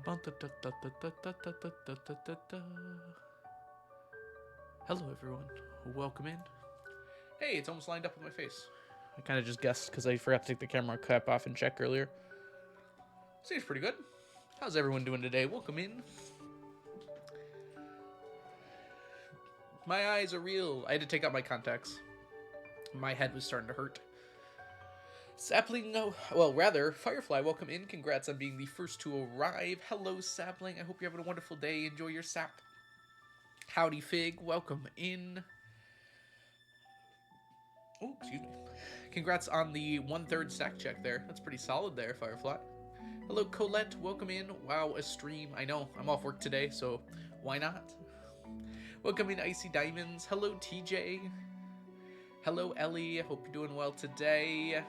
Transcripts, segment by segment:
Hello, everyone. Welcome in. Hey, it's almost lined up with my face. I kind of just guessed because I forgot to take the camera cap off and check earlier. Seems pretty good. How's everyone doing today? Welcome in. My eyes are real. I had to take out my contacts. My head was starting to hurt. Sapling, no. Well, rather, Firefly, welcome in. Congrats on being the first to arrive. Hello, Sapling. I hope you're having a wonderful day. Enjoy your sap. Howdy, Fig. Welcome in. Oh, excuse me. Congrats on the 1/3 stack check there. That's pretty solid there, Firefly. Hello, Colette. Welcome in. Wow, a stream. I know. I'm off work today, so why not? Welcome in, Icy Diamonds. Hello, TJ. Hello, Ellie. I hope you're doing well today.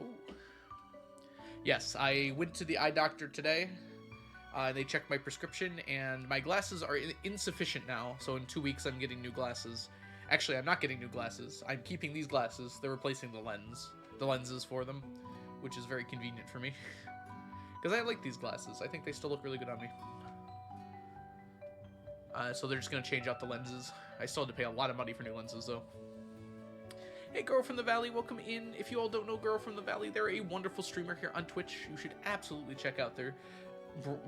Ooh. Yes, I went to the eye doctor today. They checked my prescription, and my glasses are insufficient now, so in 2 weeks I'm getting new glasses. Actually, I'm not getting new glasses. I'm keeping these glasses. They're replacing the lenses for them, which is very convenient for me. Because I like these glasses. I think they still look really good on me. So they're just going to change out the lenses. I still had to pay a lot of money for new lenses, though. Hey, Girl from the Valley, welcome in. If you all don't know Girl from the Valley, they're a wonderful streamer here on Twitch. You should absolutely check out their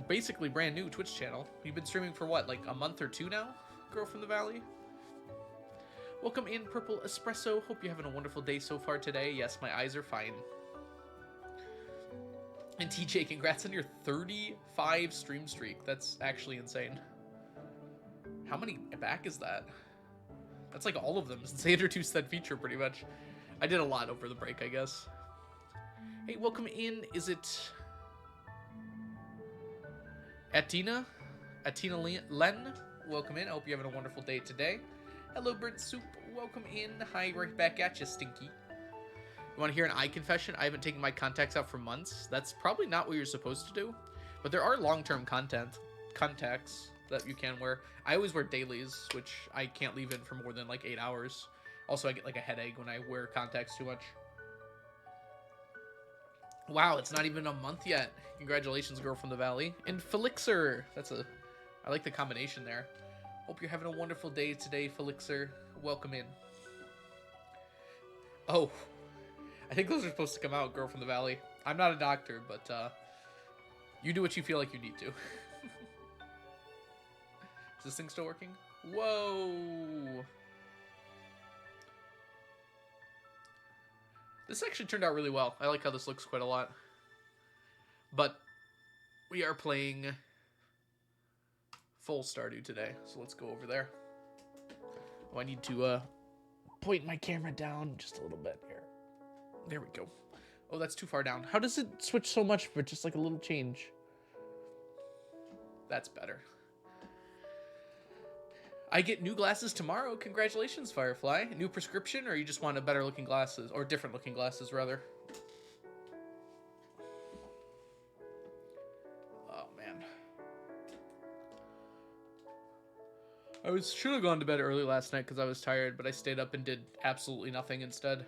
basically brand new Twitch channel. You've been streaming for what, like a month or two now, Girl from the Valley? Welcome in, Purple Espresso. Hope you're having a wonderful day so far today. Yes, my eyes are fine. And TJ, congrats on your 35 stream streak. That's actually insane. How many back is that? That's like all of them since they introduced that feature pretty much. I did a lot over the break, I guess. Hey, welcome in. Is it Atina? Atina Len? Welcome in. I hope you're having a wonderful day today. Hello, Burnt Soup. Welcome in. Hi, right back at you, Stinky. You want to hear an eye confession? I haven't taken my contacts out for months. That's probably not what you're supposed to do. But there are long-term contacts that you can wear. I always wear dailies, which I can't leave in for more than like 8 hours. Also, I get like a headache when I wear contacts too much. Wow, it's not even a month yet. Congratulations, Girl from the Valley. And Felixer. I like the combination there. Hope you're having a wonderful day today, Felixer. Welcome in. Oh, I think those are supposed to come out, Girl from the Valley. I'm not a doctor, but you do what you feel like you need to. Is this thing still working? Whoa. This actually turned out really well. I like how this looks quite a lot. But we are playing full Stardew today, so let's go over there. Oh, I need to point my camera down just a little bit here. There we go. Oh, that's too far down. How does it switch so much for just like a little change? That's better. I get new glasses tomorrow. Congratulations, Firefly. New prescription, or you just want a better looking glasses, or different looking glasses, rather? Oh, man. I should have gone to bed early last night because I was tired, but I stayed up and did absolutely nothing instead.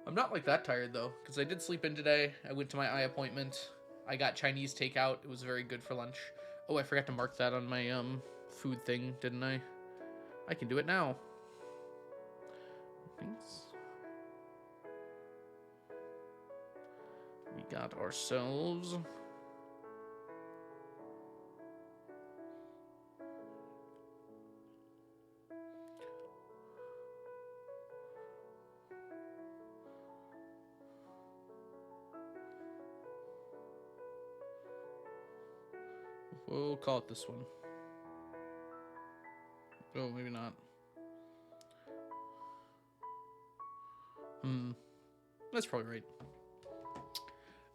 I'm not like that tired, though, because I did sleep in today. I went to my eye appointment. I got Chinese takeout. It was very good for lunch. Oh, I forgot to mark that on my food thing, didn't I? I can do it now. Thanks. We got ourselves... We'll call it this one. Oh, maybe not. That's probably right.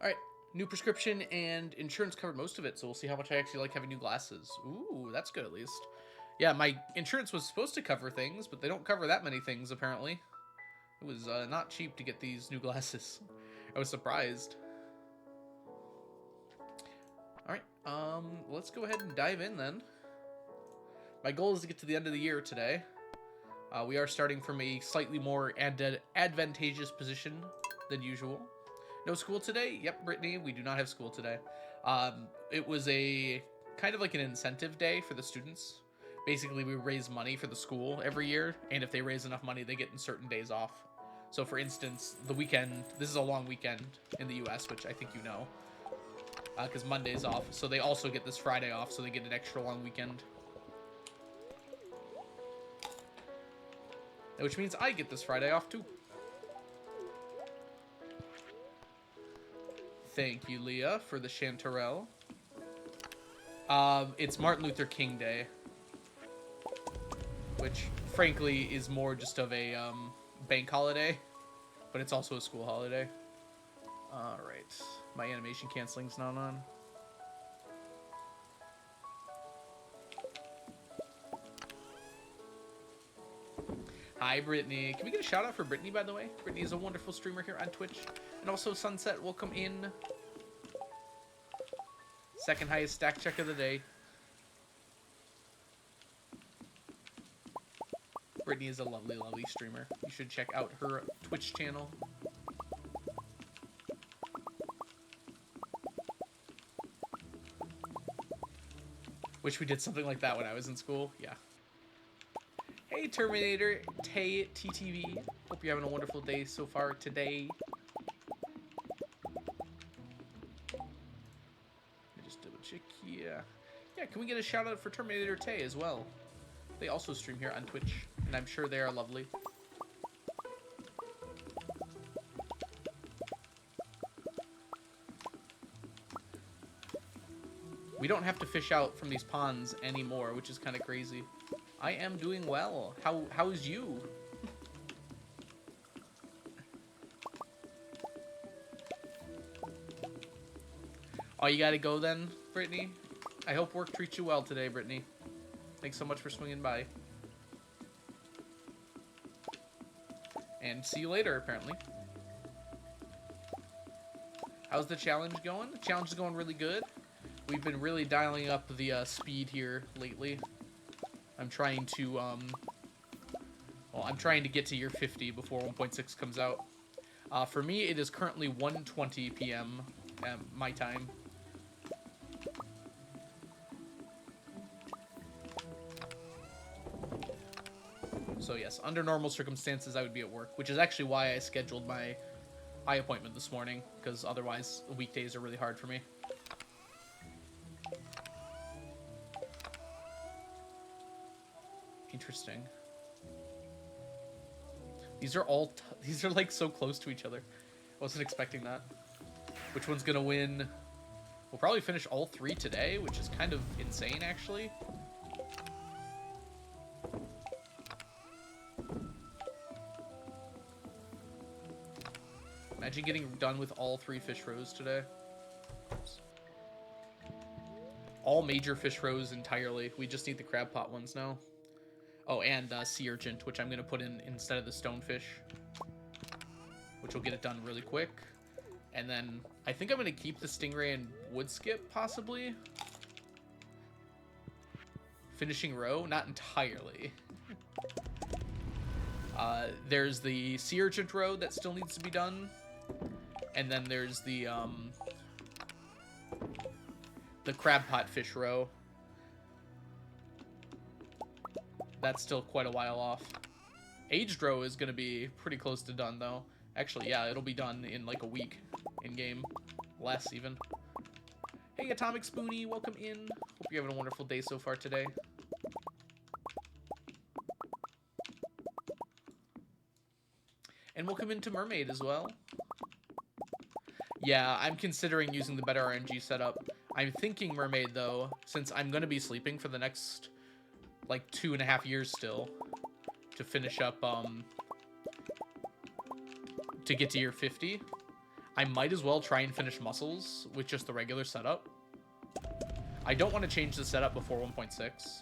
Alright, new prescription and insurance covered most of it, so we'll see how much I actually like having new glasses. Ooh, that's good at least. Yeah, my insurance was supposed to cover things, but they don't cover that many things, apparently. It was not cheap to get these new glasses. I was surprised. Alright, let's go ahead and dive in then. My goal is to get to the end of the year today. We are starting from a slightly more advantageous position than usual. No school today? Yep, Brittany, we do not have school today. It was a kind of like an incentive day for the students. Basically, we raise money for the school every year, and if they raise enough money, they get certain days off. So, for instance, the weekend, this is a long weekend in the US, which I think you know, because Monday's off. So they also get this Friday off, so they get an extra long weekend. Which means I get this Friday off, too. Thank you, Leah, for the chanterelle. It's Martin Luther King Day, which, frankly, is more just of a bank holiday, but it's also a school holiday. Alright, my animation canceling's not on. Hi, Brittany. Can we get a shout out for Brittany, by the way? Brittany is a wonderful streamer here on Twitch. And also, Sunset, welcome in. Second highest stack check of the day. Brittany is a lovely, lovely streamer. You should check out her Twitch channel. Wish we did something like that when I was in school. Yeah. Hey, Terminator, Tay TTV. Hope you're having a wonderful day so far today. Let me just double check here. Yeah, can we get a shout out for Terminator Tay as well? They also stream here on Twitch, and I'm sure they are lovely. We don't have to fish out from these ponds anymore, which is kind of crazy. I am doing well. How's you? Oh, you gotta go then, Brittany? I hope work treats you well today, Brittany. Thanks so much for swinging by. And see you later, apparently. How's the challenge going? The challenge is going really good. We've been really dialing up the speed here lately. I'm trying to, well, I'm trying to get to year 50 before 1.6 comes out. For me, it is currently 1:20 p.m. My time. So yes, under normal circumstances, I would be at work, which is actually why I scheduled my eye appointment this morning, because otherwise weekdays are really hard for me. Interesting. These are these are like so close to each other. I wasn't expecting that. Which one's gonna win? We'll probably finish all three today, which is kind of insane, actually. Imagine getting done with all three fish rows today. Oops. All major fish rows entirely. We just need the crab pot ones now. Oh, and sea urchin, which I'm going to put in instead of the stonefish, which will get it done really quick. And then I think I'm going to keep the stingray and wood skip, possibly. Finishing row? Not entirely. There's the sea urchin row that still needs to be done. And then there's the crab pot fish row. That's still quite a while off. Aged row is going to be pretty close to done, though. Actually, yeah, it'll be done in like a week in-game. Less, even. Hey, Atomic Spoonie, welcome in. Hope you're having a wonderful day so far today. And welcome into Mermaid as well. Yeah, I'm considering using the better RNG setup. I'm thinking Mermaid, though, since I'm going to be sleeping for the next, like, 2.5 years still to finish up, to get to year 50. I might as well try and finish Muscles with just the regular setup. I don't want to change the setup before 1.6.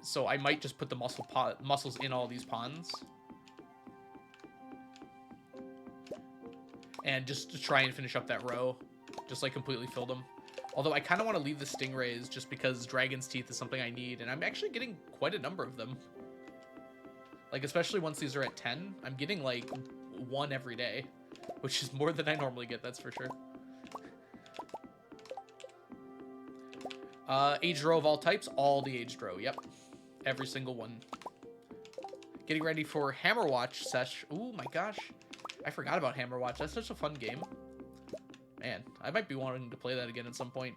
So I might just put the mussels in all these ponds. And just to try and finish up that row. Just like completely fill them. Although I kind of want to leave the stingrays just because Dragon's Teeth is something I need. And I'm actually getting quite a number of them. Like, especially once these are at 10. I'm getting like 1 every day. Which is more than I normally get, that's for sure. Aged row of all types, all the aged row, yep. Every single one. Getting ready for Hammerwatch sesh. Ooh, my gosh. I forgot about Hammerwatch. That's such a fun game. Man, I might be wanting to play that again at some point.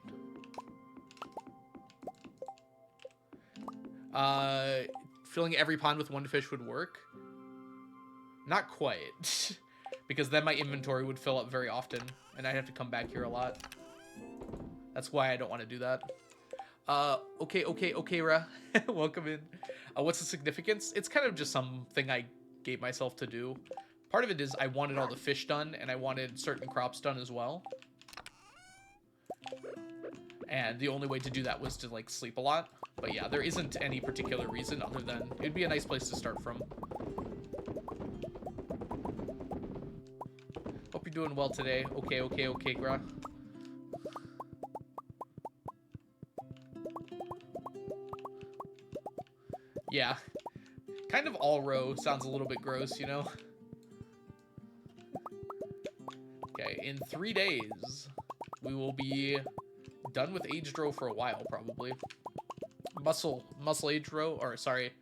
Filling every pond with one fish would work. Not quite. Because then my inventory would fill up very often, and I'd have to come back here a lot. That's why I don't want to do that. Okay, Ra. Welcome in. What's the significance? It's kind of just something I gave myself to do. Part of it is I wanted all the fish done, and I wanted certain crops done as well. And the only way to do that was to, like, sleep a lot. But yeah, there isn't any particular reason other than it'd be a nice place to start from. Hope you're doing well today. Okay, Gra. Yeah. Kind of all row sounds a little bit gross, you know? Okay, in 3 days, we will be done with aged row for a while, probably. Muscle aged row, or sorry.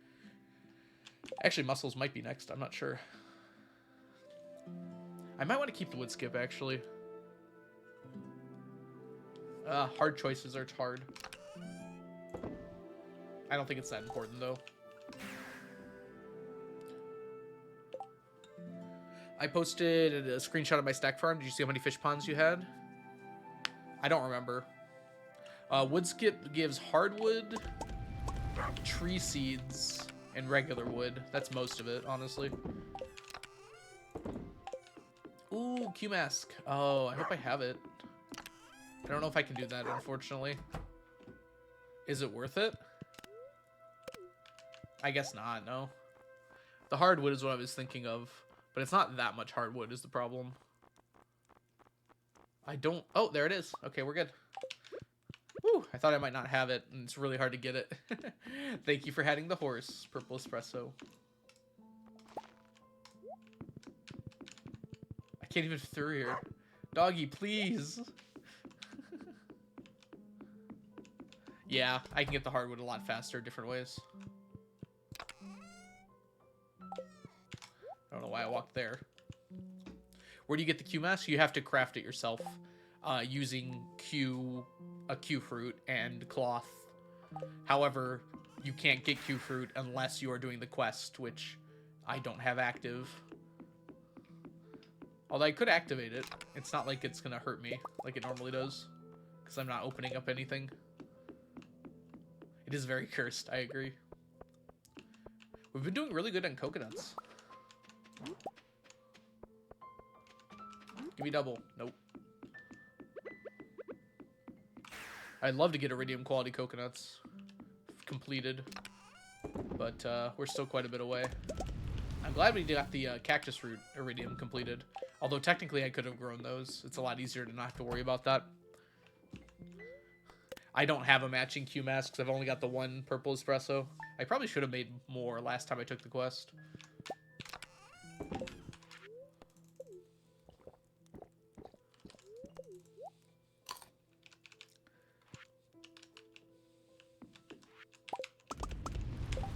Actually, mussels might be next, I'm not sure. I might want to keep the wood skip, actually. Hard choices are hard. I don't think it's that important, though. I posted a screenshot of my stack farm. Did you see how many fish ponds you had? I don't remember. Wood skip gives hardwood, tree seeds, and regular wood. That's most of it, honestly. Ooh, Q-mask. Oh, I hope I have it. I don't know if I can do that, unfortunately. Is it worth it? I guess not, no. The hardwood is what I was thinking of. But it's not that much hardwood is the problem. I don't... Oh, there it is. Okay, we're good. Woo! I thought I might not have it, and it's really hard to get it. Thank you for adding the horse, Purple Espresso. I can't even fit through here. Doggy, please! Yeah, I can get the hardwood a lot faster different ways. I don't know why I walked there. Where do you get the Q-mask? You have to craft it yourself using a Q fruit and cloth. However, you can't get Q fruit unless you are doing the quest, which I don't have active. Although I could activate it. It's not like it's going to hurt me like it normally does, because I'm not opening up anything. It is very cursed, I agree. We've been doing really good on coconuts. Give me double. Nope. I'd love to get iridium quality coconuts completed, but we're still quite a bit away. I'm glad we got the cactus root iridium completed, although technically I could have grown those. It's a lot easier to not have to worry about that. I don't have a matching Q-mask because I've only got the one purple espresso. I probably should have made more last time I took the quest.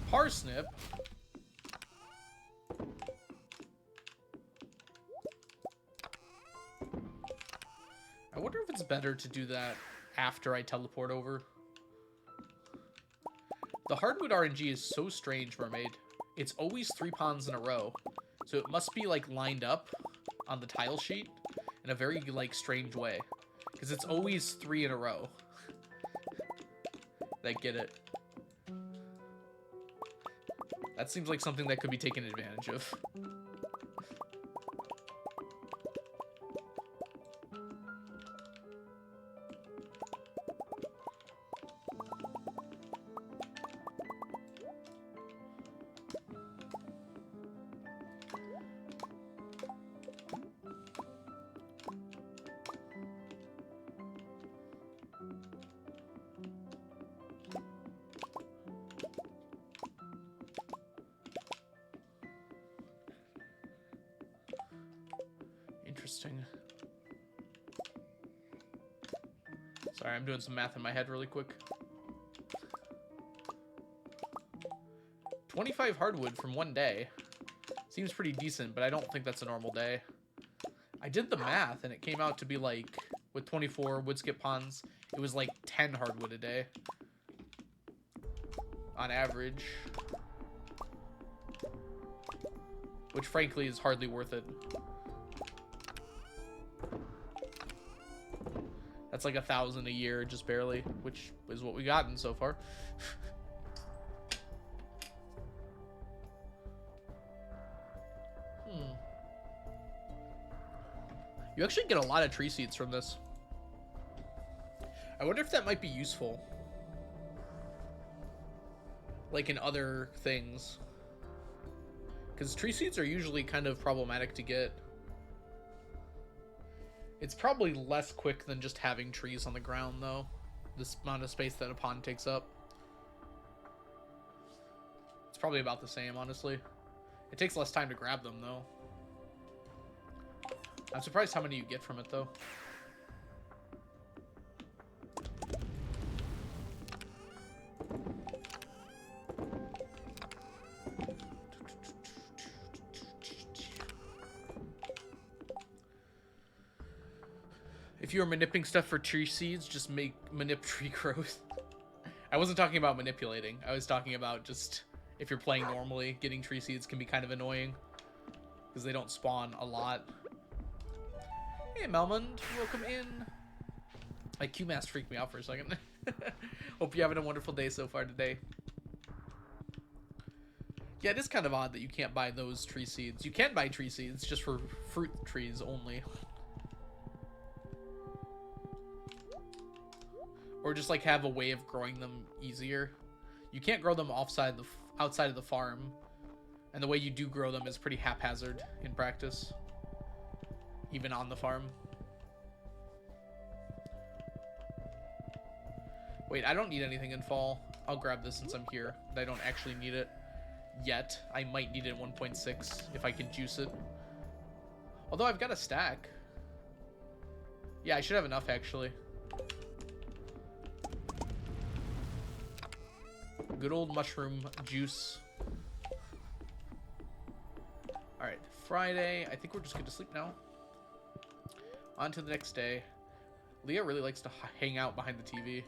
Parsnip? I wonder if it's better to do that after I teleport over. The hardwood RNG is so strange, Mermaid. It's always 3 ponds in a row. So it must be, like, lined up on the tile sheet in a very, like, strange way. Because it's always 3 in a row. That get it. That seems like something that could be taken advantage of. Interesting. Sorry, I'm doing some math in my head really quick. 25 hardwood from one day. Seems pretty decent, but I don't think that's a normal day. I did the math, and it came out to be like, with 24 woodskip ponds, it was like 10 hardwood a day. On average. Which, frankly, is hardly worth it. That's like 1,000 a year, just barely, which is what we gotten so far. You actually get a lot of tree seeds from this. I wonder if that might be useful. Like in other things. Because tree seeds are usually kind of problematic to get. It's probably less quick than just having trees on the ground, though. This amount of space that a pond takes up. It's probably about the same, honestly. It takes less time to grab them, though. I'm surprised how many you get from it, though. If you're manipping stuff for tree seeds, just manip tree growth. I wasn't talking about manipulating. I was talking about just, if you're playing normally, getting tree seeds can be kind of annoying. Because they don't spawn a lot. Hey, Melmond, welcome in. My QMask freaked me out for a second. Hope you're having a wonderful day so far today. Yeah, it is kind of odd that you can't buy those tree seeds. You can buy tree seeds just for fruit trees only. Or just like have a way of growing them easier. You can't grow them outside of the farm. And the way you do grow them is pretty haphazard in practice. Even on the farm. Wait, I don't need anything in fall. I'll grab this since I'm here. But I don't actually need it yet. I might need it in 1.6 if I can juice it. Although I've got a stack. Yeah, I should have enough actually. Good old mushroom juice. Alright, Friday. I think we're just going to sleep now. On to the next day. Leah really likes to hang out behind the TV.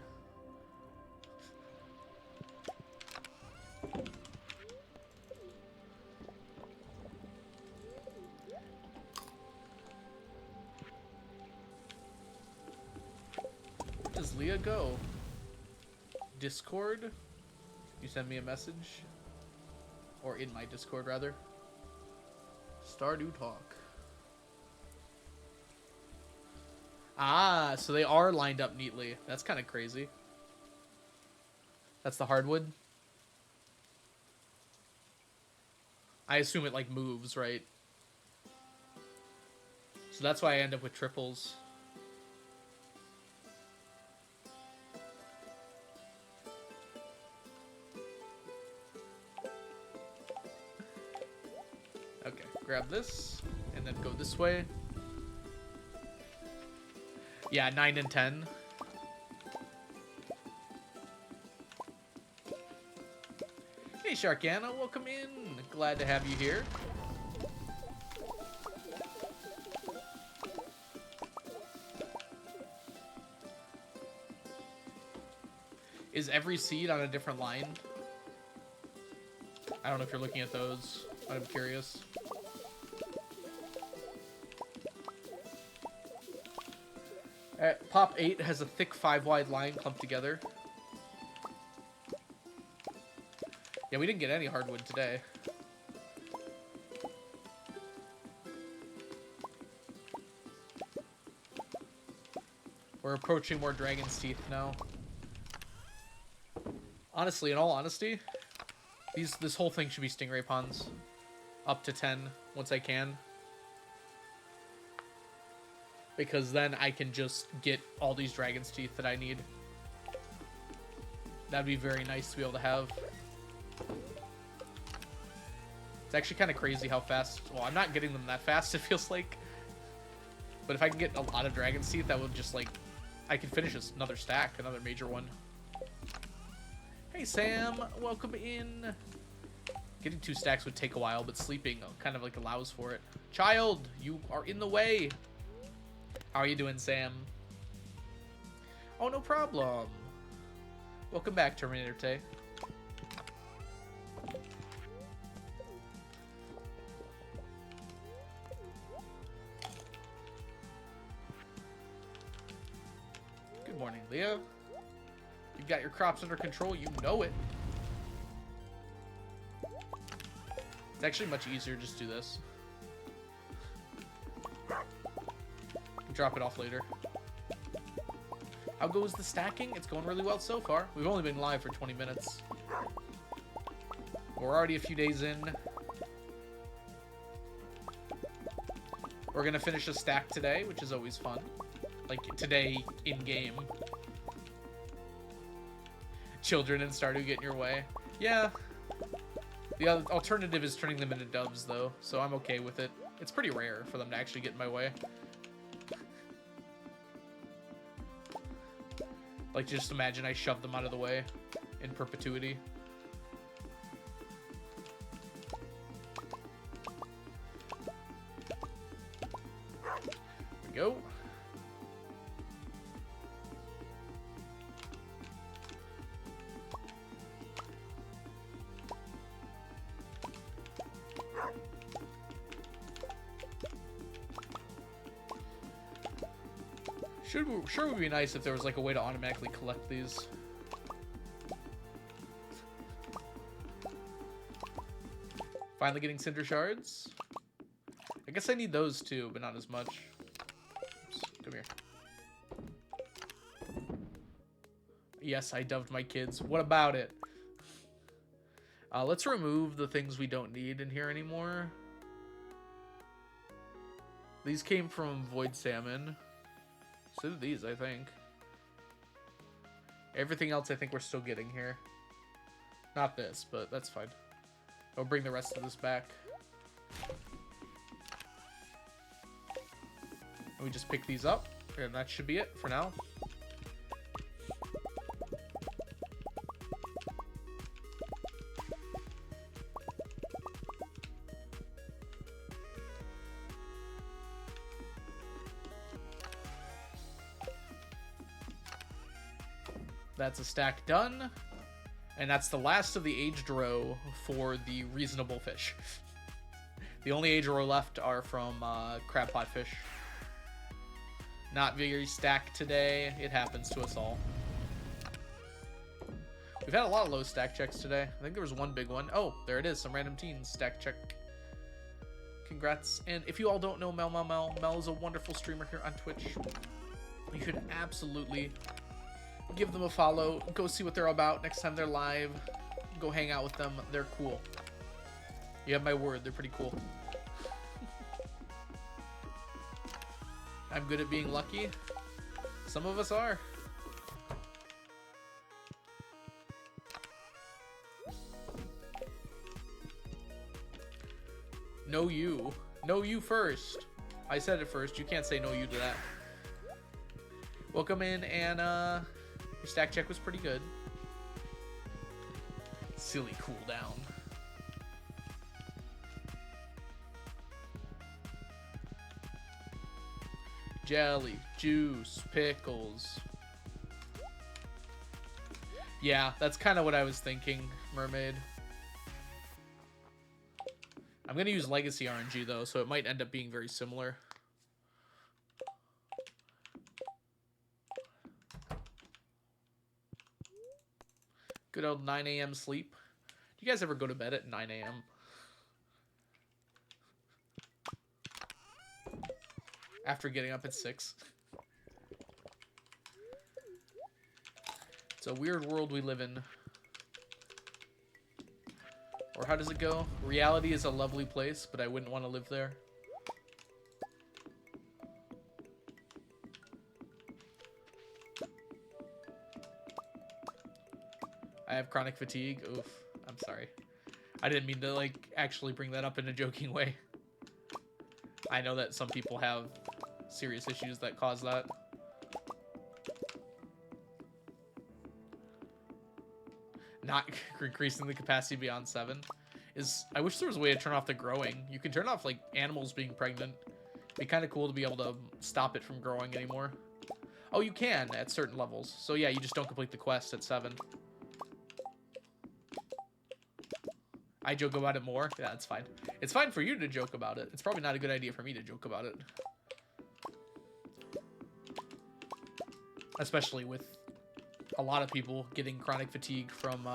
Where does Leah go? Discord? You send me a message? Or in my Discord, rather. Stardew Talk. Ah, so they are lined up neatly. That's kind of crazy. That's the hardwood. I assume it like moves, right? So that's why I end up with triples. Okay, grab this and then go this way. Yeah, 9 and 10. Hey, Sharkana, welcome in. Glad to have you here. Is every seed on a different line? I don't know if you're looking at those, but I'm curious. Pop 8 has a thick 5-wide line clumped together. Yeah, we didn't get any hardwood today. We're approaching more Dragon's Teeth now. Honestly, in all honesty, this whole thing should be stingray ponds. Up to 10 once I can. Because then I can just get all these Dragon's Teeth that I need. That'd be very nice to be able to have. It's actually kind of crazy how fast... Well, I'm not getting them that fast, it feels like. But if I can get a lot of Dragon's Teeth, that would just, like... I can finish another stack, another major one. Hey, Sam. Welcome in. Getting 2 stacks would take a while, but sleeping kind of like allows for it. Child, you are in the way. How are you doing, Sam? Oh, no problem. Welcome back, Terminator Tay. Good morning, Leah. You've got your crops under control. You know it. It's actually much easier just to do this. Drop it off later. How goes the stacking? It's going really well so far. We've only been live for 20 minutes. We're already a few days in. We're gonna finish a stack today, which is always fun. Like today in-game. Children in Stardew get in your way. Yeah. The alternative is turning them into doves, though, so I'm okay with it. It's pretty rare for them to actually get in my way. Like, just imagine I shove them out of the way in perpetuity. There we go. Sure would be nice if there was like a way to automatically collect these. Finally getting cinder shards. I guess I need those too, but not as much. Oops, come here. Yes, I dubbed my kids. What about it? Let's remove the things we don't need in here anymore. These came from Void Salmon. So do these, I think. Everything else I think we're still getting here. Not this, but that's fine. I'll bring the rest of this back. And we just pick these up, and that should be it for now. That's a stack done. And that's the last of the aged row for the reasonable fish. The only aged row left are from crab pot fish. Not very stacked today. It happens to us all. We've had a lot of low stack checks today. I think there was one big one. Oh, there it is. Some random teens stack check. Congrats. And if you all don't know Mel is a wonderful streamer here on Twitch. You should absolutely give them a follow. Go see what they're about next time they're live. Go hang out with them. They're cool. You have my word. They're pretty cool. I'm good at being lucky. Some of us are. No you. No you first. I said it first. You can't say no you to that. Welcome in, Anna. Your stack check was pretty good. Silly cooldown. Jelly, juice, pickles. Yeah, that's kind of what I was thinking, Mermaid. I'm going to use Legacy RNG, though, so it might end up being very similar. Good old 9 a.m. sleep. Do you guys ever go to bed at 9 a.m.? After getting up at 6? It's a weird world we live in. Or how does it go? Reality is a lovely place, but I wouldn't want to live there. I have chronic fatigue. Oof. I'm sorry. I didn't mean to, like, actually bring that up in a joking way. I know that some people have serious issues that cause that. Not increasing the capacity beyond 7. is I wish there was a way to turn off the growing. You can turn off, like, animals being pregnant. It'd be kind of cool to be able to stop it from growing anymore. Oh, you can at certain levels. So, yeah, you just don't complete the quest at 7. I joke about it more? Yeah, that's fine. It's fine for you to joke about it. It's probably not a good idea for me to joke about it. Especially with a lot of people getting chronic fatigue from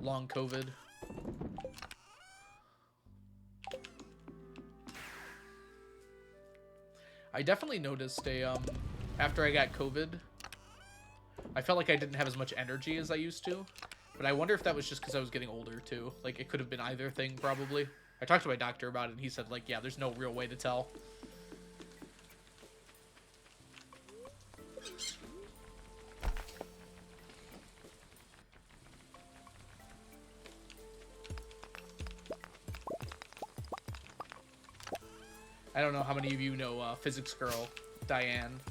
long COVID. I definitely noticed after I got COVID, I felt like I didn't have as much energy as I used to. But I wonder if that was just because I was getting older, too. Like, it could have been either thing, probably. I talked to my doctor about it, and he said, like, yeah, there's no real way to tell. I don't know how many of you know physics girl, Diane.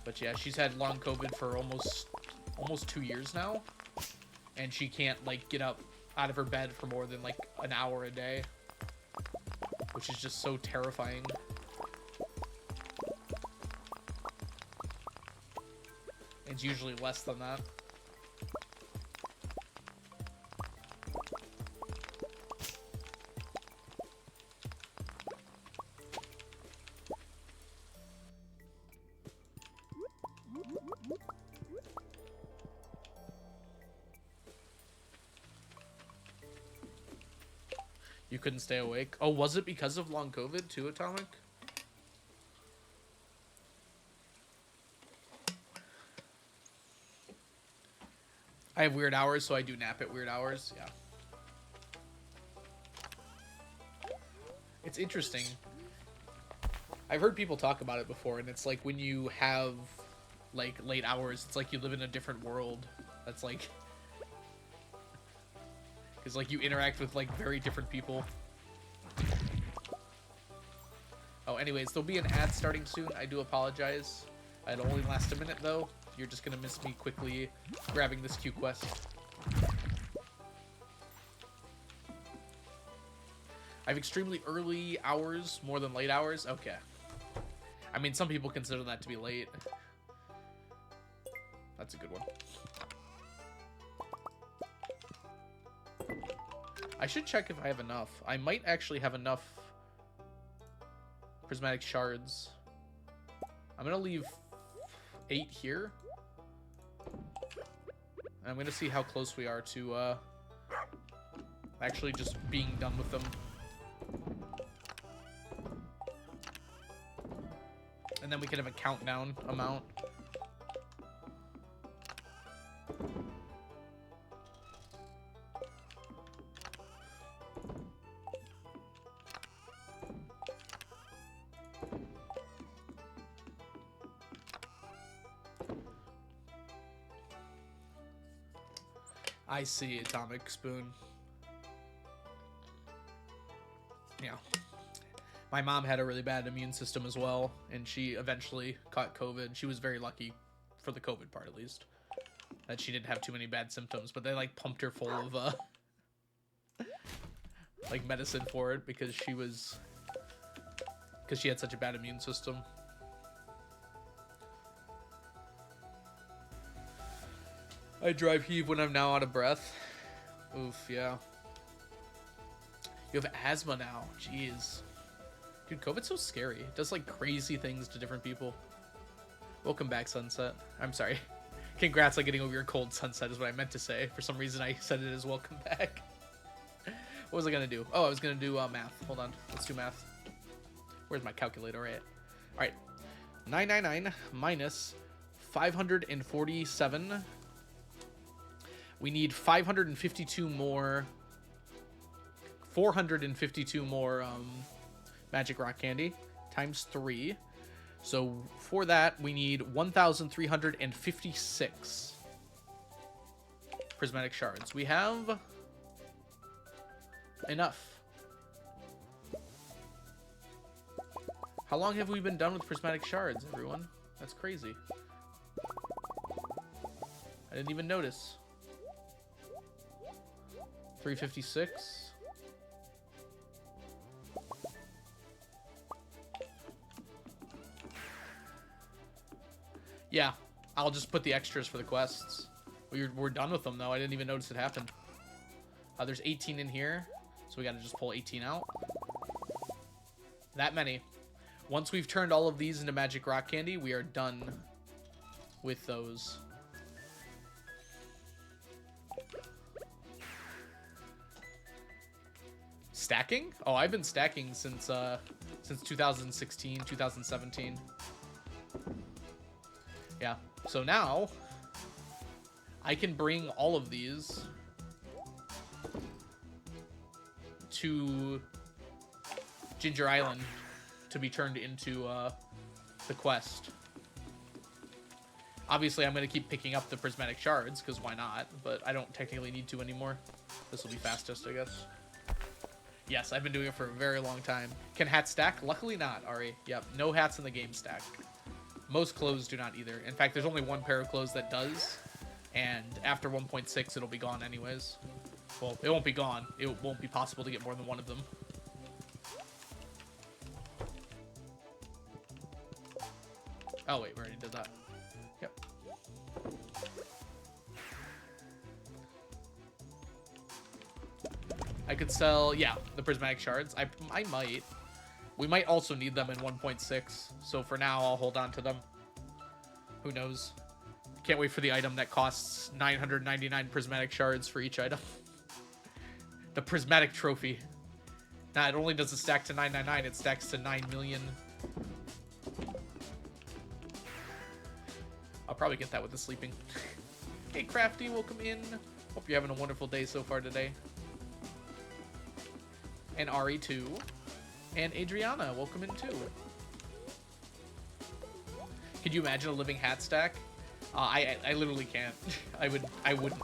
But yeah, she's had long COVID for almost 2 years now. And she can't, like, get up out of her bed for more than, like, an hour a day. Which is just so terrifying. It's usually less than that. You couldn't stay awake? Oh, was it because of long COVID too, Atomic? I have weird hours, so I do nap at weird hours. Yeah. It's interesting. I've heard people talk about it before, and it's like when you have, like, late hours, it's like you live in a different world. That's like... Because, like, you interact with, like, very different people. Oh, anyways, there'll be an ad starting soon. I do apologize. It'll only last a minute, though. You're just gonna miss me quickly grabbing this Q quest. I have extremely early hours, more than late hours? Okay. I mean, some people consider that to be late. That's a good one. I should check if I have enough. I might actually have enough prismatic shards. I'm gonna leave 8 here. I'm gonna see how close we are to actually just being done with them. And then we can have a countdown amount. I see, Atomic Spoon. Yeah. My mom had a really bad immune system as well, and she eventually caught COVID. She was very lucky, for the COVID part at least, that she didn't have too many bad symptoms, but they, like, pumped her full of, like, medicine for it because she had such a bad immune system. I drive heave when I'm now out of breath. Oof, yeah. You have asthma now. Jeez. Dude, COVID's so scary. It does, like, crazy things to different people. Welcome back, Sunset. I'm sorry. Congrats on getting over your cold, Sunset, is what I meant to say. For some reason, I said it as welcome back. What was I going to do? Oh, I was going to do math. Hold on. Let's do math. Where's my calculator? All right. 999 minus 547... We need 452 more magic rock candy times 3. So for that, we need 1,356 prismatic shards. We have enough. How long have we been done with prismatic shards, everyone? That's crazy. I didn't even notice. 356. Yeah, I'll just put the extras for the quests. We're done with them, though. I didn't even notice it happened. There's 18 in here, so we gotta just pull 18 out. That many. Once we've turned all of these into magic rock candy, we are done with those. Stacking? Oh, I've been stacking since 2016, 2017. Yeah. So now I can bring all of these to Ginger Island to be turned into the quest. Obviously, I'm going to keep picking up the prismatic shards, because why not? But I don't technically need to anymore. This will be fastest, I guess. Yes, I've been doing it for a very long time. Can hats stack? Luckily not, Ari. Yep, no hats in the game stack. Most clothes do not either. In fact, there's only one pair of clothes that does, and after 1.6, it'll be gone anyways. Well, it won't be gone. It won't be possible to get more than one of them. Oh, wait, we already did that. Yep. I could sell, yeah, the prismatic shards. I might. We might also need them in 1.6, so for now, I'll hold on to them. Who knows? Can't wait for the item that costs 999 prismatic shards for each item. The prismatic trophy. Nah, it only doesn't stack to 999, it stacks to 9 million. I'll probably get that with the sleeping. Hey, Crafty, welcome in. Hope you're having a wonderful day so far today. And Ari, too. And Adriana, welcome in, too. Could you imagine a living hat stack? I literally can't. I wouldn't.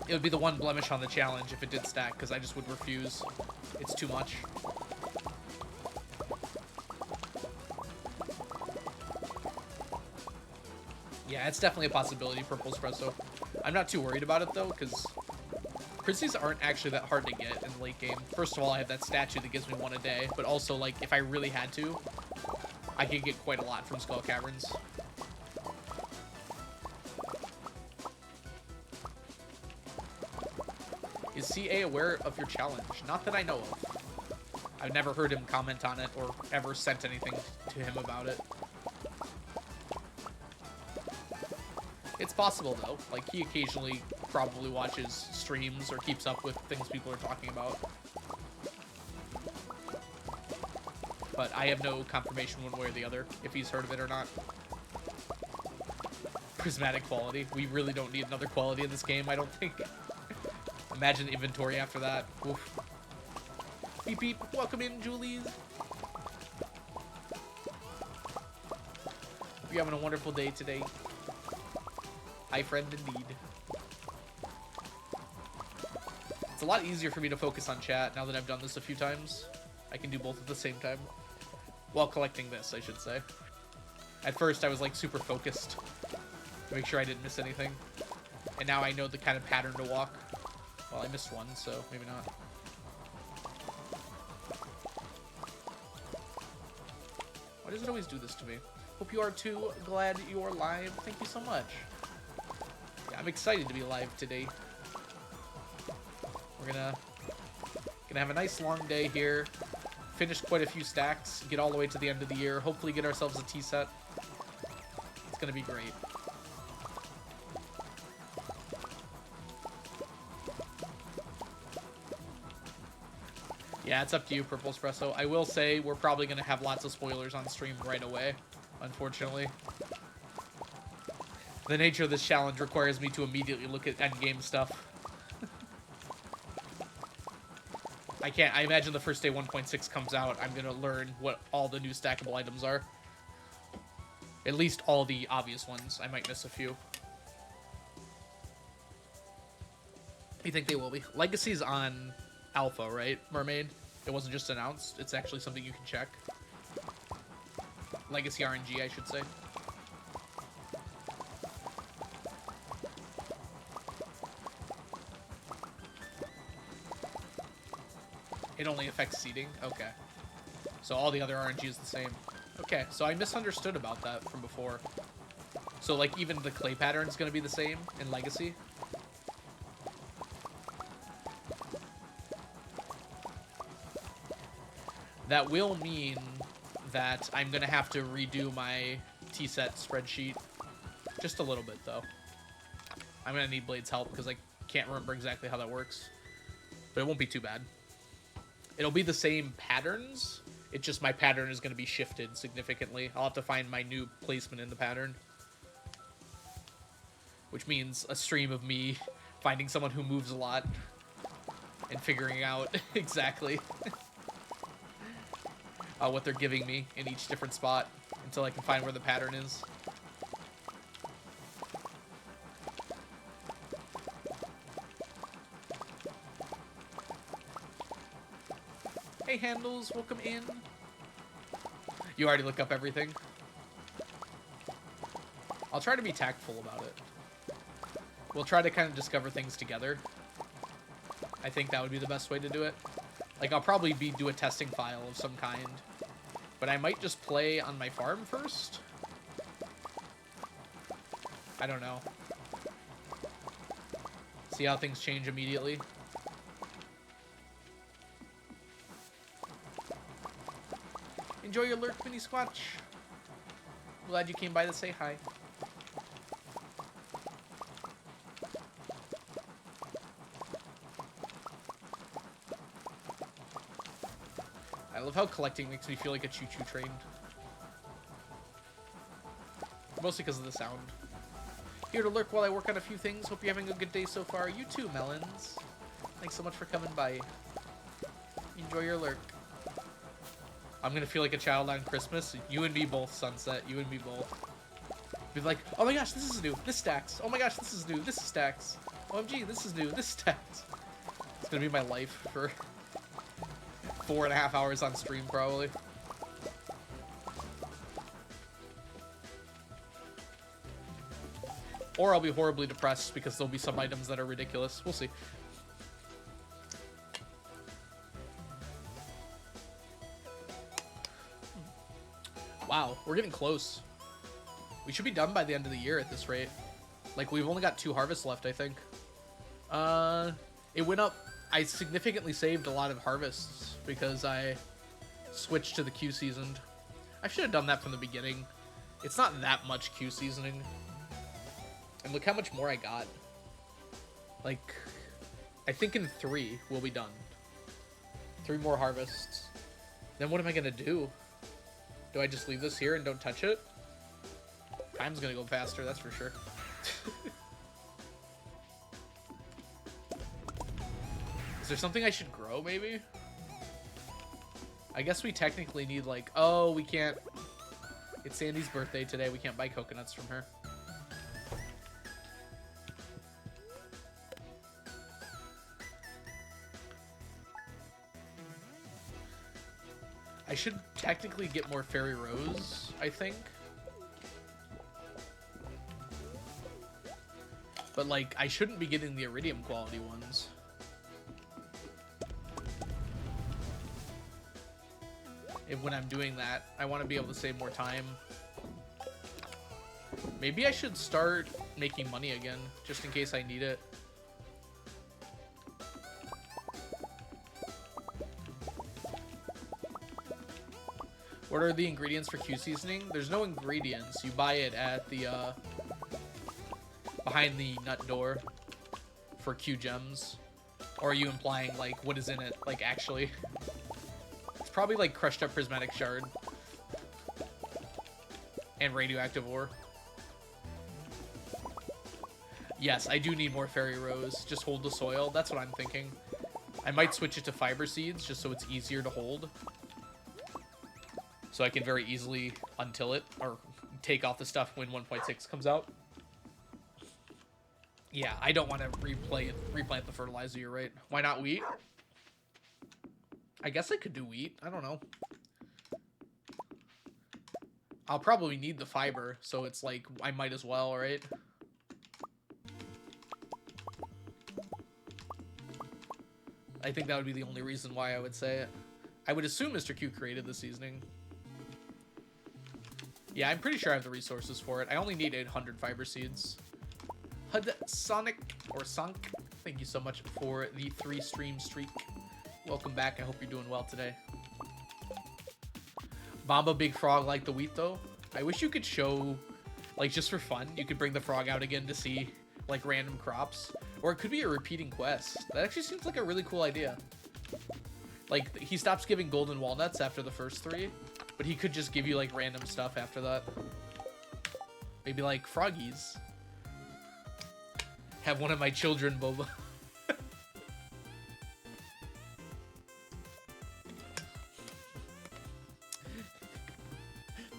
It would be the one blemish on the challenge if it did stack, because I just would refuse. It's too much. Yeah, it's definitely a possibility, Purple Espresso. I'm not too worried about it, though, because Christies aren't actually that hard to get in the late game. First of all, I have that statue that gives me one a day, but also, like, if I really had to, I could get quite a lot from Skull Caverns. Is CA aware of your challenge? Not that I know of. I've never heard him comment on it or ever sent anything to him about it. It's possible, though. Like, he occasionally probably watches streams or keeps up with things people are talking about. But I have no confirmation one way or the other, if he's heard of it or not. Prismatic quality. We really don't need another quality in this game, I don't think. Imagine the inventory after that. Oof. Beep beep. Welcome in, Julies. Hope you're having a wonderful day today. Hi, friend, indeed. It's a lot easier for me to focus on chat now that I've done this a few times. I can do both at the same time. While collecting this, I should say. At first, I was like super focused to make sure I didn't miss anything. And now I know the kind of pattern to walk. Well, I missed one, so maybe not. Why does it always do this to me? Hope you are too. Glad you are live. Thank you so much. Yeah, I'm excited to be live today. We're gonna have a nice long day here. Finish quite a few stacks. Get all the way to the end of the year. Hopefully get ourselves a tea set. It's gonna be great. Yeah, it's up to you, Purple Espresso. I will say we're probably going to have lots of spoilers on stream right away, unfortunately. The nature of this challenge requires me to immediately look at endgame stuff. I imagine the first day 1.6 comes out, I'm going to learn what all the new stackable items are. At least all the obvious ones. I might miss a few. You think they will be? Legacy's on Alpha, right, Mermaid? It wasn't just announced. It's actually something you can check. Legacy RNG, I should say. It only affects seeding? Okay. So all the other RNG is the same. Okay, so I misunderstood about that from before. So, like, even the clay pattern is going to be the same in Legacy? That will mean that I'm going to have to redo my T-set spreadsheet just a little bit, though. I'm going to need Blade's help because I can't remember exactly how that works. But it won't be too bad. It'll be the same patterns. It's just my pattern is going to be shifted significantly. I'll have to find my new placement in the pattern. Which means a stream of me finding someone who moves a lot and figuring out exactly what they're giving me in each different spot until I can find where the pattern is. Hey, Handles, welcome in. You already look up everything? I'll try to be tactful about it. We'll try to kind of discover things together. I think that would be the best way to do it. Like, I'll probably do a testing file of some kind. But I might just play on my farm first. I don't know. See how things change immediately. Enjoy your lurk, Mini Squatch. Glad you came by to say hi. I love how collecting makes me feel like a choo-choo train. Mostly because of the sound. Here to lurk while I work on a few things. Hope you're having a good day so far. You too, Melons. Thanks so much for coming by. Enjoy your lurk. I'm gonna feel like a child on Christmas. You and me both, Sunset. You and me both. Be like, oh my gosh, this is new. This stacks. Oh my gosh, this is new. This stacks. OMG, this is new. This stacks. It's gonna be my life for 4.5 hours on stream, probably. Or I'll be horribly depressed because there'll be some items that are ridiculous. We'll see. Wow, we're getting close. We should be done by the end of the year at this rate. Like, we've only got 2 harvests left, I think. It went up. I significantly saved a lot of harvests because I switched to the Q seasoned. I should have done that from the beginning. It's not that much Q seasoning. And look how much more I got. Like, I think in 3 we'll be done. 3 more harvests. Then what am I gonna do? Do I just leave this here and don't touch it? Time's gonna go faster, that's for sure. Is there something I should grow, maybe? I guess we technically need, like... Oh, we can't... It's Sandy's birthday today. We can't buy coconuts from her. I should technically get more fairy rose, I think. But, like, I shouldn't be getting the iridium quality ones. When I'm doing that, I want to be able to save more time. Maybe I should start making money again, just in case I need it. What are the ingredients for Q seasoning? There's no ingredients. You buy it at the, behind the nut door for Q gems. Or are you implying, like, what is in it, like, actually? It's probably, like, crushed up prismatic shard. And radioactive ore. Yes, I do need more fairy rose. Just hold the soil. That's what I'm thinking. I might switch it to fiber seeds, just so it's easier to hold. So I can very easily untill it, or take off the stuff when 1.6 comes out. Yeah, I don't want to replant the fertilizer, you're right. Why not wheat? I guess I could do wheat. I don't know. I'll probably need the fiber, so it's like, I might as well, right? I think that would be the only reason why I would say it. I would assume Mr. Q created the seasoning. Yeah, I'm pretty sure I have the resources for it. I only need 800 fiber seeds. Hud Sonic, or Sonic, thank you so much for the 3-stream streak. Welcome back. I hope you're doing well today. Bamba Big Frog like the wheat, though. I wish you could show, like, just for fun, you could bring the frog out again to see, like, random crops. Or it could be a repeating quest. That actually seems like a really cool idea. Like, he stops giving golden walnuts after the first 3, but he could just give you, like, random stuff after that. Maybe, like, froggies. Have one of my children, Boba.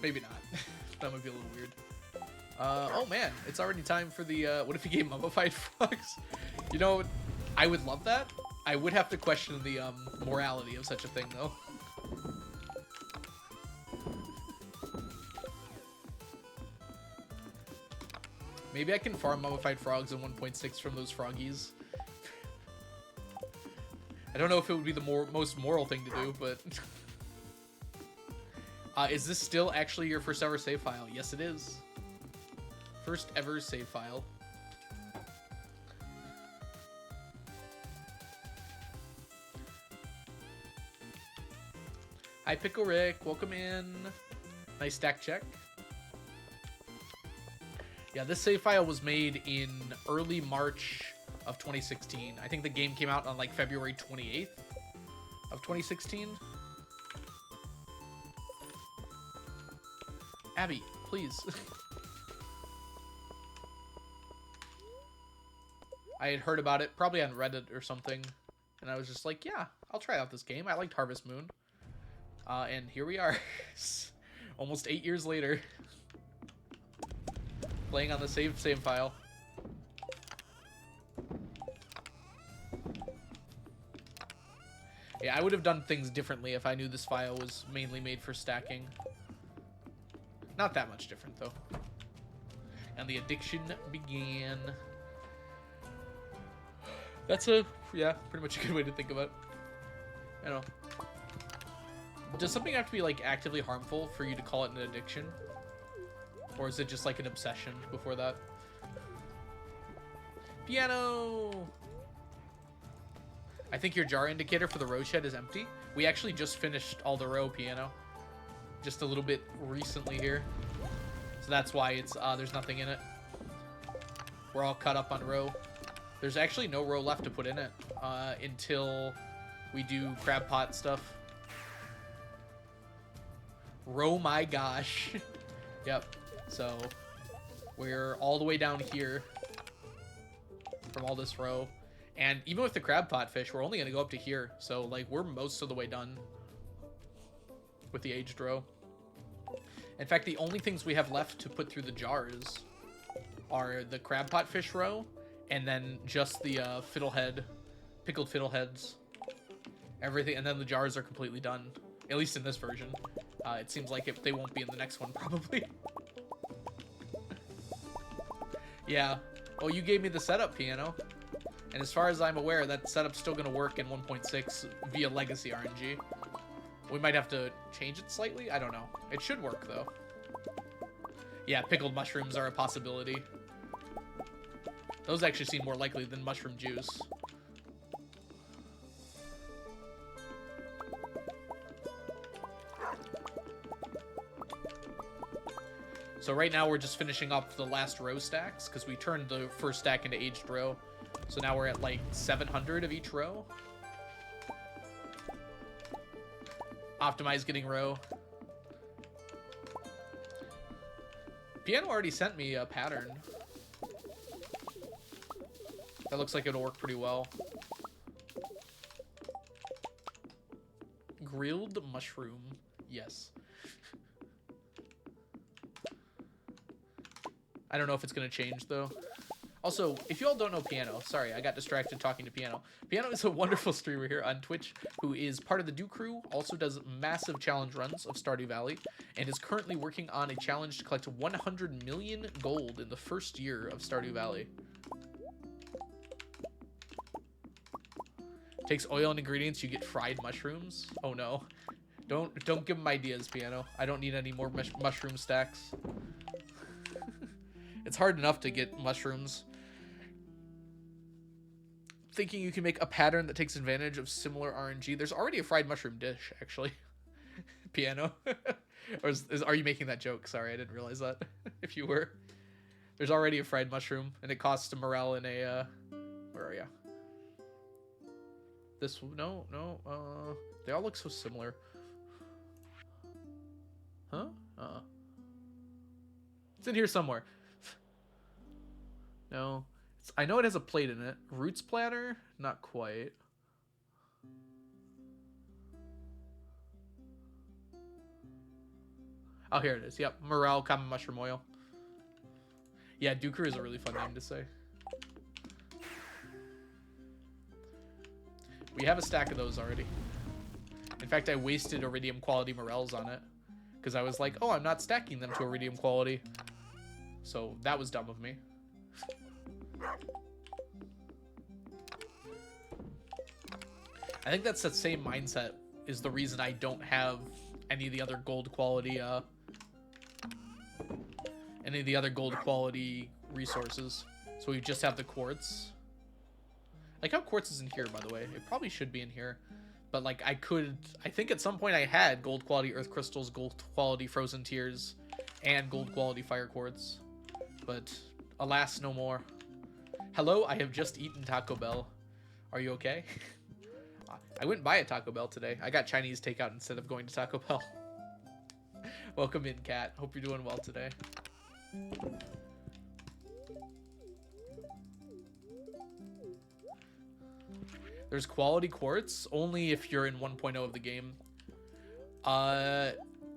Maybe not. That might be a little weird. Oh man, it's already time for the, what if you gave mummified frogs? You know, I would love that. I would have to question the, morality of such a thing, though. Maybe I can farm mummified frogs in 1.6 from those froggies. I don't know if it would be the most moral thing to do, but... is this still actually your first ever save file? Yes, it is. First ever save file. Hi, Pickle Rick. Welcome in. Nice stack check. Yeah, this save file was made in early March of 2016. I think the game came out on like February 28th of 2016. Abby, please. I had heard about it, probably on Reddit or something, and I was just like, yeah, I'll try out this game. I liked Harvest Moon. And here we are, almost 8 years later, playing on the same file. Yeah, I would have done things differently if I knew this file was mainly made for stacking. Not that much different, though. And the addiction began. That's yeah, pretty much a good way to think of it. I don't know. Does something have to be, like, actively harmful for you to call it an addiction? Or is it just, like, an obsession before that? Piano! I think your jar indicator for the row shed is empty. We actually just finished all the row, Piano. Just a little bit recently here. So that's why it's there's nothing in it. We're all caught up on row. There's actually no row left to put in it until we do crab pot stuff. Row, my gosh. Yep. So we're all the way down here from all this row. And even with the crab pot fish, we're only going to go up to here. So, like, we're most of the way done with the aged row. In fact, the only things we have left to put through the jars are the crab pot fish row and then just the pickled fiddleheads. Everything, and then the jars are completely done. At least in this version. It seems like they won't be in the next one, probably. Yeah. Well, you gave me the setup, Piano. And as far as I'm aware, that setup's still going to work in 1.6 via legacy RNG. We might have to change it slightly. I don't know. It should work, though. Yeah, pickled mushrooms are a possibility. Those actually seem more likely than mushroom juice. So right now we're just finishing up the last row stacks because we turned the first stack into aged row. So now we're at like 700 of each row. Optimize getting row. Piano already sent me a pattern. That looks like it'll work pretty well. Grilled mushroom. Yes. I don't know if it's going to change, though. Also, if you all don't know Piano, sorry, I got distracted talking to Piano. Piano is a wonderful streamer here on Twitch who is part of the Do Crew, also does massive challenge runs of Stardew Valley, and is currently working on a challenge to collect 100 million gold in the first year of Stardew Valley. Takes oil and ingredients, you get fried mushrooms. Oh no. Don't give him ideas, Piano. I don't need any more mushroom stacks. It's hard enough to get mushrooms. Thinking you can make a pattern that takes advantage of similar RNG. There's already a fried mushroom dish, actually. Piano. Or are you making that joke? Sorry, I didn't realize that. If you were. There's already a fried mushroom, and it costs a morale in a, where are you? This, no, they all look so similar. Huh? It's in here somewhere. No. I know it has a plate in it. Roots platter? Not quite. Oh, here it is. Yep. Morale, common mushroom oil. Yeah, Duker is a really fun name to say. We have a stack of those already. In fact, I wasted iridium quality morels on it. Because I was like, oh, I'm not stacking them to iridium quality. So that was dumb of me. I think that's the same mindset is the reason I don't have any of the other gold quality resources. So we just have the quartz. Like how quartz is in here, by the way. It probably should be in here. But like I think at some point I had gold quality earth crystals, gold quality frozen tears, and gold quality fire quartz. But alas, no more. Hello, I have just eaten Taco Bell. Are you okay? I went by a Taco Bell today. I got Chinese takeout instead of going to Taco Bell. Welcome in, Kat. Hope you're doing well today. There's quality quartz only if you're in 1.0 of the game.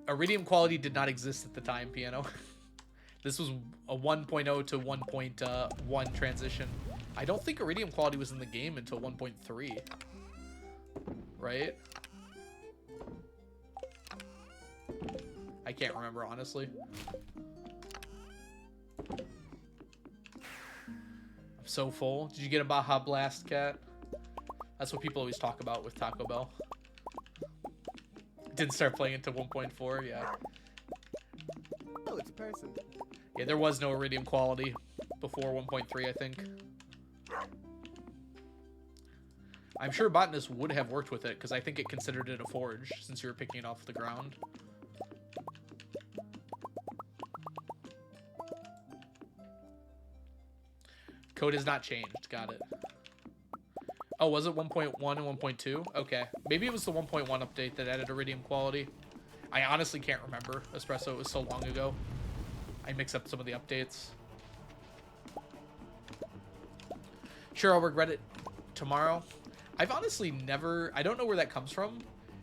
Iridium quality did not exist at the time, Piano. This was a 1.0 to 1.1 transition. I don't think iridium quality was in the game until 1.3. Right? I can't remember, honestly. I'm so full. Did you get a Baja Blast, Cat? That's what people always talk about with Taco Bell. Didn't start playing until 1.4, yeah. Oh, it's a person. Yeah, there was no iridium quality before 1.3, I think. I'm sure Botanist would have worked with it, because I think it considered it a forge, since you were picking it off the ground. Code has not changed. Got it. Oh, was it 1.1 and 1.2? Okay. Maybe it was the 1.1 update that added iridium quality. I honestly can't remember. Espresso, it was so long ago. I mix up some of the updates. Sure, I'll regret it tomorrow. I've honestly never... I don't know where that comes from.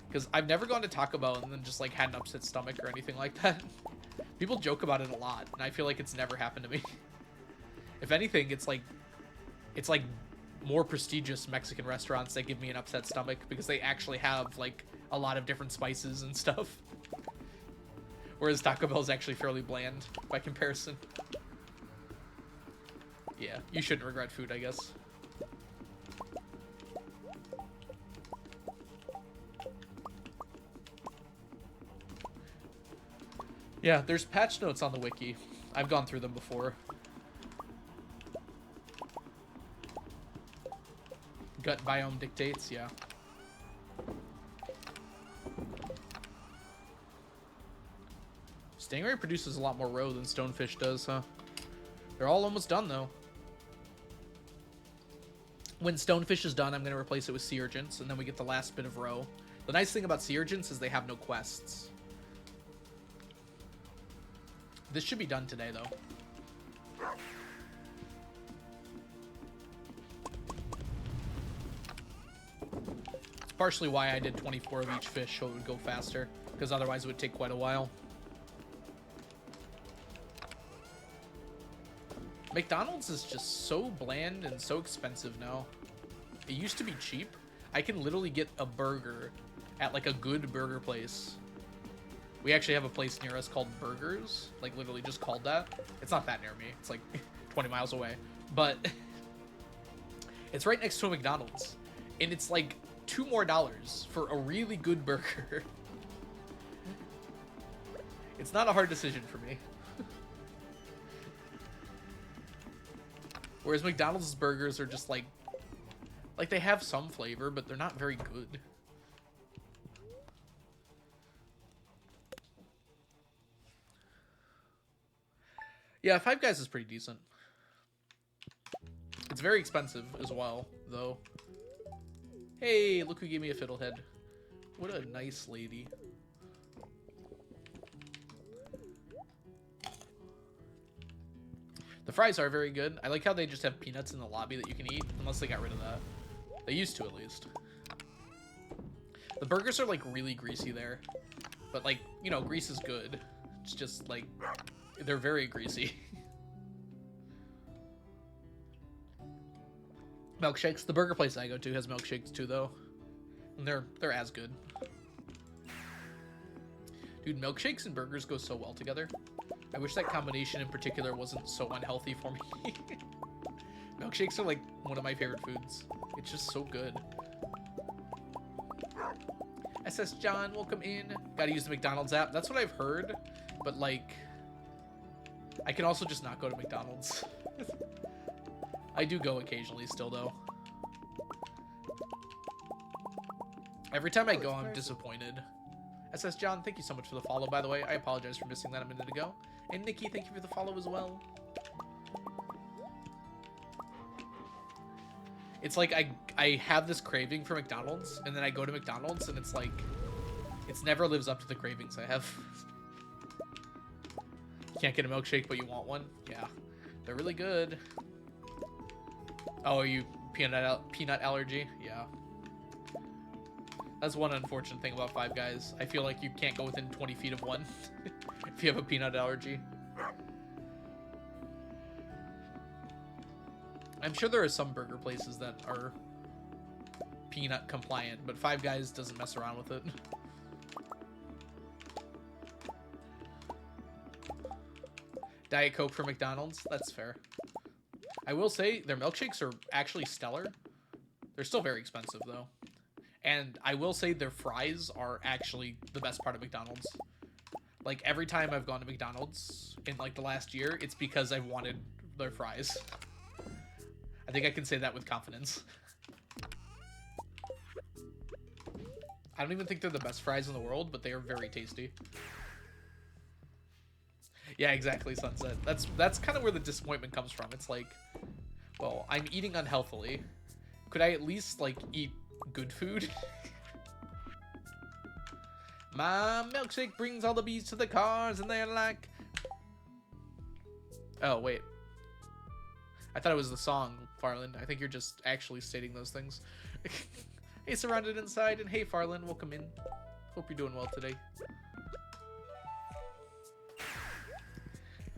Because I've never gone to Taco Bell and then just like had an upset stomach or anything like that. People joke about it a lot. And I feel like it's never happened to me. If anything, it's like more prestigious Mexican restaurants that give me an upset stomach because they actually have like a lot of different spices and stuff. Whereas Taco Bell is actually fairly bland by comparison. Yeah, you shouldn't regret food, I guess. Yeah, there's patch notes on the wiki. I've gone through them before. Gut biome dictates, yeah. Stingray produces a lot more roe than Stonefish does, huh? They're all almost done, though. When Stonefish is done, I'm going to replace it with Sea Urchins, and then we get the last bit of roe. The nice thing about Sea Urchins is they have no quests. This should be done today, though. It's partially why I did 24 of each fish, so it would go faster, because otherwise it would take quite a while. McDonald's is just so bland and so expensive now. It used to be cheap. I can literally get a burger at like a good burger place. We actually have a place near us called Burgers, like literally just called that. It's not that near me. It's like 20 miles away, but it's right next to a McDonald's. and it's like $2 more for a really good burger. It's not a hard decision for me. Whereas McDonald's burgers are just like they have some flavor, but they're not very good. Yeah, Five Guys is pretty decent. It's very expensive as well, though. Hey, look who gave me a fiddlehead. What a nice lady. The fries are very good. I like how they just have peanuts in the lobby that you can eat, unless they got rid of that. They used to, at least. The burgers are, like, really greasy there. But, like, you know, grease is good. It's just, like, they're very greasy. Milkshakes. The burger place I go to has milkshakes, too, though. And they're as good. Dude, milkshakes and burgers go so well together. I wish that combination in particular wasn't so unhealthy for me. Milkshakes are like one of my favorite foods. It's just so good. SS John, welcome in. Gotta use the McDonald's app. That's what I've heard. But like, I can also just not go to McDonald's. I do go occasionally still though. Every time I go, I'm disappointed. SS John, thank you so much for the follow, by the way. I apologize for missing that a minute ago. And Nikki, thank you for the follow as well. It's like I have this craving for McDonald's, and then I go to McDonald's, and it's like, it's never lives up to the cravings I have. Can't get a milkshake, but you want one? Yeah. They're really good. Oh, are you peanut allergy? Yeah. That's one unfortunate thing about Five Guys. I feel like you can't go within 20 feet of one if you have a peanut allergy. I'm sure there are some burger places that are peanut compliant, but Five Guys doesn't mess around with it. Diet Coke for McDonald's? That's fair. I will say their milkshakes are actually stellar. They're still very expensive, though. And I will say their fries are actually the best part of McDonald's. Like, every time I've gone to McDonald's in, like, the last year, it's because I've wanted their fries. I think I can say that with confidence. I don't even think they're the best fries in the world, but they are very tasty. Yeah, exactly, Sunset. That's kind of where the disappointment comes from. It's like, well, I'm eating unhealthily. Could I at least, like, eat good food? My milkshake brings all the bees to the cars, and they're like... Oh, wait. I thought it was the song, Farland. I think you're just actually stating those things. Hey, Surrounded Inside, and hey, Farland, welcome in. Hope you're doing well today.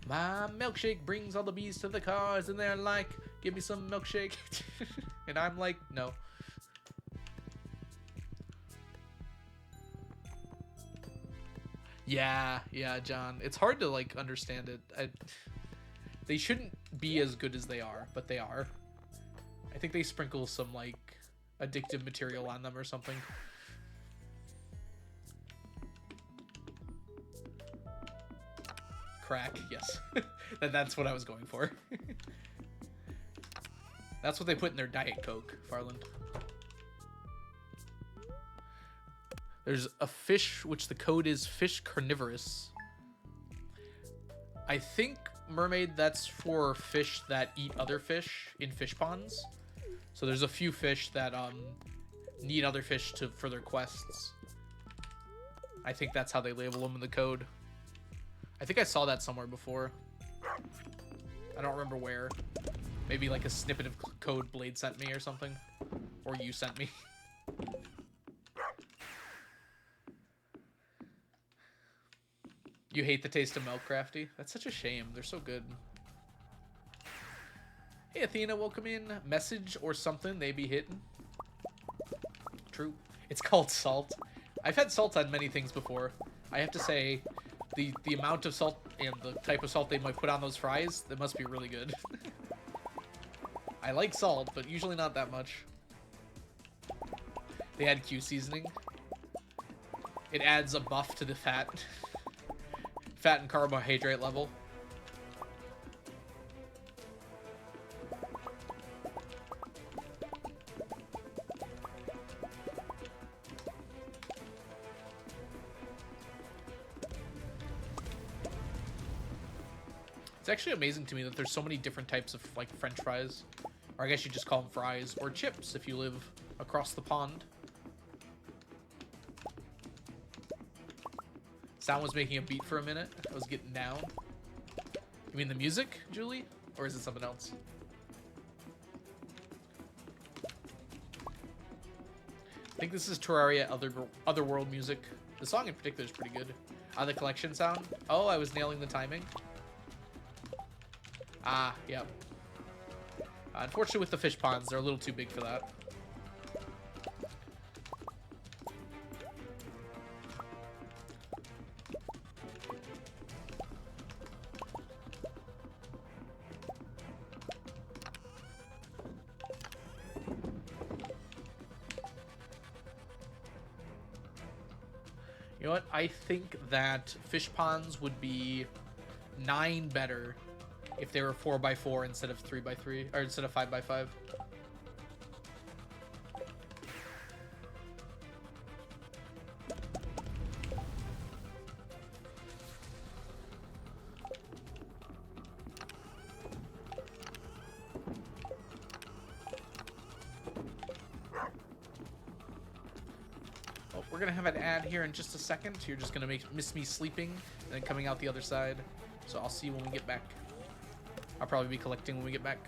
My milkshake brings all the bees to the cars, and they're like, give me some milkshake. And I'm like, no. Yeah, John. It's hard to, like, understand it. They shouldn't be as good as they are, but they are. I think they sprinkle some, like, addictive material on them or something. Crack, yes. That's what I was going for. That's what they put in their Diet Coke, Farland. There's a fish, which the code is fish carnivorous. I think, Mermaid, that's for fish that eat other fish in fish ponds. So there's a few fish that need other fish for their quests. I think that's how they label them in the code. I think I saw that somewhere before. I don't remember where. Maybe like a snippet of code Blade sent me or something. Or you sent me. You hate the taste of milk, Crafty? That's such a shame. They're so good. Hey, Athena, welcome in. Message or something they be hitting. True. It's called salt. I've had salt on many things before. I have to say, the amount of salt and the type of salt they might put on those fries, they must be really good. I like salt, but usually not that much. They add Q seasoning. It adds a buff to the fat and carbohydrate level. It's actually amazing to me that there's so many different types of like French fries, or I guess you just call them fries, or chips if you live across the pond. Sound was making a beat for a minute. I was getting down. You mean the music, Julie? Or is it something else? I think this is Terraria Otherworld music. The song in particular is pretty good. The collection sound. Oh, I was nailing the timing. Ah, yep. Unfortunately with the fish ponds, they're a little too big for that. You know what? I think that fish ponds would be 9 better if they were 4x4 instead of 3x3, or instead of 5x5. We're gonna have an ad here in just a second. You're just gonna miss me sleeping and then coming out the other side. So I'll see you when we get back. I'll probably be collecting when we get back.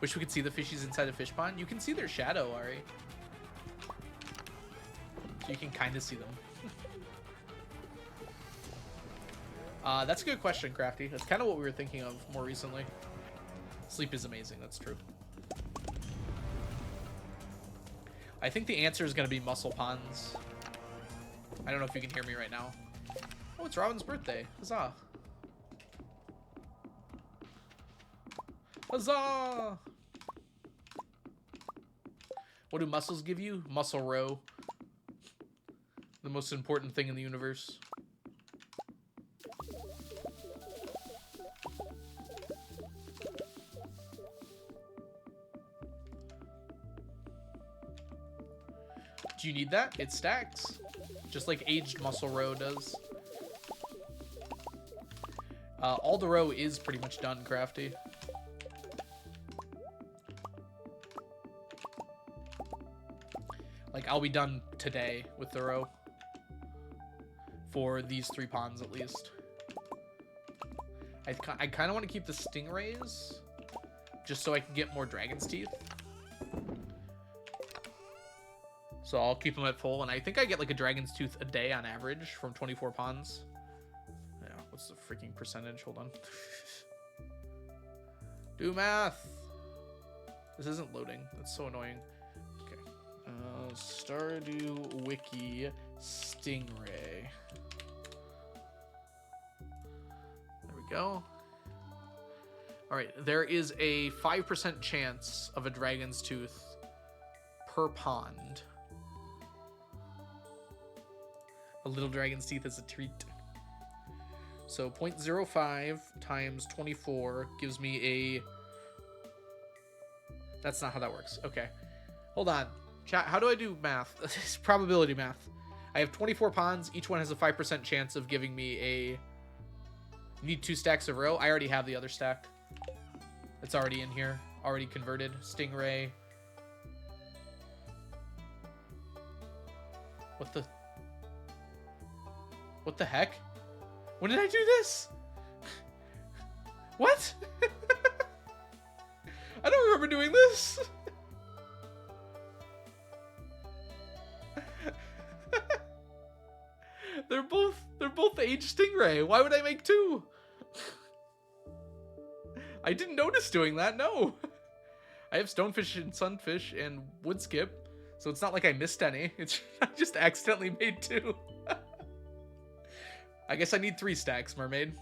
Wish we could see the fishies inside a fish pond. You can see their shadow, Ari. So you can kind of see them. That's a good question, Crafty. That's kind of what we were thinking of more recently. Sleep is amazing. That's true. I think the answer is going to be mussel ponds. I don't know if you can hear me right now. Oh, it's Robin's birthday. Huzzah. Huzzah! What do mussels give you? Muscle row. The most important thing in the universe. Do you need that? It stacks. Just like aged muscle row does. All the row is pretty much done, Crafty. Like, I'll be done today with the row. For these 3 ponds, at least. I kind of want to keep the stingrays. Just so I can get more dragon's teeth. So I'll keep them at full. And I think I get like a dragon's tooth a day on average from 24 ponds. Yeah, what's the freaking percentage? Hold on. Do math. This isn't loading. That's so annoying. Okay. Stardew Wiki Stingray. There we go. All right. There is a 5% chance of a dragon's tooth per pond. A little dragon's teeth is a treat. So 0.05 times 24 gives me a... That's not how that works. Okay. Hold on. Chat, how do I do math? It's probability math. I have 24 ponds. Each one has a 5% chance of giving me a... You need 2 stacks of row. I already have the other stack. It's already in here. Already converted. Stingray. What the heck? When did I do this? What? I don't remember doing this. They're both aged stingray. Why would I make 2? I didn't notice doing that, no. I have stonefish and sunfish and wood skip, so it's not like I missed any. I just accidentally made 2. I guess I need 3 stacks, mermaid.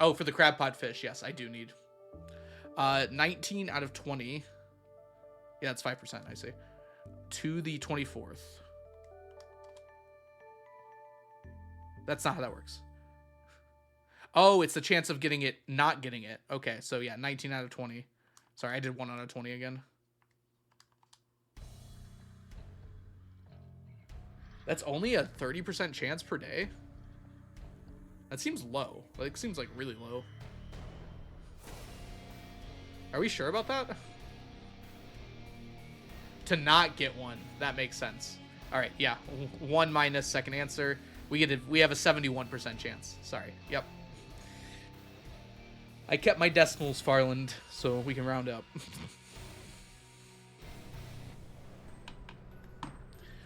Oh, for the crab pot fish, yes, I do need. 19 out of 20. Yeah, that's 5%, I see. to the 24th. That's not how that works. Oh, it's the chance of getting it, not getting it. Okay, so yeah, 19 out of 20. Sorry, I did 1 out of 20 again. That's only a 30% chance per day? That seems low. Like, seems like really low. Are we sure about that? To not get one. That makes sense. All right, yeah. 1 minus second answer. We have a 71% chance. Sorry. Yep. I kept my decimals, Farland, so we can round up.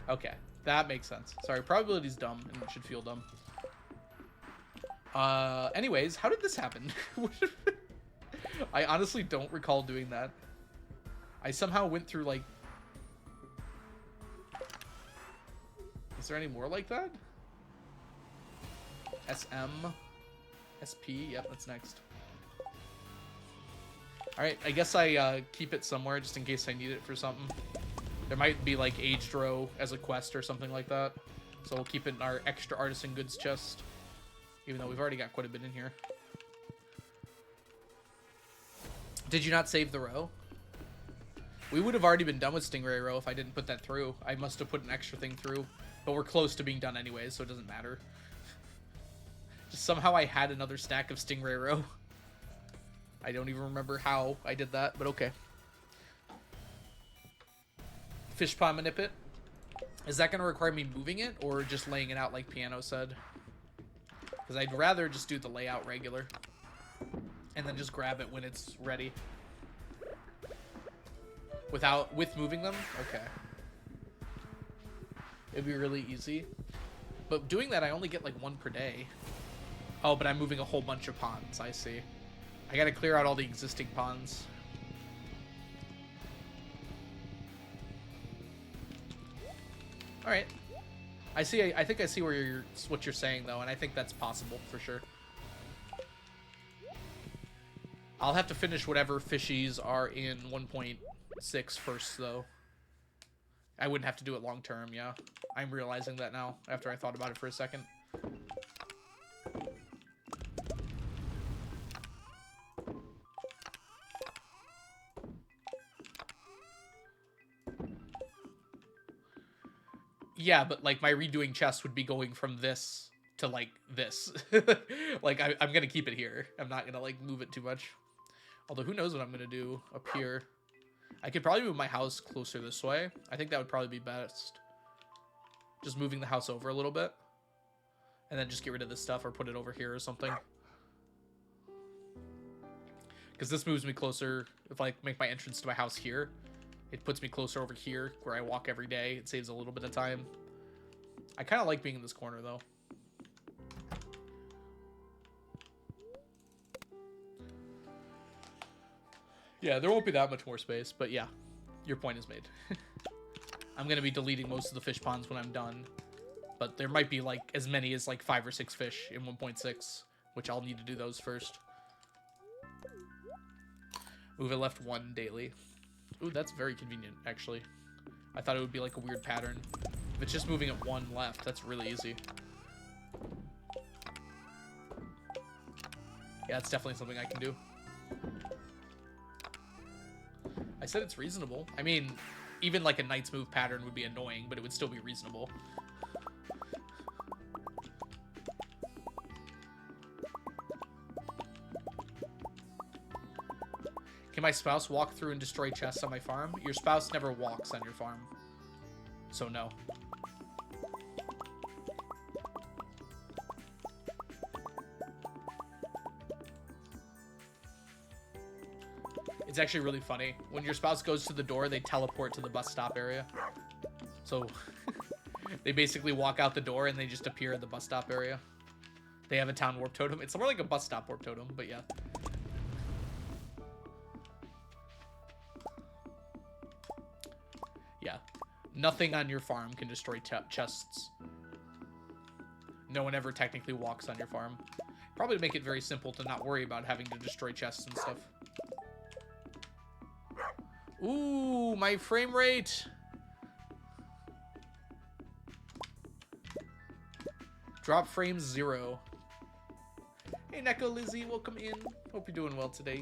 Okay, that makes sense. Sorry, probability's dumb and it should feel dumb. Anyways, how did this happen? I honestly don't recall doing that. I somehow went through, like... Is there any more like that? SM? SP? Yep, that's next. Alright, I guess I keep it somewhere just in case I need it for something. There might be, like, aged row as a quest or something like that. So we'll keep it in our extra artisan goods chest. Even though we've already got quite a bit in here. Did you not save the row? We would have already been done with Stingray row if I didn't put that through. I must have put an extra thing through. But we're close to being done anyways, so it doesn't matter. Just somehow I had another stack of Stingray row. I don't even remember how I did that, but okay. Fish pond manipit. Is that going to require me moving it or just laying it out like Piano said? Because I'd rather just do the layout regular. And then just grab it when it's ready. With moving them? Okay. It'd be really easy. But doing that, I only get like 1 per day. Oh, but I'm moving a whole bunch of ponds. I see. I gotta clear out all the existing ponds. All right. I see. I think I see what you're saying though, and I think that's possible for sure. I'll have to finish whatever fishies are in 1.6 first though. I wouldn't have to do it long term. Yeah, I'm realizing that now after I thought about it for a second. Yeah, but like my redoing chest would be going from this to like this. Like I'm gonna keep it here. I'm not gonna like move it too much. Although who knows what I'm gonna do up here. I could probably move my house closer this way. I think that would probably be best. Just moving the house over a little bit. And then just get rid of this stuff or put it over here or something. Because this moves me closer. If I make my entrance to my house here, it puts me closer over here where I walk every day. It saves a little bit of time. I kind of like being in this corner though. Yeah, there won't be that much more space, but yeah, your point is made. I'm going to be deleting most of the fish ponds when I'm done, but there might be like as many as like 5 or 6 fish in 1.6, which I'll need to do those first. Move it left 1 daily. Ooh, that's very convenient, actually. I thought it would be like a weird pattern. If it's just moving it 1 left, that's really easy. Yeah, it's definitely something I can do. I said it's reasonable. I mean, even like a knight's move pattern would be annoying, but it would still be reasonable. Can my spouse walk through and destroy chests on my farm? Your spouse never walks on your farm. So no. It's actually really funny. When your spouse goes to the door, they teleport to the bus stop area. So they basically walk out the door and they just appear at the bus stop area. They have a town warp totem. It's more like a bus stop warp totem, but yeah. Yeah. Nothing on your farm can destroy chests. No one ever technically walks on your farm. Probably to make it very simple to not worry about having to destroy chests and stuff. Ooh, my frame rate. Drop frames 0. Hey, Neko Lizzie, welcome in. Hope you're doing well today.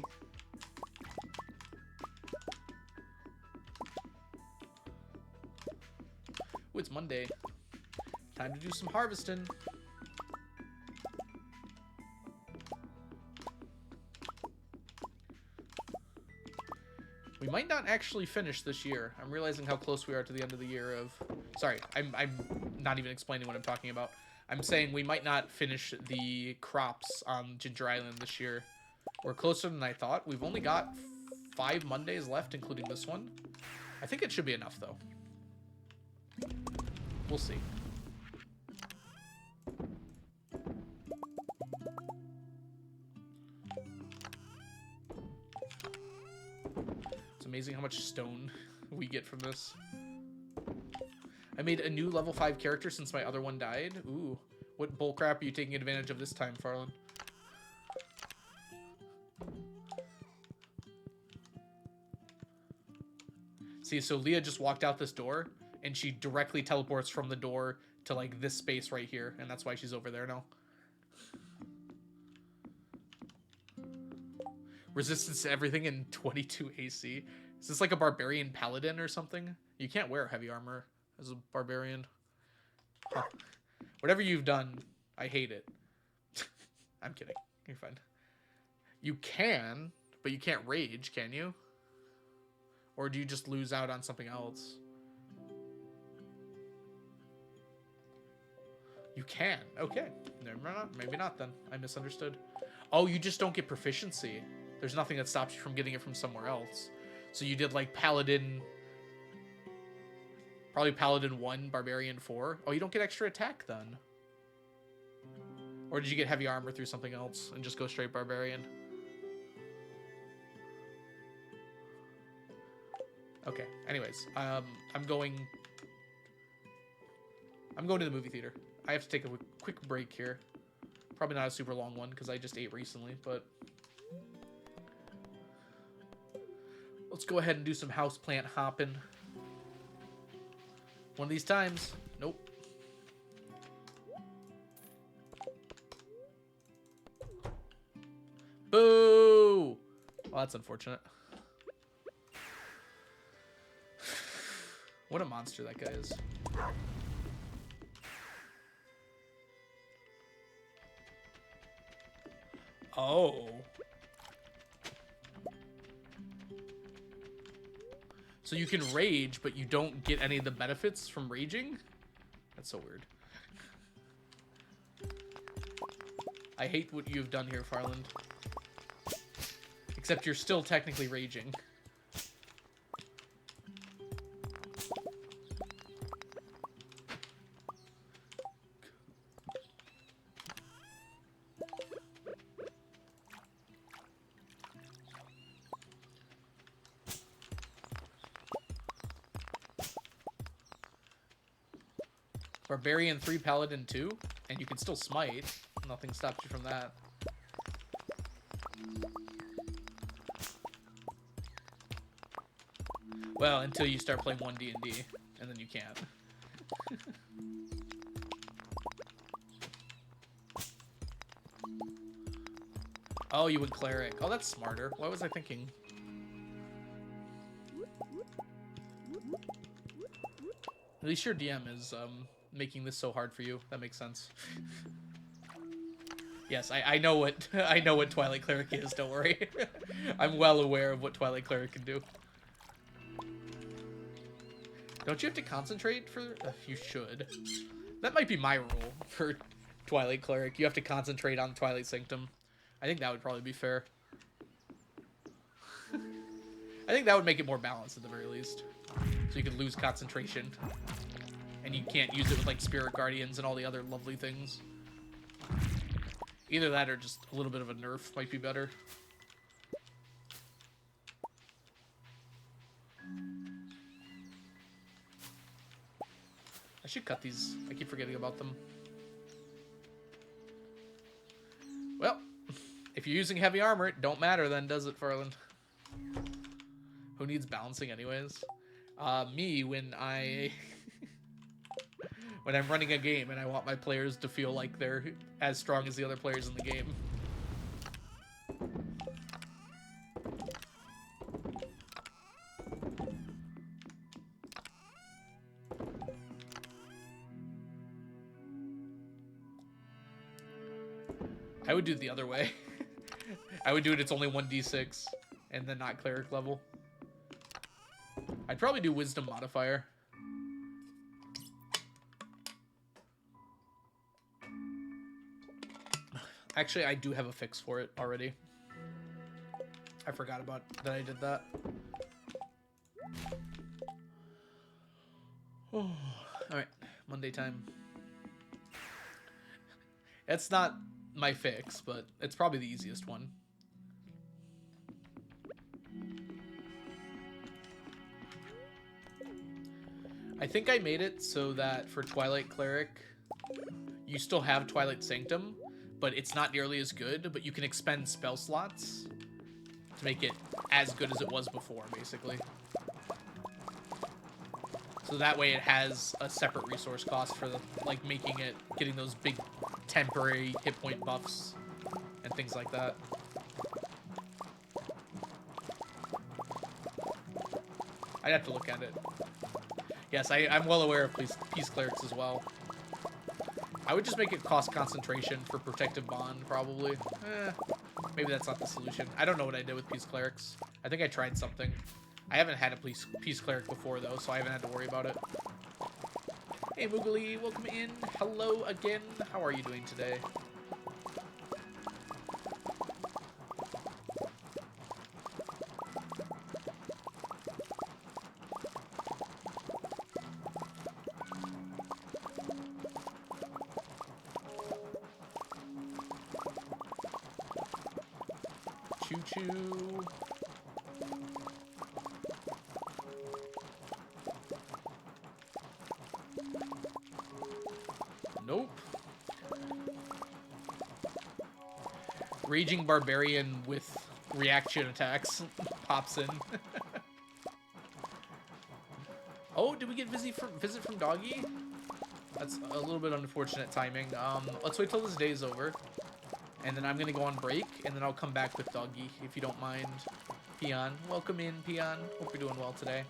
Ooh, it's Monday. Time to do some harvesting. We might not actually finish this year. I'm realizing how close we are to the end of the year of... Sorry, I'm not even explaining what I'm talking about. I'm saying we might not finish the crops on Ginger Island this year. We're closer than I thought. We've only got 5 Mondays left, including this one. I think it should be enough, though. We'll see. It's amazing how much stone we get from this. I made a new level 5 character since my other one died. Ooh. What bullcrap are you taking advantage of this time, Farland? See, so Leah just walked out this door, and she directly teleports from the door to, like, this space right here, and that's why she's over there now. Resistance to everything in 22 AC. Is this like a barbarian paladin or something? You can't wear heavy armor as a barbarian. Huh. Whatever you've done, I hate it. I'm kidding. You're fine. You can, but you can't rage, can you? Or do you just lose out on something else? You can. Okay. Maybe not then. I misunderstood. Oh, you just don't get proficiency. There's nothing that stops you from getting it from somewhere else. So you did like Paladin... Probably Paladin 1, Barbarian 4. Oh, you don't get extra attack then. Or did you get heavy armor through something else and just go straight Barbarian? Okay, anyways. I'm going to the movie theater. I have to take a quick break here. Probably not a super long one because I just ate recently, but... Let's go ahead and do some houseplant hopping. One of these times. Nope. Boo! Well, that's unfortunate. What a monster that guy is. Oh. So you can rage, but you don't get any of the benefits from raging? That's so weird. I hate what you've done here, Farland. Except you're still technically raging. Barbarian 3, Paladin 2, and you can still smite. Nothing stops you from that. Well, until you start playing 1D&D, and then you can't. Oh, you went Cleric. Oh, that's smarter. What was I thinking? At least your DM is, making this so hard for you. That makes sense. Yes, I know what I know what Twilight Cleric is, don't worry. I'm well aware of what Twilight Cleric can do. Don't you have to concentrate for... you should. That might be my rule for Twilight Cleric. You have to concentrate on Twilight Sanctum. I think that would probably be fair. I think that would make it more balanced at the very least. So you could lose concentration. And you can't use it with, like, Spirit Guardians and all the other lovely things. Either that or just a little bit of a nerf might be better. I should cut these. I keep forgetting about them. Well, if you're using heavy armor, it don't matter then, does it, Farland? Who needs balancing anyways? Me, when I... when I'm running a game and I want my players to feel like they're as strong as the other players in the game. I would do it the other way. I would do it, it's only 1d6 and then not cleric level. I'd probably do wisdom modifier. Actually, I do have a fix for it already. I forgot about that I did that. All right, Monday time. It's not my fix, but it's probably the easiest one. I think I made it so that for Twilight Cleric, you still have Twilight Sanctum, but it's not nearly as good, but you can expend spell slots to make it as good as it was before, basically. So that way it has a separate resource cost for the, like, making it, getting those big temporary hit point buffs and things like that. I'd have to look at it. Yes, I'm well aware of Peace Clerics as well. I would just make it cost concentration for Protective Bond, probably. Maybe that's not the solution. I don't know what I did with Peace Clerics. I think I tried something. I haven't had a Peace Cleric before, though, so I haven't had to worry about it. Hey, Moogly, welcome in. Hello again. How are you doing today? Choo-choo. Nope. Raging Barbarian with reaction attacks pops in. Oh, did we get visit from Doggy? That's a little bit unfortunate timing. Let's wait till this day's over. And then I'm going to go on break, and then I'll come back with Doggy, if you don't mind. Peon, welcome in, Peon. Hope you're doing well today.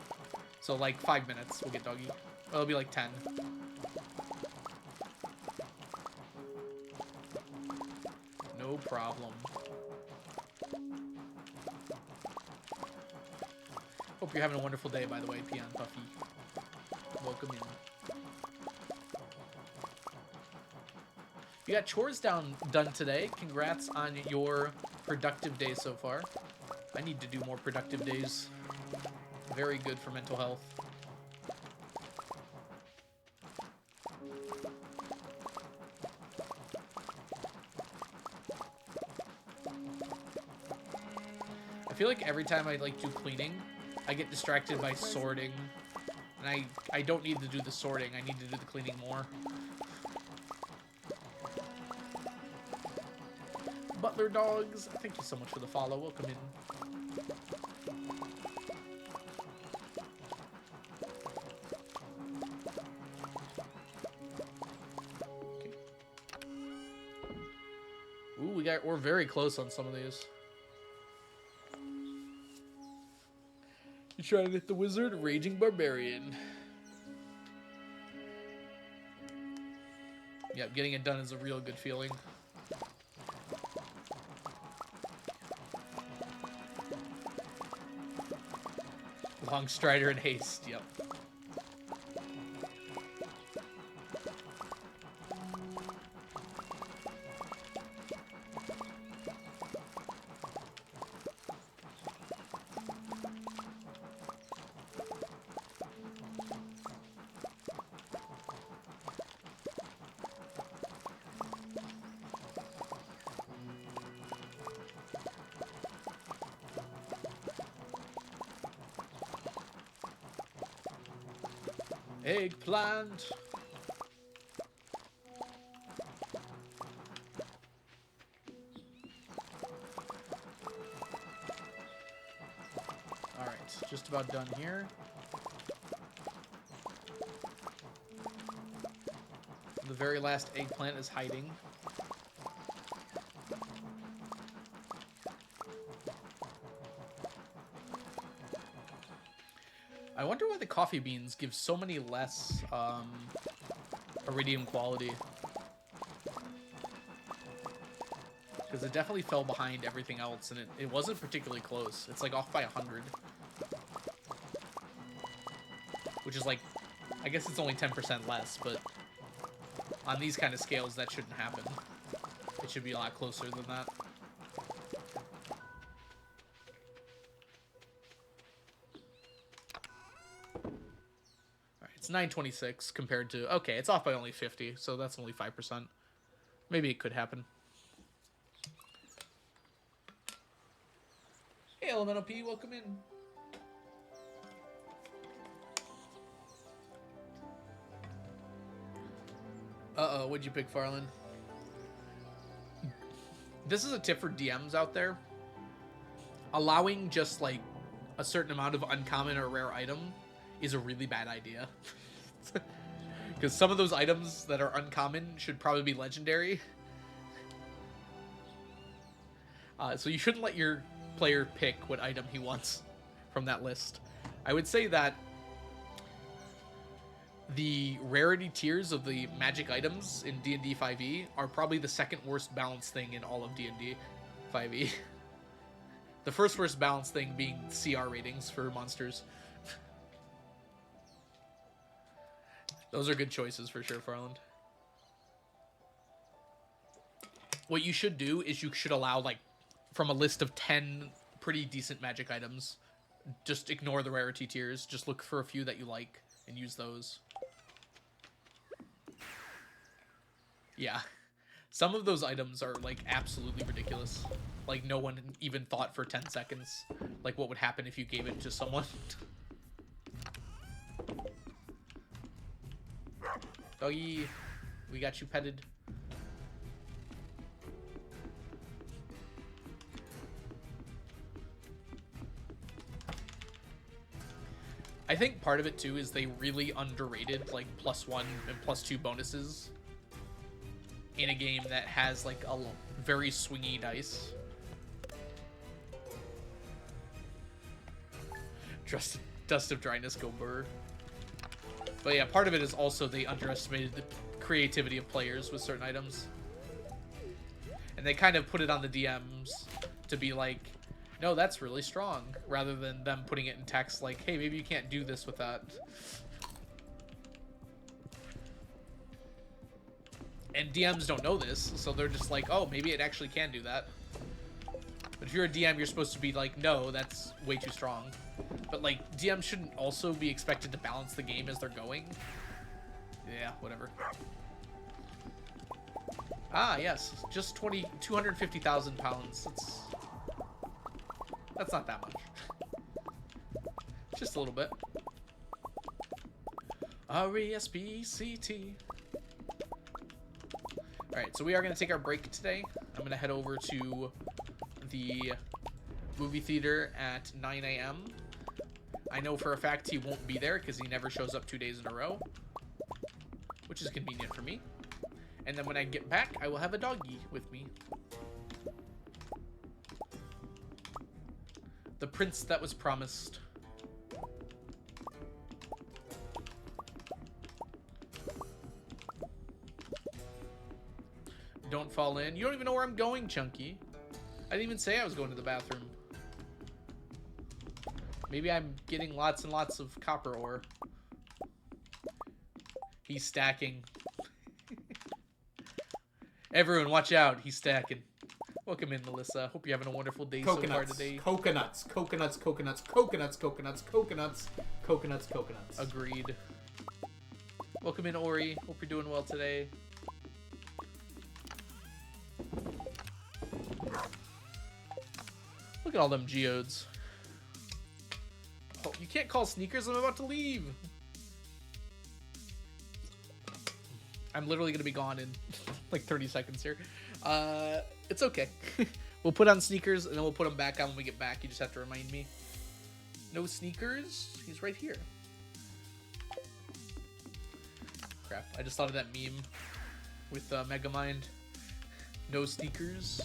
So, like, 5 minutes, we'll get Doggy. Well, it'll be like 10. No problem. Hope you're having a wonderful day, by the way, Peon Puffy. Welcome in. You got chores done today. Congrats on your productive day so far. I need to do more productive days. Very good for mental health. I feel like every time I like do cleaning, I get distracted by sorting. And I don't need to do the sorting. I need to do the cleaning more. Butler Dogs, thank you so much for the follow. Welcome in. Okay. Ooh, we're very close on some of these. You trying to hit the wizard? Raging Barbarian. Yep, getting it done is a real good feeling. Long Strider and Haste, yep. Eggplant. All right, just about done here. very last eggplant is hiding. I wonder why the coffee beans give so many less iridium quality. Because it definitely fell behind everything else, and it wasn't particularly close. It's like off by 100. Which is like, I guess it's only 10% less, but on these kind of scales, that shouldn't happen. It should be a lot closer than that. It's 926 compared to... Okay, it's off by only 50, so that's only 5%. Maybe it could happen. Hey, Elemental P, welcome in. Uh-oh, what'd you pick, Farland? This is a tip for DMs out there. Allowing just, like, a certain amount of uncommon or rare item is a really bad idea. Because some of those items that are uncommon should probably be legendary. So you shouldn't let your player pick what item he wants from that list. I would say that the rarity tiers of the magic items in D&D 5e are probably the second worst balanced thing in all of D&D 5e. The first worst balanced thing being CR ratings for monsters. Those are good choices for sure, Farland. What you should do is you should allow, like, from a list of 10 pretty decent magic items, just ignore the rarity tiers. Just look for a few that you like and use those. Yeah. Some of those items are, like, absolutely ridiculous. Like, no one even thought for 10 seconds, like, what would happen if you gave it to someone. Doggy, we got you petted. I think part of it, too, is they really underrated, like, +1 and +2 bonuses in a game that has, like, a very swingy dice. Dust of Dryness, go burr. But yeah, part of it is also they underestimated the creativity of players with certain items. And they kind of put it on the DMs to be like, no, that's really strong, rather than them putting it in text like, hey, maybe you can't do this with that. And DMs don't know this, so they're just like, oh, maybe it actually can do that. But if you're a DM, you're supposed to be like, no, that's way too strong. But, like, DMs shouldn't also be expected to balance the game as they're going. Yeah, whatever. Ah, yes. Just 250,000 pounds. That's not that much. Just a little bit. R-E-S-P-C-T. Alright, so we are going to take our break today. I'm going to head over to the movie theater at 9 a.m. I know for a fact he won't be there because he never shows up 2 days in a row, which is convenient for me. And then when I get back, I will have a doggy with me. The prince that was promised. Don't fall in. You don't even know where I'm going, Chunky. I didn't even say I was going to the bathroom. Maybe I'm getting lots and lots of copper ore. He's stacking. Everyone, watch out. He's stacking. Welcome in, Melissa. Hope you're having a wonderful day so far today. Coconuts, coconuts, coconuts, coconuts, coconuts, coconuts, coconuts, coconuts. Agreed. Welcome in, Ori. Hope you're doing well today. Look at all them geodes. Oh, you can't call sneakers. I'm about to leave. I'm literally going to be gone in like 30 seconds here. It's okay. We'll put on sneakers and then we'll put them back on when we get back. You just have to remind me. No sneakers? He's right here. Crap. I just thought of that meme with Megamind. No sneakers.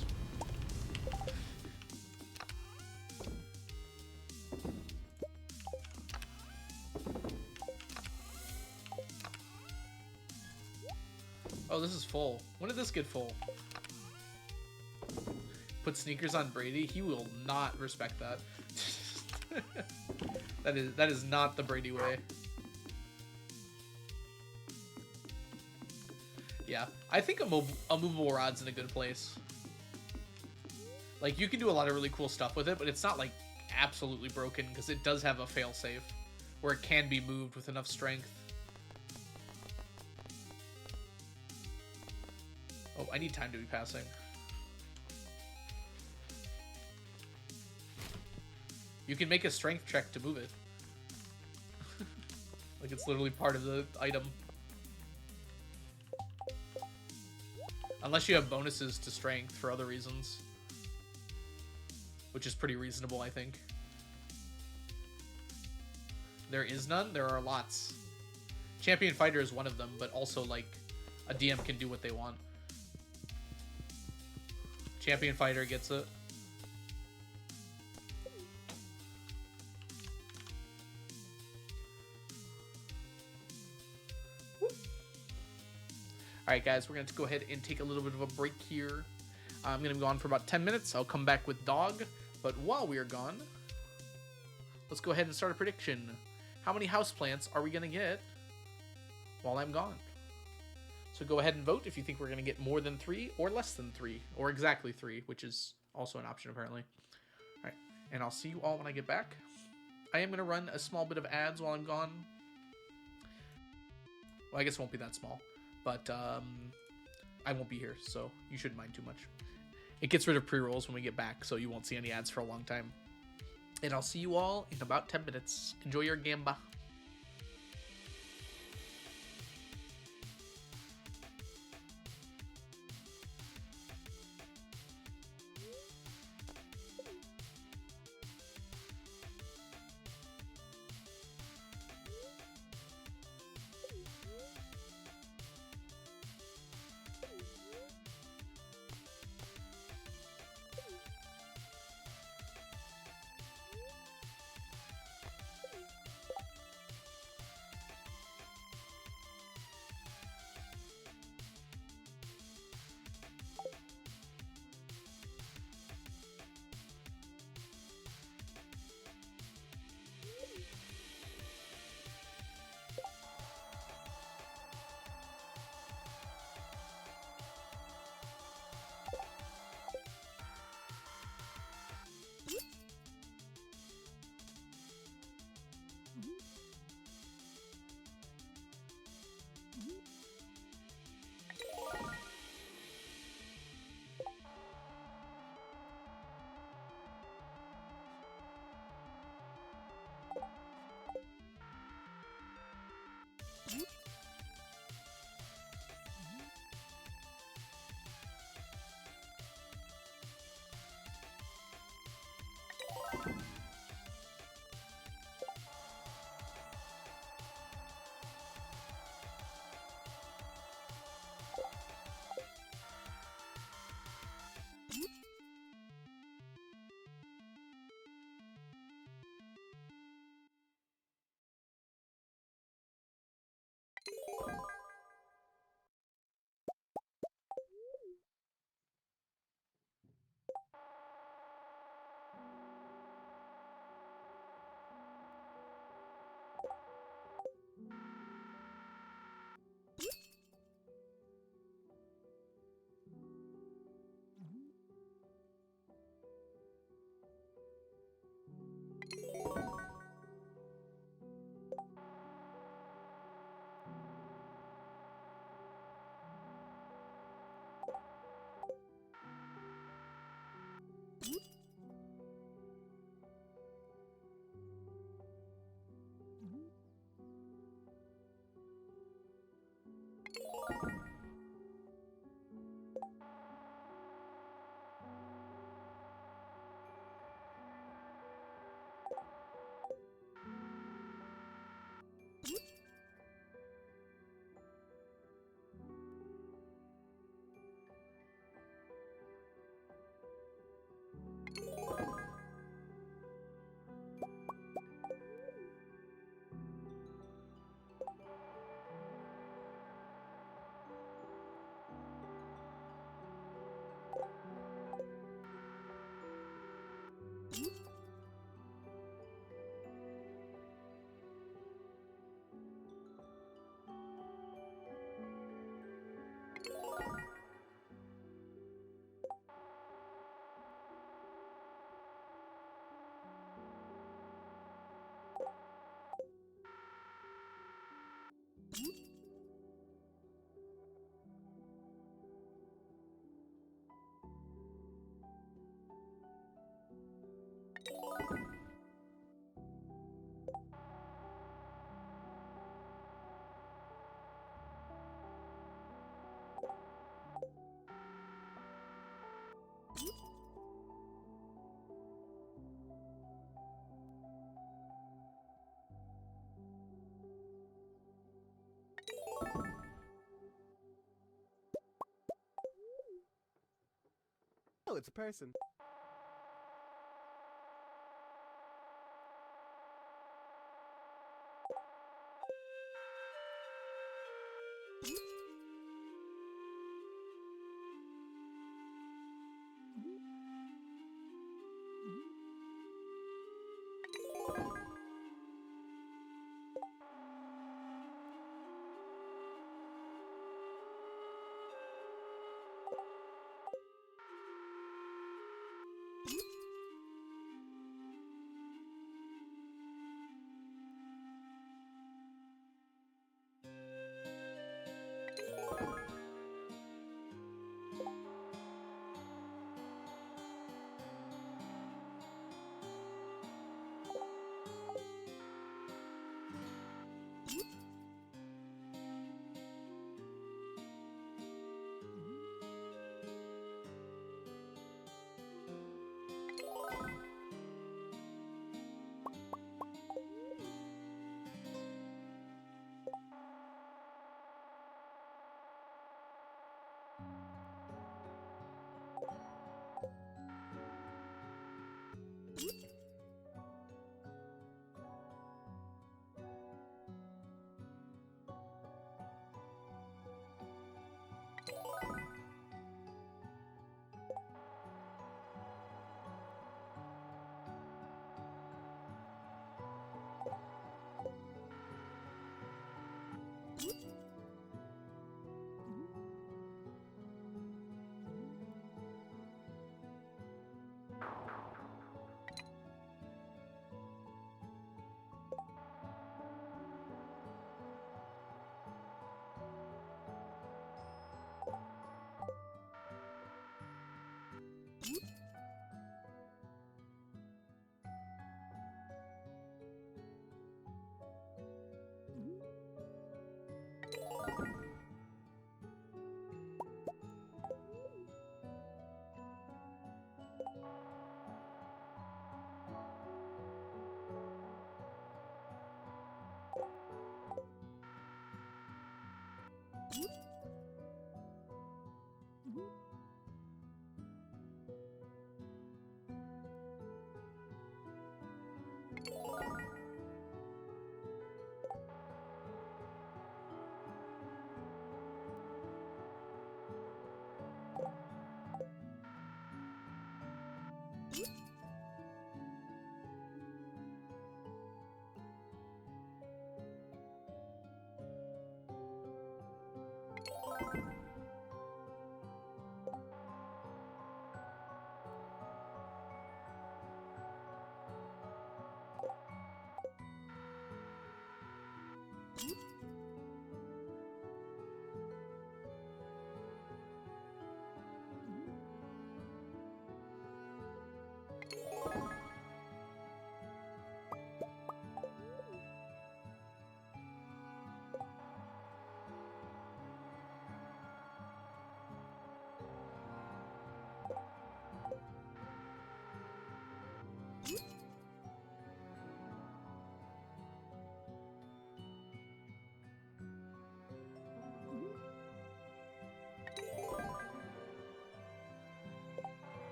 Oh, this is full. When did this get full? Put sneakers on Brady. He will not respect that. that is not the Brady way. Yeah, I think a movable rod's in a good place. Like, you can do a lot of really cool stuff with it, but it's not like absolutely broken because it does have a failsafe where it can be moved with enough strength. Oh, I need time to be passing. You can make a strength check to move it. Like, it's literally part of the item. Unless you have bonuses to strength for other reasons. Which is pretty reasonable, I think. There is none? There are lots. Champion Fighter is one of them, but also, like, a DM can do what they want. Champion Fighter gets it. Alright guys, we're going to go ahead and take a little bit of a break here. I'm going to be gone for about 10 minutes. I'll come back with Dog. But while we are gone, let's go ahead and start a prediction. How many houseplants are we going to get while I'm gone? So go ahead and vote if you think we're going to get more than 3 or less than 3. Or exactly 3, which is also an option apparently. Alright, and I'll see you all when I get back. I am going to run a small bit of ads while I'm gone. Well, I guess it won't be that small. But I won't be here, so you shouldn't mind too much. It gets rid of pre-rolls when we get back, so you won't see any ads for a long time. And I'll see you all in about 10 minutes. Enjoy your gamba. Oh, it's a person.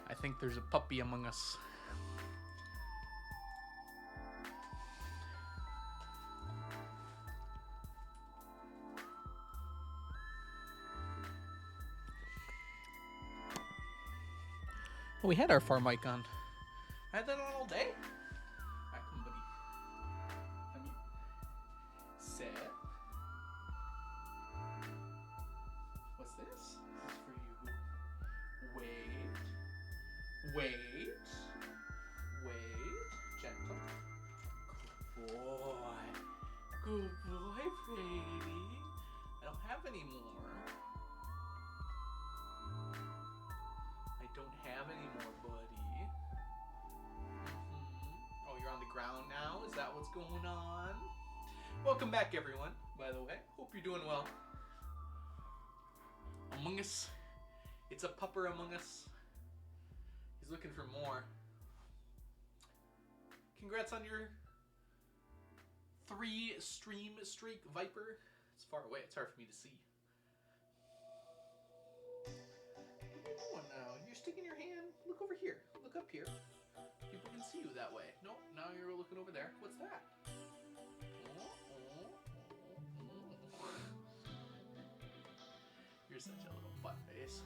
I think there's a puppy among us. Oh, we had our farm mic on. I had that on all day. Alright, come buddy. Come here. Set. What's this? This is for you. Wait. Wait. Wait. Gentle. Good boy. Good boy, Brady. I don't have any more. I don't have any more, buddy. Oh, you're on the ground now? Is that what's going on? Welcome back, everyone, by the way. Hope you're doing well. Among Us. It's a pupper among us. He's looking for more. Congrats on your 3-stream streak, Viper. It's far away. It's hard for me to see. What are you doing now? You're sticking your hand. Look over here. Look up here. People can see you that way. Nope. Now you're looking over there. What's that? You're such a little butt face.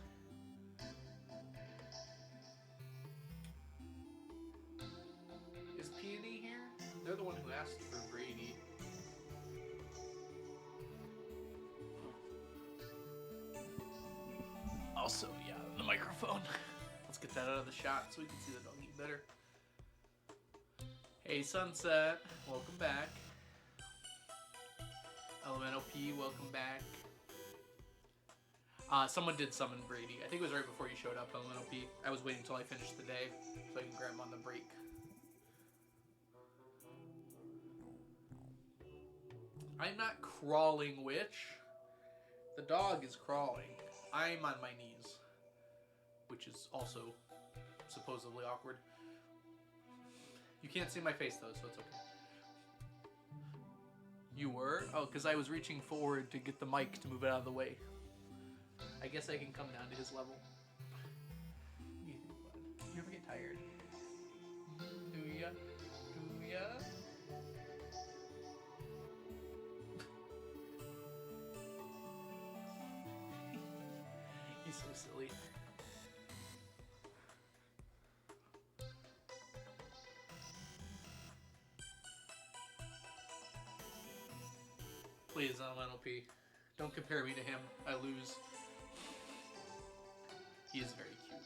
Is Peony here? They're the one who asked for Brady. Also, yeah, the microphone. Let's get that out of the shot so we can see the doggy better. Hey, Sunset. Welcome back. Elemental P, welcome back. Someone did summon Brady. I think it was right before you showed up, Elemental P. I was waiting until I finished the day so I can grab him on the break. I'm not crawling, witch. The dog is crawling. I'm on my knees, which is also supposedly awkward. You can't see my face though, so it's okay. You were? Oh, because I was reaching forward to get the mic to move it out of the way. I guess I can come down to his level. You think, bud? You ever get tired? Do ya? Do ya? He's so silly. Please, Elemental P. Don't compare me to him. I lose. He is very cute.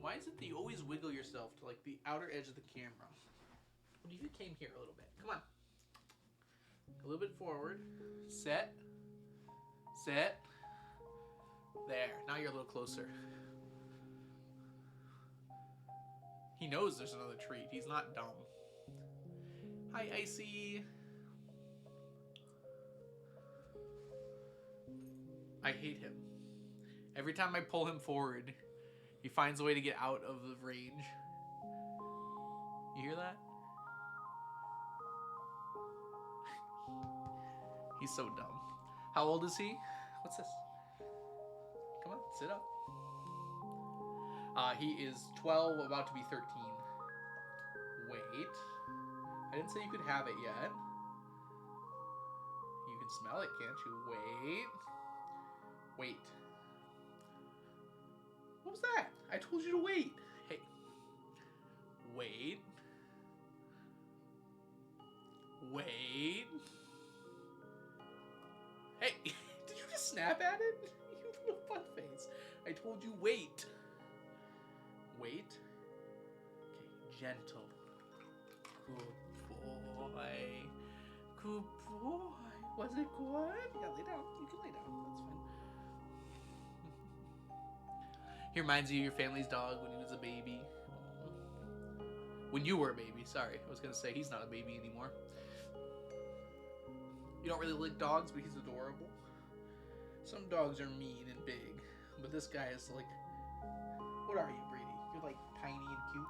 Why is it that you always wiggle yourself to like the outer edge of the camera? What if you came here a little bit? Come on. A little bit forward. Sit. Sit. There. Now you're a little closer. He knows there's another treat. He's not dumb. Hi, Icy. I hate him. Every time I pull him forward, he finds a way to get out of the range. You hear that? He's so dumb. How old is he? What's this? Come on, sit up. He is 12, about to be 13. Wait. I didn't say you could have it yet. You can smell it, can't you? Wait. Wait. What was that? I told you to wait. Hey. Wait. Wait. Hey, did you just snap at it? You little butt face. I told you wait. Wait. Okay, gentle. Good boy. Good boy. Was it good? Yeah, lay down. You can lay down. That's fine. He reminds you of your family's dog when he was a baby. When you were a baby, sorry. I was going to say he's not a baby anymore. You don't really like dogs, but he's adorable. Some dogs are mean and big, but this guy is like, what are you, Brady? You're like tiny and cute,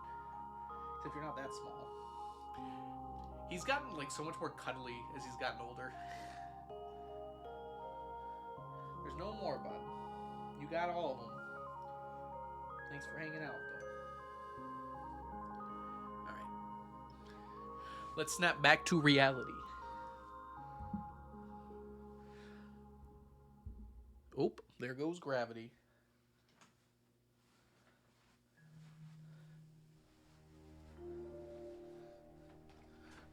except you're not that small. He's gotten like so much more cuddly as he's gotten older. There's no more, bud. You got all of them. Thanks for hanging out, though. All right. Let's snap back to reality. Oh, there goes gravity.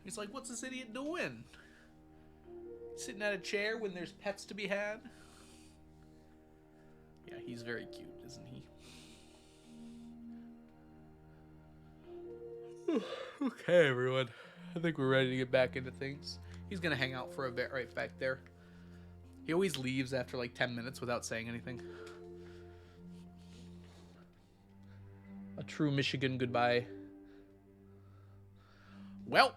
He's like, what's this idiot doing? Sitting at a chair when there's pets to be had? Yeah, he's very cute, isn't he? Okay, everyone. I think we're ready to get back into things. He's gonna hang out for a bit right back there. He always leaves after like 10 minutes without saying anything. A true Michigan goodbye. Well,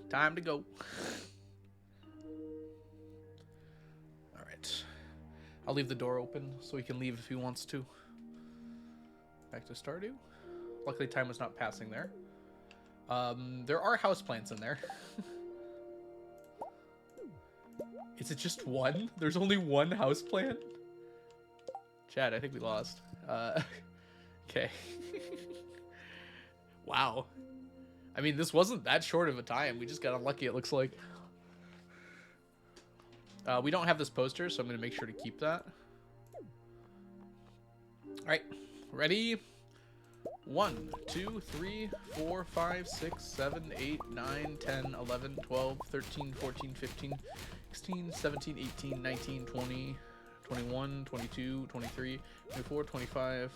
time to go. All right. I'll leave the door open so he can leave if he wants to. Back to Stardew. Luckily, time was not passing there. There are houseplants in there. Is it just one? There's only one houseplant? Chad, I think we lost. Okay. Wow. I mean, this wasn't that short of a time. We just got unlucky, it looks like. We don't have this poster, so I'm going to make sure to keep that. Alright. Ready? 1, 2, 3, 4, 5, 6, 7, 8, 9, 10, 11, 12, 13, 14, 15, 16, 17, 18, 19, 20, 21, 22, 23, 24, 25,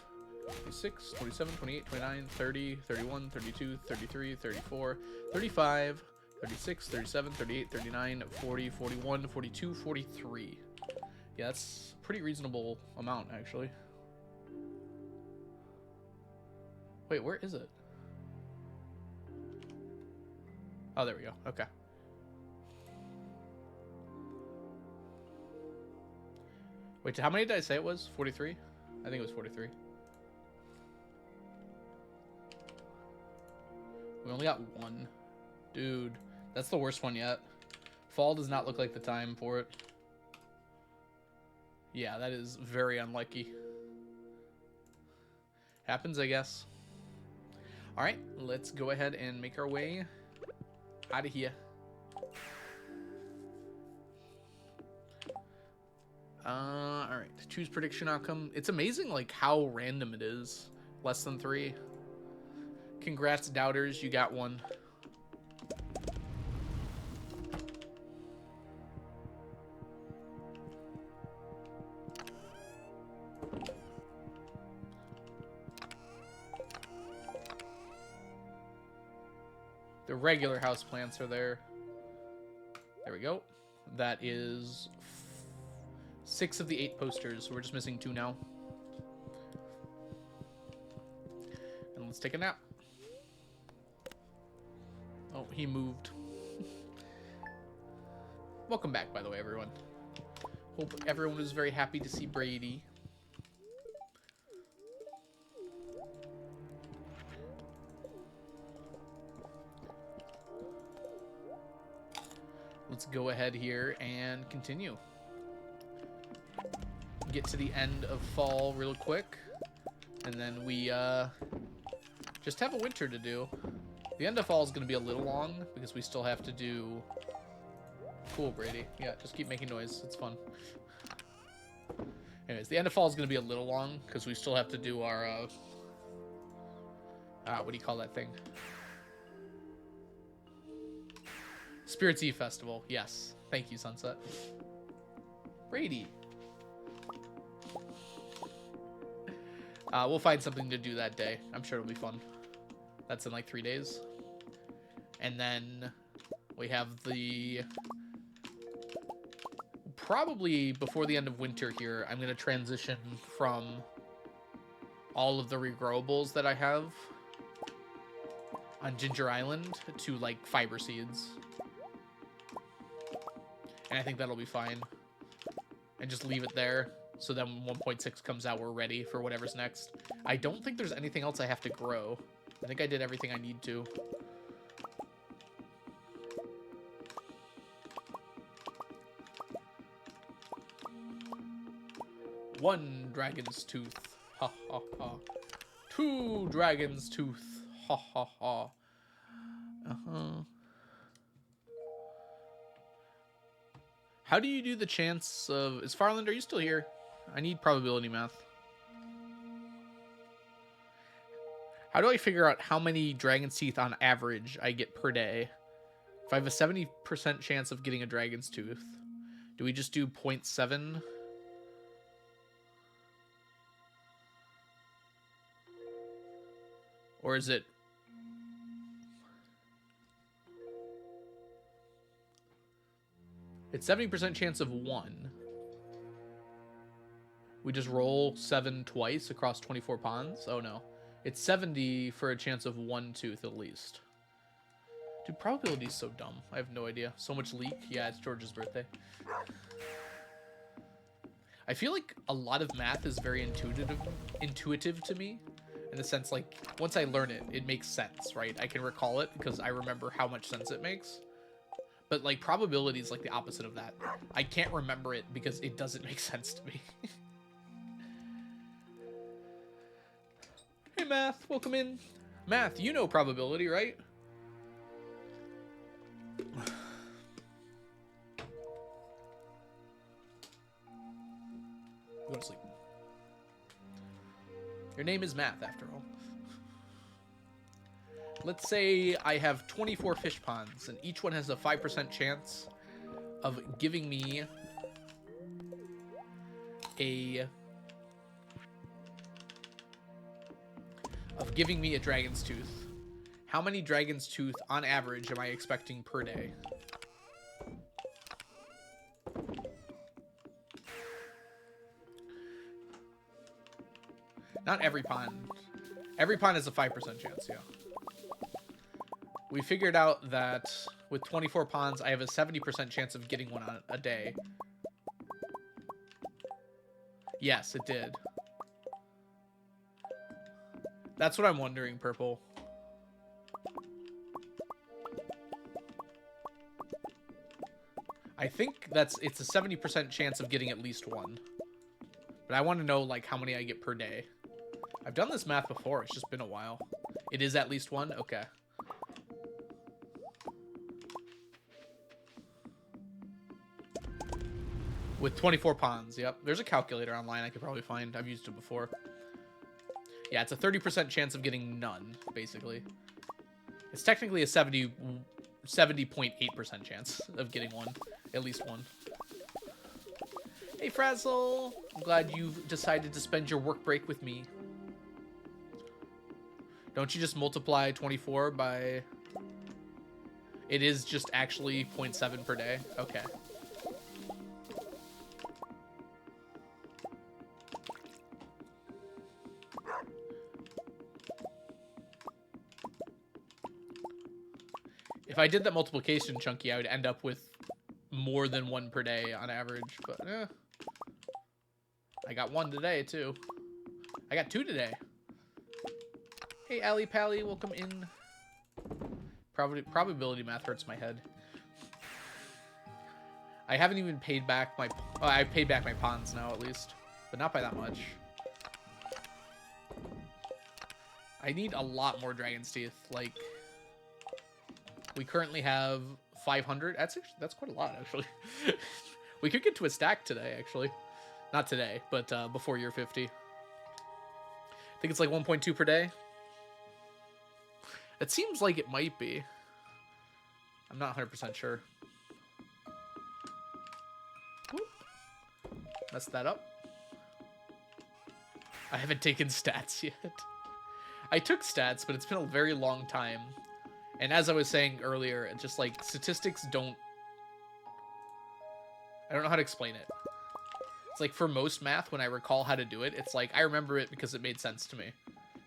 26, 27, 28, 29, 30, 31, 32, 33, 34, 35, 36, 37, 38, 39, 40, 41, 42, 43. Yeah, that's a pretty reasonable amount, actually. Wait, where is it? Oh, there we go. Okay. Wait, how many did I say it was? 43? I think it was 43. We only got one. Dude, that's the worst one yet. Fall does not look like the time for it. Yeah, that is very unlucky. Happens, I guess. Alright, let's go ahead and make our way out of here. Alright, choose prediction outcome. It's amazing, like, how random it is. Less than 3. Congrats, doubters, you got one. The regular house plants are there. There we go. That is 6 of the 8 posters. We're just missing 2 now. And let's take a nap. Oh, he moved. Welcome back, by the way, everyone. Hope everyone is very happy to see Brady. Let's go ahead here and continue. Get to the end of fall real quick. And then we just have a winter to do. The end of fall is going to be a little long because we still have to do... Cool, Brady. Yeah, just keep making noise. It's fun. Anyways, the end of fall is going to be a little long because we still have to do our... what do you call that thing? Spirits Eve Festival. Yes. Thank you, Sunset. Brady. We'll find something to do that day. I'm sure it'll be fun. That's in like 3 days. And then we have the... Probably before the end of winter here, I'm going to transition from all of the regrowables that I have on Ginger Island to like fiber seeds. And I think that'll be fine. And just leave it there. So then when 1.6 comes out, we're ready for whatever's next. I don't think there's anything else I have to grow. I think I did everything I need to. One dragon's tooth. Ha ha ha. 2 dragon's tooth. Ha ha ha. Uh-huh. How do you do the chance of... Is Farland, are you still here? I need probability math. How do I figure out how many dragon's teeth on average I get per day? If I have a 70% chance of getting a dragon's tooth, do we just do 0.7? Or is it... It's 70% chance of 1. We just roll 7 twice across 24 ponds? Oh no. It's 70 for a chance of 1 tooth at least. Dude, probability is so dumb. I have no idea. So much leak. Yeah, it's George's birthday. I feel like a lot of math is very intuitive to me. In the sense, like, once I learn it, it makes sense, right? I can recall it because I remember how much sense it makes. But, like, probability is, like, the opposite of that. I can't remember it because it doesn't make sense to me. Hey, Math. Welcome in. Math, you know probability, right? Go to sleep. Your name is Math, after all. Let's say I have 24 fish ponds, and each one has a 5% chance of giving me a dragon's tooth. How many dragon's tooth on average am I expecting per day? Not every pond. Every pond has a 5% chance, yeah. We figured out that with 24 ponds, I have a 70% chance of getting one on a day. Yes, it did. That's what I'm wondering, Purple. I think it's a 70% chance of getting at least one. But I want to know, like, how many I get per day. I've done this math before. It's just been a while. It is at least one? Okay. With 24 ponds, yep. There's a calculator online I could probably find. I've used it before. Yeah, it's a 30% chance of getting none, basically. It's technically a 70.8% chance of getting one. At least one. Hey, Frazzle! I'm glad you've decided to spend your work break with me. Don't you just multiply 24 by It is just actually 0.7 per day. Okay. If I did that multiplication, Chunky, I would end up with more than 1 per day on average. But, I got 1 today, too. I got 2 today. Hey, Allie Pally, welcome in. Probability math hurts my head. I haven't even paid back my... Oh, I paid back my pawns now, at least. But not by that much. I need a lot more Dragon's Teeth. Like, we currently have 500. That's quite a lot, actually. We could get to a stack today, actually. Not today, but before year 50. I think it's like 1.2 per day. It seems like it might be. I'm not 100% sure. Whoop. Messed that up. I haven't taken stats yet. I took stats, but it's been a very long time. And as I was saying earlier, just like statistics don't... I don't know how to explain it. It's like for most math, when I recall how to do it, it's like I remember it because it made sense to me.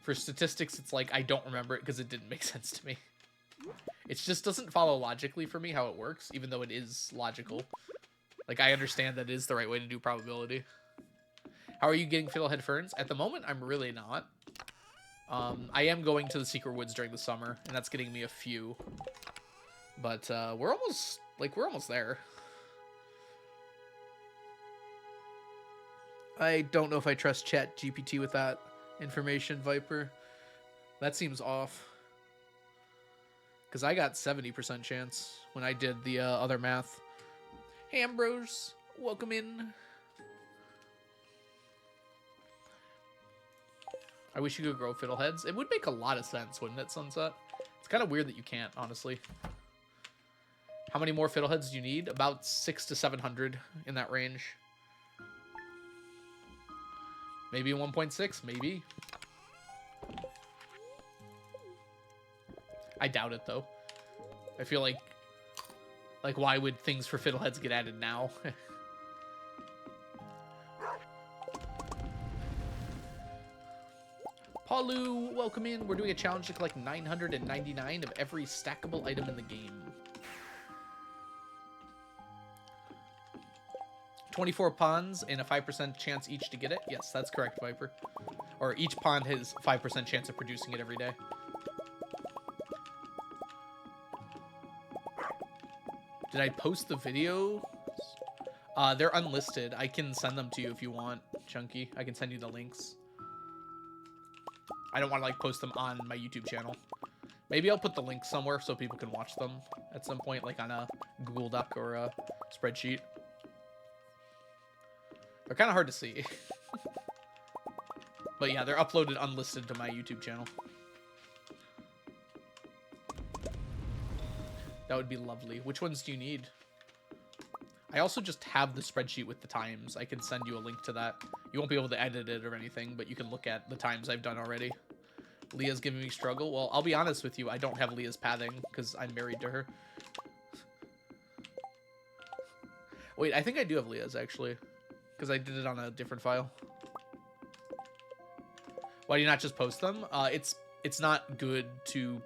For statistics, it's like I don't remember it because it didn't make sense to me. It just doesn't follow logically for me how it works, even though it is logical. Like, I understand that it is the right way to do probability. How are you getting Fiddlehead Ferns? At the moment, I'm really not. I am going to the Secret Woods during the summer, and that's getting me a few. But we're almost there. I don't know if I trust Chat GPT with that information, Viper. That seems off. Because I got 70% chance when I did the other math. Hey, Ambrose. Welcome in. I wish you could grow fiddleheads. It would make a lot of sense, wouldn't it, Sunset? It's kind of weird that you can't, honestly. How many more fiddleheads do you need? About 600 to 700 in that range. Maybe 1.6, maybe. I doubt it, though. I feel like why would things for fiddleheads get added now? Paulu, welcome in. We're doing a challenge to collect 999 of every stackable item in the game. 24 pawns and a 5% chance each to get it. Yes, that's correct, Viper. Or each pawn has 5% chance of producing it every day. Did I post the video? They're unlisted. I can send them to you if you want, Chunky. I can send you the links. I don't want to, like, post them on my YouTube channel. Maybe I'll put the link somewhere so people can watch them at some point, like on a Google Doc or a spreadsheet. They're kind of hard to see. But yeah, they're uploaded unlisted to my YouTube channel. That would be lovely. Which ones do you need? I also just have the spreadsheet with the times. I can send you a link to that. You won't be able to edit it or anything, but you can look at the times I've done already. Leah's giving me struggle. Well, I'll be honest with you. I don't have Leah's pathing because I'm married to her. Wait, I think I do have Leah's, actually. Because I did it on a different file. Why do you not just post them? It's not good to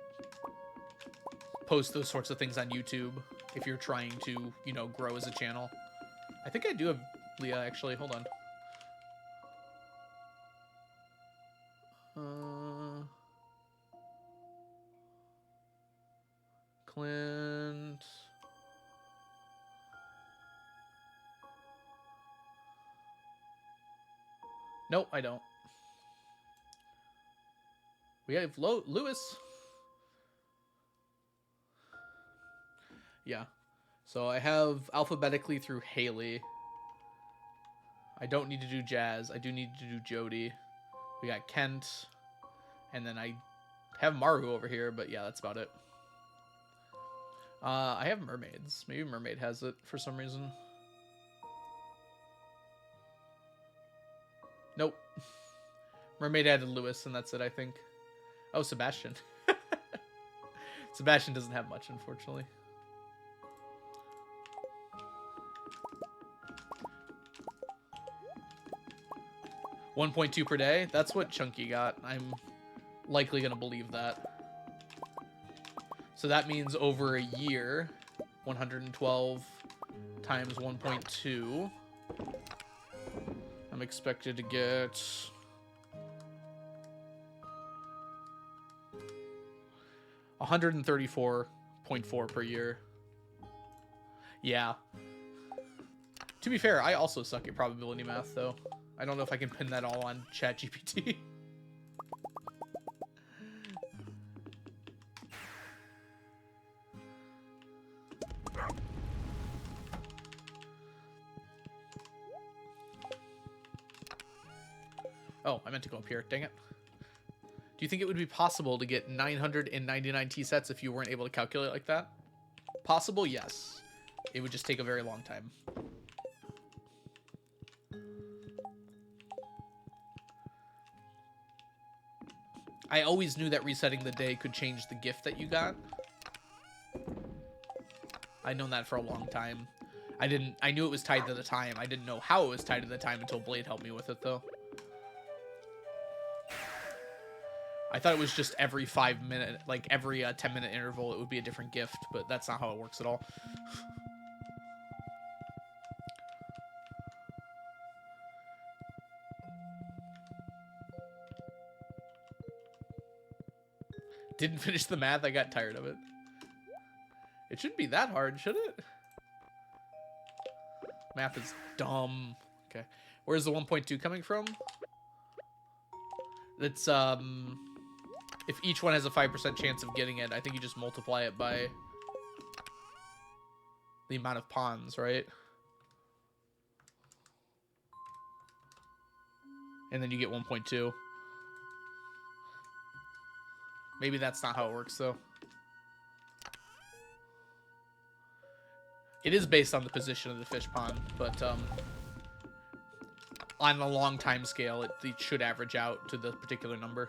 post those sorts of things on YouTube if you're trying to, you know, grow as a channel. I think I do have Leah, actually. Hold on. Clint. Nope, I don't. We have Lewis. Yeah. So I have alphabetically through Haley. I don't need to do Jazz. I do need to do Jody. We got Kent. And then I have Maru over here, but yeah, that's about it. I have mermaids. Maybe Mermaid has it for some reason. Nope. Mermaid added Lewis, and that's it, I think. Oh, Sebastian. Sebastian doesn't have much, unfortunately. 1.2 per day? That's what Chunky got. I'm likely going to believe that. So that means over a year, 112 times 1.2. I'm expected to get 134.4 per year. Yeah. To be fair, I also suck at probability math, though. I don't know if I can pin that all on ChatGPT. Oh, I meant to go up here. Dang it. Do you think it would be possible to get 999 T-sets if you weren't able to calculate like that? Possible, yes. It would just take a very long time. I always knew that resetting the day could change the gift that you got. I'd known that for a long time. I knew it was tied to the time. I didn't know how it was tied to the time until Blade helped me with it, though. I thought it was just every 5 minute, like every 10-minute interval, it would be a different gift, but that's not how it works at all. Didn't finish the math, I got tired of it. It shouldn't be that hard, should it? Math is dumb. Okay. Where's the 1.2 coming from? It's, if each one has a 5% chance of getting it, I think you just multiply it by the amount of pawns, right? And then you get 1.2. Maybe that's not how it works, though. It is based on the position of the fish pond, but on a long time scale, it should average out to the particular number.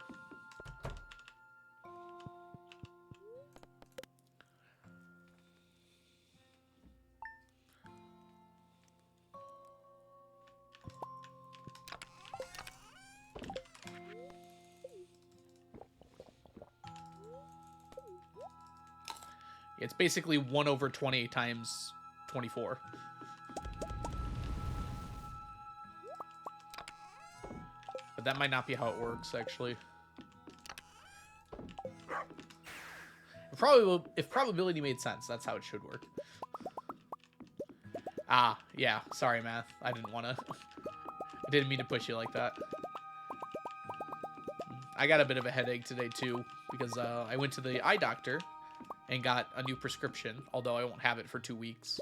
It's basically 1 over 20 times 24. But that might not be how it works, actually. If probability made sense, that's how it should work. Ah, yeah. Sorry, math. I didn't mean to push you like that. I got a bit of a headache today, too, because I went to the eye doctor and got a new prescription, although I won't have it for 2 weeks.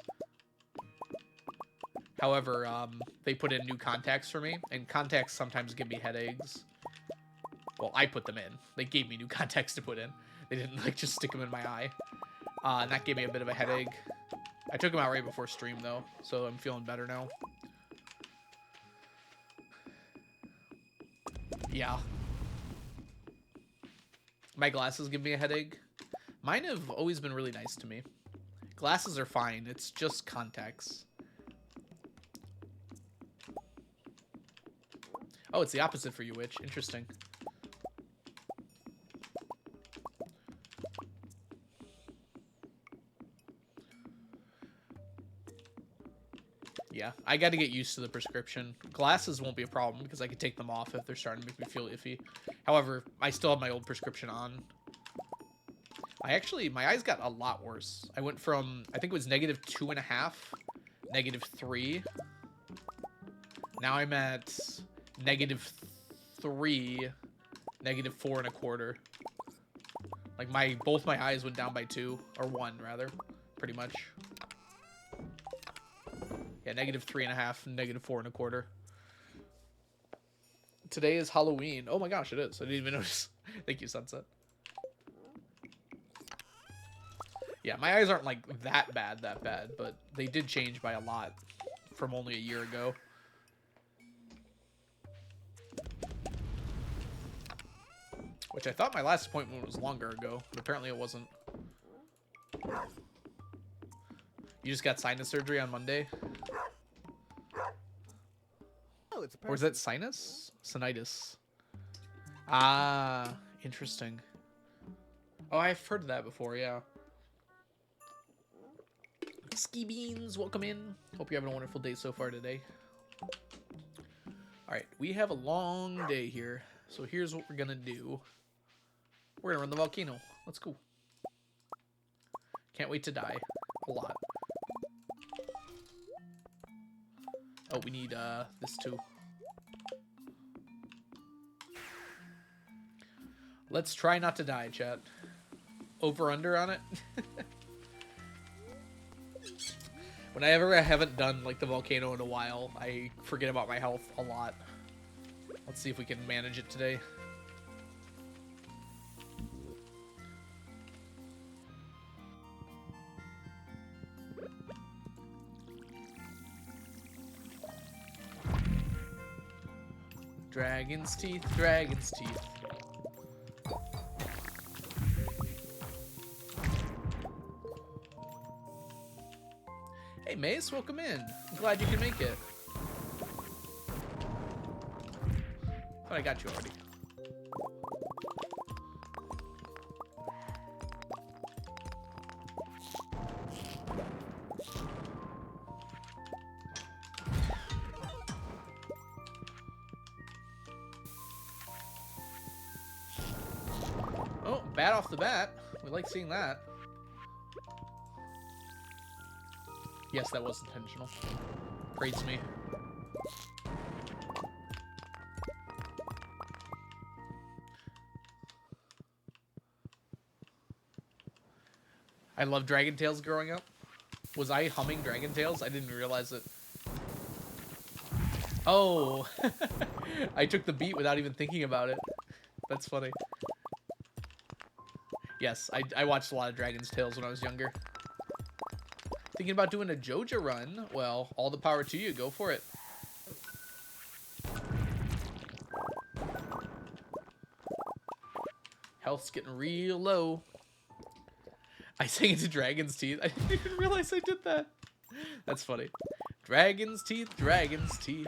However, they put in new contacts for me, and contacts sometimes give me headaches. Well, I put them in. They gave me new contacts to put in. They didn't, like, just stick them in my eye. And that gave me a bit of a headache. I took them out right before stream, though, so I'm feeling better now. Yeah. My glasses give me a headache. Mine have always been really nice to me. Glasses are fine. It's just contacts. Oh, it's the opposite for you, Witch. Interesting. Yeah, I got to get used to the prescription. Glasses won't be a problem because I can take them off if they're starting to make me feel iffy. However, I still have my old prescription on. My eyes got a lot worse. I went from, I think it was -2.5, -3. Now I'm at -3, -4.25. Like both my eyes went down by 2, or 1 rather, pretty much. Yeah, -3.5, -4.25. Today is Halloween. Oh my gosh, it is. I didn't even notice. Thank you, Sunset. Yeah, my eyes aren't like that bad, but they did change by a lot from only a year ago. Which I thought my last appointment was longer ago, but apparently it wasn't. You just got sinus surgery on Monday? Oh, it's a person. Or is that sinus? Sinitis. Ah, interesting. Oh, I've heard of that before, yeah. Ski Beans, welcome in. Hope you're having a wonderful day so far today. Alright, we have a long day here. So here's what we're gonna do. We're gonna run the volcano. Let's go. Can't wait to die. A lot. Oh, we need this too. Let's try not to die, chat. Over under on it. Whenever I haven't done like the volcano in a while, I forget about my health a lot. Let's see if we can manage it today. Dragon's teeth, dragon's teeth. Hey Mace, welcome in. I'm glad you can make it. Thought I got you already. Oh, bat off the bat. We like seeing that. Yes, that was intentional. Praise me. I love Dragon Tales growing up. Was I humming Dragon Tales? I didn't realize it. Oh! I took the beat without even thinking about it. That's funny. Yes, I watched a lot of Dragon's Tales when I was younger. Thinking about doing a Joja run? Well, all the power to you. Go for it. Health's getting real low. I sang into Dragon's Teeth. I didn't even realize I did that. That's funny. Dragon's Teeth, Dragon's Teeth.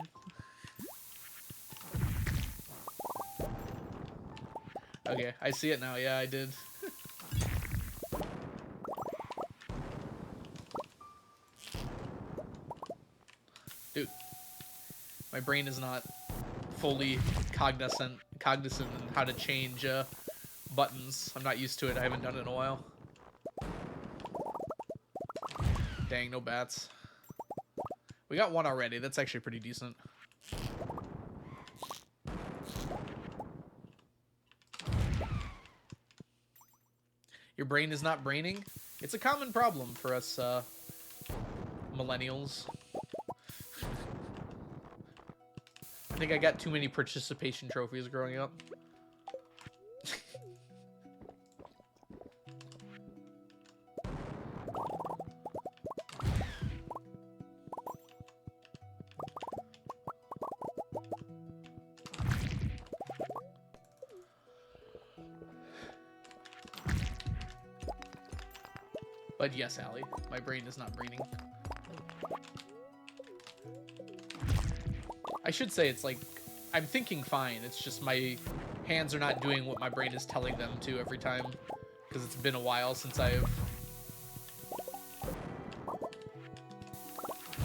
Okay, I see it now. Yeah, I did. Dude, my brain is not fully cognizant in how to change buttons. I'm not used to it. I haven't done it in a while. Dang, no bats. We got one already. That's actually pretty decent. Your brain is not braining? It's a common problem for us millennials. I think I got too many participation trophies growing up. But yes, Allie, my brain is not braining. I should say it's like, I'm thinking fine. It's just my hands are not doing what my brain is telling them to every time. Because it's been a while since I've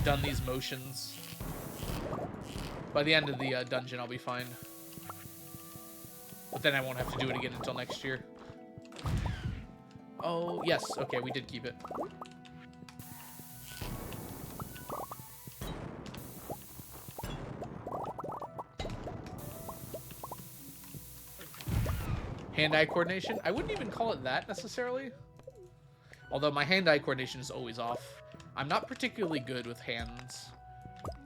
done these motions. By the end of the dungeon, I'll be fine. But then I won't have to do it again until next year. Oh, yes. Okay, we did keep it. Hand-eye coordination? I wouldn't even call it that necessarily. Although my hand-eye coordination is always off. I'm not particularly good with hands.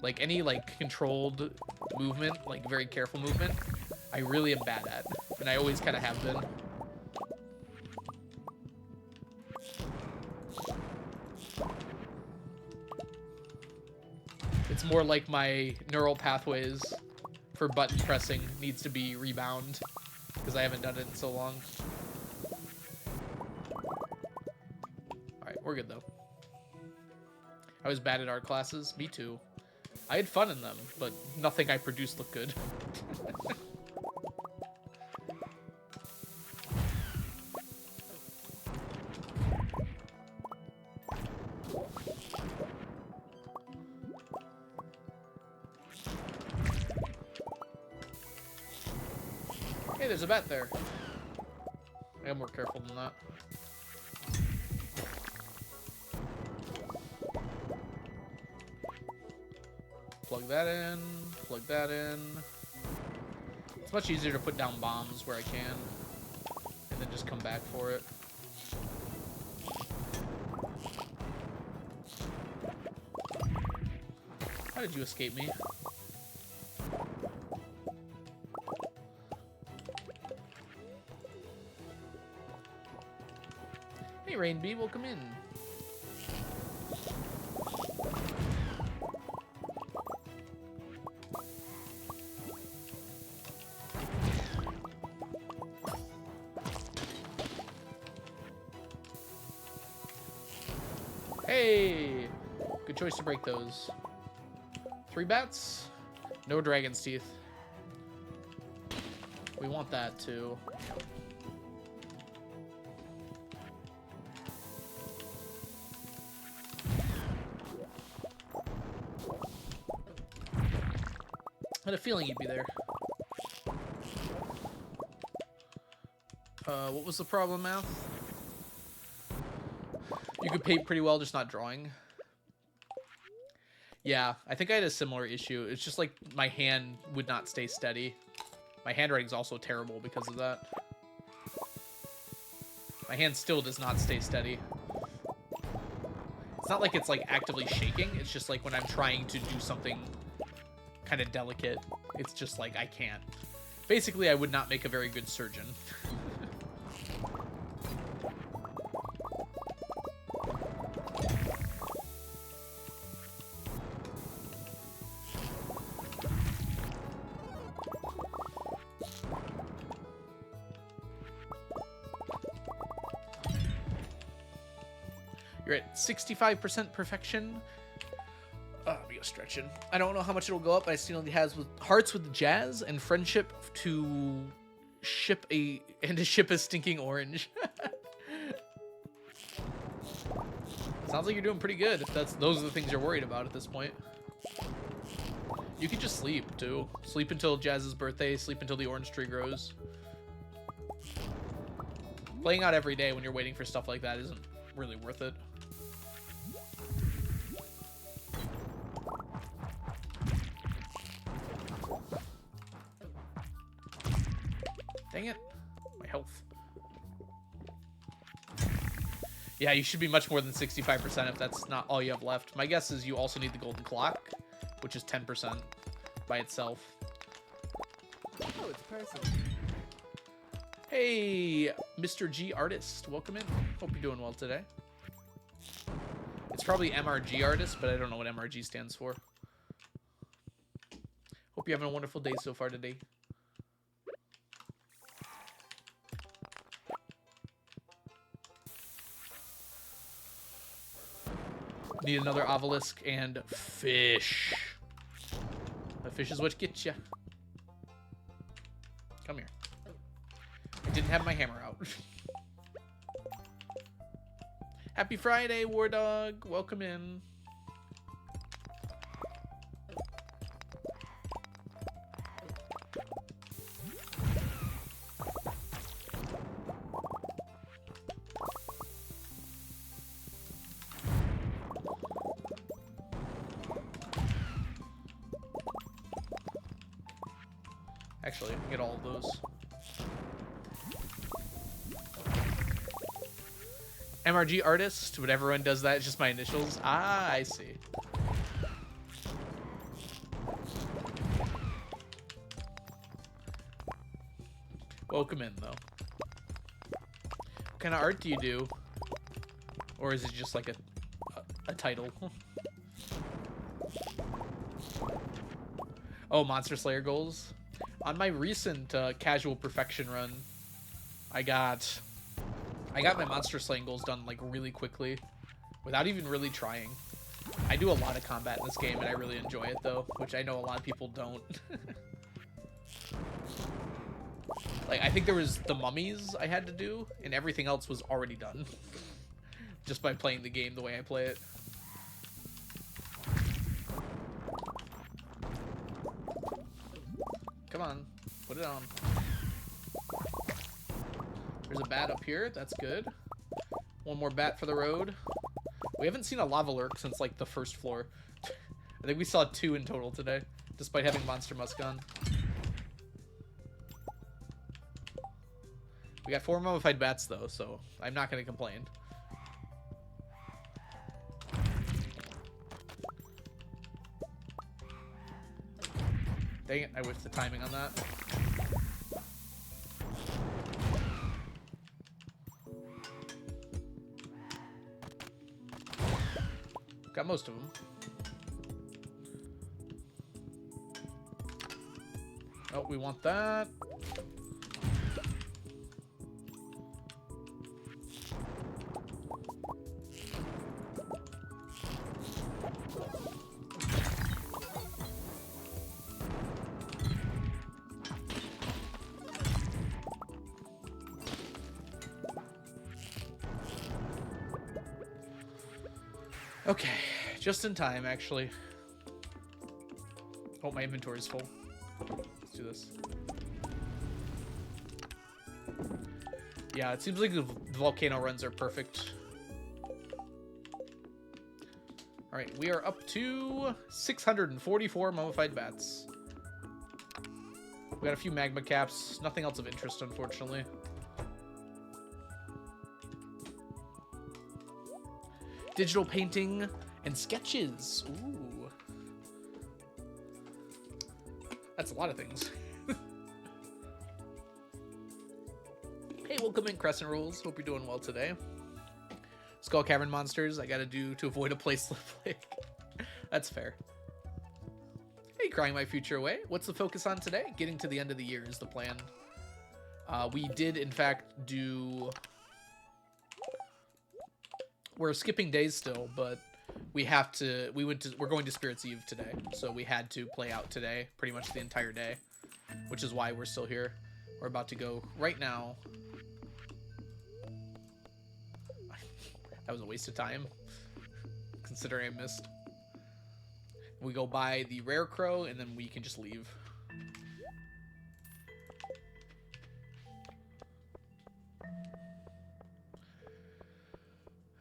Like any like controlled movement, like very careful movement, I really am bad at. And I always kind of have been. It's more like my neural pathways for button pressing needs to be rebound. Because I haven't done it in so long. Alright, we're good though. I was bad at art classes. Me too. I had fun in them, but nothing I produced looked good. Hey, there's a bat there. I am more careful than that. Plug that in, plug that in. It's much easier to put down bombs where I can, and then just come back for it. How did you escape me? Hey, Rain Bee, welcome in. Hey! Good choice to break those. 3 bats? No dragon's teeth. We want that too. I had a feeling you'd be there. What was the problem, Math? You could paint pretty well, just not drawing. Yeah, I think I had a similar issue. It's just like my hand would not stay steady. My handwriting's also terrible because of that. My hand still does not stay steady. It's not like it's like actively shaking. It's just like when I'm trying to do something kind of delicate, it's just like I can't. Basically, I would not make a very good surgeon. You're at 65% perfection. We go stretching. I don't know how much it'll go up, but I see only has with hearts with jazz and friendship to ship a stinking orange. Sounds like you're doing pretty good. If those are the things you're worried about at this point. You could just sleep too. Sleep until Jazz's birthday. Sleep until the orange tree grows. Playing out every day when you're waiting for stuff like that isn't really worth it. Dang it. My health. Yeah, you should be much more than 65% if that's not all you have left. My guess is you also need the golden clock, which is 10% by itself. Oh, it's a person. Hey, Mr. G Artist. Welcome in. Hope you're doing well today. It's probably MRG Artist, but I don't know what MRG stands for. Hope you're having a wonderful day so far today. Need another obelisk and fish. The fish is what gets you. Come here. I didn't have my hammer out. Happy Friday, War Dog. Welcome in. Actually, I can get all of those. MRG Artist, when everyone does that, it's just my initials. Ah, I see. Welcome in, though. What kind of art do you do? Or is it just like a title? Oh, Monster Slayer goals? On my recent casual perfection run, I got my monster slaying goals done like really quickly without even really trying. I do a lot of combat in this game, and I really enjoy it, though, which I know a lot of people don't. Like, I think there was the mummies I had to do, and everything else was already done. Just by playing the game the way I play it. Come on, put it on. There's a bat up here, that's good. One more bat for the road. We haven't seen a lava lurk since, like, the first floor. I think we saw 2 in total today, despite having Monster Musk on. We got 4 mummified bats, though, so I'm not going to complain. Dang it, I whiffed the timing on that. Got most of them. Oh, we want that. Okay, just in time, actually. Oh, my inventory is full. Let's do this. Yeah, it seems like the volcano runs are perfect. Alright, we are up to 644 mummified bats. We got a few magma caps. Nothing else of interest, unfortunately. Digital painting and sketches. Ooh. That's a lot of things. Hey, welcome in, Crescent Rules. Hope you're doing well today. Skull Cavern monsters, I gotta do to avoid a place like. That's fair. Hey, crying my future away. What's the focus on today? Getting to the end of the year is the plan. We did, in fact, do... We're skipping days still, but we have to... We're going to Spirit's Eve today, so we had to play out today, pretty much the entire day, which is why we're still here. We're about to go right now. That was a waste of time, considering I missed. We go buy the rare crow, and then we can just leave.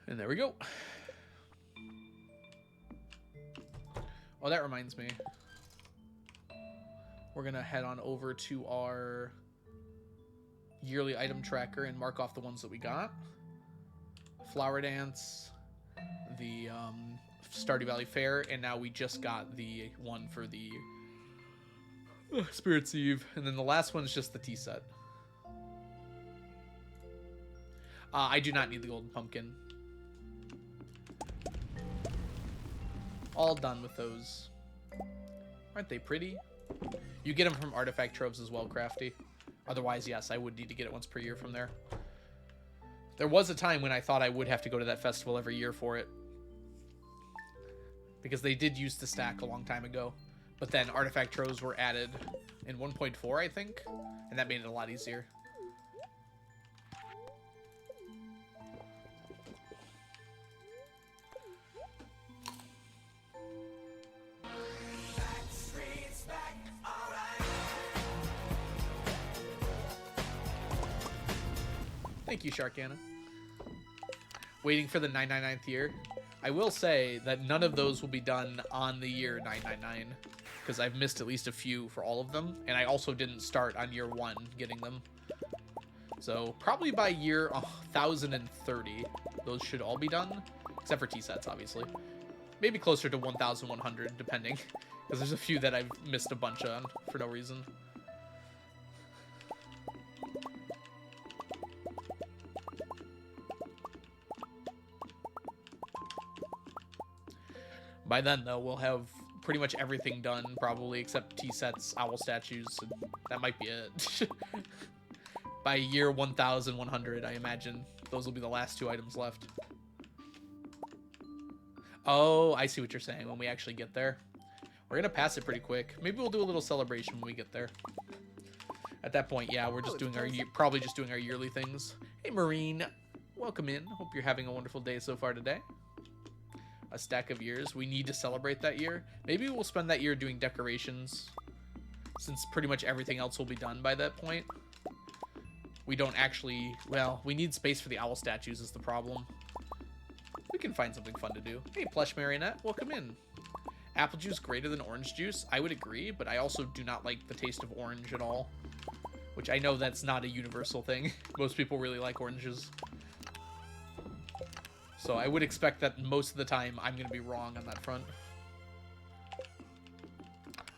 And there we go. Oh, that reminds me. We're going to head on over to our yearly item tracker and mark off the ones that we got. Flower Dance, the Stardew Valley Fair, and now we just got the one for the Spirit's Eve. And then the last one's just the tea set. I do not need the golden pumpkin. All done with those. Aren't they pretty? You get them from artifact troves as well, Crafty. Otherwise, yes, I would need to get it once per year from there. There was a time when I thought I would have to go to that festival every year for it. Because they did use the stack a long time ago. But then artifact troves were added in 1.4, I think. And that made it a lot easier. Thank you, Sharkana. Waiting for the 999th year. I will say that none of those will be done on the year 999, because I've missed at least a few for all of them, and I also didn't start on year 1 getting them. So probably by year 1030, those should all be done, except for T-sets, obviously. Maybe closer to 1100, depending, because there's a few that I've missed a bunch on for no reason. By then, though, we'll have pretty much everything done, probably, except T-sets, owl statues, and that might be it. By year 1100, I imagine, those will be the last 2 items left. Oh, I see what you're saying. When we actually get there, we're gonna pass it pretty quick. Maybe we'll do a little celebration when we get there. At that point, yeah, we're just doing our probably just doing our yearly things. Hey, Marine, welcome in. Hope you're having a wonderful day so far today. A stack of years. We need to celebrate that year. Maybe we'll spend that year doing decorations, since pretty much everything else will be done by that point. We don't actually... Well, we need space for the owl statues is the problem. We can find something fun to do. Hey, Plush Marionette, welcome in. Apple juice greater than orange juice? I would agree, but I also do not like the taste of orange at all. Which I know that's not a universal thing. Most people really like oranges. So I would expect that most of the time I'm going to be wrong on that front.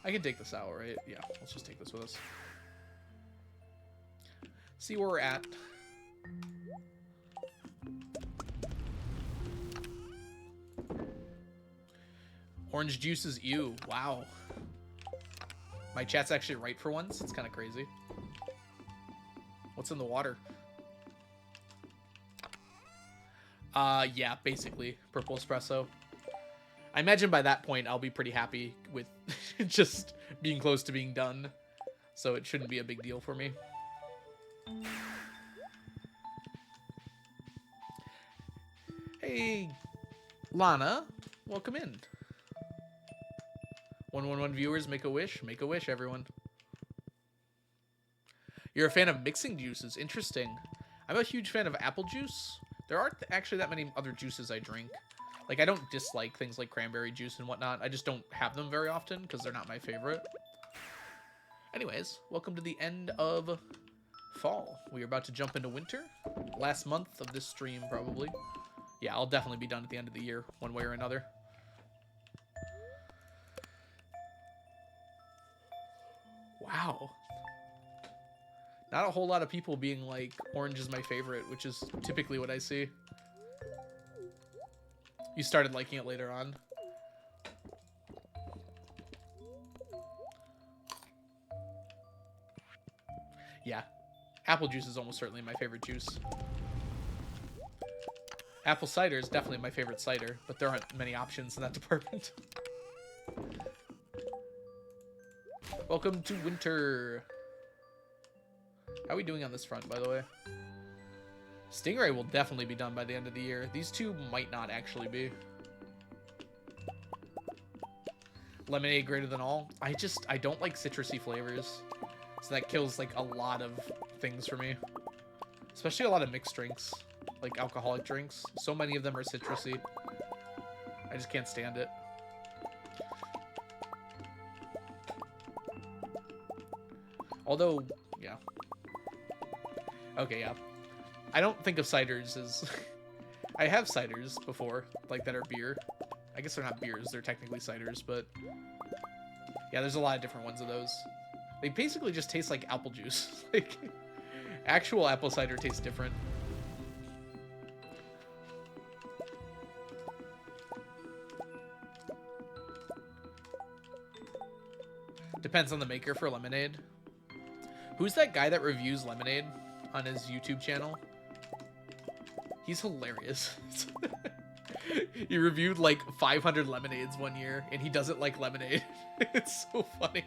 I can take this out, right? Yeah, let's just take this with us. See where we're at. Orange juice is ew. Wow. My chat's actually right for once. It's kind of crazy. What's in the water? Yeah, basically. Purple espresso. I imagine by that point I'll be pretty happy with just being close to being done. So it shouldn't be a big deal for me. Hey, Lana. Welcome in. 111 viewers, make a wish. Make a wish, everyone. You're a fan of mixing juices. Interesting. I'm a huge fan of apple juice. There aren't actually that many other juices I drink. Like, I don't dislike things like cranberry juice and whatnot. I just don't have them very often because they're not my favorite. Anyways, welcome to the end of fall. We are about to jump into winter. Last month of this stream, probably. Yeah, I'll definitely be done at the end of the year, one way or another. Wow. Not a whole lot of people being like, orange is my favorite, which is typically what I see. You started liking it later on. Yeah. Apple juice is almost certainly my favorite juice. Apple cider is definitely my favorite cider, but there aren't many options in that department. Welcome to winter. How are we doing on this front, by the way? Stingray will definitely be done by the end of the year. These two might not actually be. Lemonade greater than all. I don't like citrusy flavors. So that kills, like, a lot of things for me. Especially a lot of mixed drinks. Like, alcoholic drinks. So many of them are citrusy. I just can't stand it. Although, yeah. Okay, yeah. I don't think of ciders as... I have ciders before, like, that are beer. I guess they're not beers, they're technically ciders, but... Yeah, there's a lot of different ones of those. They basically just taste like apple juice. Like, actual apple cider tastes different. Depends on the maker for lemonade. Who's that guy that reviews lemonade on his YouTube channel? He's hilarious. He reviewed like 500 lemonades one year, and he doesn't like lemonade. It's so funny.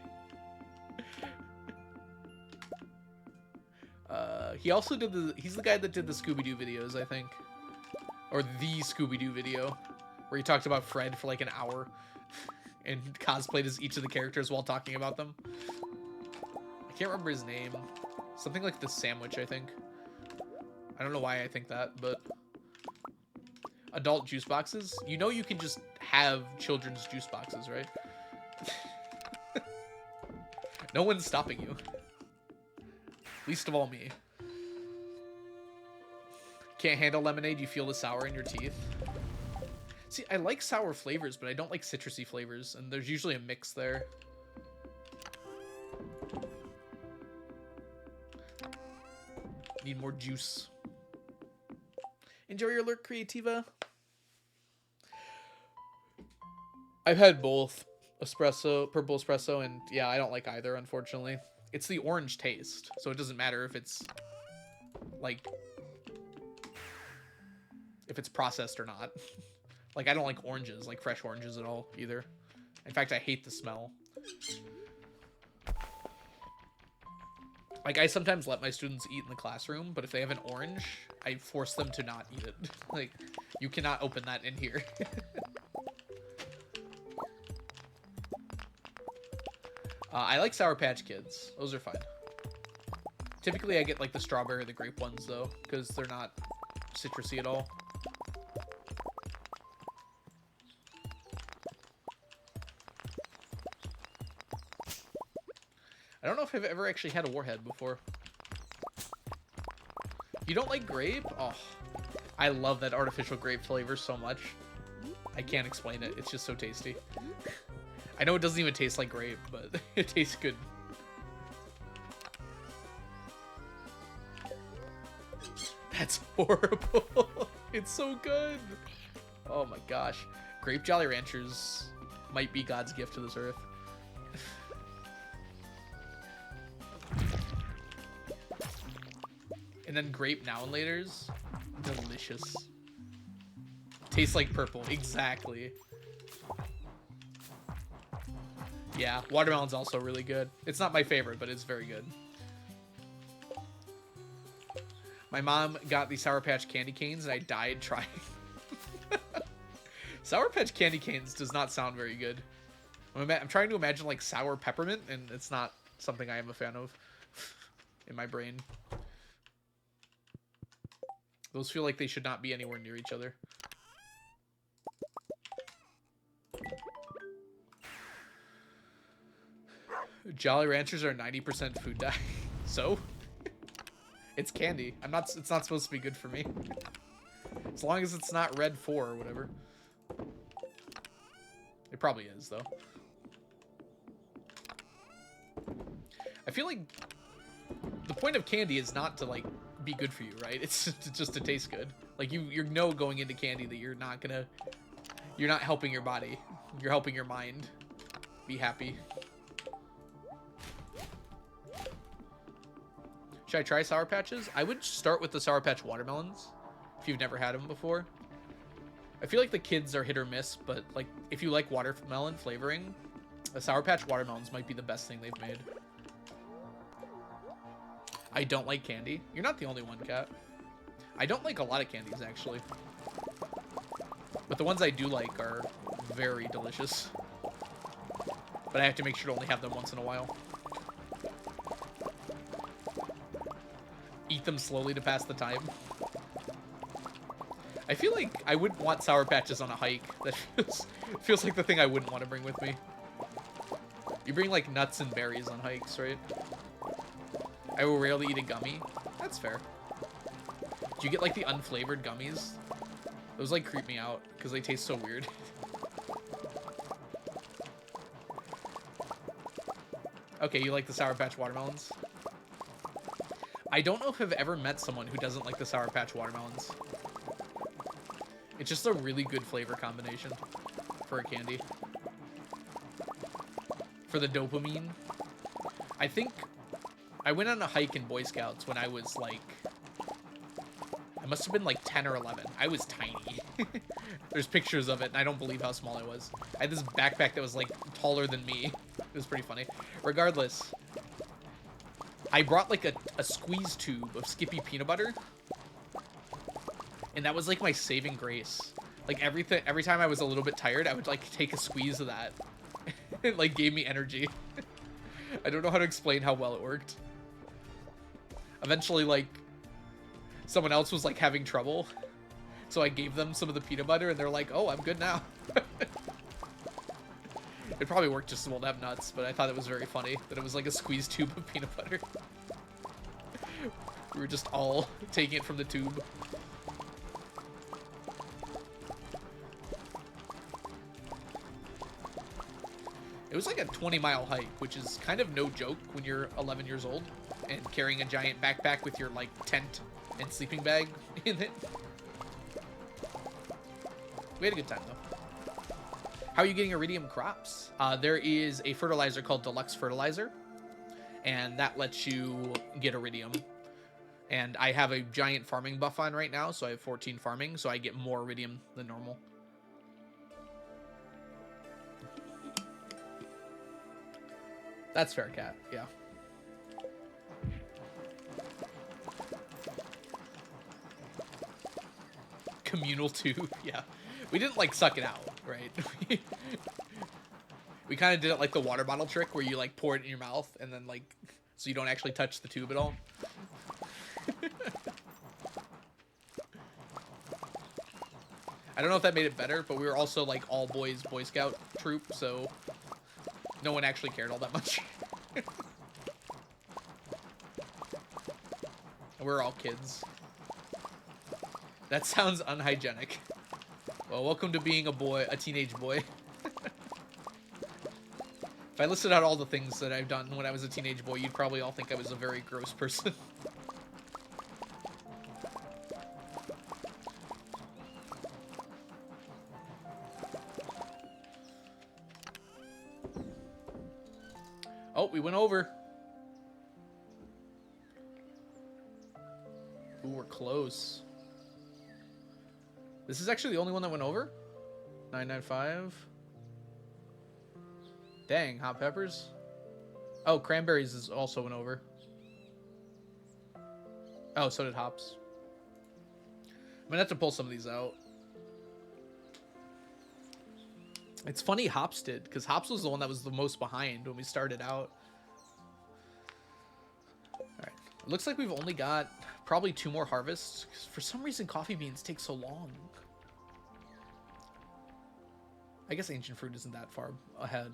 He also did he's the guy that did the Scooby-Doo videos, I think. Or the Scooby-Doo video, where he talked about Fred for like an hour and cosplayed as each of the characters while talking about them. I can't remember his name. Something like The Sandwich, I think. I don't know why I think that, but... Adult juice boxes? You know you can just have children's juice boxes, right? No one's stopping you. Least of all me. Can't handle lemonade, you feel the sour in your teeth. See, I like sour flavors, but I don't like citrusy flavors, and there's usually a mix there. Need more juice. Enjoy your lurk, Creativa. I've had both espresso, purple espresso, and yeah, I don't like either, unfortunately. It's the orange taste, so it doesn't matter if it's like if it's processed or not. Like, I don't like oranges, like fresh oranges at all, either. In fact, I hate the smell. Like, I sometimes let my students eat in the classroom, but if they have an orange, I force them to not eat it. Like, you cannot open that in here. I like Sour Patch Kids. Those are fine. Typically, I get, like, the strawberry or the grape ones, though, because they're not citrusy at all. I don't know if I've ever actually had a warhead before. You don't like grape? Oh, I love that artificial grape flavor so much. I can't explain it. It's just so tasty. I know it doesn't even taste like grape, but it tastes good. That's horrible. It's so good. Oh my gosh. Grape Jolly Ranchers might be God's gift to this earth. And then grape now and laters. Delicious. Tastes like purple. Exactly. Yeah, watermelon's also really good. It's not my favorite, but it's very good. My mom got these Sour Patch candy canes, and I died trying. Sour Patch candy canes does not sound very good. I'm trying to imagine, like, sour peppermint, and it's not something I am a fan of in my brain. Those feel like they should not be anywhere near each other. Jolly Ranchers are 90% food dye. So? It's candy. It's not supposed to be good for me. As long as it's not red 4 or whatever. It probably is, though. I feel like the point of candy is not to, like, be good for you, right? It's just to taste good. Like, you know going into candy that you're not helping your body. You're helping your mind be happy. Should I try Sour Patches? I would start with the Sour Patch watermelons if you've never had them before. I feel like the kids are hit or miss, but, like, if you like watermelon flavoring, the Sour Patch watermelons might be the best thing they've made. I don't like candy. You're not the only one, Kat. I don't like a lot of candies, actually. But the ones I do like are very delicious. But I have to make sure to only have them once in a while. Eat them slowly to pass the time. I feel like I wouldn't want Sour Patches on a hike. That feels like the thing I wouldn't want to bring with me. You bring, like, nuts and berries on hikes, right? I will rarely eat a gummy. That's fair. Do you get, like, the unflavored gummies? Those, like, creep me out because they taste so weird. Okay, you like the Sour Patch watermelons? I don't know if I've ever met someone who doesn't like the Sour Patch watermelons. It's just a really good flavor combination for a candy. For the dopamine. I think I went on a hike in Boy Scouts when I was, like, I must have been like 10 or 11. I was tiny. There's pictures of it, and I don't believe how small I was. I had this backpack that was, like, taller than me. It was pretty funny. Regardless, I brought, like, a squeeze tube of Skippy peanut butter. And that was, like, my saving grace. Like, every time I was a little bit tired, I would, like, take a squeeze of that. It, like, gave me energy. I don't know how to explain how well it worked. Eventually, like, someone else was, like, having trouble. So I gave them some of the peanut butter, and they're like, oh, I'm good now. It probably worked just as well to have nuts, but I thought it was very funny that it was like a squeeze tube of peanut butter. We were just all taking it from the tube. It was like a 20-mile hike, which is kind of no joke when you're 11 years old and carrying a giant backpack with your, like, tent and sleeping bag in it. We had a good time, though. How are you getting iridium crops? There is a fertilizer called Deluxe Fertilizer, and that lets you get iridium. And I have a giant farming buff on right now, so I have 14 farming, so I get more iridium than normal. That's fair, cat. Yeah. Communal tube. Yeah. We didn't like suck it out, right? We kind of did it like the water bottle trick where you like pour it in your mouth and then like so you don't actually touch the tube at all. I don't know if that made it better, but we were also like all boys Boy Scout troop, so no one actually cared all that much. And we're all kids. That sounds unhygienic. Well, welcome to being a boy, a teenage boy. If I listed out all the things that I've done when I was a teenage boy, you'd probably all think I was a very gross person. Oh, we went over. Ooh, we're close. This is actually the only one that went over? 995. Dang, hot peppers. Oh, cranberries is also went over. Oh, so did hops. I'm gonna have to pull some of these out. It's funny hops did, because hops was the one that was the most behind when we started out. Alright. It looks like we've only got probably 2 more harvests. For some reason, coffee beans take so long. I guess ancient fruit isn't that far ahead.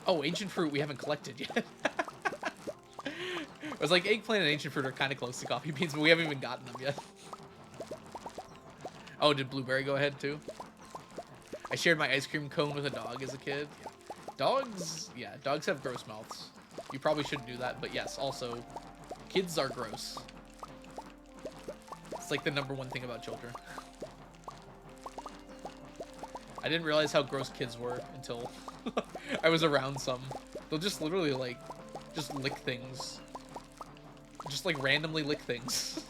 Oh, ancient fruit we haven't collected yet. I was like, eggplant and ancient fruit are kind of close to coffee beans, but we haven't even gotten them yet. Oh, did blueberry go ahead too? I shared my ice cream cone with a dog as a kid. Dogs, yeah, dogs have gross mouths. You probably shouldn't do that, but yes, also, kids are gross. It's like the #1 thing about children. I didn't realize how gross kids were until I was around some. They'll just literally, like, just lick things. Just, like, randomly lick things.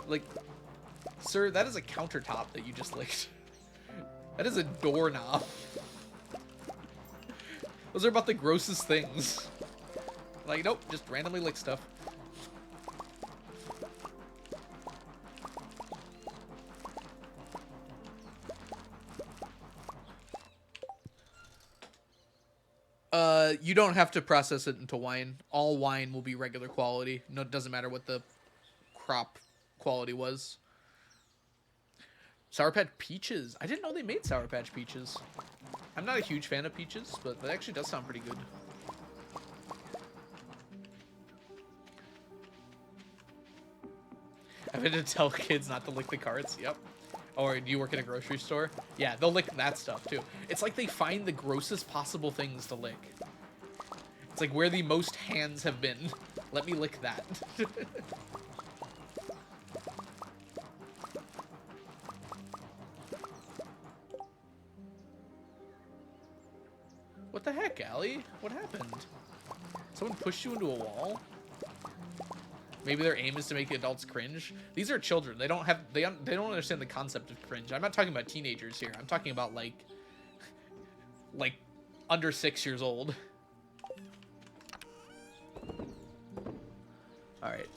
Like, sir, that is a countertop that you just licked. That is a doorknob. Those are about the grossest things. Like, nope, just randomly lick stuff. You don't have to process it into wine. All wine will be regular quality. No, it doesn't matter what the crop quality was. Sour Patch Peaches. I didn't know they made Sour Patch Peaches. I'm not a huge fan of peaches, but that actually does sound pretty good. I've had to tell kids not to lick the carts. Yep. Or do you work at a grocery store? Yeah, they'll lick that stuff too. It's like they find the grossest possible things to lick. It's like where the most hands have been. Let me lick that. What the heck, Allie? What happened? Someone pushed you into a wall? Maybe their aim is to make the adults cringe. These are children. They don't don't understand the concept of cringe. I'm not talking about teenagers here. I'm talking about like under 6 years old. All right.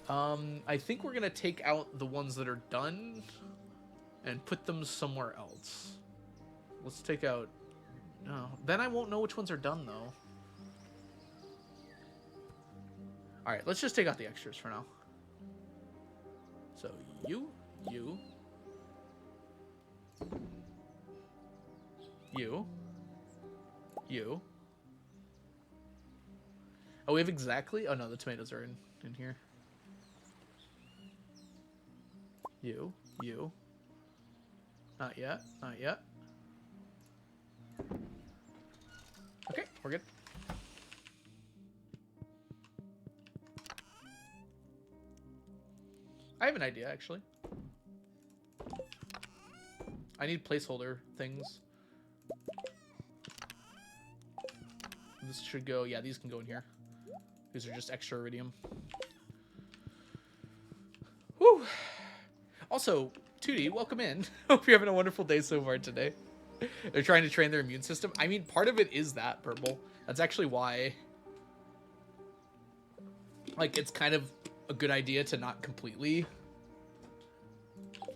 I think we're gonna take out the ones that are done and put them somewhere else. Let's take out. No, then I won't know which ones are done though. All right, let's just take out the extras for now. So you. Oh, we have exactly. Oh no, the tomatoes are in here. You. Not yet. Not yet. Okay, we're good. I have an idea, actually. I need placeholder things. This should go... Yeah, these can go in here. These are just extra iridium. Whew. Also, Tootie, welcome in. Hope you're having a wonderful day so far today. They're trying to train their immune system. I mean, part of it is that, Purple. That's actually why, like, it's kind of a good idea to not completely,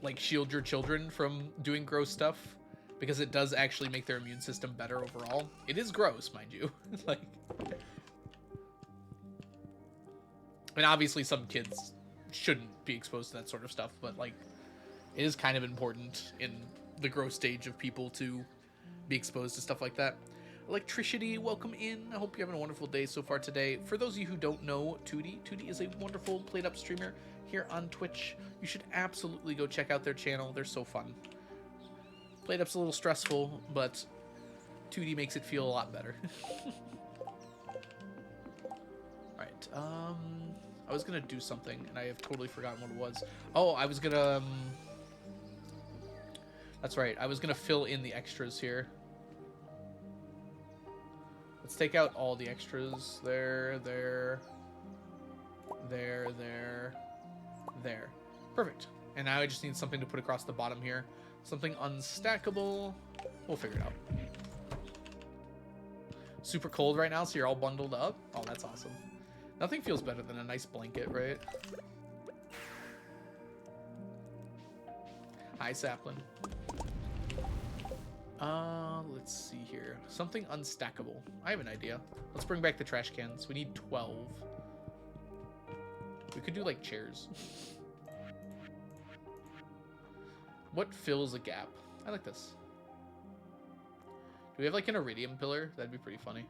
like, shield your children from doing gross stuff, because it does actually make their immune system better overall. It is gross, mind you. Like, and obviously some kids shouldn't be exposed to that sort of stuff, but, like, it is kind of important in the growth stage of people to be exposed to stuff like that. Electricity, welcome in. I hope you're having a wonderful day so far today. For those of you who don't know Tootie is a wonderful played up streamer here on Twitch. You should absolutely go check out their channel. They're so fun. Played up's a little stressful, but Tootie makes it feel a lot better. Alright, I was gonna do something, and I have totally forgotten what it was. Oh, I was gonna, that's right, I was gonna fill in the extras here. Let's take out all the extras. There. Perfect. And now I just need something to put across the bottom here. Something unstackable. We'll figure it out. Super cold right now, so you're all bundled up. Oh, that's awesome. Nothing feels better than a nice blanket, right? Hi, Sapling. Let's see here. Something unstackable. I have an idea. Let's bring back the trash cans. We need 12. We could do, like, chairs. What fills a gap? I like this. Do we have, like, an iridium pillar? That'd be pretty funny.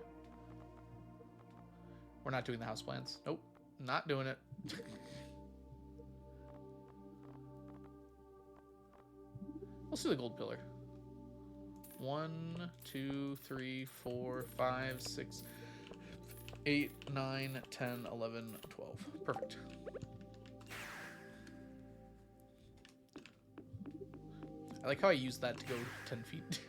We're not doing the houseplants. Nope. Not doing it. Let's do the gold pillar. 1, 2, 3, 4, 5, 6, 8, 9, 10, 11, 12. Perfect. I like how I used that to go 10 feet.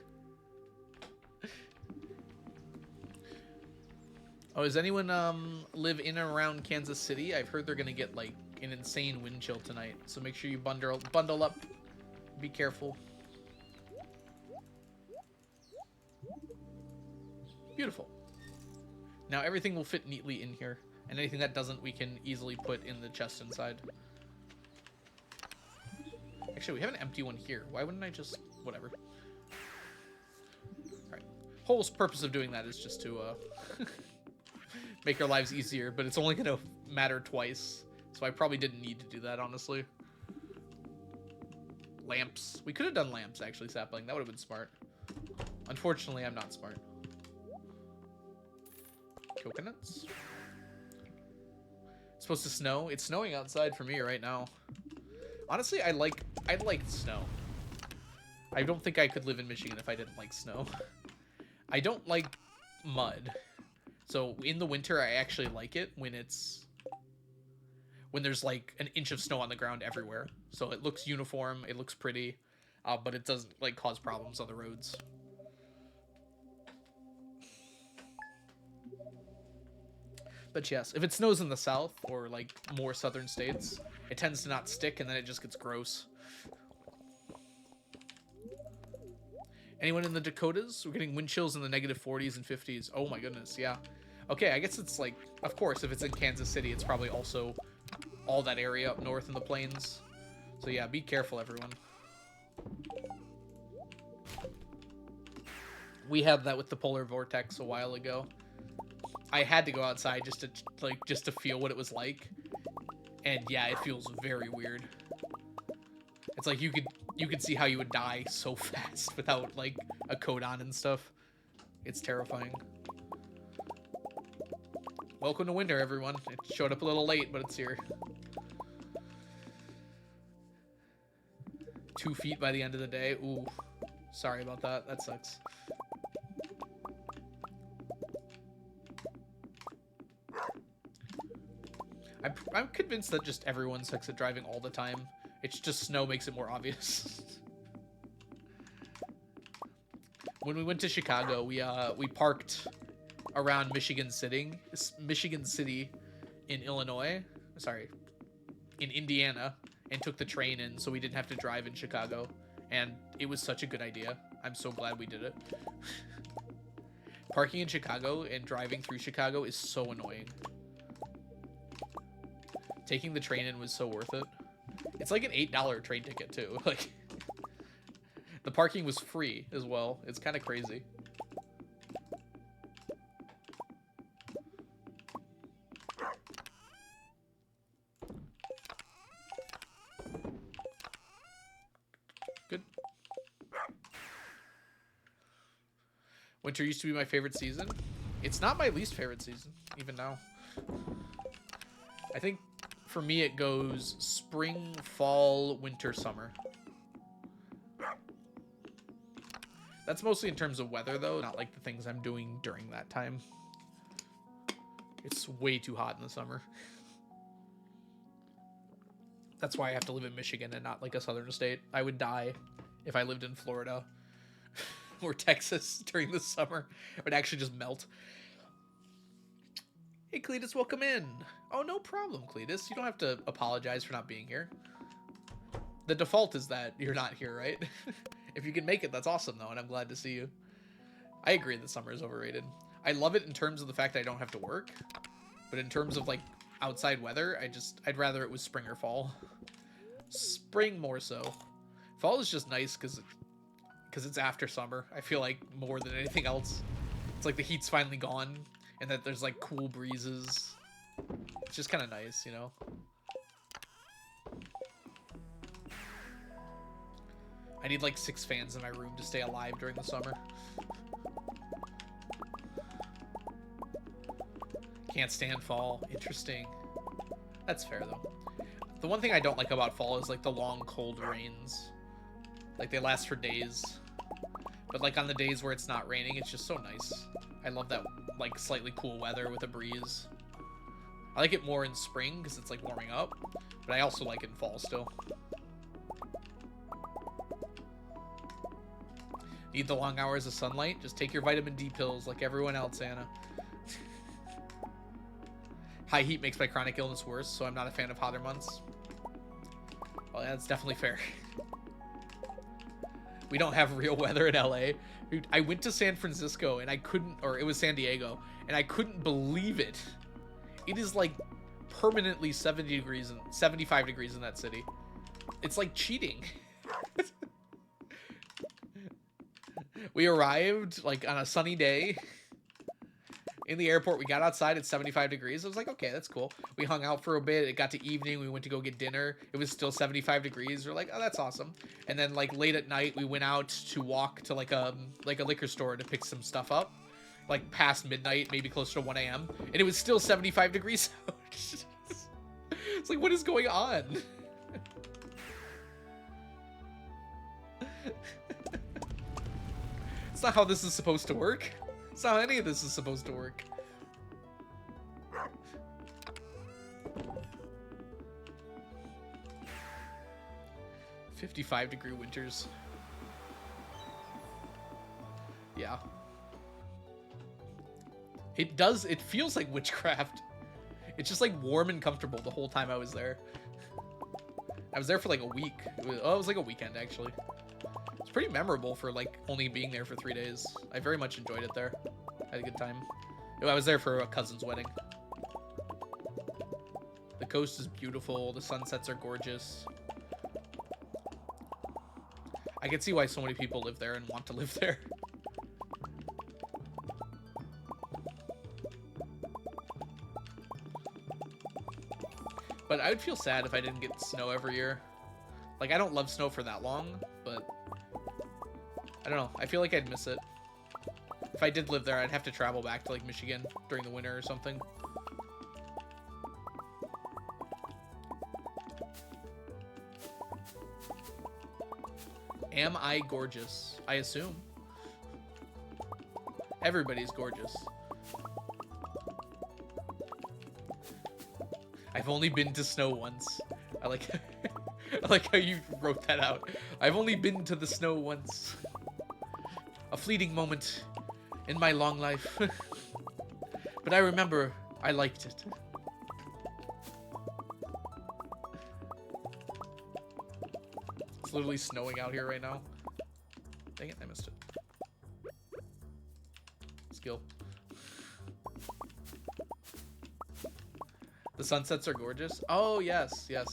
Oh, does anyone live in and around Kansas City? I've heard they're gonna get like an insane wind chill tonight, so make sure you bundle up. Be careful. Beautiful. Now everything will fit neatly in here, and anything that doesn't, we can easily put in the chest inside. Actually, we have an empty one here. Why wouldn't I just... whatever. Alright. Whole purpose of doing that is just to make our lives easier, but it's only going to matter twice. So I probably didn't need to do that, honestly. Lamps. We could have done lamps, actually, Sapling. That would have been smart. Unfortunately, I'm not smart. Coconuts. It's supposed to snow. It's snowing outside for me right now. Honestly, I like snow. I don't think I could live in Michigan if I didn't like snow. I don't like mud. So in the winter, I actually like it when there's like an inch of snow on the ground everywhere. So it looks uniform, it looks pretty, but it doesn't like cause problems on the roads. But yes, if it snows in the south or like more southern states, it tends to not stick and then it just gets gross. Anyone in the Dakotas? We're getting wind chills in the negative 40s and 50s. Oh my goodness, yeah. Okay, I guess it's like, of course, if it's in Kansas City, it's probably also all that area up north in the plains. So yeah, be careful, everyone. We had that with the polar vortex a while ago. I had to go outside just to feel what it was like, and yeah, it feels very weird. It's like you could see how you would die so fast without like a coat on and stuff. It's terrifying. Welcome to winter, everyone. It showed up a little late, but it's here. 2 feet by the end of the day. Ooh, sorry about that. That sucks. I'm convinced that just everyone sucks at driving all the time. It's just snow makes it more obvious. When we went to Chicago, we parked around Michigan City in Illinois. Sorry, in Indiana. and took the train in so we didn't have to drive in Chicago. And it was such a good idea. I'm so glad we did it. Parking in Chicago and driving through Chicago is so annoying. Taking the train in was so worth it. It's like an $8 train ticket too. Like, the parking was free as well. It's kind of crazy. Good. Winter used to be my favorite season. It's not my least favorite season, even now. I think for me it goes spring, fall, winter, summer. That's mostly in terms of weather, though, not like the things I'm doing during that time. It's way too hot in the summer. That's why I have to live in Michigan and not like a southern state. I would die if I lived in Florida or Texas during the summer. It would actually just melt. Hey, Cletus, welcome in. Oh, no problem, Cletus. You don't have to apologize for not being here. The default is that you're not here, right? If you can make it, that's awesome, though, and I'm glad to see you. I agree that summer is overrated. I love it in terms of the fact I don't have to work, but in terms of, like, outside weather, I'd rather it was spring or fall. Spring more so. Fall is just nice because it's after summer. I feel like more than anything else. It's like the heat's finally gone, and that there's, like, cool breezes. It's just kind of nice, you know? I need like 6 fans in my room to stay alive during the summer. Can't stand fall. Interesting. That's fair though. The one thing I don't like about fall is like the long cold rains. Like they last for days. But like on the days where it's not raining, it's just so nice. I love that like slightly cool weather with a breeze. I like it more in spring because it's like warming up. But I also like it in fall still. Need the long hours of sunlight? Just take your vitamin D pills like everyone else, Anna. High heat makes my chronic illness worse, so I'm not a fan of hotter months. Well, that's definitely fair. We don't have real weather in LA. Dude, I went to San Francisco and I couldn't, or it was San Diego, and I couldn't believe it. It is like permanently 70 degrees and 75 degrees in that city. It's like cheating. We arrived like on a sunny day in the airport. We got outside at 75 degrees. I was like, okay, that's cool. We hung out for a bit. It got to evening. We went to go get dinner. It was still 75 degrees. We're like, oh, that's awesome. And then like late at night, we went out to walk to like a liquor store to pick some stuff up, like past midnight, maybe close to 1 a.m. And it was still 75 degrees out. It's like, what is going on? It's not how this is supposed to work. It's not how any of this is supposed to work. $55-degree winters. Yeah. It feels like witchcraft. It's just like warm and comfortable the whole time I was there. I was there for like a week. It was like a weekend actually. It's pretty memorable for like only being there for 3 days. I very much enjoyed it there. I had a good time. I was there for a cousin's wedding. The coast is beautiful. The sunsets are gorgeous. I can see why so many people live there and want to live there. But I would feel sad if I didn't get snow every year. Like, I don't love snow for that long, but I don't know. I feel like I'd miss it. If I did live there, I'd have to travel back to, like, Michigan during the winter or something. Am I gorgeous? I assume. Everybody's gorgeous. I've only been to snow once. I like I like how you wrote that out. I've only been to the snow once. A fleeting moment in my long life. But I remember I liked it. It's literally snowing out here right now. Dang it, I missed it. Skill. The sunsets are gorgeous. Oh, yes, yes.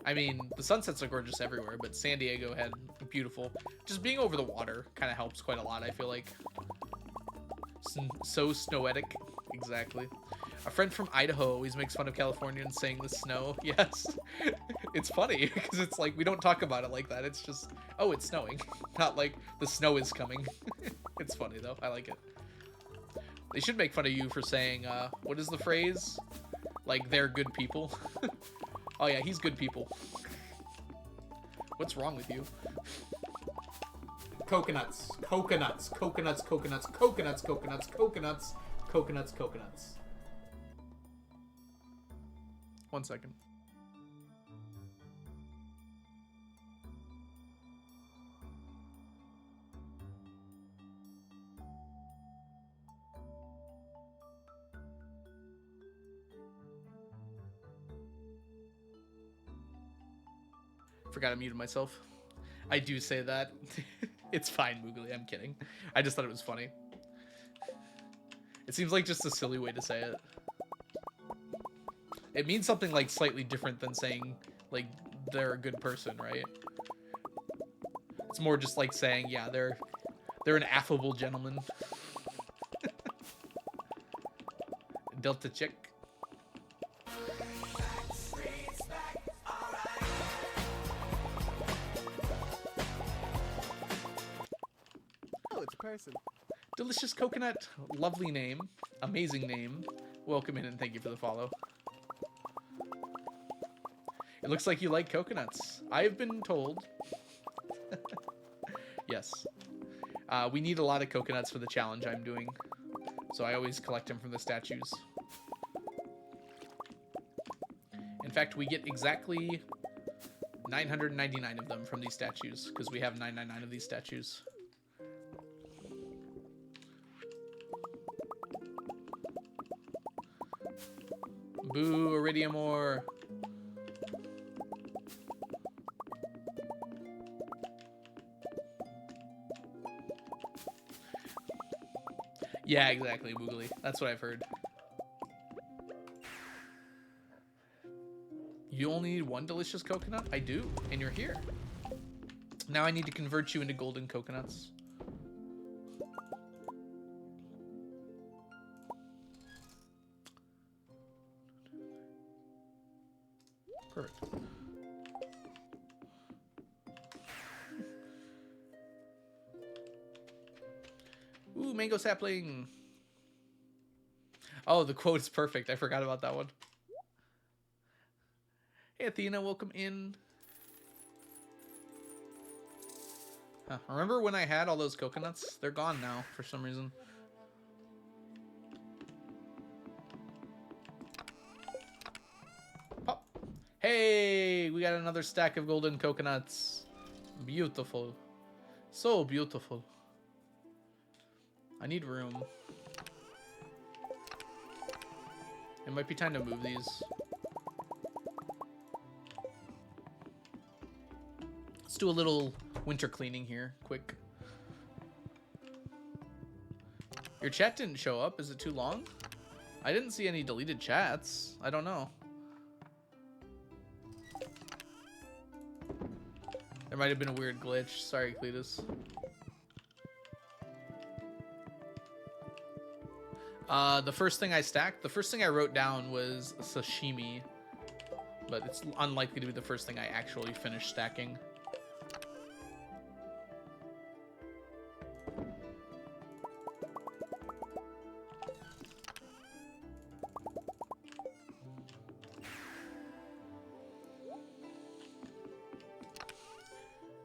I mean, the sunsets are gorgeous everywhere, but San Diego had beautiful. Just being over the water kind of helps quite a lot, I feel like. So snowetic. Exactly. A friend from Idaho always makes fun of Californians saying the snow. Yes. It's funny because it's like we don't talk about it like that. It's just, oh, it's snowing. Not like the snow is coming. It's funny though. I like it. They should make fun of you for saying, what is the phrase? Like, they're good people. Oh yeah, he's good people. What's wrong with you? Coconuts, coconuts, coconuts, coconuts, coconuts, coconuts, coconuts, coconuts, coconuts. 1 second. Forgot I muted myself. I do say that. It's fine, Moogly. I'm kidding. I just thought it was funny. It seems like just a silly way to say it. It means something like slightly different than saying like they're a good person, right? It's more just like saying, yeah, they're an affable gentleman. Delta chick. Oh, it's a person. Delicious Coconut, lovely name, amazing name. Welcome in and thank you for the follow. It looks like you like coconuts. I've been told. Yes. We need a lot of coconuts for the challenge I'm doing. So I always collect them from the statues. In fact, we get exactly 999 of them from these statues, because we have 999 of these statues. Boo, Iridium ore. Yeah, exactly, Boogly. That's what I've heard. You only need one delicious coconut? I do, and you're here. Now I need to convert you into golden coconuts. Perfect. Ooh, mango sapling. Oh, the quote is perfect. I forgot about that one. Hey, Athena, welcome in. Huh, remember when I had all those coconuts? They're gone now for some reason. Pop. Hey, we got another stack of golden coconuts. Beautiful. So beautiful. I need room. It might be time to move these. Let's do a little winter cleaning here, quick. Your chat didn't show up. Is it too long? I didn't see any deleted chats. I don't know. There might have been a weird glitch. Sorry, Cletus. The first thing I stacked, the first thing I wrote down was sashimi, but it's unlikely to be the first thing I actually finished stacking.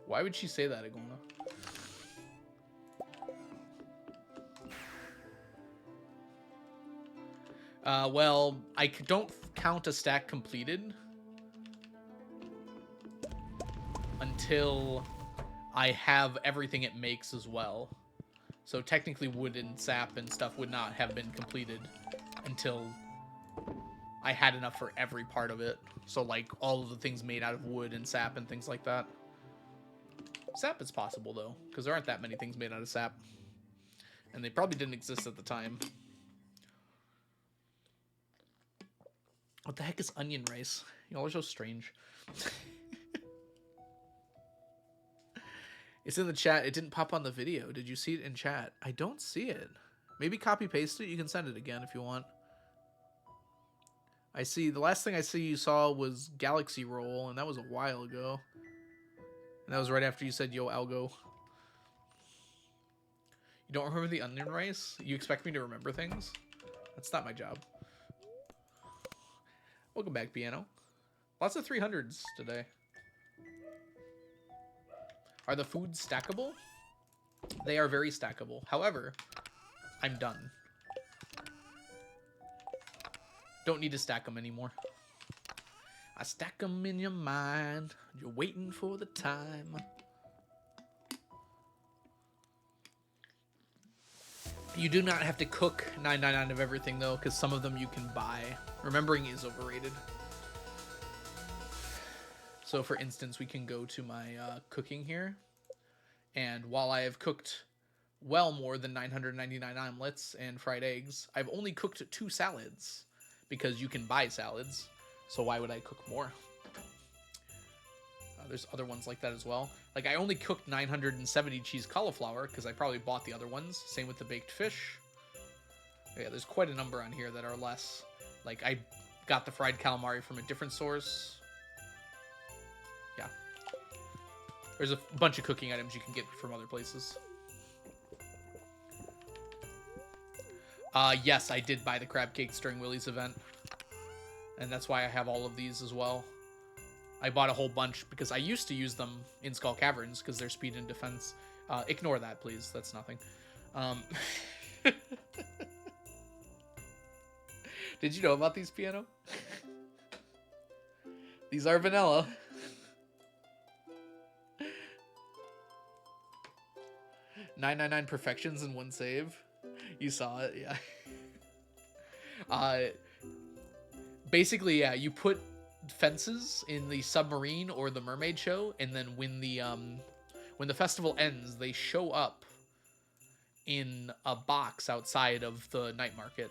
Why would she say that, Igona? Well, I don't count a stack completed until I have everything it makes as well. So technically wood and sap and stuff would not have been completed until I had enough for every part of it. So like all of the things made out of wood and sap and things like that. Sap is possible, though, because there aren't that many things made out of sap. And they probably didn't exist at the time. What the heck is onion rice? Y'all are so strange. It's in the chat. It didn't pop on the video. Did you see it in chat? I don't see it. Maybe copy paste it. You can send it again if you want. I see. The last thing I see you saw was Galaxy Roll, and that was a while ago. And that was right after you said Yo Algo. You don't remember the onion rice? You expect me to remember things? That's not my job. Welcome back, Piano. Lots of 300s today. Are the foods stackable? They are very stackable. However, I'm done. Don't need to stack them anymore. I stack them in your mind. You're waiting for the time. You do not have to cook 999 of everything, though, because some of them you can buy. Remembering is overrated. So, for instance, we can go to my cooking here. And while I have cooked well more than 999 omelets and fried eggs, I've only cooked 2 salads. Because you can buy salads. So why would I cook more? There's other ones like that as well. Like, I only cooked 970 cheese cauliflower because I probably bought the other ones. Same with the baked fish. Yeah, there's quite a number on here that are less. Like, I got the fried calamari from a different source. Yeah. There's a bunch of cooking items you can get from other places. Yes, I did buy the crab cakes during Willie's event. And that's why I have all of these as well. I bought a whole bunch because I used to use them in Skull Caverns because they're speed and defense. Ignore that, please. That's nothing. Did you know about these, Piano? These are vanilla. $9.99 perfections in 1 save. You saw it, yeah. Basically, yeah, you put fences in the submarine or the mermaid show, and then when the festival ends, they show up in a box outside of the night market,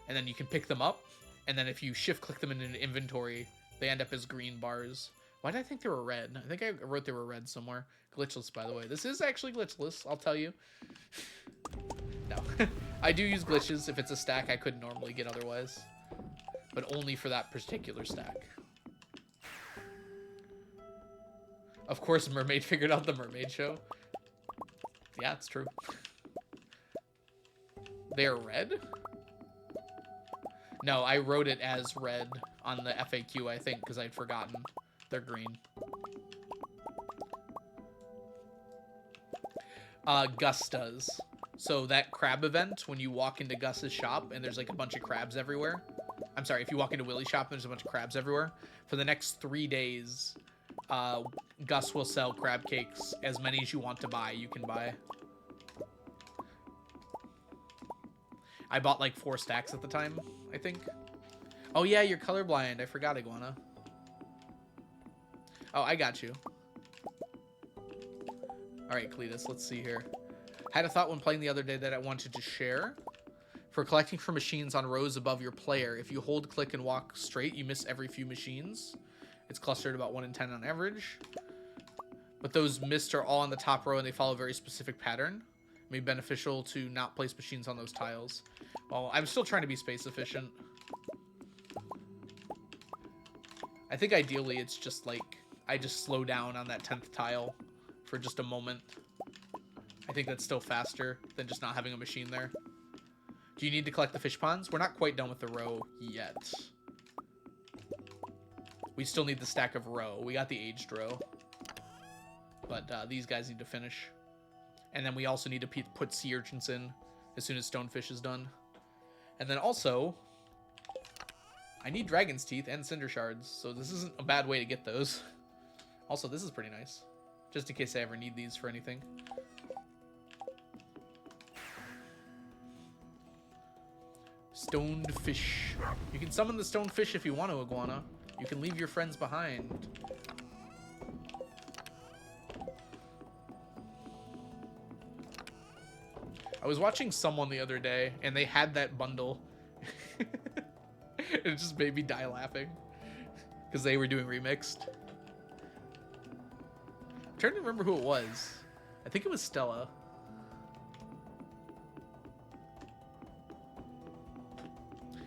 and then you can pick them up, and then if you shift click them in an inventory, they end up as green bars. Why did I think they were red? I think I wrote they were red somewhere. Glitchless, by the way. This is actually glitchless, I'll tell you. No. I do use glitches if it's a stack I couldn't normally get otherwise. But only for that particular stack. Of course, Mermaid figured out the mermaid show. Yeah, it's true. They're red? No, I wrote it as red on the FAQ, I think, because I'd forgotten. They're green. Gus does. So that crab event, when you walk into Gus's shop and there's like a bunch of crabs everywhere. I'm sorry, if you walk into Willie's shop and there's a bunch of crabs everywhere. For the next 3 days, Gus will sell crab cakes. As many as you want to buy, you can buy. I bought like 4 stacks at the time, I think. Oh yeah, you're colorblind. I forgot, Iguana. Oh, I got you. Alright, Cletus, let's see here. Had a thought when playing the other day that I wanted to share. For collecting for machines on rows above your player, if you hold, click, and walk straight, you miss every few machines. It's clustered about 1 in 10 on average. But those missed are all on the top row and they follow a very specific pattern. It may be beneficial to not place machines on those tiles. Well, I'm still trying to be space efficient. I think ideally it's just like, I just slow down on that 10th tile for just a moment. I think that's still faster than just not having a machine there. Do you need to collect the fish ponds? We're not quite done with the row yet. We still need the stack of row. We got the aged row. But these guys need to finish. And then we also need to put sea urchins in as soon as stonefish is done. And then also, I need dragon's teeth and cinder shards. So this isn't a bad way to get those. Also, this is pretty nice. Just in case I ever need these for anything. Stoned fish. You can summon the stoned fish if you want to, Iguana. You can leave your friends behind. I was watching someone the other day, and they had that bundle. It just made me die laughing. Because they were doing remixed. I'm trying to remember who it was. I think it was Stella.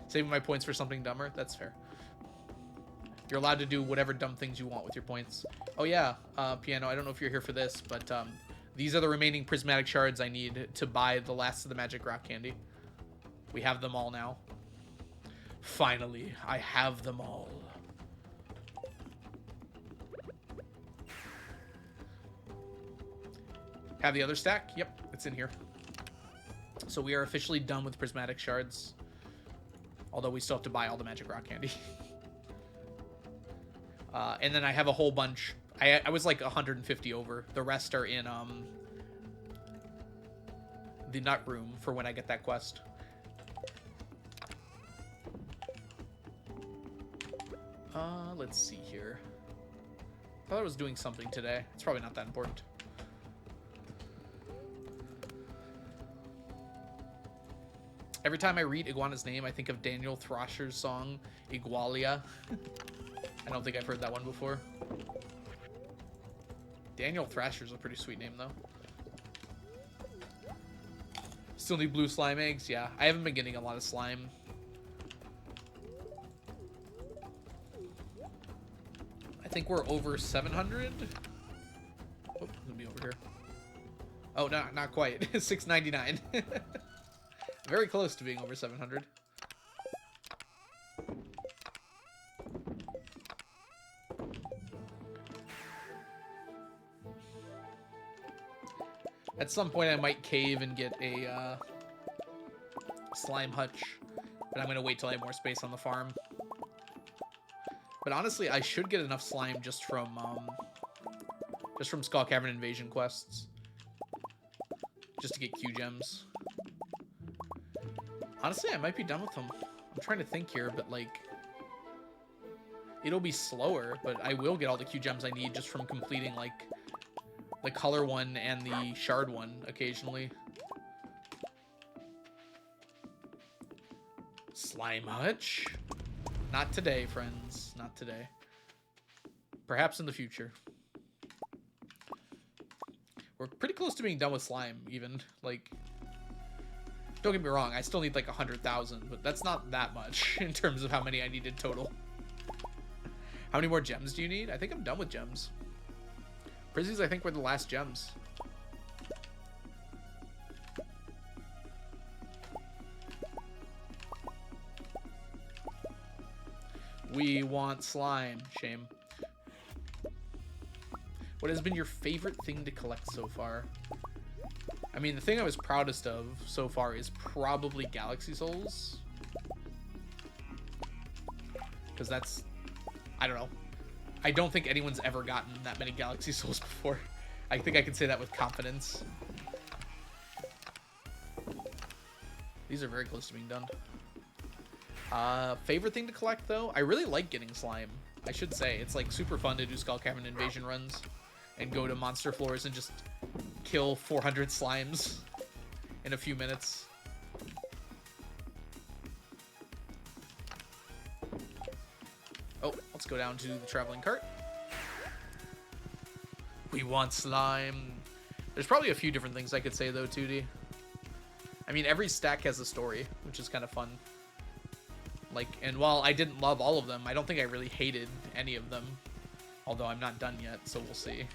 Saving my points for something dumber? That's fair. You're allowed to do whatever dumb things you want with your points. Oh yeah, Piano, I don't know if you're here for this, but these are the remaining prismatic shards I need to buy the last of the magic rock candy. We have them all now. Finally, I have them all. Have the other stack? Yep, it's in here. So we are officially done with prismatic shards. Although we still have to buy all the magic rock candy. And then I have a whole bunch. I was like 150 over. The rest are in the nut room for when I get that quest. Let's see here. I thought I was doing something today. It's probably not that important. Every time I read Iguana's name, I think of Daniel Thrasher's song, Igualia. I don't think I've heard that one before. Daniel Thrasher's a pretty sweet name, though. Still need blue slime eggs? Yeah, I haven't been getting a lot of slime. I think we're over 700. Oh, let me over here. Oh, no, not quite. 699. Very close to being over 700. At some point, I might cave and get a slime hutch, but I'm gonna wait till I have more space on the farm. But honestly, I should get enough slime just from Skull Cavern Invasion quests, just to get Q gems. Honestly, I might be done with them. I'm trying to think here, but like, it'll be slower, but I will get all the Q gems I need just from completing like the color one and the shard one occasionally. Slime hutch? Not today, friends. Not today. Perhaps in the future. We're pretty close to being done with slime, even. Like, don't get me wrong, I still need like 100,000, but that's not that much in terms of how many I needed total. How many more gems do you need? I think I'm done with gems. Prizzies, I think, were the last gems. We want slime. Shame. What has been your favorite thing to collect so far? I mean, the thing I was proudest of so far is probably Galaxy Souls. Because that's... I don't know. I don't think anyone's ever gotten that many Galaxy Souls before. I think I can say that with confidence. These are very close to being done. Favorite thing to collect, though? I really like getting slime. I should say. It's like super fun to do Skull Cavern Invasion runs and go to monster floors and just kill 400 slimes in a few minutes. Oh, let's go down to the traveling cart. We want slime. There's probably a few different things I could say, though, 2D. I mean, every stack has a story, which is kind of fun. Like, and while I didn't love all of them, I don't think I really hated any of them. Although I'm not done yet, so we'll see.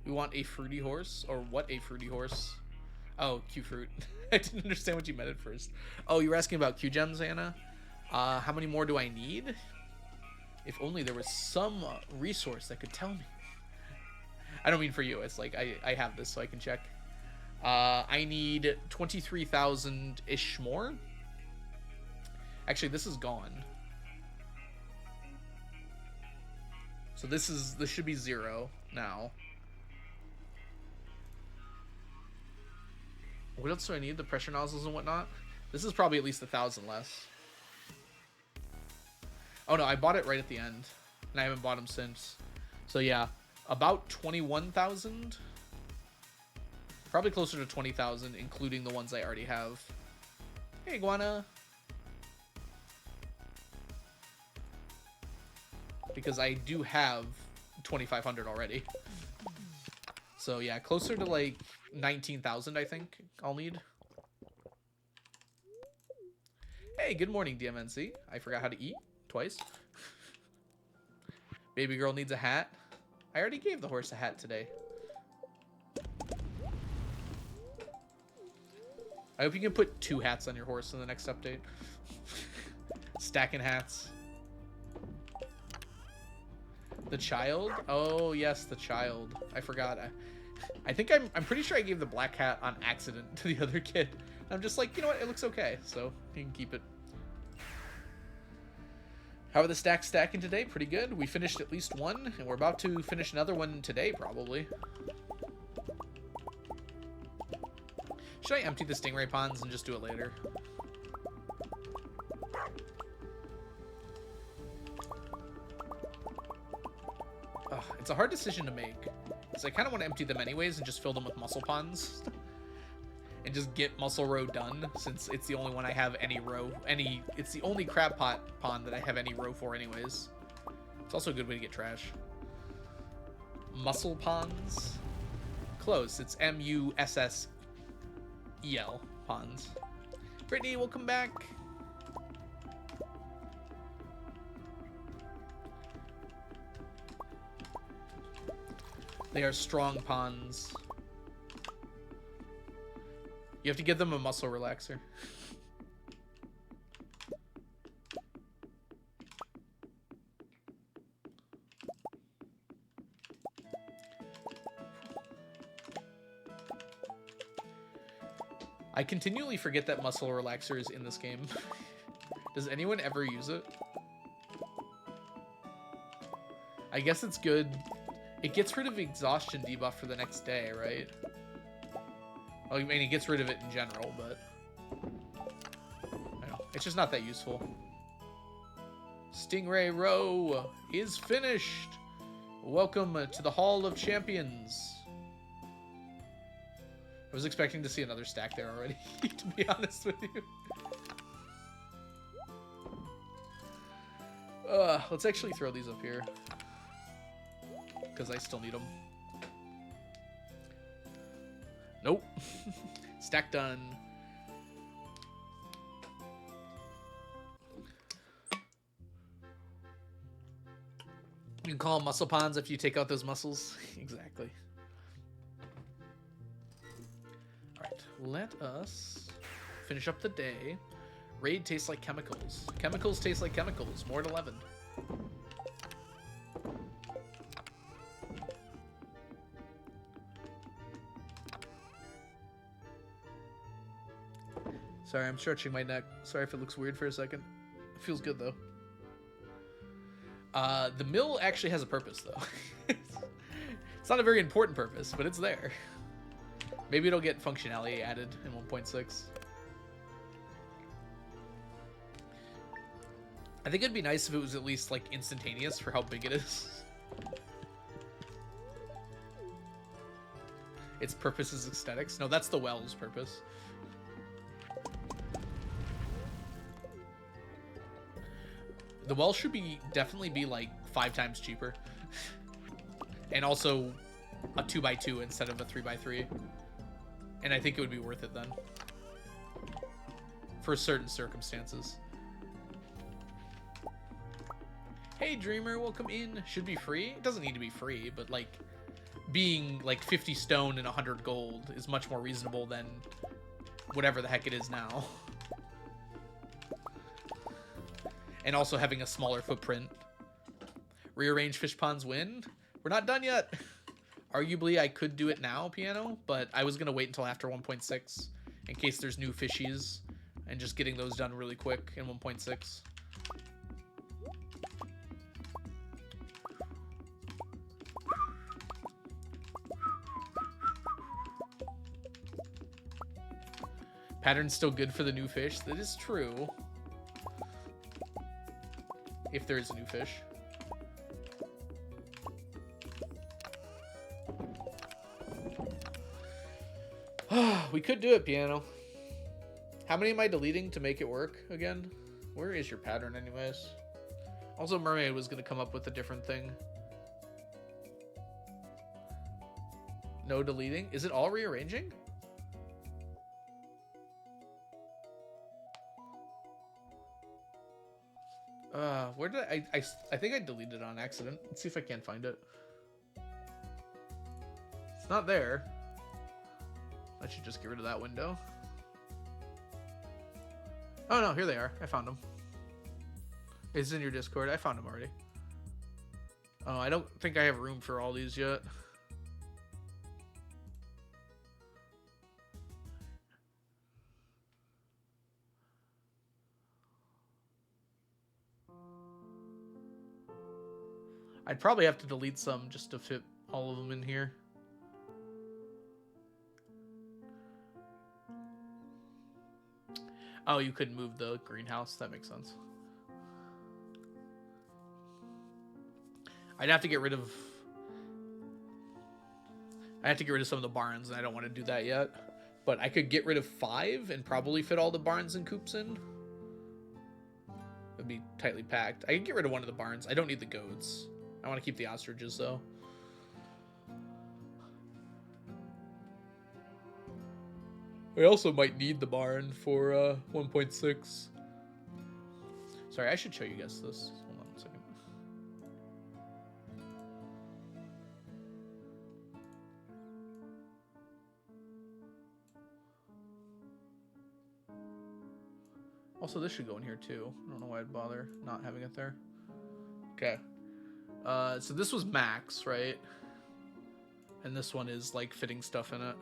We want a fruity horse? Or what a fruity horse? Oh, Q fruit. I didn't understand what you meant at first. Oh, you were asking about Q gems, Anna? How many more do I need? If only there was some resource that could tell me. I don't mean for you. It's like I have this so I can check. I need 23,000-ish more. Actually, this is gone. So this should be 0 now. What else do I need? The pressure nozzles and whatnot? This is probably at least 1,000 less. Oh no, I bought it right at the end. And I haven't bought them since. So yeah. About 21,000. Probably closer to 20,000, including the ones I already have. Hey, Iguana. Because I do have 2,500 already. So yeah, closer to like 19,000, I think I'll need. Hey, good morning, DMNC. I forgot how to eat twice. Baby girl needs a hat. I already gave the horse a hat today. I hope you can put 2 hats on your horse in the next update. Stacking hats. The child? Oh, yes, the child. I forgot. I think I'm pretty sure I gave the black hat on accident to the other kid. I'm just like, you know what? It looks okay, so you can keep it. How are the stacks stacking today? Pretty good. We finished at least one, and we're about to finish another one today, probably. Should I empty the stingray ponds and just do it later? Ugh, it's a hard decision to make, because I kind of want to empty them anyways and just fill them with mussel ponds. And just get Mussel Row done, since it's the only one I have any row, it's the only crab pot pond that I have any row for anyways. It's also a good way to get trash. Mussel ponds? Close, it's M-U-S-S-E-L ponds. Brittany, welcome back. They are strong ponds. You have to give them a muscle relaxer. I continually forget that muscle relaxer is in this game. Does anyone ever use it? I guess it's good. It gets rid of exhaustion debuff for the next day, right? Well, I mean, it gets rid of it in general, but I don't know. It's just not that useful. Stingray Row is finished. Welcome to the Hall of Champions. I was expecting to see another stack there already, to be honest with you. Let's actually throw these up here, because I still need them. Nope. Stack done. You can call them muscle ponds if you take out those muscles. Exactly. Alright, let us finish up the day. Raid tastes like chemicals. Chemicals taste like chemicals. More at 11. Sorry, I'm stretching my neck. Sorry if it looks weird for a second. It feels good, though. The mill actually has a purpose, though. It's not a very important purpose, but it's there. Maybe it'll get functionality added in 1.6. I think it'd be nice if it was at least, like, instantaneous for how big it is. Its purpose is aesthetics. No, that's the well's purpose. The well should definitely be like 5 times cheaper. And also a 2x2 instead of a 3x3. And I think it would be worth it then. For certain circumstances. Hey Dreamer, welcome in. Should be free. It doesn't need to be free, but like being like 50 stone and 100 gold is much more reasonable than whatever the heck it is now. And also having a smaller footprint. Rearrange fish ponds win? We're not done yet. Arguably, I could do it now, Piano, but I was going to wait until after 1.6 in case there's new fishies and just getting those done really quick in 1.6. Pattern's still good for the new fish. That is true. If there is a new fish. We could do it, piano. How many am I deleting to make it work again? Where is your pattern anyways? Also, Mermaid was going to come up with a different thing. No deleting? Is it all rearranging? Where did I think I deleted it on accident. Let's see if I can't find it. It's not there. I should just get rid of that window. Oh no, here they are. I found them. It's in your Discord. I found them already. Oh, I don't think I have room for all these yet. I'd probably have to delete some just to fit all of them in here. Oh, you couldn't move the greenhouse. That makes sense. I'd have to get rid of... I have to get rid of some of the barns, and I don't want to do that yet. But I could get rid of 5 and probably fit all the barns and coops in. It'd be tightly packed. I could get rid of one of the barns. I don't need the goats. I want to keep the ostriches, though. We also might need the barn for 1.6. Sorry, I should show you guys this. Hold on a second. Also, this should go in here, too. I don't know why I'd bother not having it there. Okay. So this was max, right? And this one is, like, fitting stuff in it.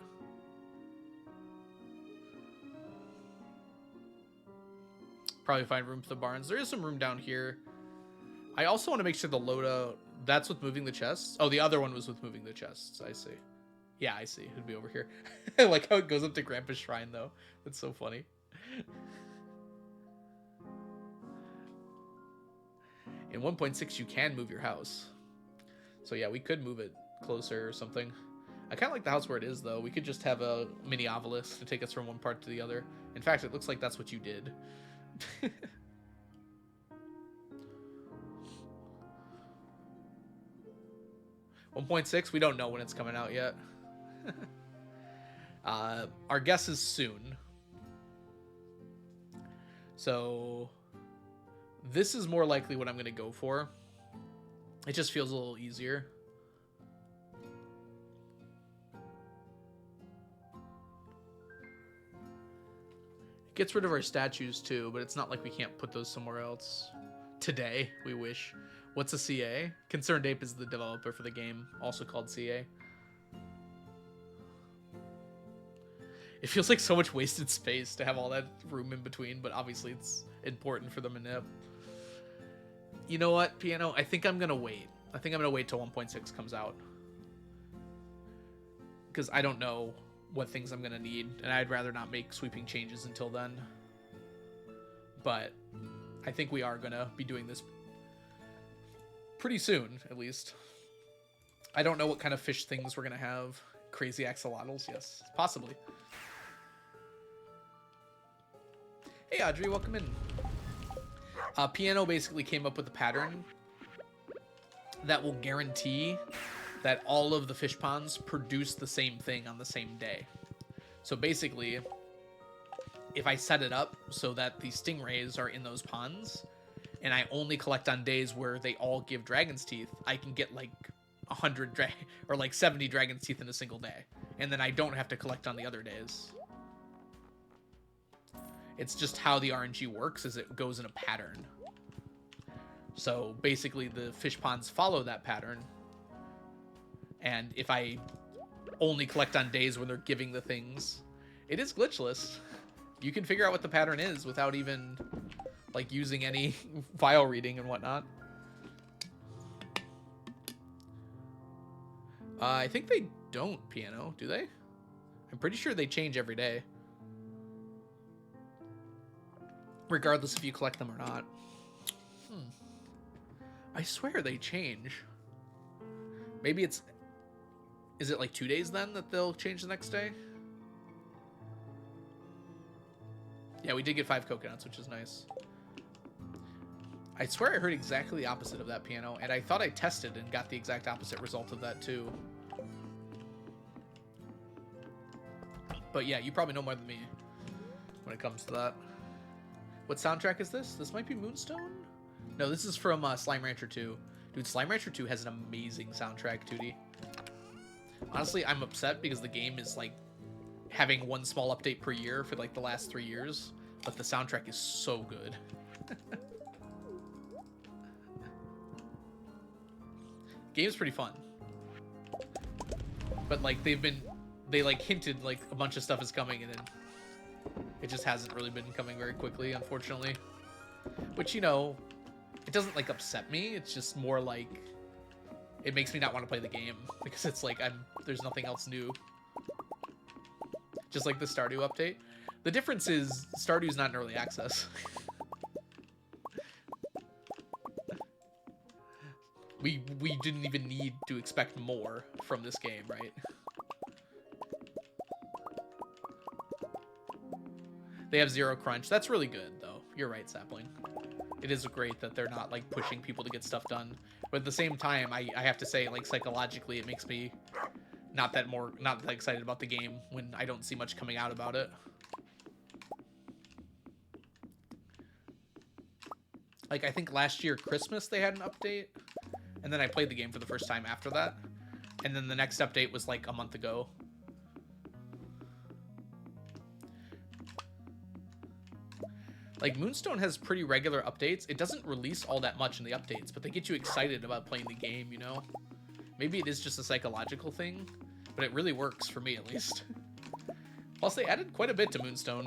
Probably find room for the barns. There is some room down here. I also want to make sure the loadout... That's with moving the chests? Oh, the other one was with moving the chests. I see. Yeah, I see. It'd be over here. I like how it goes up to Grandpa's shrine, though. That's so funny. In 1.6, you can move your house. So yeah, we could move it closer or something. I kind of like the house where it is, though. We could just have a mini obelisk to take us from one part to the other. In fact, it looks like that's what you did. 1.6, we don't know when it's coming out yet. Our guess is soon. So this is more likely what I'm going to go for. It just feels a little easier. It gets rid of our statues too, but it's not like we can't put those somewhere else. Today, we wish. What's a CA? Concerned Ape is the developer for the game, also called CA. It feels like so much wasted space to have all that room in between, but obviously it's important for the manip. You know what, Piano? I think I'm going to wait. I think I'm going to wait till 1.6 comes out. Because I don't know what things I'm going to need, and I'd rather not make sweeping changes until then. But I think we are going to be doing this pretty soon, at least. I don't know what kind of fish things we're going to have. Crazy axolotls, yes, possibly. Hey, Audrey, welcome in. Piano basically came up with a pattern that will guarantee that all of the fish ponds produce the same thing on the same day. So basically, if I set it up so that the stingrays are in those ponds, and I only collect on days where they all give dragon's teeth, I can get like 100 or like 70 dragon's teeth in a single day, and then I don't have to collect on the other days. It's just how the RNG works, is it goes in a pattern. So basically the fish ponds follow that pattern. And if I only collect on days when they're giving the things, it is glitchless. You can figure out what the pattern is without even like using any file reading and whatnot. I think they don't, Piano, do they? I'm pretty sure they change every day, regardless if you collect them or not. I swear they change. Maybe it's... Is it like 2 days then that they'll change the next day? Yeah, we did get 5 coconuts, which is nice. I swear I heard exactly the opposite of that piano, and I thought I tested and got the exact opposite result of that too. But yeah, you probably know more than me when it comes to that. What soundtrack is this? This might be Moonstone? No, this is from Slime Rancher 2. Dude, Slime Rancher 2 has an amazing soundtrack, Tootie. Honestly, I'm upset because the game is like having one small update per year for like the last 3 years, but the soundtrack is so good. Game's pretty fun. But like they like hinted like a bunch of stuff is coming, and then it just hasn't really been coming very quickly, unfortunately. Which, you know, it doesn't like upset me. It's just more like it makes me not want to play the game because it's like there's nothing else new. Just like the Stardew update. The difference is Stardew's not in early access. we didn't even need to expect more from this game, right? They have 0 crunch. That's really good, though. You're right, Sapling. It is great that they're not, like, pushing people to get stuff done. But at the same time, I have to say, like, psychologically, it makes me not that excited about the game when I don't see much coming out about it. Like, I think last year, Christmas, they had an update. And then I played the game for the first time after that. And then the next update was, like, a month ago. Like, Moonstone has pretty regular updates. It doesn't release all that much in the updates, but they get you excited about playing the game, you know? Maybe it is just a psychological thing, but it really works for me, at least. Plus, they added quite a bit to Moonstone.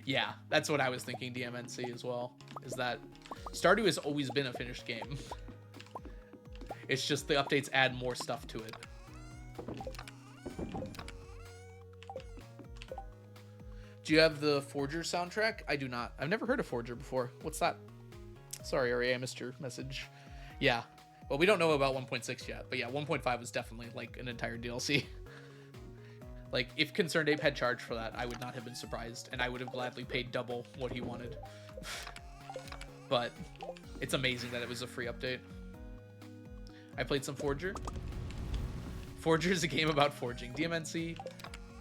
Yeah, that's what I was thinking, DMNC, as well. Is that Stardew has always been a finished game. It's just the updates add more stuff to it. Do you have the Forger soundtrack? I do not. I've never heard of Forger before. What's that? Sorry, Ari, I missed your message. Yeah. Well, we don't know about 1.6 yet. But yeah, 1.5 was definitely like an entire DLC. Like, if Concerned Ape had charged for that, I would not have been surprised. And I would have gladly paid double what he wanted. But it's amazing that it was a free update. I played some Forger. Forger is a game about forging. DMNC,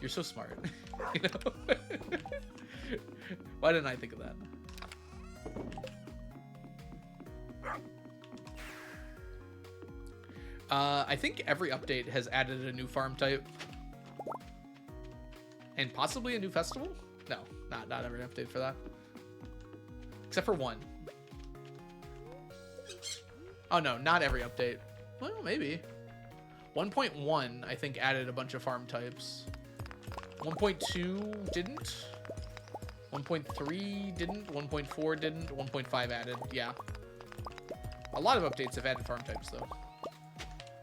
you're so smart. You know? Why didn't I think of that? I think every update has added a new farm type. And possibly a new festival? No, not every update for that. Except for one. Oh no, not every update. Well, maybe. 1.1, I think, added a bunch of farm types. 1.2 didn't. 1.3 didn't. 1.4 didn't. 1.5 added. Yeah. A lot of updates have added farm types, though.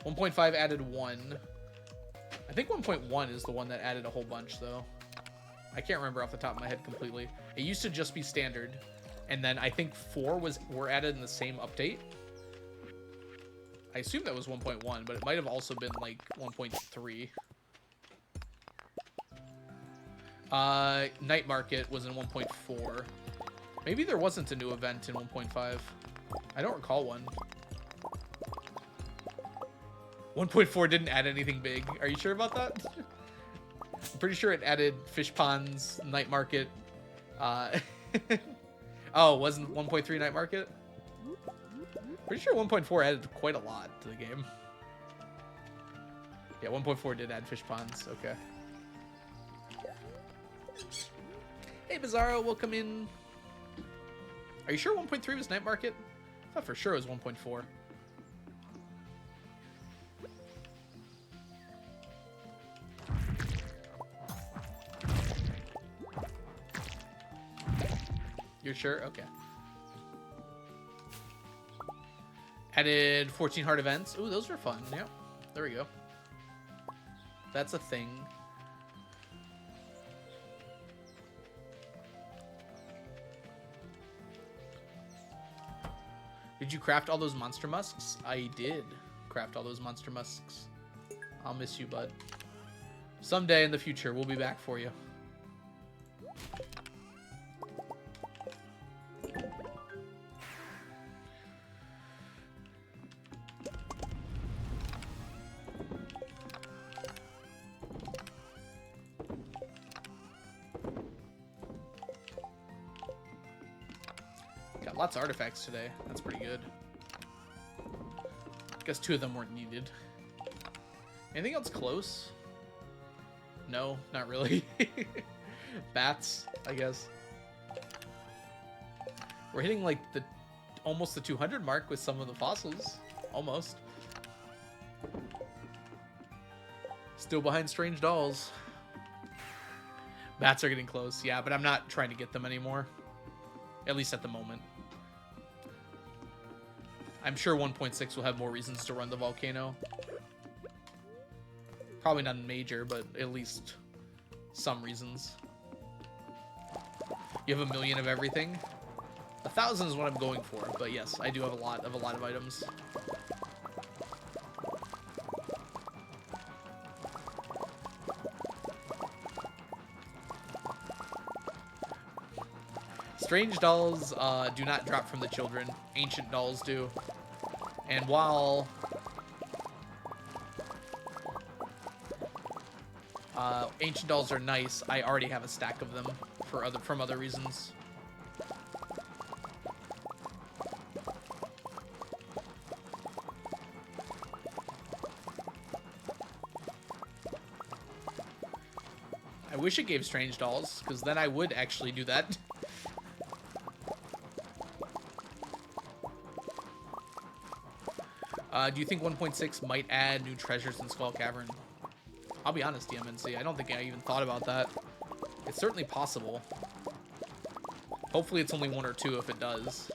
1.5 added 1. I think 1.1 is the one that added a whole bunch, though. I can't remember off the top of my head completely. It used to just be standard. And then I think 4 were added in the same update. I assume that was 1.1, but it might have also been like 1.3. Night Market was in 1.4. Maybe there wasn't a new event in 1.5. I don't recall one. 1.4 didn't add anything big. Are you sure about that? I'm pretty sure it added fish ponds, Night Market. Oh, wasn't 1.3 Night Market? Pretty sure 1.4 added quite a lot to the game. Yeah, 1.4 did add fish ponds. Okay. Hey, Bizarro, welcome in. Are you sure 1.3 was Night Market? I thought for sure it was 1.4. You're sure? Okay. Added 14 hard events. Ooh, those were fun. Yep. There we go. That's a thing. Did you craft all those monster musks? I did craft all those monster musks. I'll miss you, bud. Someday in the future, we'll be back for you. Got lots of artifacts today. That's pretty good. I guess 2 of them weren't needed. Anything else close? No, not really. Bats, I guess. We're hitting like almost the 200 mark with some of the fossils. Almost. Still behind strange dolls. Bats are getting close, yeah, but I'm not trying to get them anymore. At least at the moment. I'm sure 1.6 will have more reasons to run the volcano. Probably not major, but at least some reasons. You have 1 million of everything. 1,000 is what I'm going for, but yes, I do have a lot of items. Strange dolls do not drop from the children. Ancient dolls do. And while ancient dolls are nice, I already have a stack of them from other reasons. I wish it gave strange dolls, because then I would actually do that. Do you think 1.6 might add new treasures in Skull Cavern? I'll be honest, DMNC, I don't think I even thought about that. It's certainly possible. Hopefully it's only 1 or 2 if it does.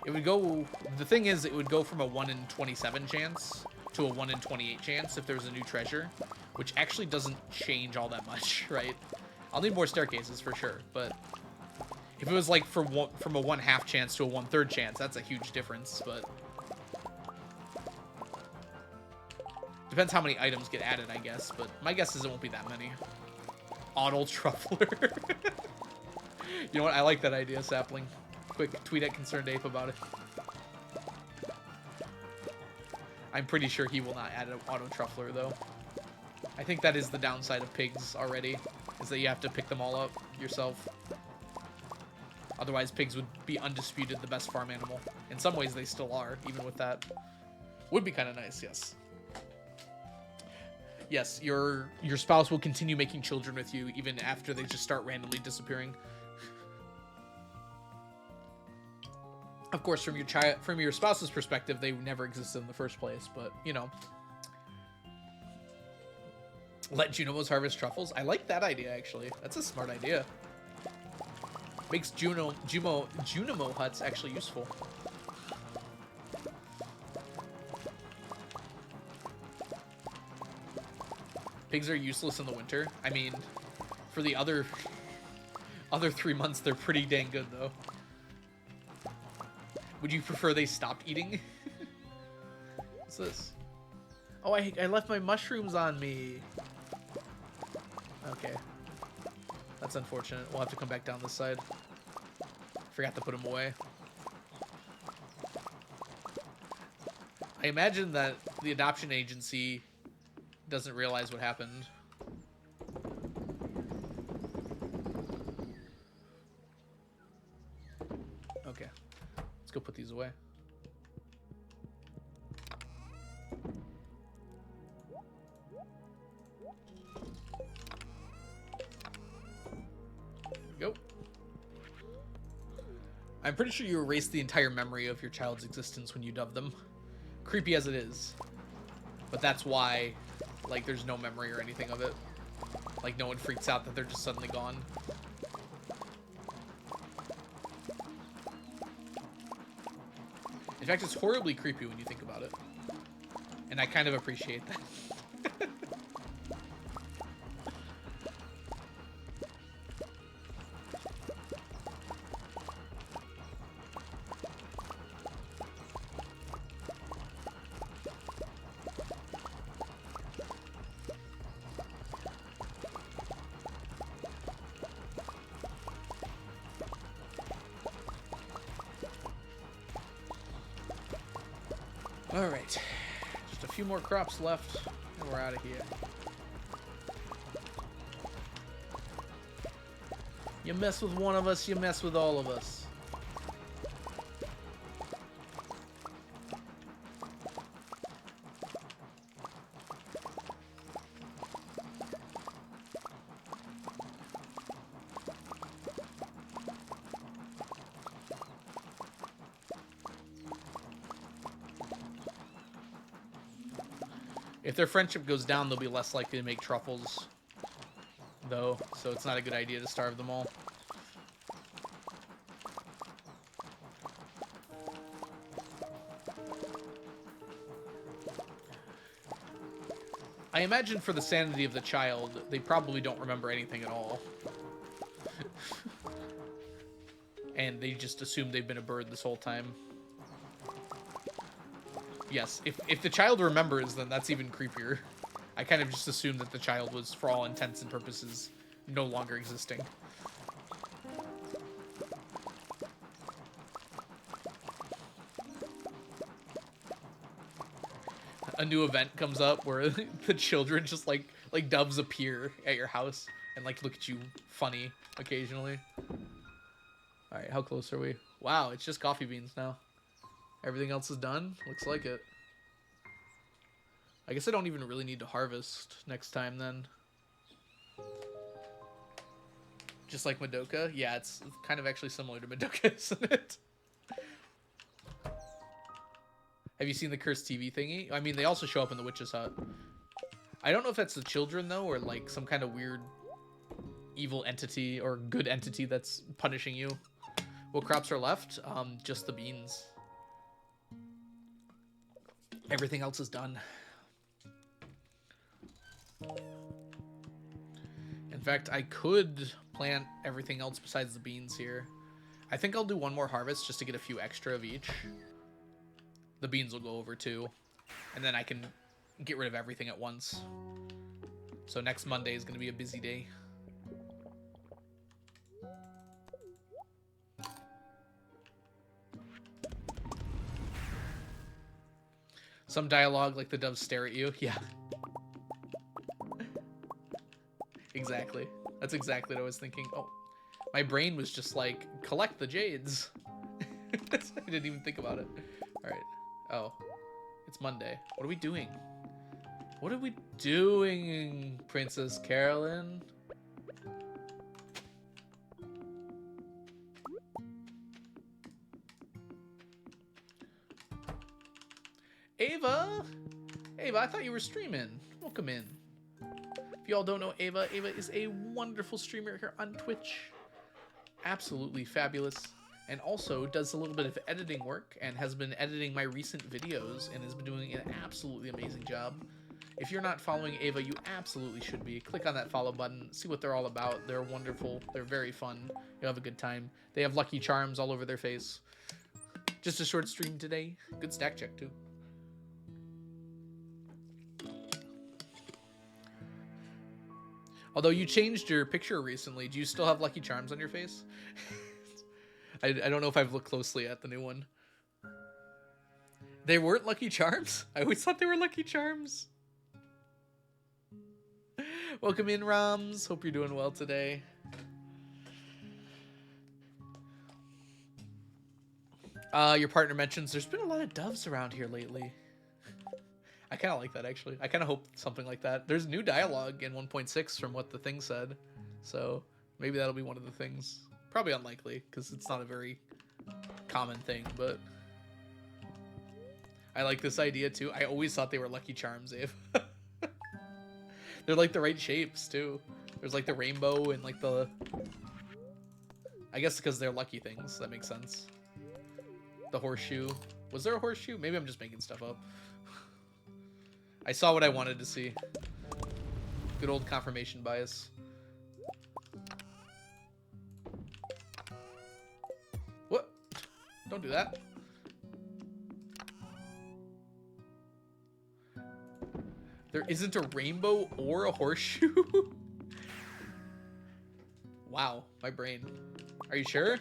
It would go... The thing is, it would go from a 1 in 27 chance to a 1 in 28 chance if there's a new treasure, which actually doesn't change all that much, right? I'll need more staircases for sure, but if it was like from a 1/2 chance to a 1/3 chance, that's a huge difference, but... Depends how many items get added, I guess, but my guess is it won't be that many. Auto Truffler. You know what? I like that idea, Sapling. Quick, tweet at Concerned Ape about it. I'm pretty sure he will not add an Auto Truffler, though. I think that is the downside of pigs already, is that you have to pick them all up yourself. Otherwise, pigs would be undisputed the best farm animal. In some ways, they still are, even with that. Would be kind of nice, yes. Yes, your spouse will continue making children with you even after they just start randomly disappearing. Of course, from your spouse's perspective, they never existed in the first place, but you know. Let Junimos harvest truffles. I like that idea actually. That's a smart idea. Makes Junimo huts actually useful. Pigs are useless in the winter. I mean, for the other 3 months, they're pretty dang good, though. Would you prefer they stopped eating? What's this? Oh, I left my mushrooms on me. Okay. That's unfortunate. We'll have to come back down this side. Forgot to put them away. I imagine that the adoption agency doesn't realize what happened. Okay. Let's go put these away. There we go. I'm pretty sure you erased the entire memory of your child's existence when you dubbed them. Creepy as it is. But that's why, like, there's no memory or anything of it. Like, no one freaks out that they're just suddenly gone. In fact, it's horribly creepy when you think about it. And I kind of appreciate that. All right. Just a few more crops left, and we're out of here. You mess with one of us, you mess with all of us. If their friendship goes down, they'll be less likely to make truffles, though, so it's not a good idea to starve them all. I imagine for the sanity of the child, they probably don't remember anything at all. And they just assume they've been a bird this whole time. Yes, if the child remembers, then that's even creepier. I kind of just assumed that the child was, for all intents and purposes, no longer existing. A new event comes up where the children just like doves appear at your house and like look at you funny occasionally. All right, how close are we? Wow, it's just coffee beans now. Everything else is done. Looks like it. I guess I don't even really need to harvest next time then. Just like Madoka? Yeah, it's kind of actually similar to Madoka, isn't it? Have you seen the cursed TV thingy? I mean, they also show up in the witch's hut. I don't know if that's the children, though, or like some kind of weird evil entity or good entity that's punishing you. What crops are left? Just the beans. Everything else is done. In fact, I could plant everything else besides the beans here. I think I'll do one more harvest just to get a few extra of each. The beans will go over too. And then I can get rid of everything at once. So next Monday is going to be a busy day. Some dialogue like the doves stare at you. Yeah. Exactly. That's exactly what I was thinking. Oh, my brain was just like, collect the jades. I didn't even think about it. All right. Oh, it's Monday. What are we doing? What are we doing, Princess Carolyn? Ava? Ava, I thought you were streaming. Welcome in. If you all don't know Ava, Ava is a wonderful streamer here on Twitch. Absolutely fabulous. And also does a little bit of editing work and has been editing my recent videos and has been doing an absolutely amazing job. If you're not following Ava, you absolutely should be. Click on that follow button, see what they're all about. They're wonderful. They're very fun. You'll have a good time. They have Lucky Charms all over their face. Just a short stream today. Good stack check, too. Although you changed your picture recently, do you still have Lucky Charms on your face? I don't know if I've looked closely at the new one. They weren't Lucky Charms? I always thought they were Lucky Charms. Welcome in, Roms. Hope you're doing well today. Your partner mentions there's been a lot of doves around here lately. I kind of like that, actually. I kind of hope something like that. There's new dialogue in 1.6 from what the thing said. So maybe that'll be one of the things. Probably unlikely, because it's not a very common thing, but I like this idea, too. I always thought they were Lucky Charms, Abe. They're like the right shapes, too. There's like the rainbow and like the... I guess because they're lucky things. That makes sense. The horseshoe. Was there a horseshoe? Maybe I'm just making stuff up. I saw what I wanted to see. Good old confirmation bias. What? Don't do that. There isn't a rainbow or a horseshoe? Wow, my brain. Are you sure?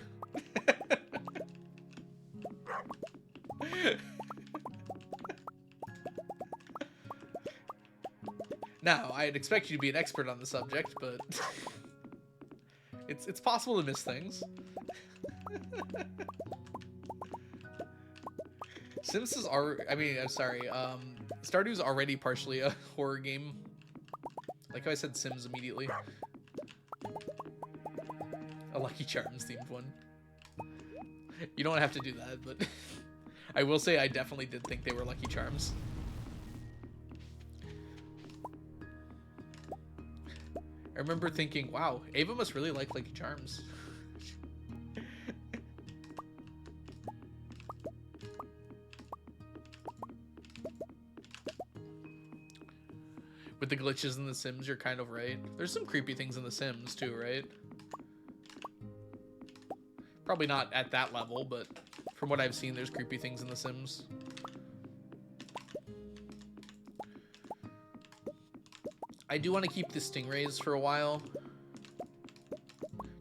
Now, I'd expect you to be an expert on the subject, but it's possible to miss things. Sims is I mean, I'm sorry. Stardew's already partially a horror game. Like how I said Sims immediately. A Lucky Charms themed one. You don't have to do that, but I will say I definitely did think they were Lucky Charms. I remember thinking, wow, Ava must really like Lucky Charms. With the glitches in The Sims, you're kind of right. There's some creepy things in The Sims too, right? Probably not at that level, but from what I've seen, there's creepy things in The Sims. I do want to keep the stingrays for a while,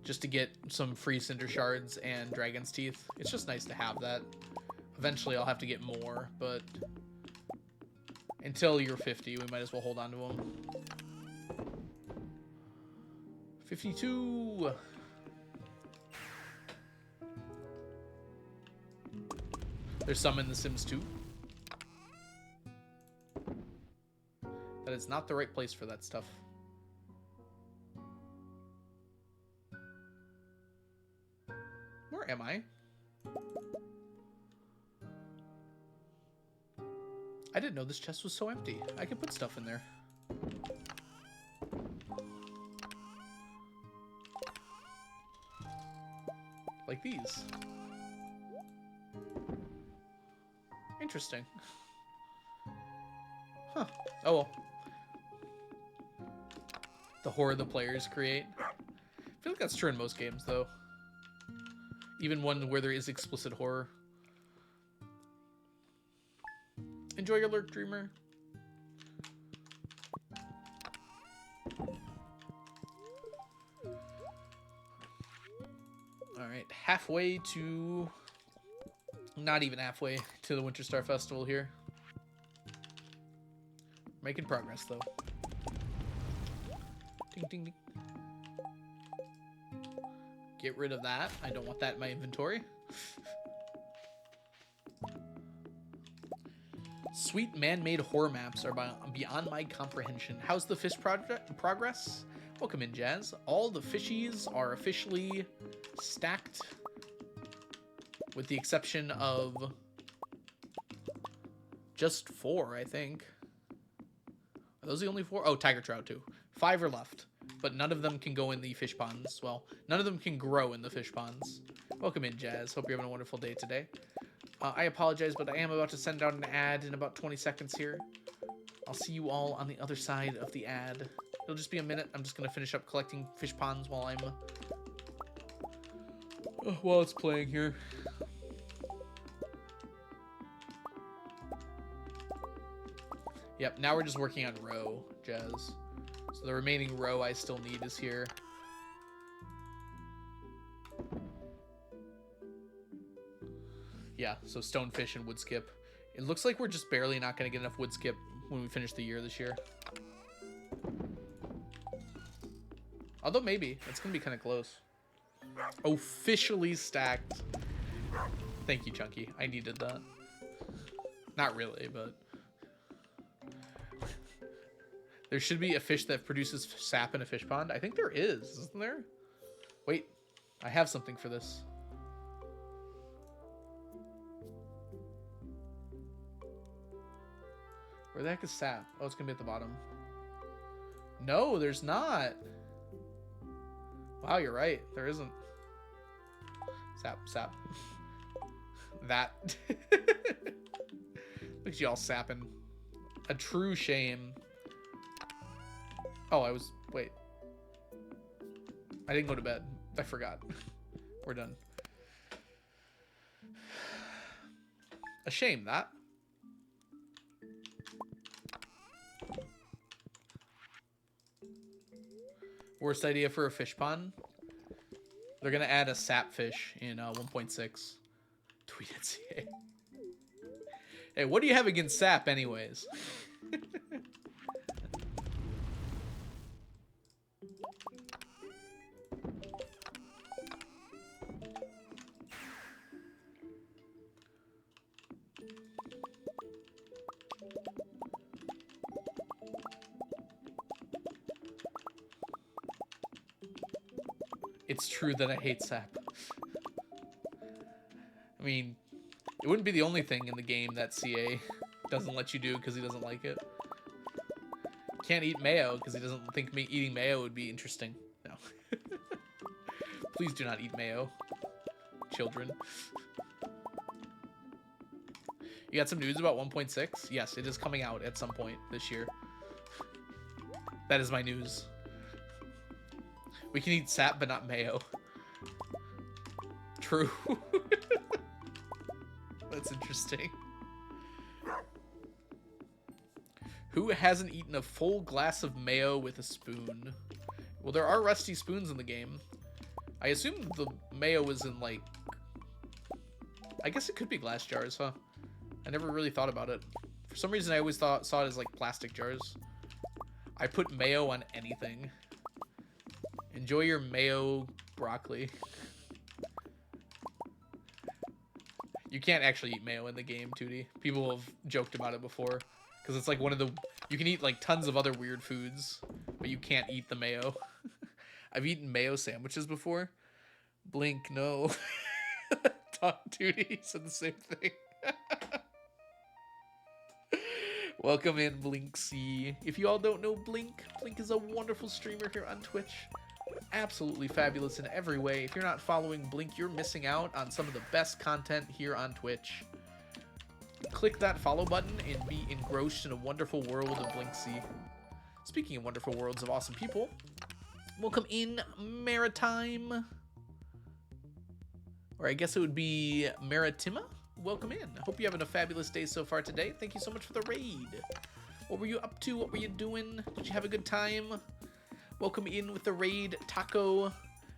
just to get some free cinder shards and dragon's teeth. It's just nice to have that. Eventually I'll have to get more, but until you're 50, we might as well hold on to them. 52! There's some in The Sims 2. That is not the right place for that stuff. Where am I? I didn't know this chest was so empty. I could put stuff in there. Like these. Interesting. Huh. Oh well. The horror the players create. I feel like that's true in most games, though. Even one where there is explicit horror. Enjoy your lurk, dreamer. Alright, halfway to... Not even halfway to the Winter Star Festival here. Making progress, though. Ding, ding, ding. Get rid of that. I don't want that in my inventory. Sweet man-made horror maps are beyond my comprehension. How's the fish project progress? Welcome in, Jazz. All the fishies are officially stacked, with the exception of just 4, I think. Are those the only 4? Oh, tiger trout too. 5 are left, but none of them can go in the fish ponds. Well, none of them can grow in the fish ponds. Welcome in, Jazz. Hope you're having a wonderful day today. I apologize, but I am about to send out an ad in about 20 seconds here. I'll see you all on the other side of the ad. It'll just be a minute. I'm just going to finish up collecting fish ponds while while it's playing here. Yep, now we're just working on row, Jazz. So the remaining row I still need is here. Yeah, so stonefish and wood skip. It looks like we're just barely not going to get enough wood skip when we finish the year this year. Although maybe. It's going to be kind of close. Officially stacked. Thank you, Chunky. I needed that. Not really, but... There should be a fish that produces sap in a fish pond. I think there is, isn't there? Wait, I have something for this. Where the heck is sap? Oh, it's gonna be at the bottom. No, there's not. Wow, you're right. There isn't. Sap. That. Look at y'all sapping. A true shame. Oh, wait. I didn't go to bed. I forgot. We're done. A shame, that. Worst idea for a fish pond? They're gonna add a sap fish in 1.6. Tweet at CA. Hey, what do you have against sap anyways? It's true that I hate sap. I mean, it wouldn't be the only thing in the game that CA doesn't let you do because he doesn't like it. Can't eat mayo because he doesn't think me eating mayo would be interesting. No. Please do not eat mayo, children. You got some news about 1.6? Yes, it is coming out at some point this year. That is my news. We can eat sap, but not mayo. True. That's interesting. Who hasn't eaten a full glass of mayo with a spoon? Well, there are rusty spoons in the game. I assume the mayo is in, like... I guess it could be glass jars, huh? I never really thought about it. For some reason, I always saw it as, like, plastic jars. I put mayo on anything. Enjoy your mayo broccoli. You can't actually eat mayo in the game, Tootie. People have joked about it before. Because it's like one of the... You can eat like tons of other weird foods, but you can't eat the mayo. I've eaten mayo sandwiches before. Blink, no. Tootie said the same thing. Welcome in, Blink C. If you all don't know Blink, Blink is a wonderful streamer here on Twitch. Absolutely fabulous in every way. If you're not following Blink, you're missing out on some of the best content here on Twitch. Click that follow button and be engrossed in a wonderful world of Blink C. Speaking of wonderful worlds of awesome people, welcome in, Maritime. Or I guess it would be Maritima. Welcome in. I hope you're having a fabulous day so far today. Thank you so much for the raid. What were you up to? What were you doing? Did you have a good time? Welcome in with the raid, Taco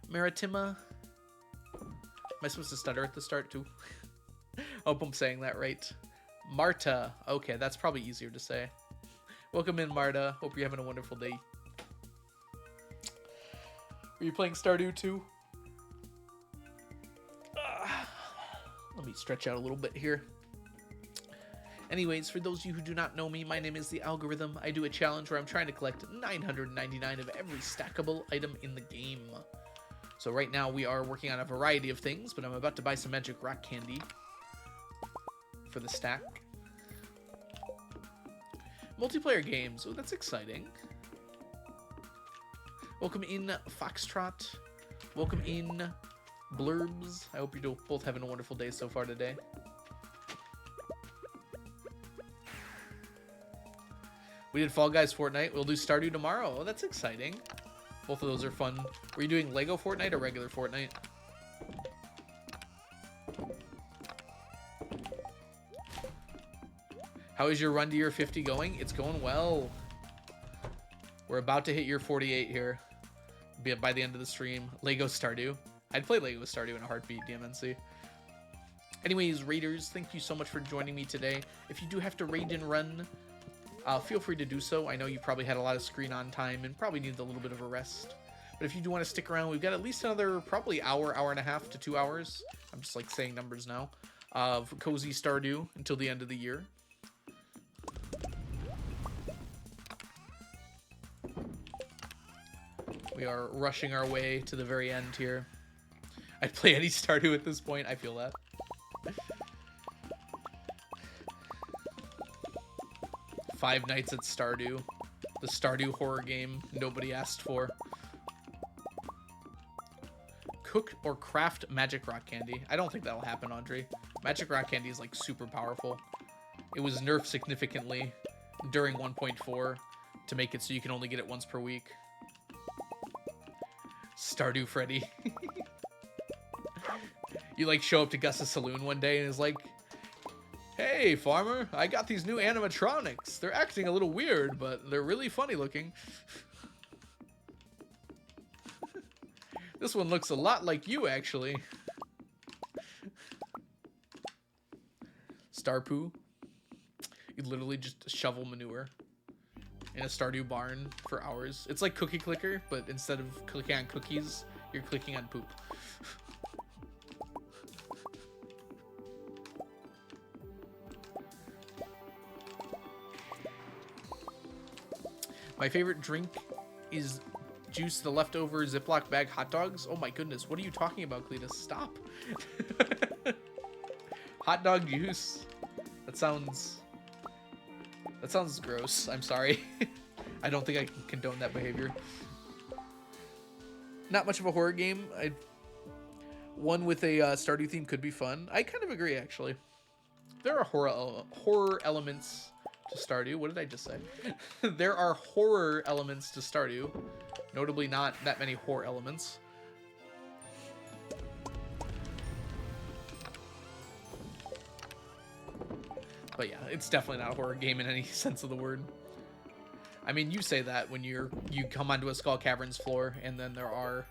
Maritima. Am I supposed to stutter at the start too? I hope I'm saying that right. Marta. Okay, that's probably easier to say. Welcome in, Marta. Hope you're having a wonderful day. Are you playing Stardew too? Let me stretch out a little bit here. Anyways, for those of you who do not know me, my name is The Algorithm. I do a challenge where I'm trying to collect 999 of every stackable item in the game. So right now we are working on a variety of things, but I'm about to buy some magic rock candy for the stack. Multiplayer games. Oh, that's exciting. Welcome in, Foxtrot. Welcome in, Blurbs. I hope you're both having a wonderful day so far today. We did Fall Guys Fortnite. We'll do Stardew tomorrow. Oh, that's exciting. Both of those are fun. Were you doing Lego Fortnite or regular Fortnite? How is your run to your 50 going? It's going well. We're about to hit your 48 here. By the end of the stream. Lego Stardew. I'd play Lego Stardew in a heartbeat, DMNC. Anyways, raiders, thank you so much for joining me today. If you do have to raid and run, feel free to do so. I know you probably had a lot of screen on time and probably need a little bit of a rest. But if you do want to stick around, we've got at least another probably hour and a half to 2 hours. I'm just like saying numbers now. Of cozy Stardew until the end of the year. We are rushing our way to the very end here. I'd play any Stardew at this point. I feel that. Five Nights at Stardew. The Stardew horror game nobody asked for. Cook or craft magic rock candy. I don't think that'll happen, Audrey. Magic rock candy is like super powerful. It was nerfed significantly during 1.4 to make it so you can only get it once per week. Stardew Freddy. You like show up to Gus's saloon one day and is like, "Hey, farmer, I got these new animatronics. They're acting a little weird, but they're really funny looking. This one looks a lot like you, actually." Starpoo. You literally just shovel manure. in a Stardew barn for hours. It's like Cookie Clicker, but instead of clicking on cookies, you're clicking on poop. My favorite drink is juice the leftover Ziploc bag hot dogs. Oh my goodness, what are you talking about, Cletus? Stop. Hot dog juice. That sounds gross. I'm sorry. I don't think I can condone that behavior. Not much of a horror game. One with a Stardew theme could be fun. I kind of agree, actually. There are horror elements to Stardew. What did I just say? There are horror elements to Stardew. Notably not that many horror elements. But yeah, it's definitely not a horror game in any sense of the word. I mean, you say that when you come onto a Skull Cavern's floor and then there are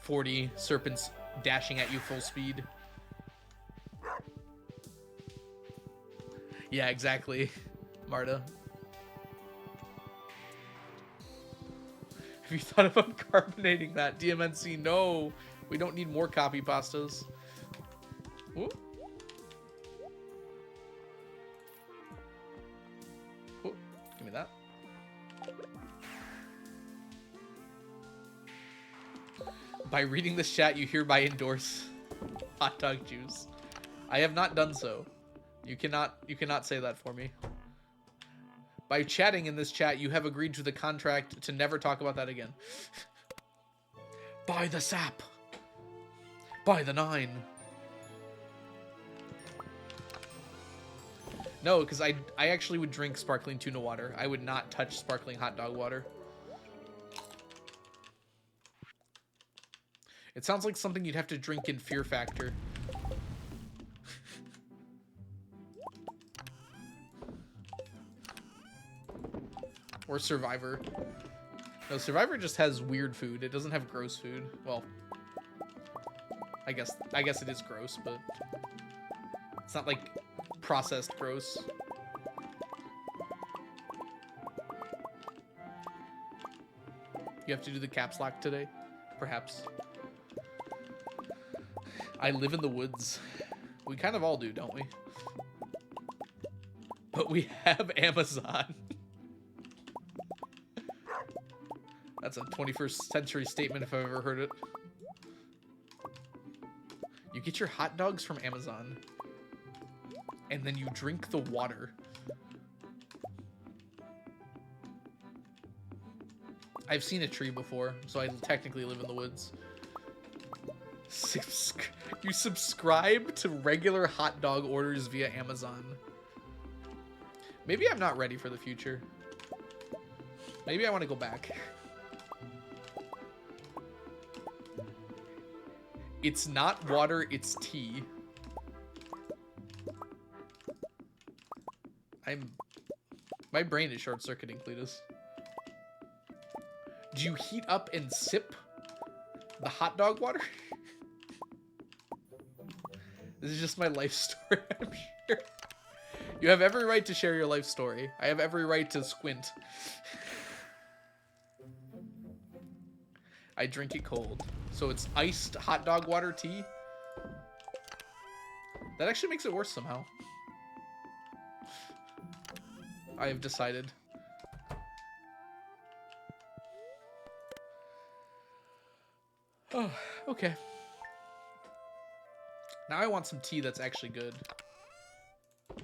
40 serpents dashing at you full speed. Yeah, exactly, Marta. Have you thought about carbonating that? DMNC, no. We don't need more copy pastas. Ooh. Ooh, give me that. By reading this chat, you hereby endorse hot dog juice. I have not done so. You cannot say that for me. By chatting in this chat, you have agreed to the contract to never talk about that again. Buy the sap. Buy the 9. No, because I actually would drink sparkling tuna water. I would not touch sparkling hot dog water. It sounds like something you'd have to drink in Fear Factor. Or Survivor. No, Survivor just has weird food. It doesn't have gross food. Well, I guess it is gross, but it's not like processed gross. You have to do the caps lock today? Perhaps. I live in the woods. We kind of all do, don't we? But we have Amazon. That's a 21st century statement if I've ever heard it. You get your hot dogs from Amazon. And then you drink the water. I've seen a tree before, so I technically live in the woods. You subscribe to regular hot dog orders via Amazon. Maybe I'm not ready for the future. Maybe I want to go back. It's not water, it's tea. My brain is short-circuiting, Cletus. Do you heat up and sip the hot dog water? This is just my life story, I'm sure. You have every right to share your life story. I have every right to squint. I drink it cold. So it's iced hot dog water tea? That actually makes it worse somehow. I have decided. Oh, okay. Now I want some tea that's actually good.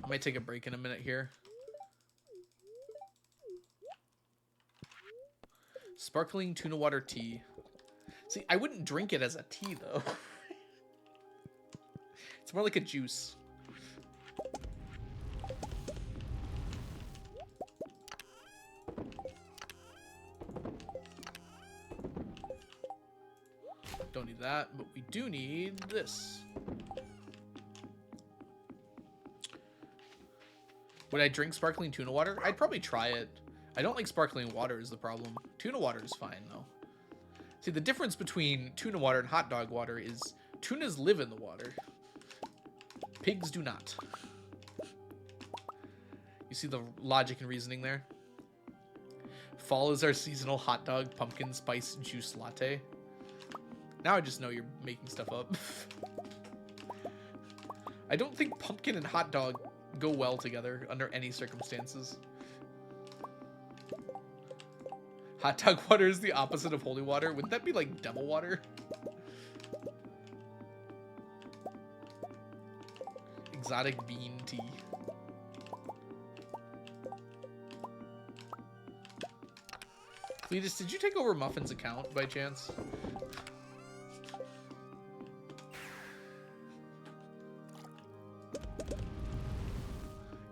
I might take a break in a minute here. Sparkling tuna water tea. See, I wouldn't drink it as a tea, though. It's more like a juice. Don't need that, but we do need this. Would I drink sparkling tuna water? I'd probably try it. I don't like sparkling water is the problem. Tuna water is fine, though. See, the difference between tuna water and hot dog water is tunas live in the water. Pigs do not. You see the logic and reasoning there? Fall is our seasonal hot dog pumpkin spice juice latte. Now I just know you're making stuff up. I don't think pumpkin and hot dog go well together under any circumstances. Hot dog water is the opposite of holy water. Wouldn't that be like devil water? Exotic bean tea. Cletus, did you take over Muffin's account by chance?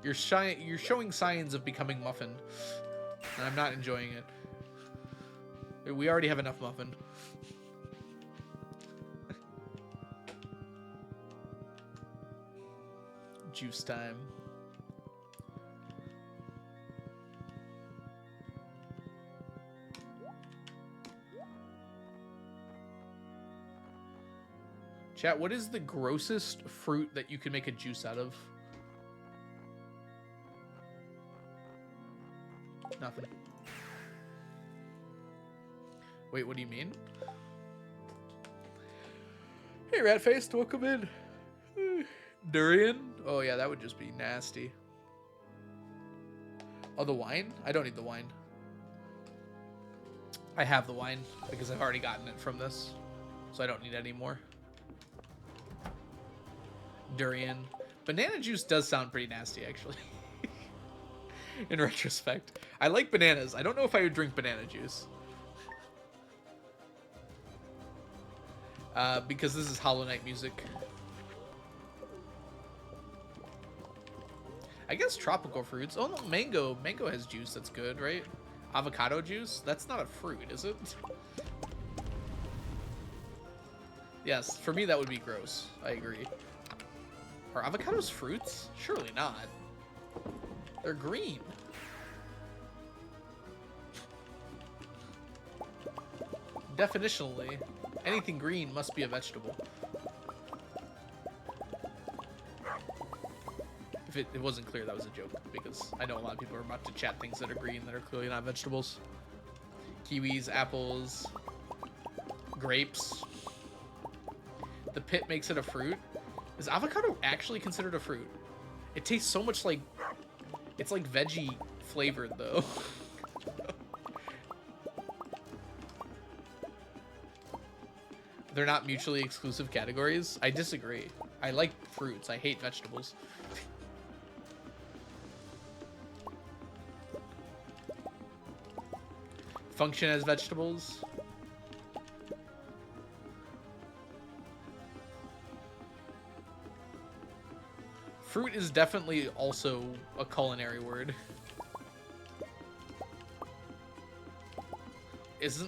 You're showing signs of becoming Muffin, and I'm not enjoying it. We already have enough Muffin. Juice time. Chat, what is the grossest fruit that you can make a juice out of? Nothing. Wait, what do you mean? Hey, Ratfaced, welcome in. Durian? Oh, yeah, that would just be nasty. Oh, the wine? I don't need the wine. I have the wine because I've already gotten it from this, so I don't need any more. Durian. Banana juice does sound pretty nasty, actually. In retrospect. I like bananas. I don't know if I would drink banana juice. Because this is Hollow Knight music. I guess tropical fruits. Oh, no, mango. Mango has juice. That's good, right? Avocado juice? That's not a fruit, is it? Yes, for me that would be gross. I agree. Are avocados fruits? Surely not. They're green. Definitionally, anything green must be a vegetable. If it wasn't clear, that was a joke, because I know a lot of people are about to chat things that are green that are clearly not vegetables. Kiwis, apples, grapes. The pit makes it a fruit. Is avocado actually considered a fruit? It tastes so much like... It's like veggie flavored, though. They're not mutually exclusive categories. I disagree. I like fruits. I hate vegetables. Function as vegetables. Fruit is definitely also a culinary word.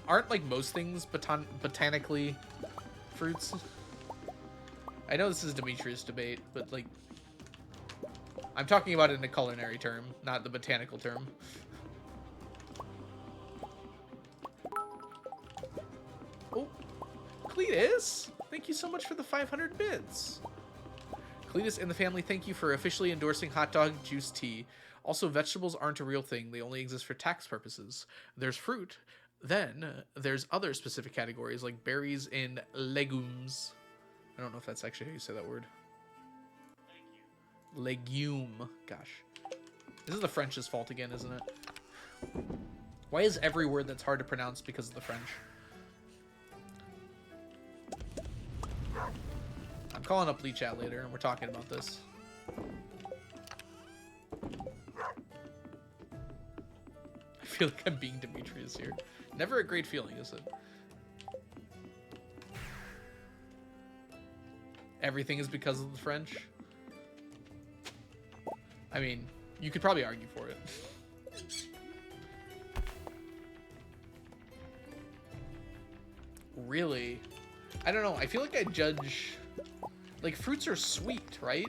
Aren't like most things botanically fruits? I know this is Demetrius' debate, but like I'm talking about it in a culinary term, not the botanical term. Oh, Cletus, thank you so much for the 500 bits. Cletus and the family, thank you for officially endorsing hot dog juice tea. Also, vegetables aren't a real thing. They only exist for tax purposes. There's fruit. Then there's other specific categories like berries and legumes. I don't know if that's actually how you say that word. Legume. Gosh. This is the French's fault again, isn't it? Why is every word that's hard to pronounce because of the French? I'm calling up Lee Chat later and we're talking about this. I feel like I'm being Demetrius here. Never a great feeling, is it? Everything is because of the French? I mean, you could probably argue for it. Really? I don't know. I feel like I judge... Like, fruits are sweet, right?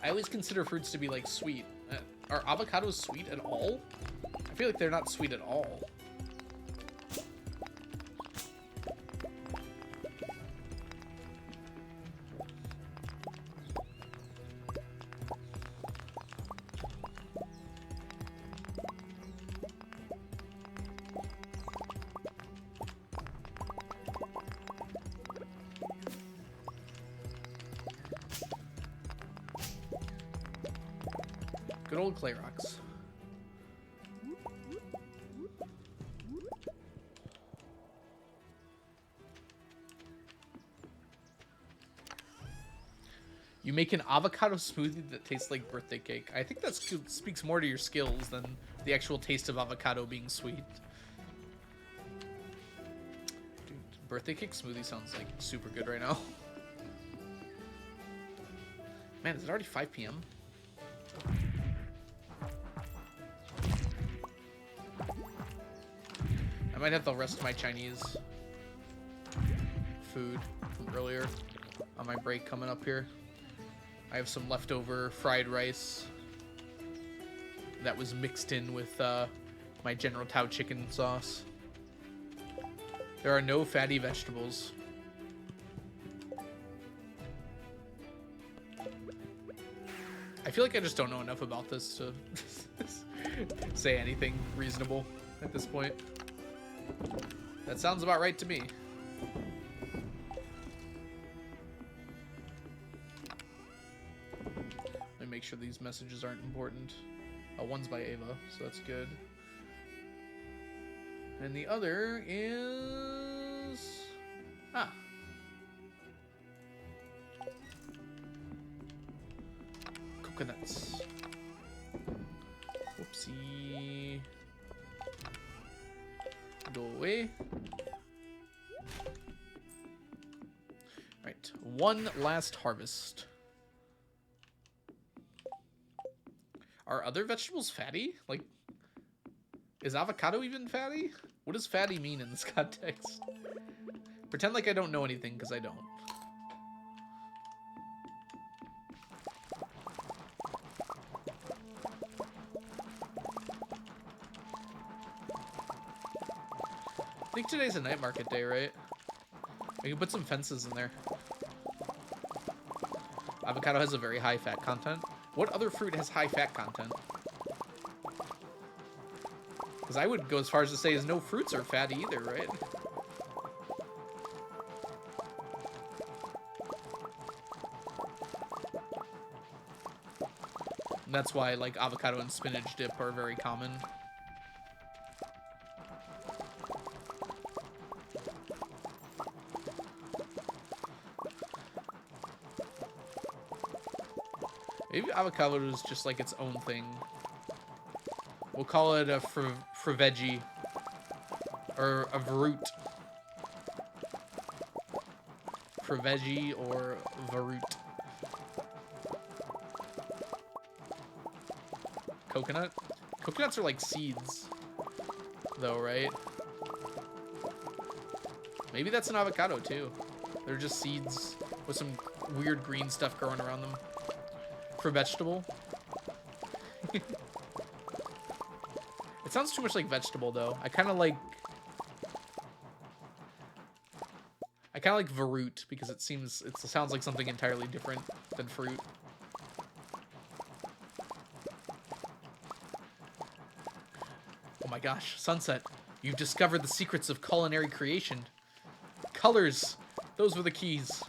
I always consider fruits to be, like, sweet. Are avocados sweet at all? I feel like they're not sweet at all. Good old clay rocks. You make an avocado smoothie that tastes like birthday cake. I think that speaks more to your skills than the actual taste of avocado being sweet. Dude, birthday cake smoothie sounds like super good right now. Man, is it already 5 p.m.? I might have the rest of my Chinese food from earlier on my break coming up here. I have some leftover fried rice that was mixed in with my General Tao chicken sauce. There are no fatty vegetables. I feel like I just don't know enough about this to say anything reasonable at this point. That sounds about right to me. Let me make sure these messages aren't important. Oh, one's by Ava, so that's good. And the other is... Ah. Coconuts. Whoopsie. Go away. Right, one last harvest. Are other vegetables fatty? Like, is avocado even fatty? What does fatty mean in this context? Pretend like I don't know anything, because I don't. I think today's a night market day, right? We can put some fences in there. Avocado has a very high fat content. What other fruit has high fat content? Because I would go as far as to say is no fruits are fatty either, right? And that's why, like, avocado and spinach dip are very common. Maybe avocado is just like its own thing. We'll call it a veggie or a varut. Veggie or varut. Coconut? Coconuts are like seeds, though, right? Maybe that's an avocado, too. They're just seeds with some weird green stuff growing around them. For vegetable. It sounds too much like vegetable, though. I kind of like varut because it sounds like something entirely different than fruit. Oh my gosh, sunset. You've discovered the secrets of culinary creation. Colors. Those were the keys.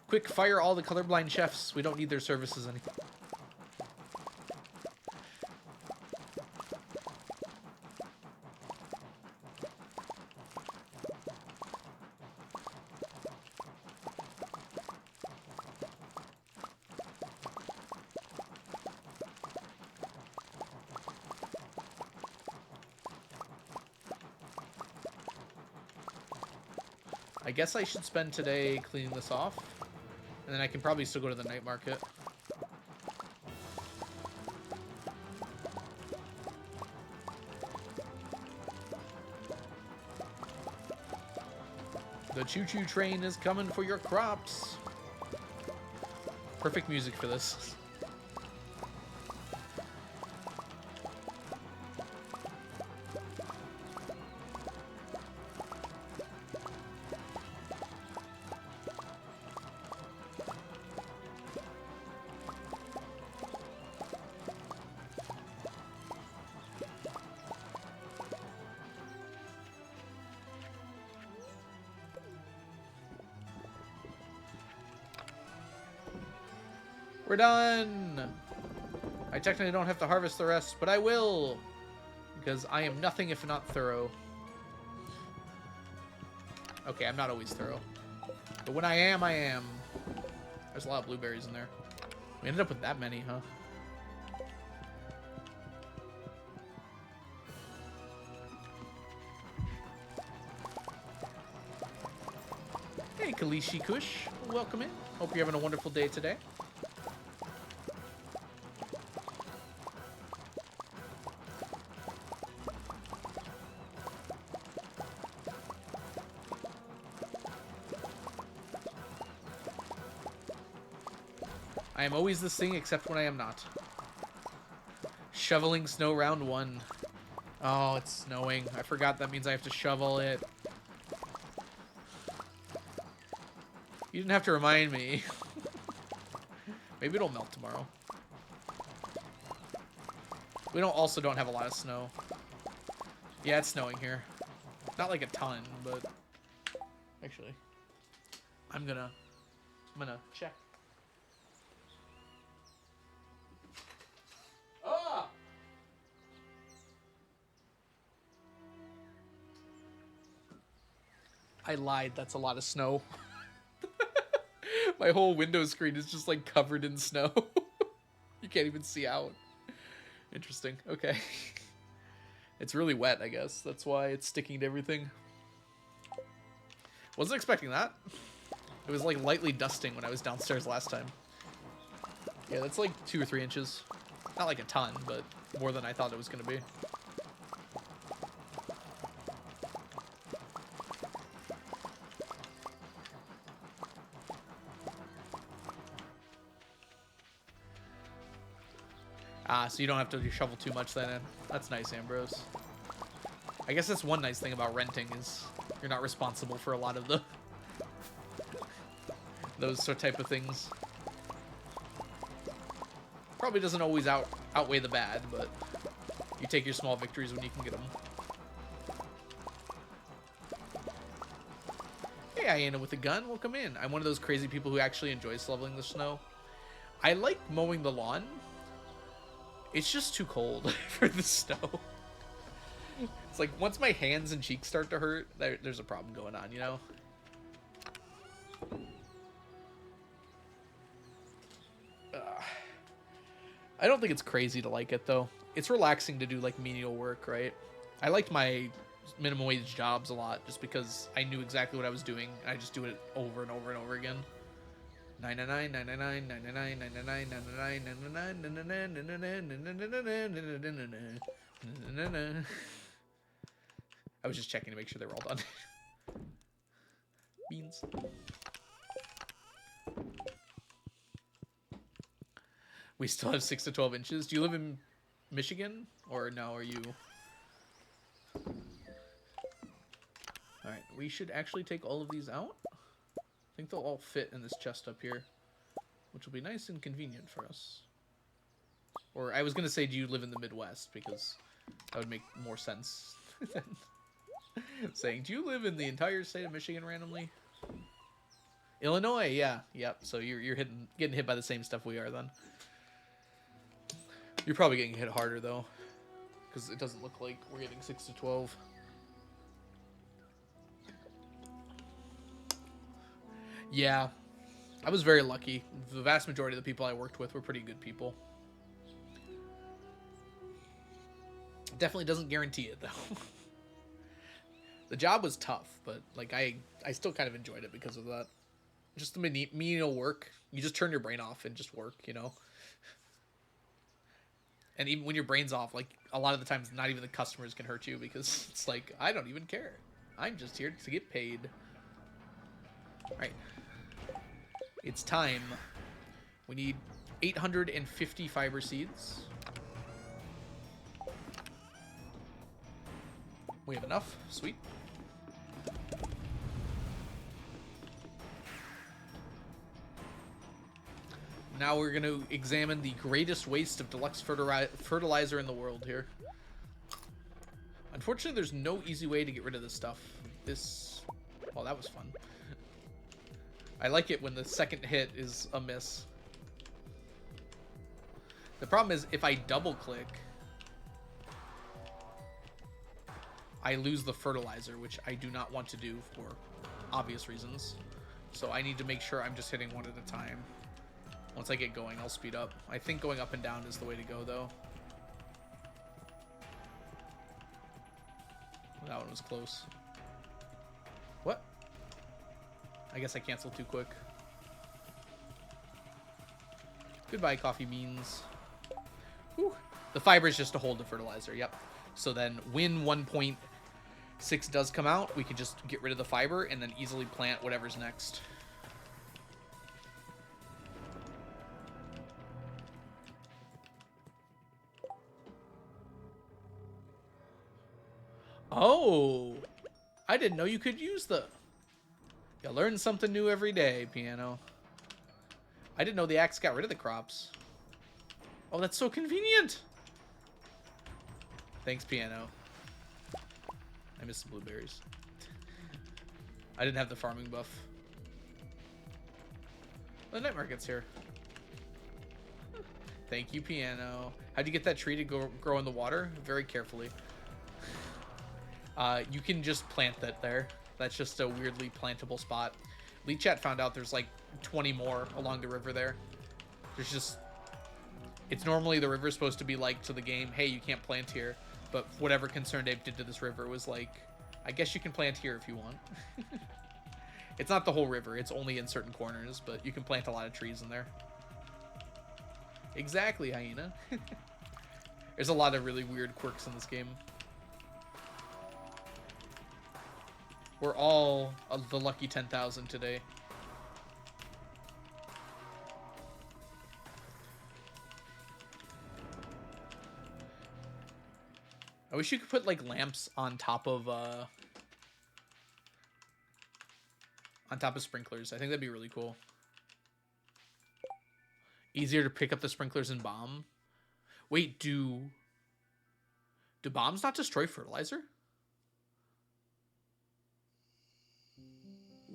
Quick, fire all the colorblind chefs. We don't need their services anymore. I guess I should spend today cleaning this off. And then I can probably still go to the night market. The choo-choo train is coming for your crops. Perfect music for this. We're done! I technically don't have to harvest the rest, but I will! Because I am nothing if not thorough. Okay, I'm not always thorough. But when I am, I am. There's a lot of blueberries in there. We ended up with that many, huh? Hey, Kalishi Kush. Welcome in. Hope you're having a wonderful day today. I am always this thing except when I am not. Shoveling snow round 1. Oh, it's snowing. I forgot that means I have to shovel it. You didn't have to remind me. Maybe it'll melt tomorrow. We don't have a lot of snow. Yeah, it's snowing here. Not like a ton, but actually, I'm gonna check. Ah! I lied. That's a lot of snow. My whole window screen is just like covered in snow. You can't even see out. Interesting. Okay. It's really wet, I guess. That's why it's sticking to everything. Wasn't expecting that. It was like lightly dusting when I was downstairs last time. Yeah, that's like 2 or 3 inches. Not like a ton, but more than I thought it was going to be. Ah, so you don't have to shovel too much then. That's nice, Ambrose. I guess that's one nice thing about renting is you're not responsible for a lot of those sort of type of things. Probably doesn't always outweigh the bad, but you take your small victories when you can get them. Hey, Iana with a gun, welcome in. I'm one of those crazy people who actually enjoys leveling the snow. I like mowing the lawn. It's just too cold for the snow. It's like once my hands and cheeks start to hurt, there's a problem going on, you know? I don't think it's crazy to like it, though. It's relaxing to do, like, menial work, right? I liked my minimum wage jobs a lot just because I knew exactly what I was doing. And I just do it over and over and over again. 999, 999, 999, 999, 999. I was just checking to make sure they were all done. Beans. We still have 6 to 12 inches. Do you live in Michigan? Or no, are you... Alright, we should actually take all of these out. I think they'll all fit in this chest up here, which will be nice and convenient for us. Or I was going to say, do you live in the Midwest? Because that would make more sense than saying, do you live in the entire state of Michigan randomly? Illinois, yeah. Yep, so you're getting hit by the same stuff we are then. You're probably getting hit harder, though, because it doesn't look like we're getting 6 to 12. Yeah, I was very lucky. The vast majority of the people I worked with were pretty good people. Definitely doesn't guarantee it, though. The job was tough, but like I still kind of enjoyed it because of that. Just the menial work. You just turn your brain off and just work, you know? And even when your brain's off, like, a lot of the times, not even the customers can hurt you because it's like, I don't even care. I'm just here to get paid. Right. It's time. We need 850 fiber seeds. We have enough. Sweet. Now we're going to examine the greatest waste of deluxe fertilizer in the world here. Unfortunately, there's no easy way to get rid of this stuff. Oh, that was fun. I like it when the second hit is a miss. The problem is if I double click, I lose the fertilizer, which I do not want to do for obvious reasons. So I need to make sure I'm just hitting one at a time. Once I get going, I'll speed up. I think going up and down is the way to go, though. That one was close. What? I guess I canceled too quick. Goodbye, coffee beans. Whew. The fiber is just to hold the fertilizer, yep. So then when 1.6 does come out, we can just get rid of the fiber and then easily plant whatever's next. Oh, I didn't know you could use the... You learn something new every day, Piano. I didn't know the axe got rid of the crops. Oh, that's so convenient. Thanks, Piano. I miss the blueberries. I didn't have the farming buff. The night market's here. Thank you, Piano. How'd you get that tree to grow in the water? Very carefully. You can just plant that there. That's just a weirdly plantable spot. Lee Chat found out there's like 20 more along the river there. There's just... It's normally the river's supposed to be like to the game, hey, you can't plant here. But whatever Concerned Ape did to this river was like, I guess you can plant here if you want. It's not the whole river. It's only in certain corners, but you can plant a lot of trees in there. Exactly, Hyena. There's a lot of really weird quirks in this game. We're all the lucky 10,000 today. I wish you could put like lamps on top of sprinklers. I think that'd be really cool. Easier to pick up the sprinklers in bomb. Wait, do bombs not destroy fertilizer?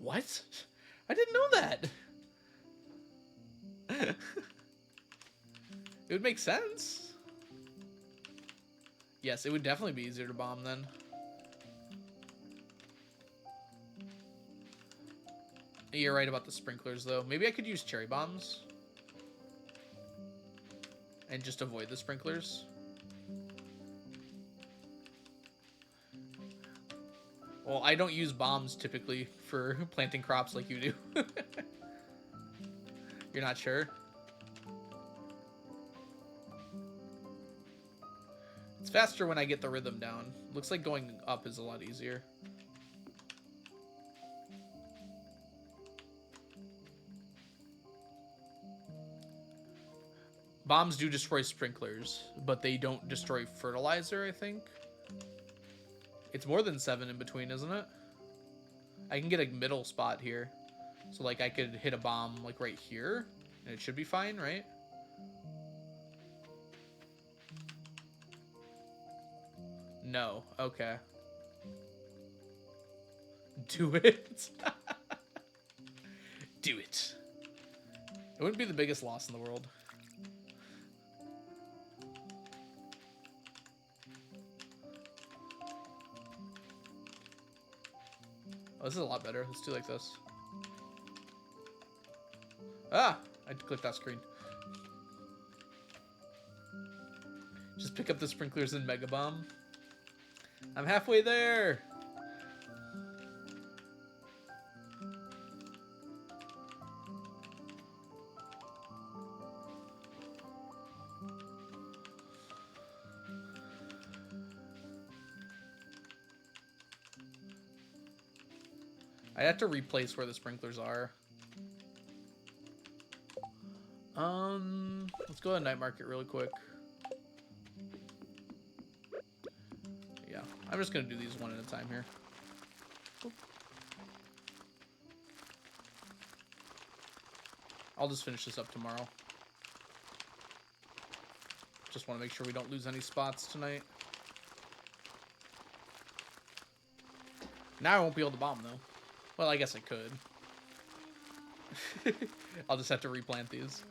What? I didn't know that. It would make sense. Yes, it would definitely be easier to bomb then. You're right about the sprinklers, though. Maybe I could use cherry bombs. And just avoid the sprinklers. Well, I don't use bombs typically for planting crops like you do. You're not sure? It's faster when I get the rhythm down. Looks like going up is a lot easier. Bombs do destroy sprinklers, but they don't destroy fertilizer, I think. It's more than 7 in between, isn't it? I can get a middle spot here. So, like, I could hit a bomb, like, right here. And it should be fine, right? No. Okay. Do it. Do it. It wouldn't be the biggest loss in the world. Oh, this is a lot better. Let's do like this. Ah! I clicked that screen. Just pick up the sprinklers and Mega Bomb. I'm halfway there! I have to replace where the sprinklers are. Let's go to the night market really quick. Yeah, I'm just gonna do these one at a time here. Oop. I'll just finish this up tomorrow. Just want to make sure we don't lose any spots tonight. Now I won't be able to bomb though. Well, I guess I could. I'll just have to replant these.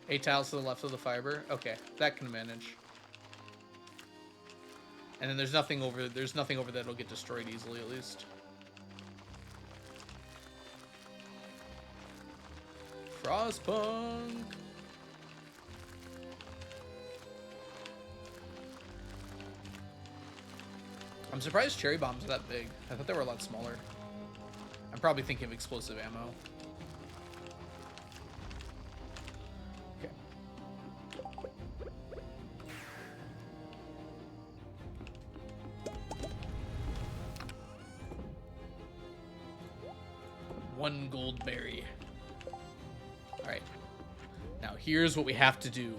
8 tiles to the left of the fiber. Okay, that can manage. And then there's nothing over that'll get destroyed easily, at least. Frostpunk. I'm surprised cherry bombs are that big. I thought they were a lot smaller. I'm probably thinking of explosive ammo. Okay. One gold berry. Alright. Now here's what we have to do.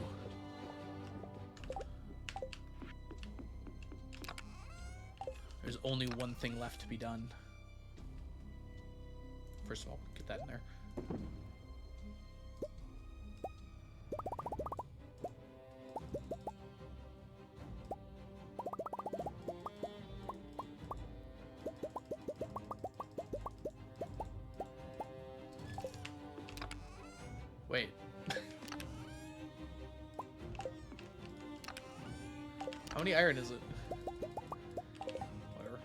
There's only one thing left to be done. First of all, get that in there. Wait. How many iron is it? Whatever.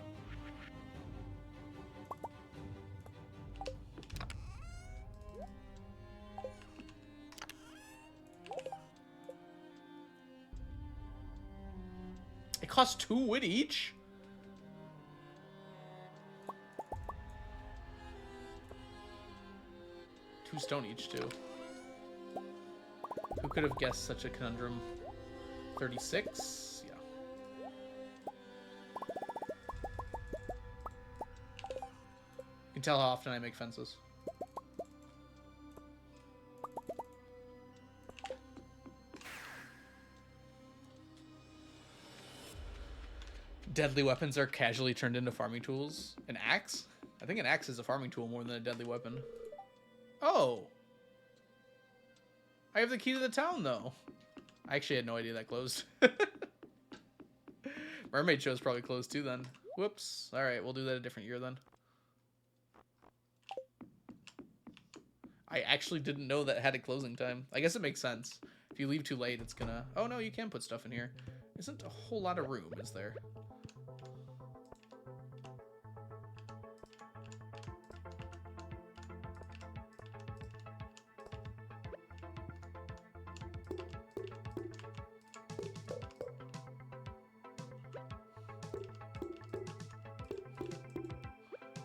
It costs 2 wood each? Two stone each, too. Who could have guessed such a conundrum? 36? Yeah. You can tell how often I make fences. Deadly weapons are casually turned into farming tools. An axe? I think an axe is a farming tool more than a deadly weapon. Oh! I have the key to the town, though. I actually had no idea that closed. Mermaid Show's probably closed, too, then. Whoops. Alright, we'll do that a different year, then. I actually didn't know that had a closing time. I guess it makes sense. If you leave too late, it's gonna... Oh, no, you can put stuff in here. Isn't a whole lot of room, is there?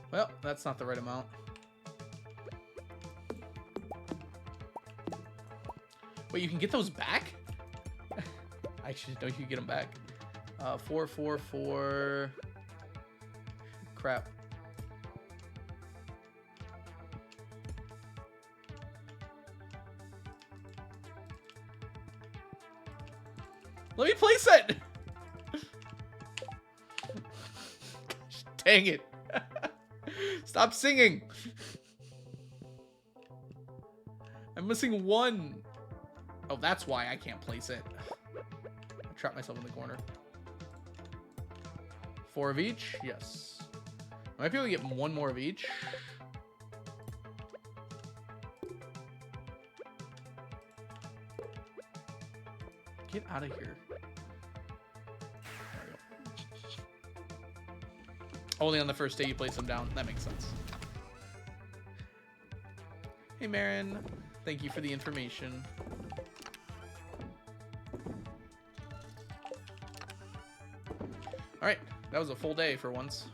Well, that's not the right amount. Wait, you can get those back? I actually didn't know you could get them back. 4, 4, 4. Crap. Let me place it! Gosh, dang it. Stop singing! I'm missing one. Oh, that's why I can't place it. I trapped myself in the corner. 4 of each? Yes. I might be able to get one more of each. Get out of here. There we go. Only on the first day you place them down. That makes sense. Hey, Marin. Thank you for the information. Alright, that was a full day for once.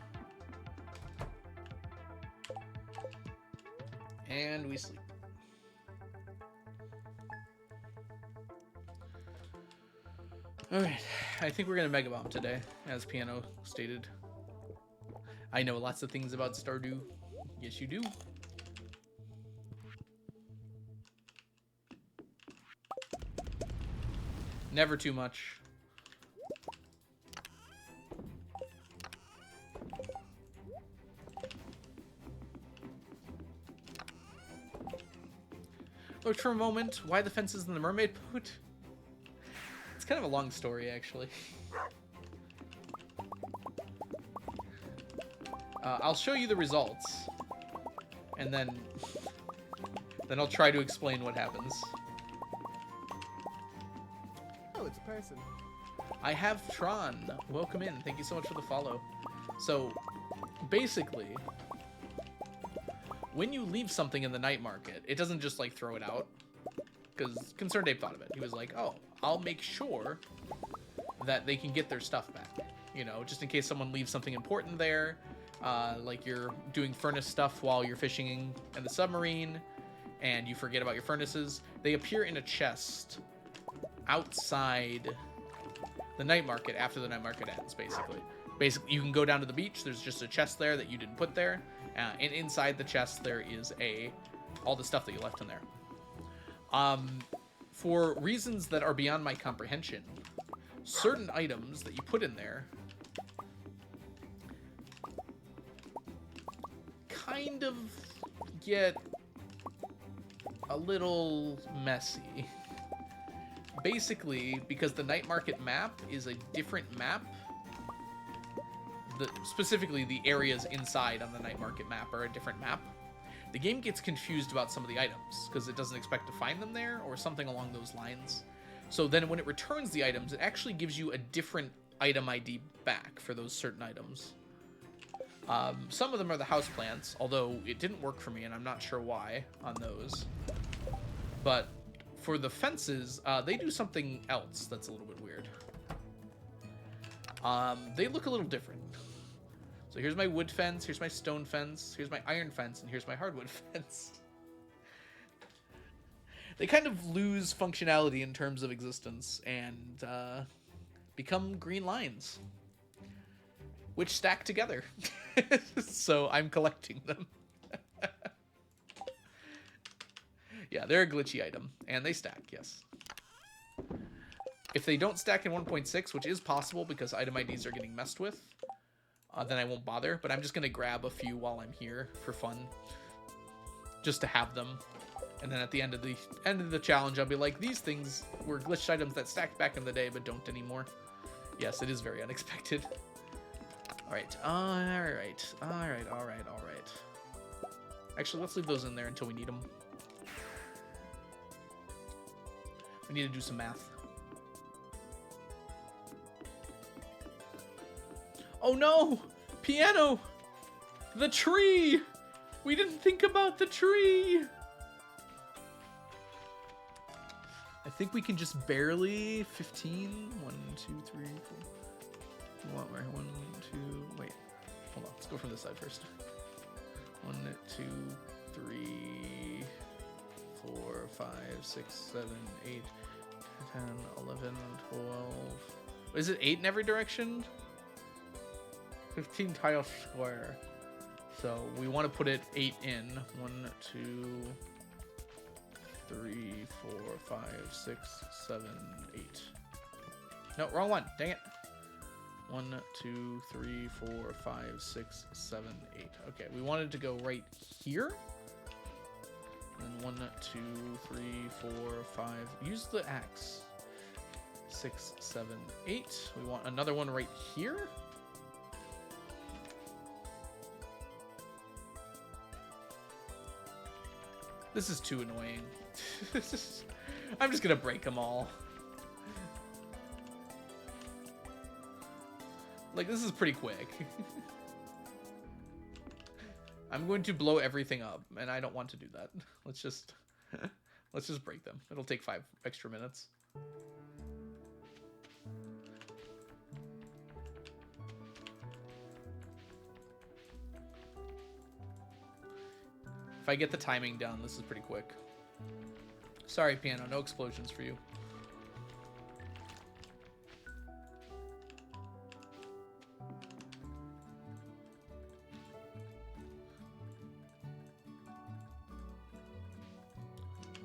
And we sleep. Alright, I think we're gonna Mega Bomb today, as Piano stated. I know lots of things about Stardew. Yes, you do. Never too much. Look for a moment. Why the fences in the mermaid boat? It's kind of a long story, actually. I'll show you the results, and then I'll try to explain what happens. a person. I have Tron. Welcome in. Thank you so much for the follow. So, basically, when you leave something in the night market, it doesn't just, like, throw it out. Because Concerned Ape thought of it. He was like, oh, I'll make sure that they can get their stuff back. You know, just in case someone leaves something important there. Like you're doing furnace stuff while you're fishing in the submarine, and you forget about your furnaces. They appear in a chest outside the night market after the night market ends, basically. Basically, you can go down to the beach. There's just a chest there that you didn't put there. And inside the chest, there is all the stuff that you left in there. For reasons that are beyond my comprehension, certain items that you put in there kind of get a little messy. Basically, because the night market map is a different map, specifically the areas inside on the night market map are a different map. The game gets confused about some of the items because it doesn't expect to find them there or something along those lines. So then when it returns the items, it actually gives you a different item ID back for those certain items. Some of them are the houseplants, although it didn't work for me and I'm not sure why on those. But for the fences, they do something else that's a little bit weird. They look a little different. So here's my wood fence, here's my stone fence, here's my iron fence, and here's my hardwood fence. They kind of lose functionality in terms of existence and become green lines, which stack together. So I'm collecting them. Yeah, they're a glitchy item, and they stack, yes. If they don't stack in 1.6, which is possible because item IDs are getting messed with, then I won't bother. But I'm just going to grab a few while I'm here for fun, just to have them. And then at the end of the challenge, I'll be like, these things were glitched items that stacked back in the day, but don't anymore. Yes, it is very unexpected. All right. Actually, let's leave those in there until we need them. We need to do some math. Oh no! Piano! The tree! We didn't think about the tree! I think we can just barely 15. 1, 2, 3, 4. What? Where? 1, 2. Wait. Hold on. Let's go from this side first. 1, 2, 3, 4, 5, 6, 7, 8, 10, 11, 12. Is it 8 in every direction? 15 tile square. So we want to put it 8 in. 1, 2, 3, 4, 5, 6, 7, 8. No, wrong one. Dang it. 1, 2, 3, 4, 5, 6, 7, 8. Okay, we wanted to go right here. And 1, 2, 3, 4, 5. Use the axe. 6, 7, 8. We want another one right here. This is too annoying. I'm just gonna break them all. Like, this is pretty quick. I'm going to blow everything up, and I don't want to do that. Let's just break them. It'll take 5 extra minutes. If I get the timing down, this is pretty quick. Sorry, piano, no explosions for you.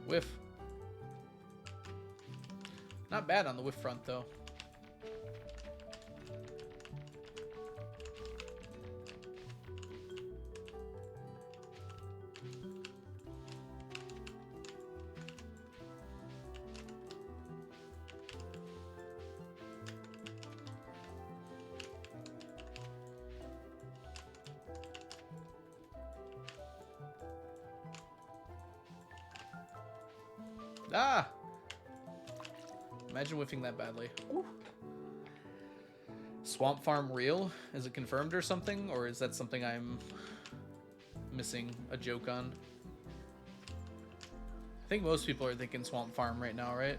Whiff. Not bad on the whiff front, though. Ah! Imagine whiffing that badly. Ooh. Swamp Farm real? Is it confirmed or something? Or is that something I'm missing a joke on? I think most people are thinking Swamp Farm right now, right?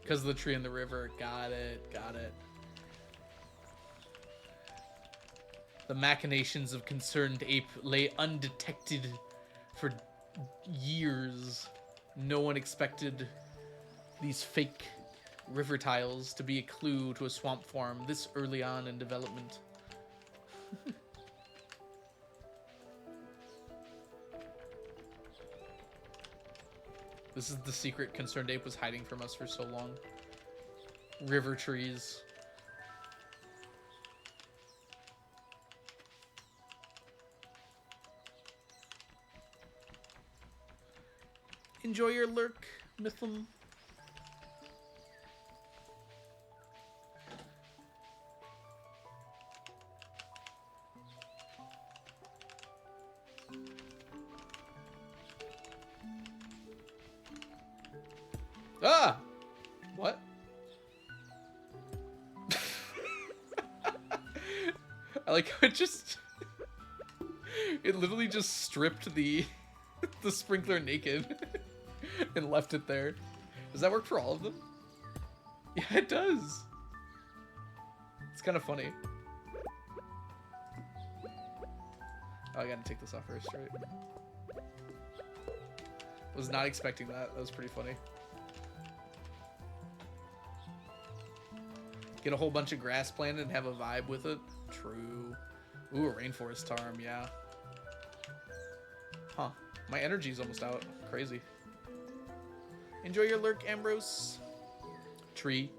Because of the tree in the river. Got it. Got it. The machinations of concerned ape lay undetected for years. No one expected these fake river tiles to be a clue to a swamp farm this early on in development. This is the secret concerned ape was hiding from us for so long. River trees. Enjoy your lurk, Mythum. Ah! What? I like how it just... it literally just stripped the the sprinkler naked and left it there. Does that work for all of them? Yeah, it does. It's kind of funny. Oh, I gotta take this off first, right? Was not expecting that. That was pretty funny. Get a whole bunch of grass planted and have a vibe with it. True. Ooh, a rainforest tarm, yeah. Huh. My energy's almost out. Crazy. Enjoy your lurk, Ambrose. Tree.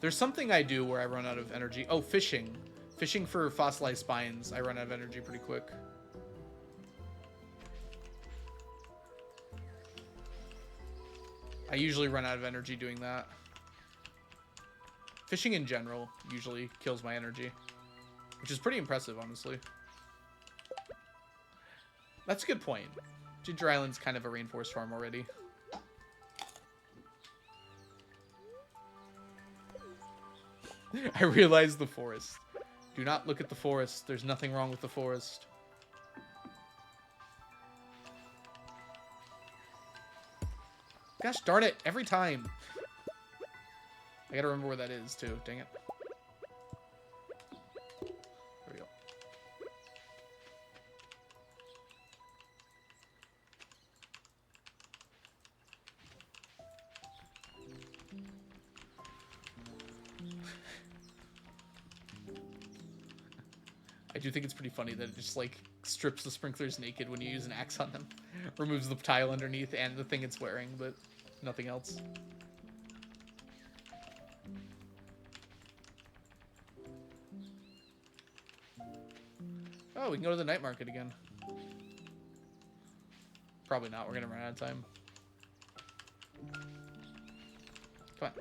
There's something I do where I run out of energy. Oh, fishing. Fishing for fossilized spines. I run out of energy pretty quick. I usually run out of energy doing that. Fishing in general usually kills my energy, which is pretty impressive, honestly. That's a good point. Ginger Island's kind of a rainforest farm already. I realized the forest. Do not look at the forest. There's nothing wrong with the forest. Gosh darn it, every time. I gotta remember where that is, too. Dang it. There we go. I do think it's pretty funny that it just, like, strips the sprinklers naked when you use an axe on them. Removes the tile underneath and the thing it's wearing, but nothing else. Oh, we can go to the night market again. Probably not. We're gonna run out of time. Come on.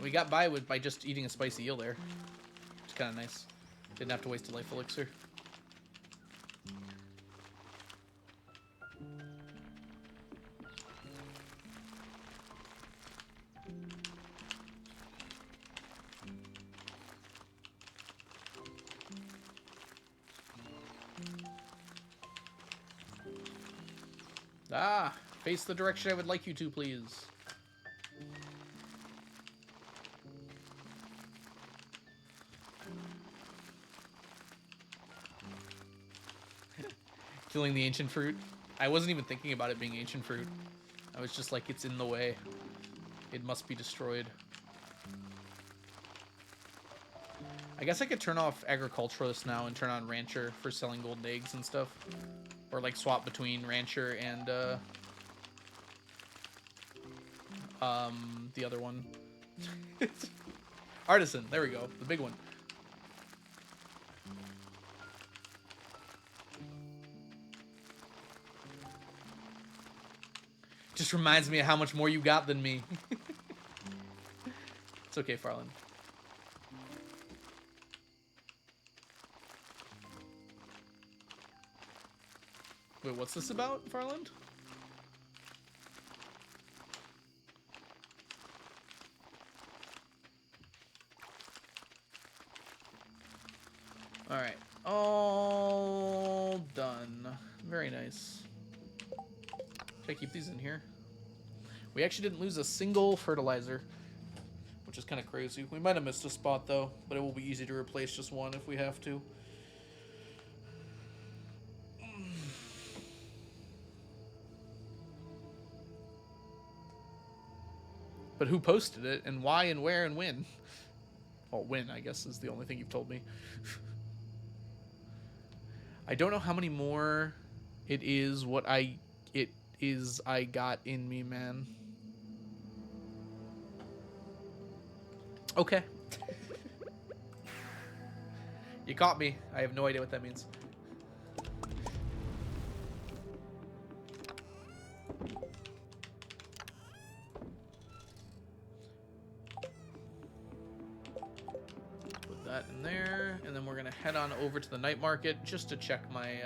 We got by just eating a spicy eel there. It's kind of nice. Didn't have to waste a life elixir. Ah, face the direction I would like you to, please. Killing the ancient fruit. I wasn't even thinking about it being ancient fruit. I was just like, it's in the way. It must be destroyed. I guess I could turn off agriculturalist now and turn on rancher for selling golden eggs and stuff. Or like swap between rancher and the other one. Artisan, there we go, the big one. Just reminds me of how much more you got than me. It's okay, Farland. Wait, what's this about, Farland? All right, all done. Very nice. Should I keep these in here? We actually didn't lose a single fertilizer, which is kind of crazy. We might have missed a spot though, but it will be easy to replace just one if we have to. But who posted it, and why, and where, and when? Well, when, I guess, is the only thing you've told me. I don't know how many more it is I got in me, man. Okay. You caught me. I have no idea what that means. Put that in there, and then we're gonna head on over to the night market just to check my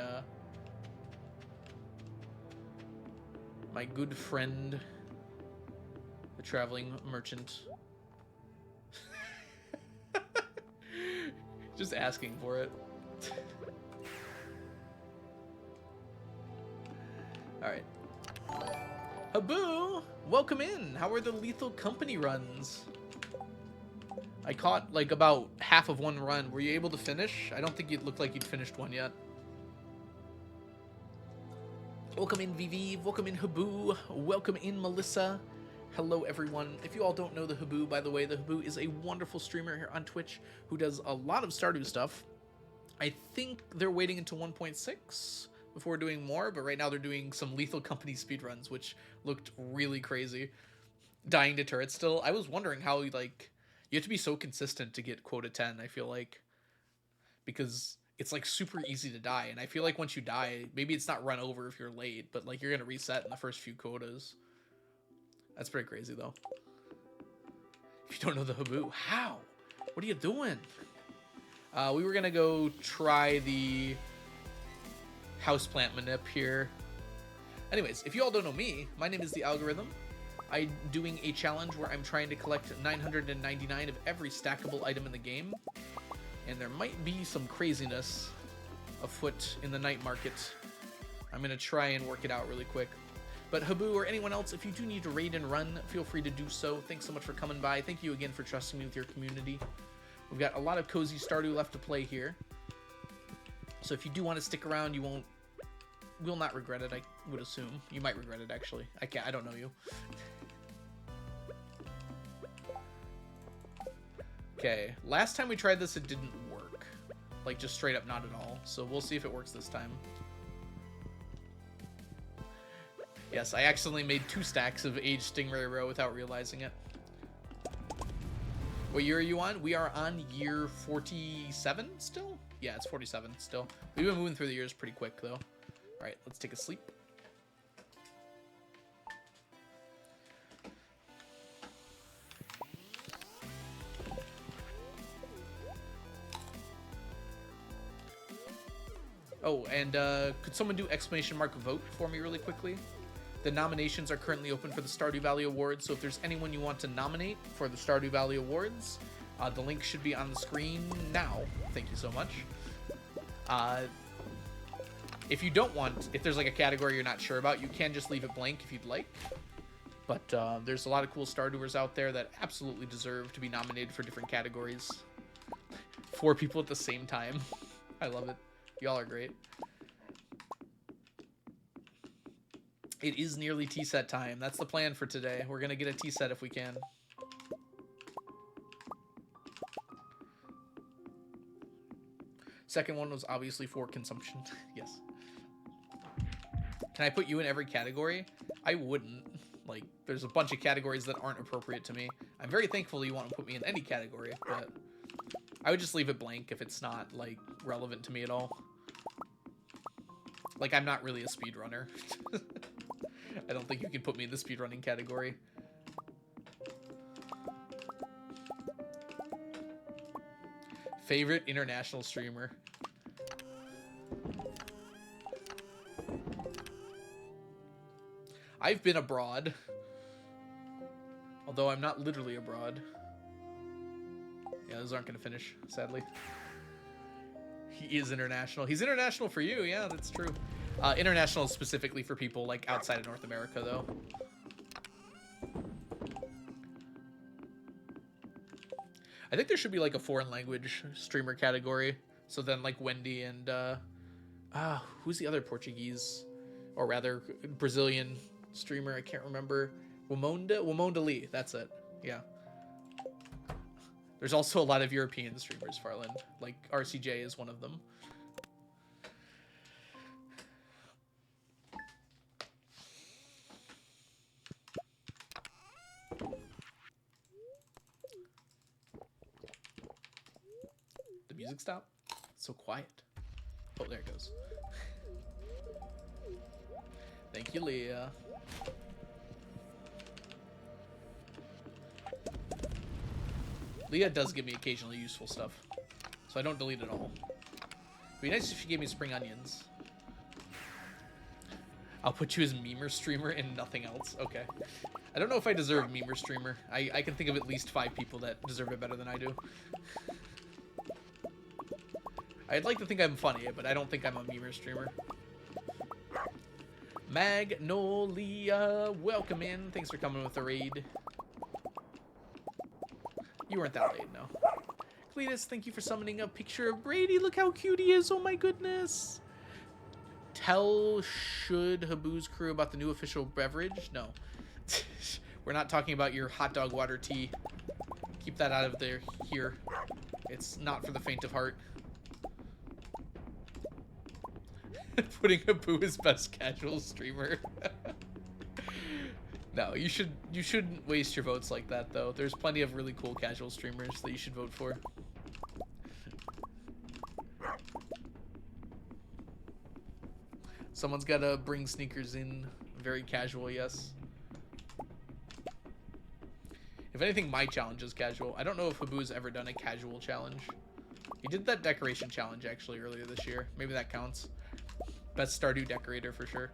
my good friend, the traveling merchant. Just asking for it. Alright. Haboo! Welcome in! How are the Lethal Company runs? I caught like about half of one run. Were you able to finish? I don't think it looked like you'd finished one yet. Welcome in VV, welcome in Haboo, welcome in Melissa. Hello everyone. If you all don't know the Haboo, by the way, the Haboo is a wonderful streamer here on Twitch who does a lot of Stardew stuff. I think they're waiting until 1.6 before doing more, but right now they're doing some Lethal Company speedruns, which looked really crazy. Dying to turrets still. I was wondering how, like, you have to be so consistent to get quota 10, I feel like. Because it's, like, super easy to die, and I feel like once you die, maybe it's not run over if you're late, but, like, you're gonna reset in the first few quotas. That's pretty crazy, though. If you don't know the Haboo, how? What are you doing? We were gonna go try the houseplant manip here. Anyways, if you all don't know me, my name is The Algorithm. I'm doing a challenge where I'm trying to collect 999 of every stackable item in the game. And there might be some craziness afoot in the night market. I'm gonna try and work it out really quick. But Haboo or anyone else, if you do need to raid and run, feel free to do so. Thanks so much for coming by. Thank you again for trusting me with your community. We've got a lot of cozy Stardew left to play here. So if you do want to stick around, you will not regret it, I would assume. You might regret it, actually. I don't know you. Okay, last time we tried this, it didn't work. Like, just straight up not at all. So we'll see if it works this time. Yes, I accidentally made 2 stacks of aged stingray roe without realizing it. What year are you on? We are on year 47 still? Yeah, it's 47 still. We've been moving through the years pretty quick, though. All right, let's take a sleep. Oh, and could someone do exclamation mark vote for me really quickly? The nominations are currently open for the Stardew Valley Awards, so if there's anyone you want to nominate for the Stardew Valley Awards, the link should be on the screen now. Thank you so much. If you don't want, if there's like a category you're not sure about, you can just leave it blank if you'd like. But there's a lot of cool Stardewers out there that absolutely deserve to be nominated for different categories. 4 people at the same time. I love it. Y'all are great. It is nearly tea set time. That's the plan for today. We're gonna get a tea set if we can. Second one was obviously for consumption. Yes. Can I put you in every category? I wouldn't. Like, there's a bunch of categories that aren't appropriate to me. I'm very thankful you want to put me in any category, but I would just leave it blank if it's not, like, relevant to me at all. Like, I'm not really a speedrunner. I don't think you can put me in the speedrunning category. Favorite international streamer? I've been abroad. Although I'm not literally abroad. Yeah, those aren't going to finish, sadly. He is international. He's international for you. Yeah, that's true. International is specifically for people, like, outside of North America, though. I think there should be, like, a foreign language streamer category. So then, like, Wendy and, who's the other Portuguese? Or rather, Brazilian streamer? I can't remember. Wamonda Lee. That's it. Yeah. There's also a lot of European streamers, Farland. Like, RCJ is one of them. The music stopped? It's so quiet. Oh, there it goes. Thank you, Leah. Leah does give me occasionally useful stuff, so I don't delete it all. It'd be nice if she gave me spring onions. I'll put you as memer streamer and nothing else. Okay. I don't know if I deserve memer streamer. I can think of at least 5 people that deserve it better than I do. I'd like to think I'm funny, but I don't think I'm a memer streamer. Magnolia, welcome in. Thanks for coming with the raid. You weren't that late, no. Cletus, thank you for summoning a picture of Brady. Look how cute he is. Oh my goodness. Tell should Habu's crew about the new official beverage? No. We're not talking about your hot dog water tea. Keep that out of there here. It's not for the faint of heart. Putting Habu as best casual streamer. No, you shouldn't waste your votes like that, though. There's plenty of really cool casual streamers that you should vote for. Someone's gotta bring sneakers in. Very casual, yes. If anything, my challenge is casual. I don't know if Habu's ever done a casual challenge. He did that decoration challenge, actually, earlier this year. Maybe that counts. Best Stardew decorator, for sure.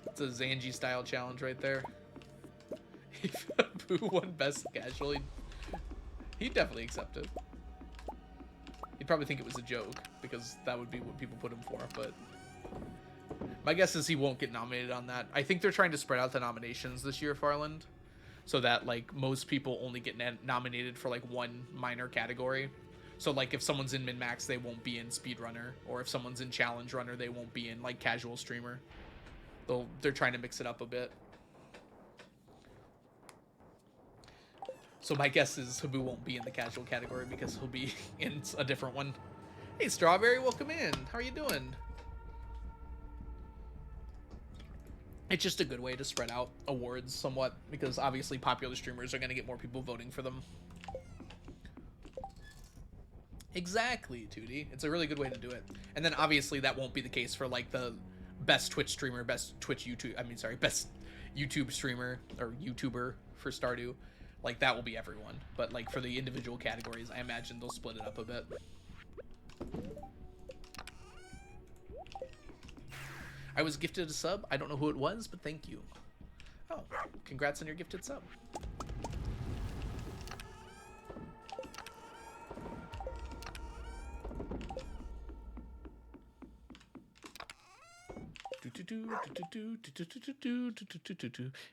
It's a Zanji style challenge right there. If Habu won best casual, he'd definitely accept it. He'd probably think it was a joke, because that would be what people put him for, but my guess is he won't get nominated on that. I think they're trying to spread out the nominations this year, Farland, so that, like, most people only get nominated for, like, one minor category. So, like, if someone's in min-max, they won't be in speedrunner, or if someone's in challenge runner, they won't be in, like, casual streamer. They're trying to mix it up a bit. So my guess is Habu won't be in the casual category because he'll be in a different one. Hey, Strawberry, welcome in. How are you doing? It's just a good way to spread out awards somewhat, because obviously popular streamers are going to get more people voting for them. Exactly, Tootie. It's a really good way to do it. And then obviously that won't be the case for, like, the best Twitch streamer, best YouTube streamer or YouTuber for Stardew. Like, that will be everyone. But, like, for the individual categories, I imagine they'll split it up a bit. I was gifted a sub. I don't know who it was, but thank you. Oh, congrats on your gifted sub.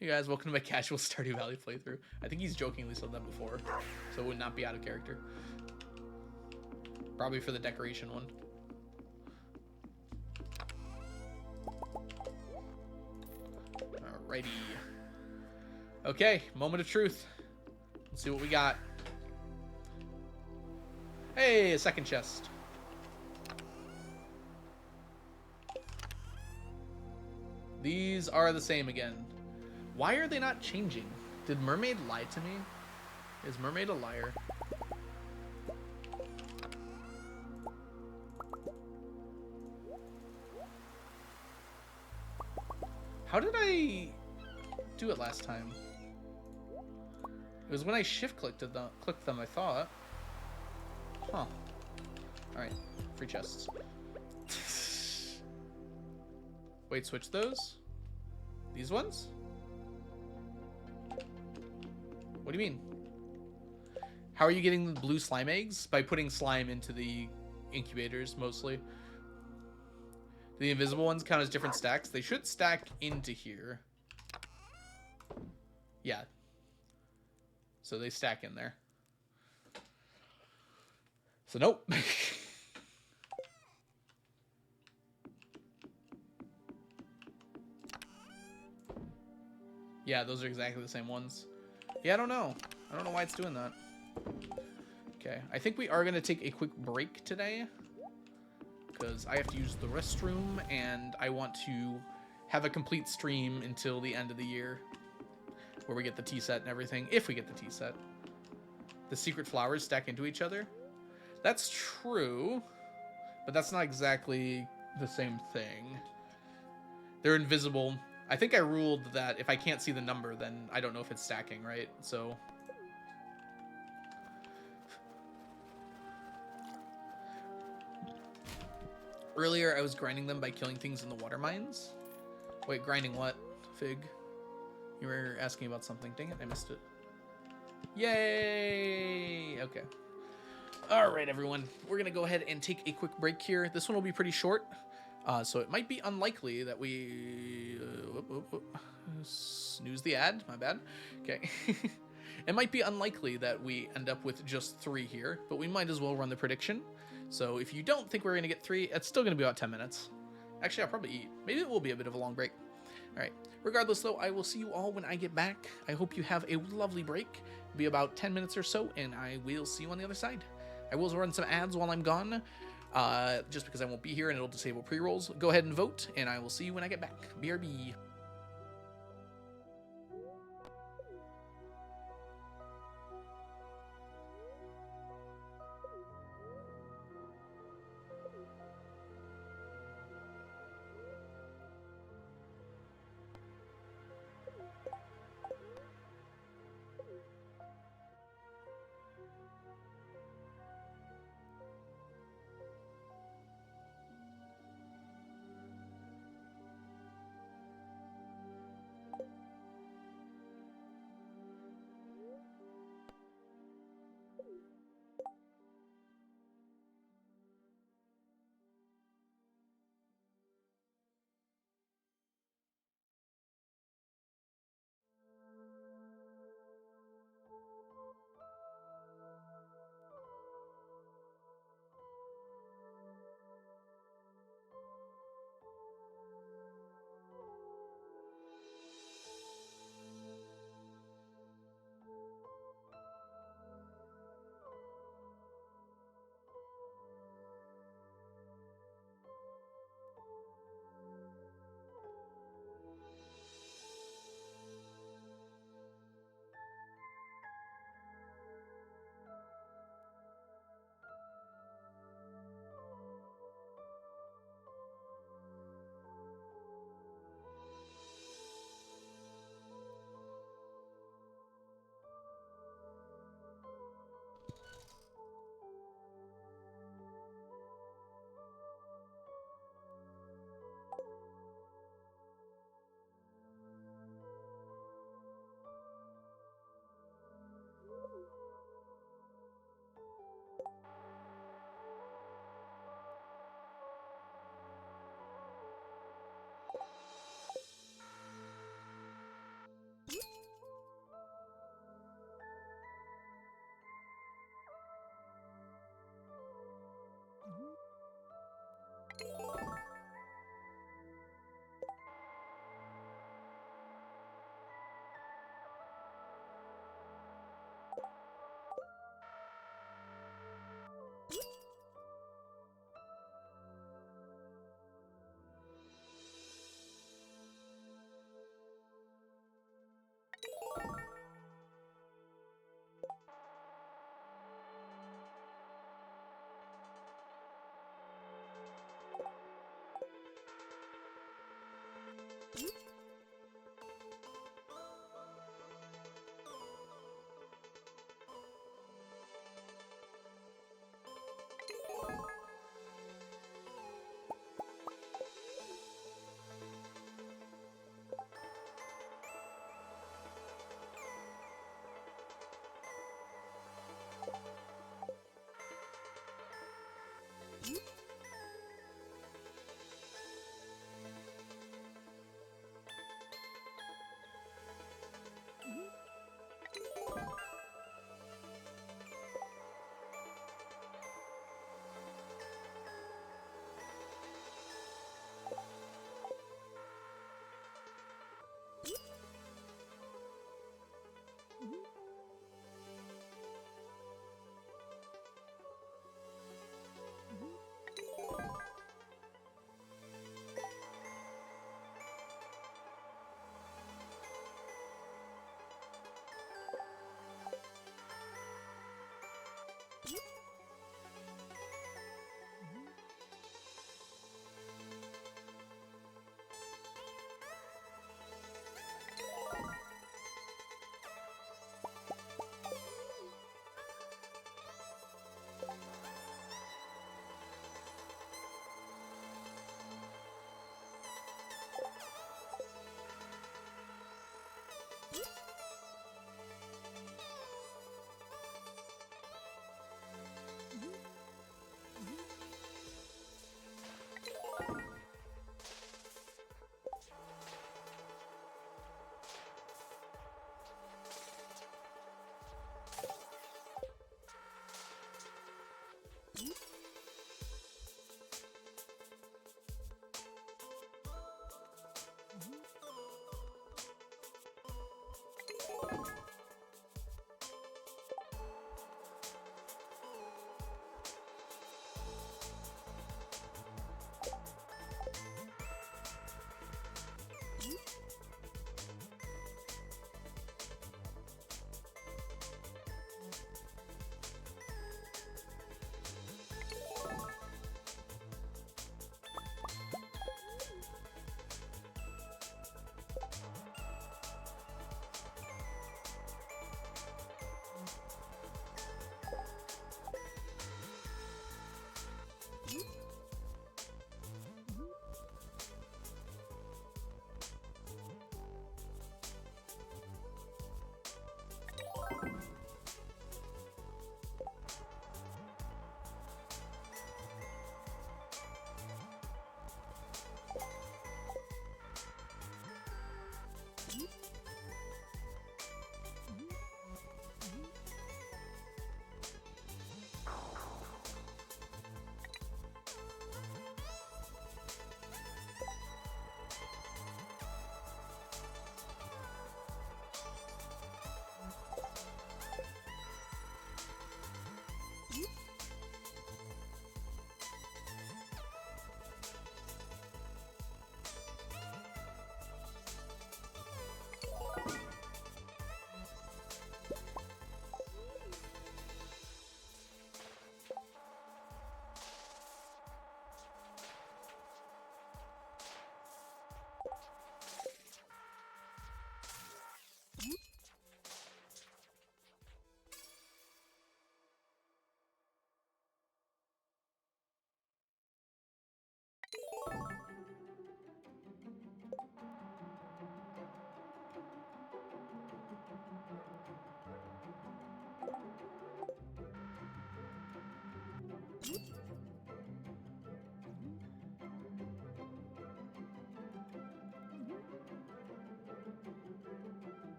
Hey guys, welcome to my casual Stardew Valley playthrough. I think he's jokingly said that before, so it would not be out of character. Probably for the decoration one. Alrighty. Okay, moment of truth. Let's see what we got. Hey, a second chest. These are the same again. Why are they not changing? Did Mermaid lie to me? Is Mermaid a liar? How did I do it last time? It was when I shift clicked them, I thought. Huh. Alright, free chests. Wait, switch those? These ones? What do you mean? How are you getting the blue slime eggs? By putting slime into the incubators, mostly. The invisible ones count as different stacks. They should stack into here. Yeah. So they stack in there. So nope. Yeah, those are exactly the same ones. Yeah, I don't know. I don't know why it's doing that. Okay, I think we are going to take a quick break today. Because I have to use the restroom, and I want to have a complete stream until the end of the year. Where we get the tea set and everything, if we get the tea set. The secret flowers stack into each other. That's true, but that's not exactly the same thing. They're invisible. I think I ruled that if I can't see the number, then I don't know if it's stacking, right? So... Earlier, I was grinding them by killing things in the water mines. Wait, grinding what? Fig? You were asking about something. Dang it, I missed it. Yay! Okay. Alright, everyone. We're going to go ahead and take a quick break here. This one will be pretty short. So it might be unlikely that we... snooze the ad. My bad. Okay. It might be unlikely that we end up with just 3 here, but we might as well run the prediction. So if you don't think we're going to get 3, it's still going to be about 10 minutes. Actually, I'll probably eat. Maybe it will be a bit of a long break. All right. Regardless, though, I will see you all when I get back. I hope you have a lovely break. It'll be about 10 minutes or so, and I will see you on the other side. I will run some ads while I'm gone, just because I won't be here and it'll disable pre-rolls. Go ahead and vote, and I will see you when I get back. BRB.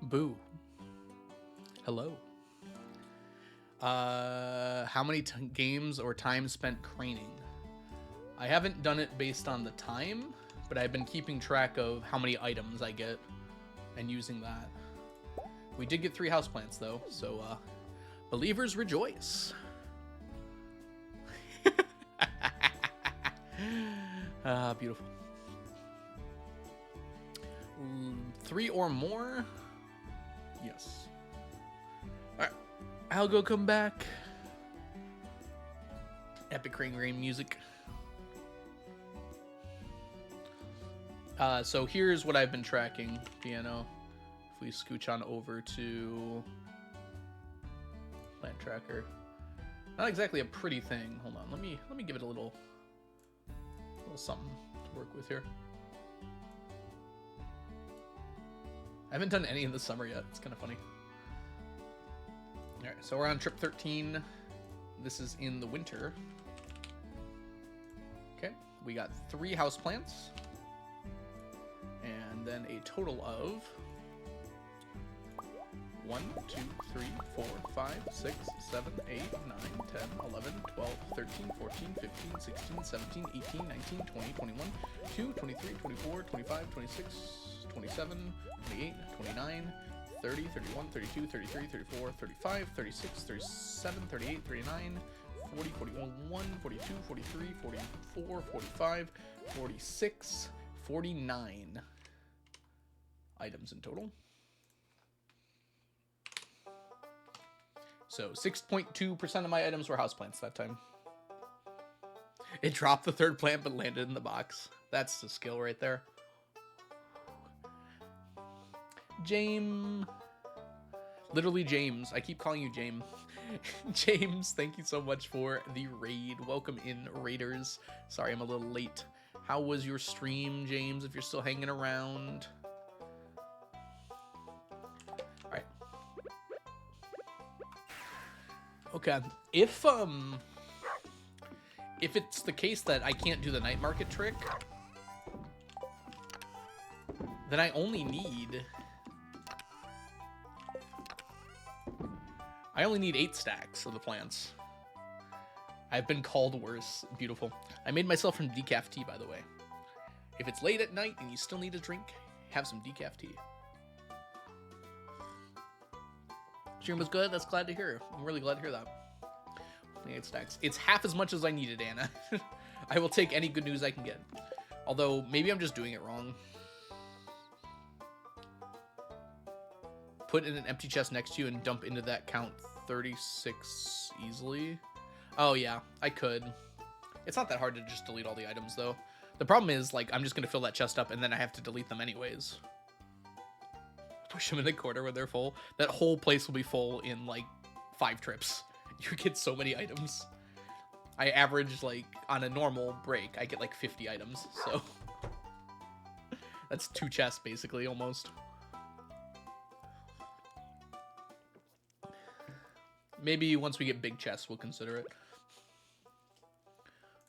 Boo. Hello. How many games or time spent craning? I haven't done it based on the time, but I've been keeping track of how many items I get and using that. We did get 3 houseplants though, so believers rejoice. Beautiful. 3 or more? Yes. Alright. Algo, come back. Epic Crane Rain music. So here's what I've been tracking, Piano. If we scooch on over to Plant Tracker. Not exactly a pretty thing. Hold on, let me give it a little something to work with here. I haven't done any in the summer yet. It's kind of funny. All right, so we're on trip 13. This is in the winter. Okay, we got 3 houseplants. And then a total of 1, 2, 3, 4, 5, 6, 7, 8, 9, 10, 11, 12, 13, 14, 15, 16, 17, 18, 19, 20, 21, 22, 23, 24, 25, 26, 27, 28, 29, 30, 31, 32, 33, 34, 35, 36, 37, 38, 39, 40, 41, 42, 43, 44, 45, 46, 49 items in total. So 6.2% of my items were houseplants that time. It dropped the 3rd plant but landed in the box. That's the skill right there. Literally James. I keep calling you James. James, thank you so much for the raid. Welcome in, raiders. Sorry I'm a little late. How was your stream, James, if you're still hanging around? Alright. Okay. If it's the case that I can't do the night market trick, then I only need 8 stacks of the plants. I've been called worse. Beautiful. I made myself some decaf tea, by the way. If it's late at night and you still need a drink, have some decaf tea. Stream was good. That's glad to hear. I'm really glad to hear that. 8 stacks. It's half as much as I needed, Anna. I will take any good news I can get. Although, maybe I'm just doing it wrong. Put in an empty chest next to you and dump into that count 36 easily. Oh yeah, I could. It's not that hard to just delete all the items though. The problem is, like, I'm just gonna fill that chest up and then I have to delete them anyways. Push them in the corner when they're full. That whole place will be full in like 5 trips. You get so many items. I average, like, on a normal break, I get like 50 items, so that's 2 chests basically almost. Maybe once we get big chests, we'll consider it.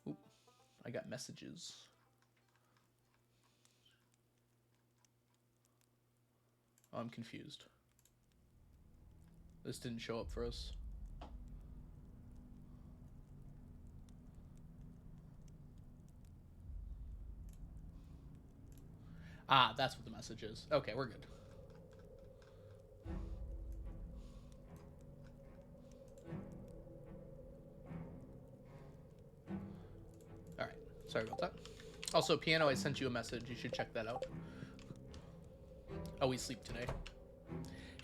Oop, I got messages. Oh, I'm confused. This didn't show up for us. Ah, that's what the message is. Okay, we're good. Alright, sorry about that. Also, Piano, I sent you a message. You should check that out. Oh, we sleep today.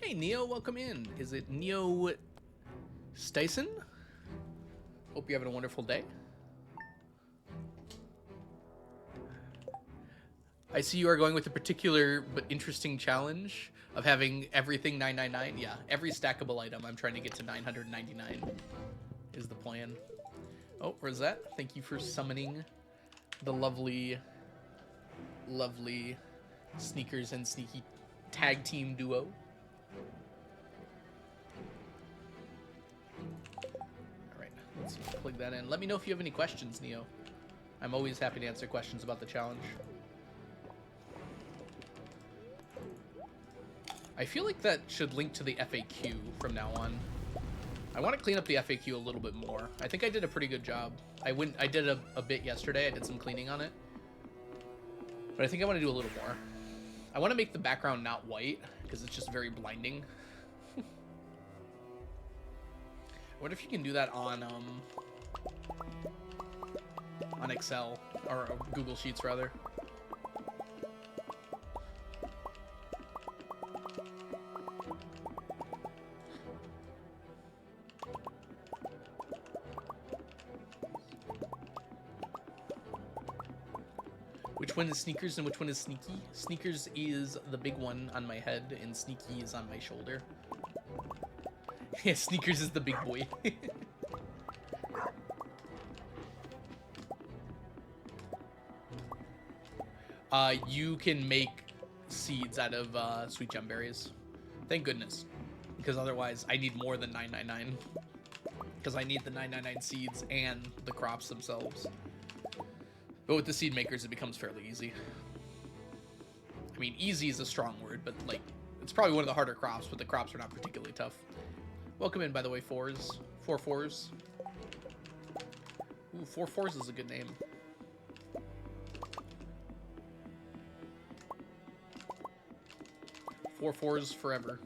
Hey, Neo, welcome in. Is it Neo Styson? Hope you're having a wonderful day. I see you are going with a particular but interesting challenge of having everything 999. Yeah, every stackable item I'm trying to get to 999 is the plan. Oh, Rosette, thank you for summoning the lovely, lovely Sneakers and Sneaky tag team duo. Alright, let's plug that in. Let me know if you have any questions, Neo. I'm always happy to answer questions about the challenge. I feel like that should link to the FAQ from now on. I want to clean up the FAQ a little bit more. I think I did a pretty good job. I did a bit yesterday. I did some cleaning on it. But I think I want to do a little more. I want to make the background not white, because it's just very blinding. I wonder if you can do that on Excel, or Google Sheets, rather. Which one is Sneakers and which one is Sneaky? Sneakers is the big one on my head, and Sneaky is on my shoulder. Yeah, Sneakers is the big boy. You can make seeds out of sweet gem berries. Thank goodness. Because otherwise, I need more than 999. Because I need the 999 seeds and the crops themselves. But with the seed makers, it becomes fairly easy. I mean, easy is a strong word, but, like, it's probably one of the harder crops, but the crops are not particularly tough. Welcome in, by the way, fours. 4 fours. Ooh, 4 fours is a good name. Four fours forever.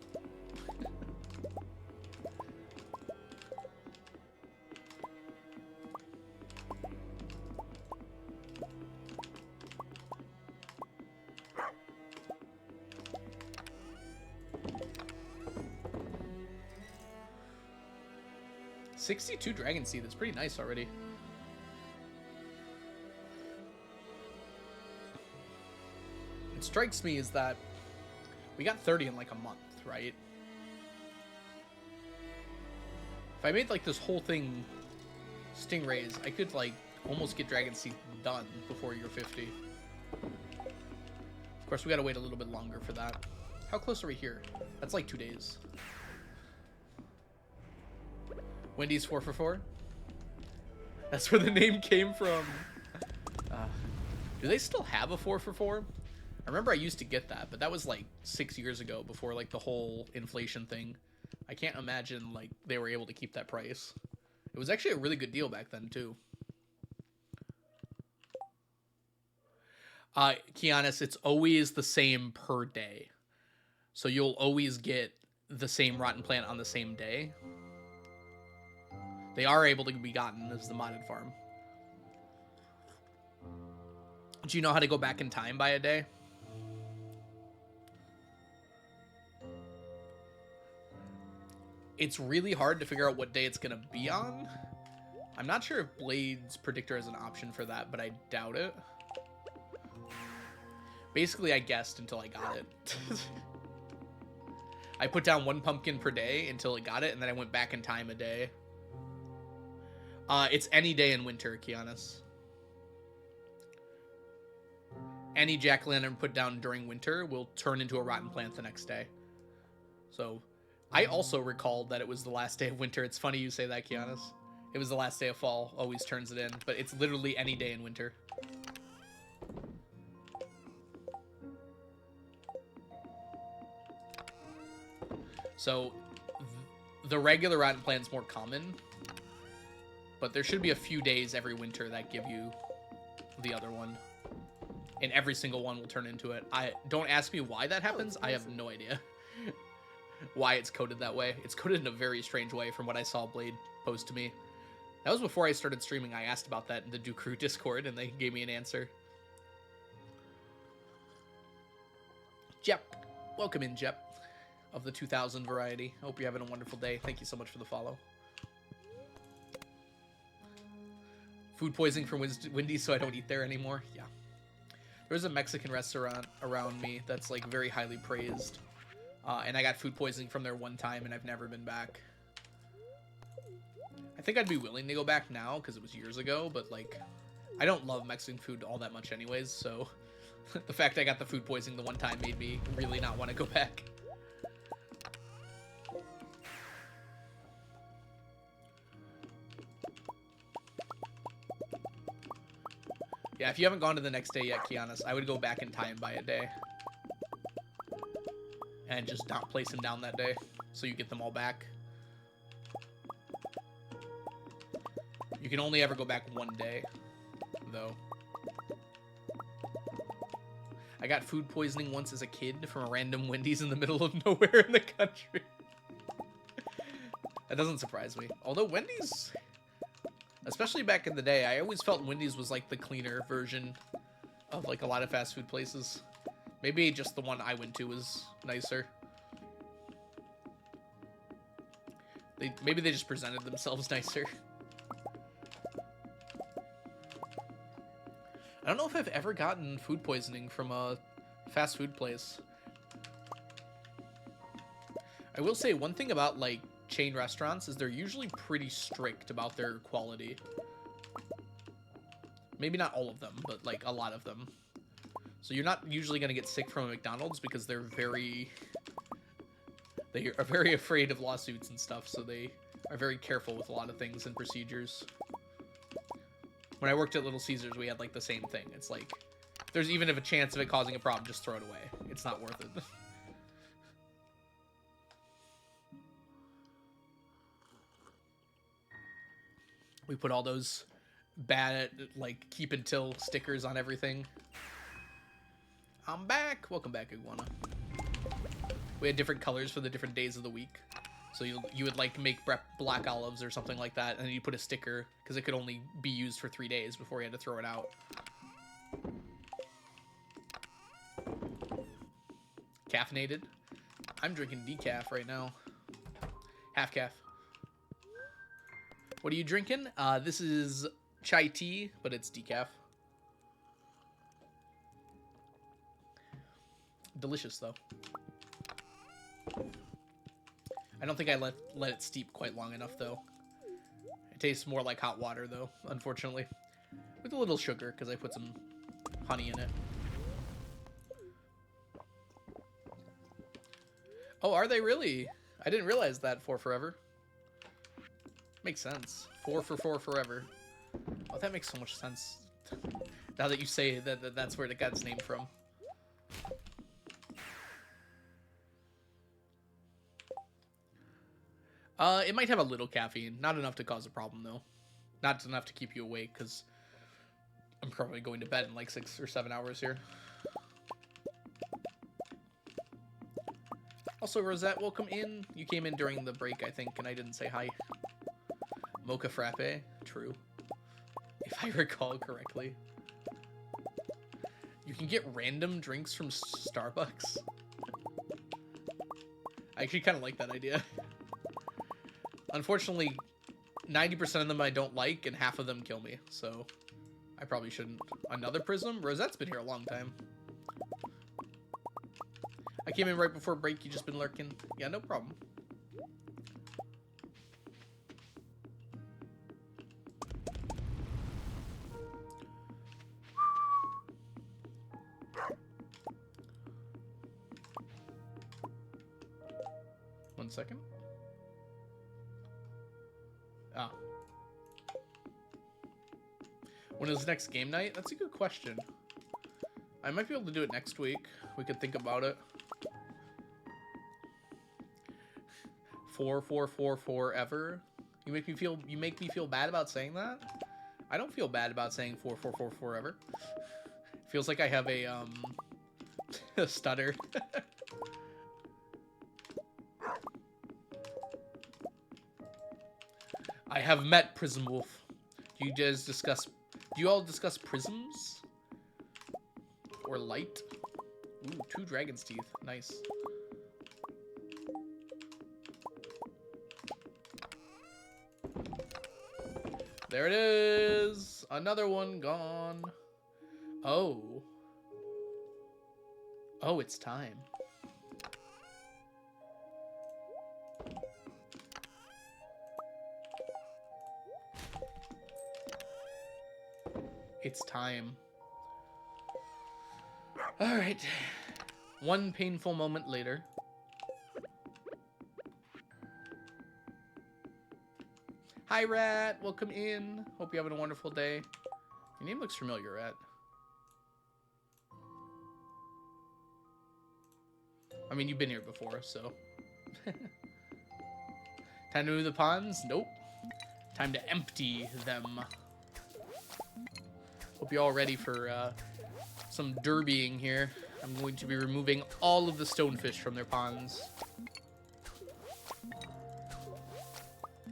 $62 Dragon Seed, that's pretty nice already. What strikes me is that we got 30 in like a month, right? If I made like this whole thing stingrays, I could like almost get Dragon Seed done before you're 50. Of course, we gotta wait a little bit longer for that. How close are we here? That's like 2 days. Wendy's 4 for 4? That's where the name came from. Do they still have a 4 for 4? I remember I used to get that, but that was like 6 years ago before like the whole inflation thing. I can't imagine like they were able to keep that price. It was actually a really good deal back then too. Kianis, it's always the same per day. So you'll always get the same rotten plant on the same day. They are able to be gotten as the modded farm. Do you know how to go back in time by a day? It's really hard to figure out what day it's going to be on. I'm not sure if Blade's Predictor is an option for that, but I doubt it. Basically, I guessed until I got it. I put down 1 pumpkin per day until it got it, and then I went back in time a day. It's any day in winter, Kianis. Any jack-o'-lantern put down during winter will turn into a rotten plant the next day. So, I also recalled that it was the last day of winter. It's funny you say that, Kianis. It was the last day of fall, always turns it in, but it's literally any day in winter. So, the regular rotten plant's more common, but there should be a few days every winter that give you the other one. And every single one will turn into it. Don't ask me why that happens. I have no idea why it's coded that way. It's coded in a very strange way from what I saw Blade post to me. That was before I started streaming. I asked about that in the Do Crew Discord, and they gave me an answer. Jep. Welcome in, Jep, of the 2000 variety. Hope you're having a wonderful day. Thank you so much for the follow. Food poisoning from Wendy's, so I don't eat there anymore. Yeah. There's a Mexican restaurant around me that's like very highly praised. And I got food poisoning from there one time, and I've never been back. I think I'd be willing to go back now because it was years ago, but like, I don't love Mexican food all that much anyways, so the fact I got the food poisoning the one time made me really not want to go back. Yeah, if you haven't gone to the next day yet, Kianis, I would go back in time by a day. And just not place them down that day, so you get them all back. You can only ever go back one day, though. I got food poisoning once as a kid from a random Wendy's in the middle of nowhere in the country. That doesn't surprise me. Although Wendy's, especially back in the day, I always felt Wendy's was like the cleaner version of like a lot of fast food places. Maybe just the one I went to was nicer. Maybe they just presented themselves nicer. I don't know if I've ever gotten food poisoning from a fast food place. I will say one thing about like chain restaurants is they're usually pretty strict about their quality. Maybe not all of them, but like a lot of them. So you're not usually going to get sick from a McDonald's because they are very afraid of lawsuits and stuff, so they are very careful with a lot of things and procedures. When I worked at Little Caesars, we had like the same thing. It's like, if there's even a chance of it causing a problem, just throw it away. It's not worth it. We put all those bad, like, keep until stickers on everything. I'm back. Welcome back, Iguana. We had different colors for the different days of the week. So you would like make black olives or something like that, and then you put a sticker because it could only be used for 3 days before you had to throw it out. Caffeinated. I'm drinking decaf right now. Half calf. What are you drinking? This is chai tea, but it's decaf. Delicious, though. I don't think I let it steep quite long enough, though. It tastes more like hot water, though, unfortunately. With a little sugar, because I put some honey in it. Oh, are they really? I didn't realize that. 4 forever. Makes sense. 4 for 4 forever. Oh, that makes so much sense. Now that you say that, that's where it got its name from. It might have a little caffeine. Not enough to cause a problem, though. Not enough to keep you awake, because I'm probably going to bed in like 6 or 7 hours here. Also, Rosette, welcome in. You came in during the break, I think, and I didn't say hi. Mocha Frappe. True. If I recall correctly. You can get random drinks from Starbucks. I actually kind of like that idea. Unfortunately, 90% of them I don't like, and half of them kill me, so I probably shouldn't. Another prism? Rosette's been here a long time. I came in right before break, you just been lurking. Yeah, no problem. One second. Ah. When is next game night? That's a good question. I might be able to do it next week. We could think about it. 4, 4, 4, 4 ever. You make me feel bad about saying that? I don't feel bad about saying 4, 4, 4 forever. Feels like I have a a stutter. I have met Prism Wolf. Do you all discuss prisms? Or light? Ooh, 2 dragon's teeth. Nice. There it is! Another one gone. Oh. Oh, it's time. It's time. Alright. One painful moment later. Hi, Rat. Welcome in. Hope you're having a wonderful day. Your name looks familiar, Rat. I mean, you've been here before, so. Time to move the ponds? Nope. Time to empty them. Hope you're all ready for some derbying here. I'm going to be removing all of the stonefish from their ponds.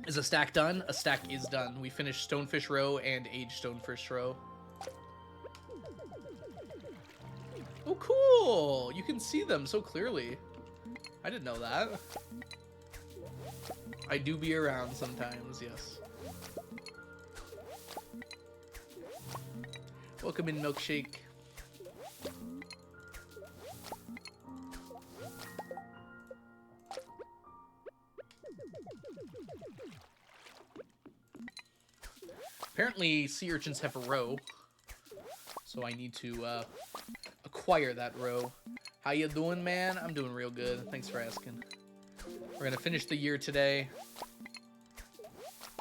Is a stack done? A stack is done. We finished Stonefish Row and Aged Stonefish Row. Oh, cool! You can see them so clearly. I didn't know that. I do be around sometimes, yes. Welcome in, Milkshake. Apparently, sea urchins have a row, so I need to acquire that row. How you doing, man? I'm doing real good. Thanks for asking. We're gonna finish the year today.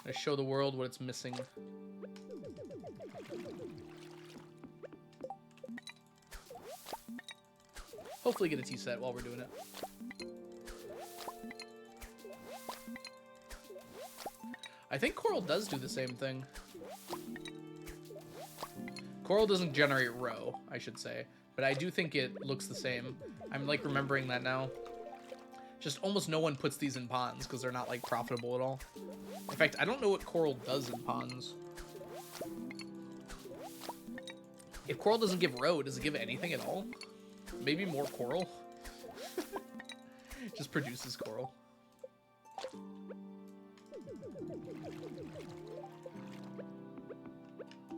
Gonna show the world what it's missing. Hopefully get a tea set while we're doing it. I think Coral does do the same thing. Coral doesn't generate row, I should say, but I do think it looks the same. I'm like remembering that now. Just almost no one puts these in ponds because they're not like profitable at all. In fact, I don't know what Coral does in ponds. If Coral doesn't give row, does it give anything at all? Maybe more Coral? Just produces Coral.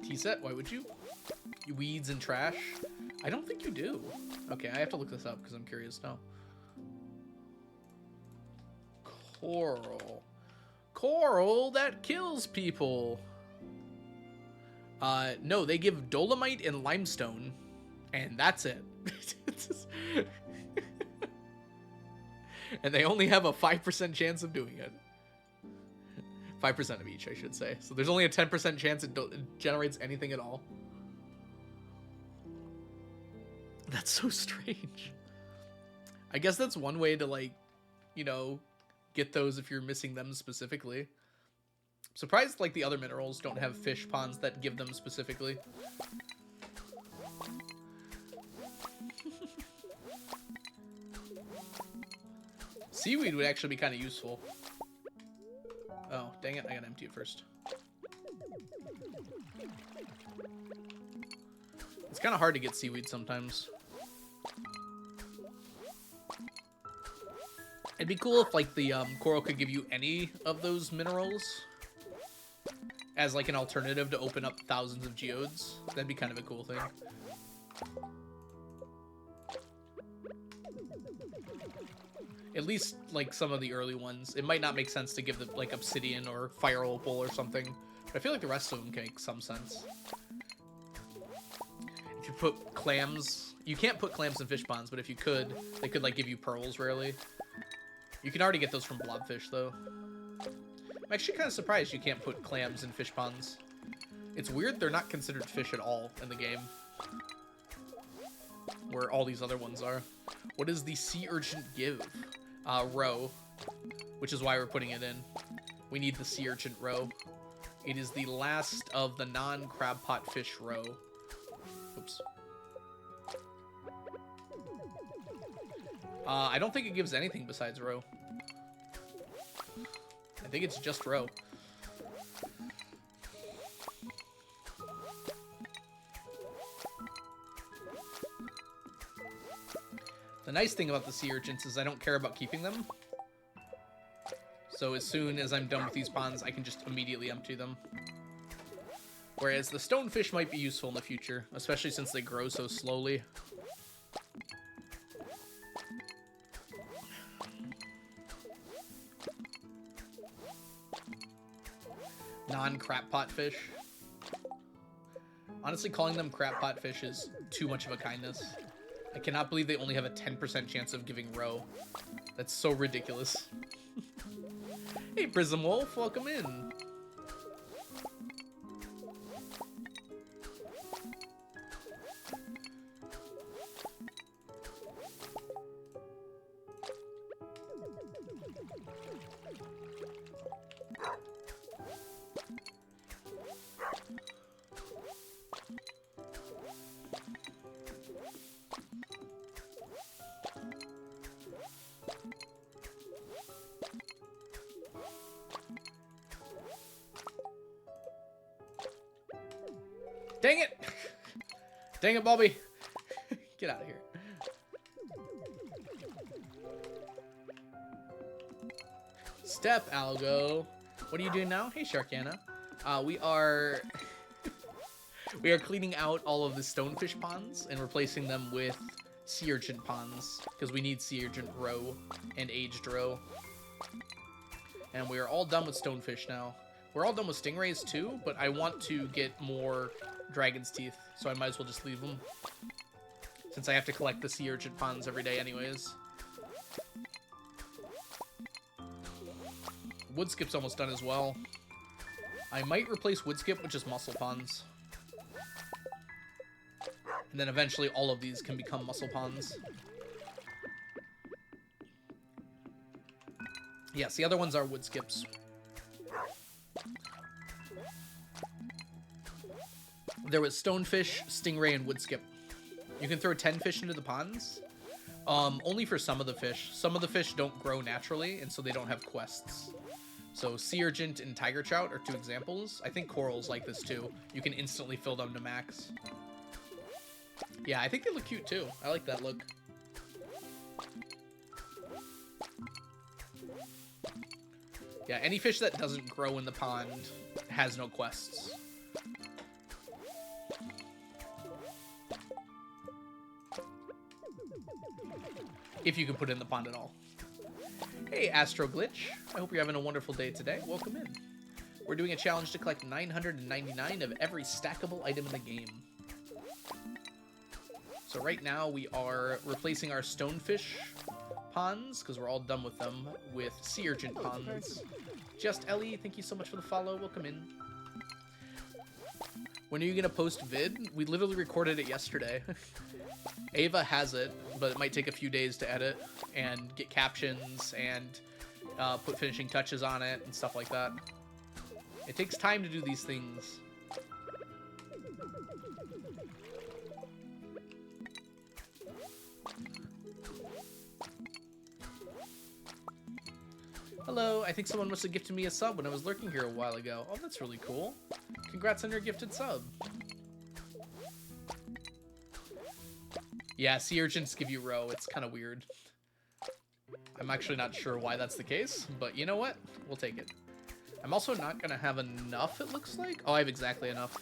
Tea set? Why would you? You weeds and trash? I don't think you do. Okay, I have to look this up because I'm curious now. Coral. Coral that kills people. No, they give dolomite and limestone, and that's it. And they only have a 5% chance of doing it. 5% of each, I should say. So there's only a 10% chance it generates anything at all. That's so strange. I guess that's one way to, like, you know, get those if you're missing them specifically. Surprised, like, the other minerals don't have fish ponds that give them specifically. Seaweed would actually be kind of useful. Oh, dang it, I gotta empty it first. It's kind of hard to get seaweed sometimes. It'd be cool if, like, the coral could give you any of those minerals as, like, an alternative to open up thousands of geodes. That'd be kind of a cool thing. At least, like, some of the early ones. It might not make sense to give them, like, obsidian or fire opal or something, but I feel like the rest of them can make some sense. If you put clams... You can't put clams in fish ponds, but if you could, they could, like, give you pearls rarely. You can already get those from blobfish, though. I'm actually kind of surprised you can't put clams in fish ponds. It's weird they're not considered fish at all in the game, where all these other ones are. What does the sea urchin give? Roe, which is why we're putting it in. We need the sea urchin roe. It is the last of the non-crab pot fish roe. Oops. I don't think it gives anything besides roe. I think it's just roe. The nice thing about the sea urchins is I don't care about keeping them. So as soon as I'm done with these ponds, I can just immediately empty them. Whereas the stonefish might be useful in the future, especially since they grow so slowly. Non-crap pot fish. Honestly, calling them crap pot fish is too much of a kindness. I cannot believe they only have a 10% chance of giving roe. That's so ridiculous. Hey, Prism Wolf, welcome in. Dang it! Dang it, Bobby! Get out of here. Step, Algo. What are you doing now? Hey, Sharkana. We are... we are cleaning out all of the stonefish ponds and replacing them with sea urchin ponds, because we need sea urchin roe and aged roe. And we are all done with stonefish now. We're all done with stingrays too, but I want to get more dragon's teeth, so I might as well just leave them, since I have to collect the sea urchin ponds every day anyways. Woodskip's almost done as well. I might replace woodskip with just mussel ponds. And then eventually all of these can become mussel ponds. Yes, the other ones are woodskips. There was stonefish, stingray, and woodskip. You can throw 10 fish into the ponds. Only for some of the fish. Some of the fish don't grow naturally, and so they don't have quests. So sea urchin and tiger trout are two examples. I think corals like this too. You can instantly fill them to max. Yeah, I think they look cute too. I like that look. Yeah, any fish that doesn't grow in the pond has no quests. If you can put it in the pond at all. Hey, Astro Glitch. I hope you're having a wonderful day today. Welcome in. We're doing a challenge to collect 999 of every stackable item in the game. So right now we are replacing our stonefish ponds, because we're all done with them, with sea urchin ponds. Just Ellie, thank you so much for the follow. Welcome in. When are you going to post vid? We literally recorded it yesterday. Ava has it, but it might take a few days to edit and get captions and put finishing touches on it and stuff like that. It takes time to do these things. Hello, I think someone must have gifted me a sub when I was lurking here a while ago. Oh, that's really cool. Congrats on your gifted sub. Yeah, sea urchins give you roe. It's kind of weird. I'm actually not sure why that's the case, but you know what? We'll take it. I'm also not going to have enough, it looks like. Oh, I have exactly enough.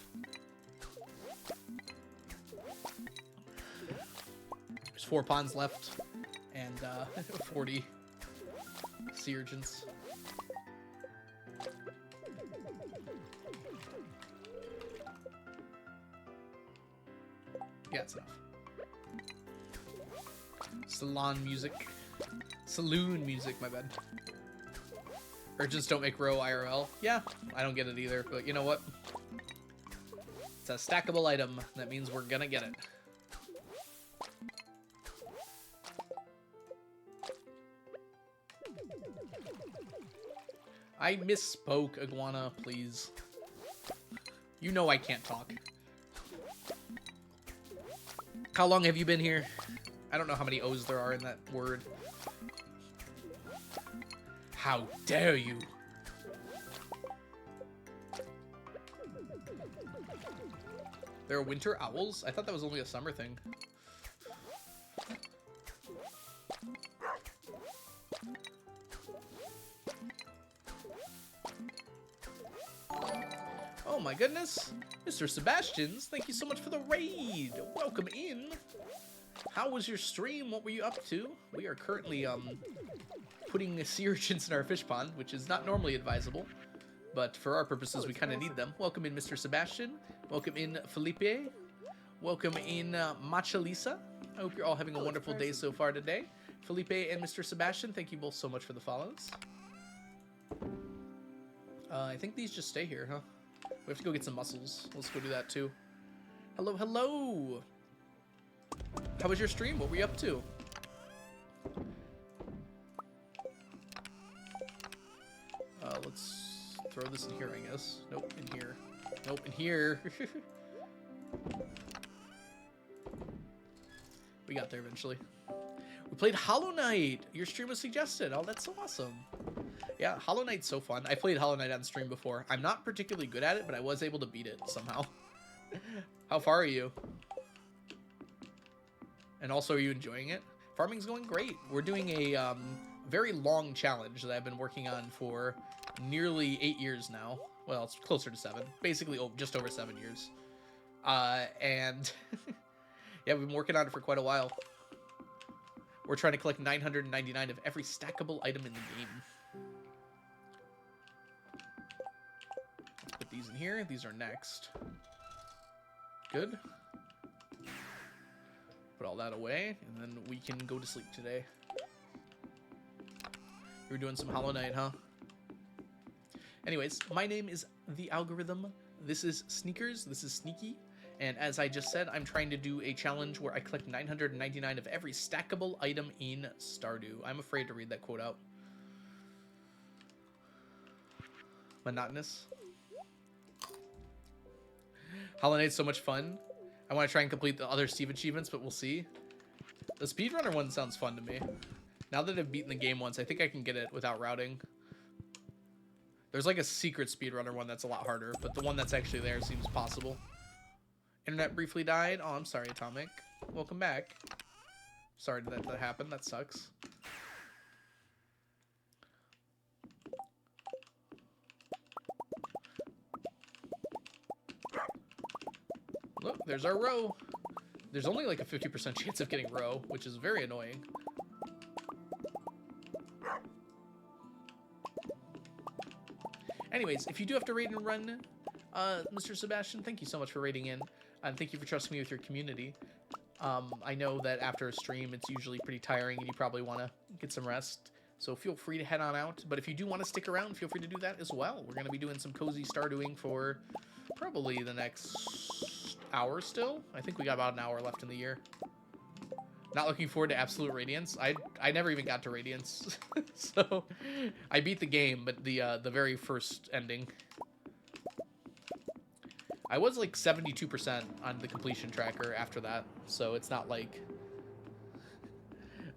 There's 4 ponds left and 40 sea urchins. Yeah, it's enough. Salon music. Saloon music, my bad. Urchins don't make row IRL. Yeah, I don't get it either, but you know what? It's a stackable item. That means we're gonna get it. I misspoke, Iguana, please. You know I can't talk. How long have you been here? I don't know how many O's there are in that word. How dare you? There are winter owls? I thought that was only a summer thing. Oh my goodness. Mr. Sebastians, thank you so much for the raid. Welcome in. How was your stream? What were you up to? We are currently putting sea urchins in our fish pond, which is not normally advisable, but for our purposes, we kind of need them. Welcome in, Mr. Sebastian. Welcome in, Felipe. Welcome in, Machalisa. I hope you're all having a wonderful day so far today. Felipe and Mr. Sebastian, thank you both so much for the follows. I think these just stay here, huh? We have to go get some mussels. Let's go do that too. Hello, hello. How was your stream? What were you up to? Let's throw this in here, I guess. Nope, in here. Nope, in here. We got there eventually. We played Hollow Knight. Your stream was suggested. Oh, that's so awesome. Yeah, Hollow Knight's so fun. I played Hollow Knight on stream before. I'm not particularly good at it, but I was able to beat it somehow. How far are you? And also, are you enjoying it? Farming's going great. We're doing a very long challenge that I've been working on for nearly 8 years now. Well, it's closer to 7. Basically, just over 7 years. And yeah, we've been working on it for quite a while. We're trying to collect 999 of every stackable item in the game. Let's put these in here. These are next. Good. Put all that away, and then we can go to sleep today. You were doing some Hollow Knight, huh? Anyways, my name is The Algorithm. This is Sneakers. This is Sneaky. And as I just said, I'm trying to do a challenge where I collect 999 of every stackable item in Stardew. I'm afraid to read that quote out. Monotonous. Hollow Knight's so much fun. I want to try and complete the other Steve achievements, but we'll see. The speedrunner one sounds fun to me. Now that I've beaten the game once, I think I can get it without routing. There's like a secret speedrunner one that's a lot harder, but the one that's actually there seems possible. Internet briefly died. Oh, I'm sorry, Atomic. Welcome back. Sorry that happened. That sucks. Look, there's our row. There's only like a 50% chance of getting row, which is very annoying. Anyways, if you do have to raid and run, Mr. Sebastian, thank you so much for raiding in, and thank you for trusting me with your community. I know that after a stream, it's usually pretty tiring, and you probably want to get some rest. So feel free to head on out. But if you do want to stick around, feel free to do that as well. We're going to be doing some cozy Stardewing for probably the next hour still. I think we got about an hour left in the year. Not looking forward to Absolute Radiance. I never even got to Radiance. So I beat the game, but the very first ending. I was like 72% on the completion tracker after that. So it's not like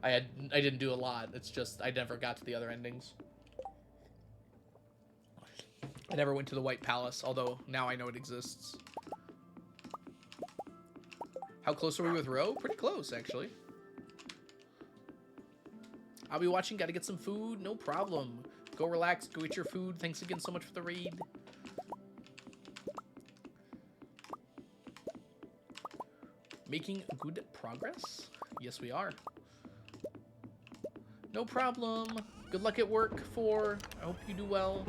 I didn't do a lot. It's just I never got to the other endings. I never went to the White Palace, although now I know it exists. How close are we with Row? Pretty close, actually. I'll be watching. Gotta get some food. No problem. Go relax. Go eat your food. Thanks again so much for the raid. Making good progress? Yes, we are. No problem. Good luck at work, 4. I hope you do well.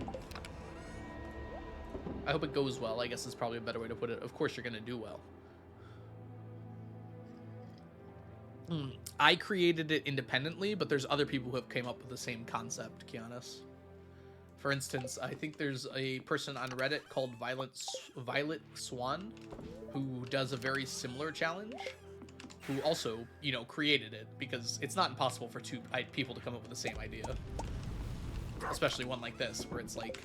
I hope it goes well, I guess is probably a better way to put it. Of course you're going to do well. I created it independently, but there's other people who have came up with the same concept, Kianis. For instance, I think there's a person on Reddit called Violet Swan who does a very similar challenge, who also, you know, created it, because it's not impossible for two people to come up with the same idea. Especially one like this, where it's like,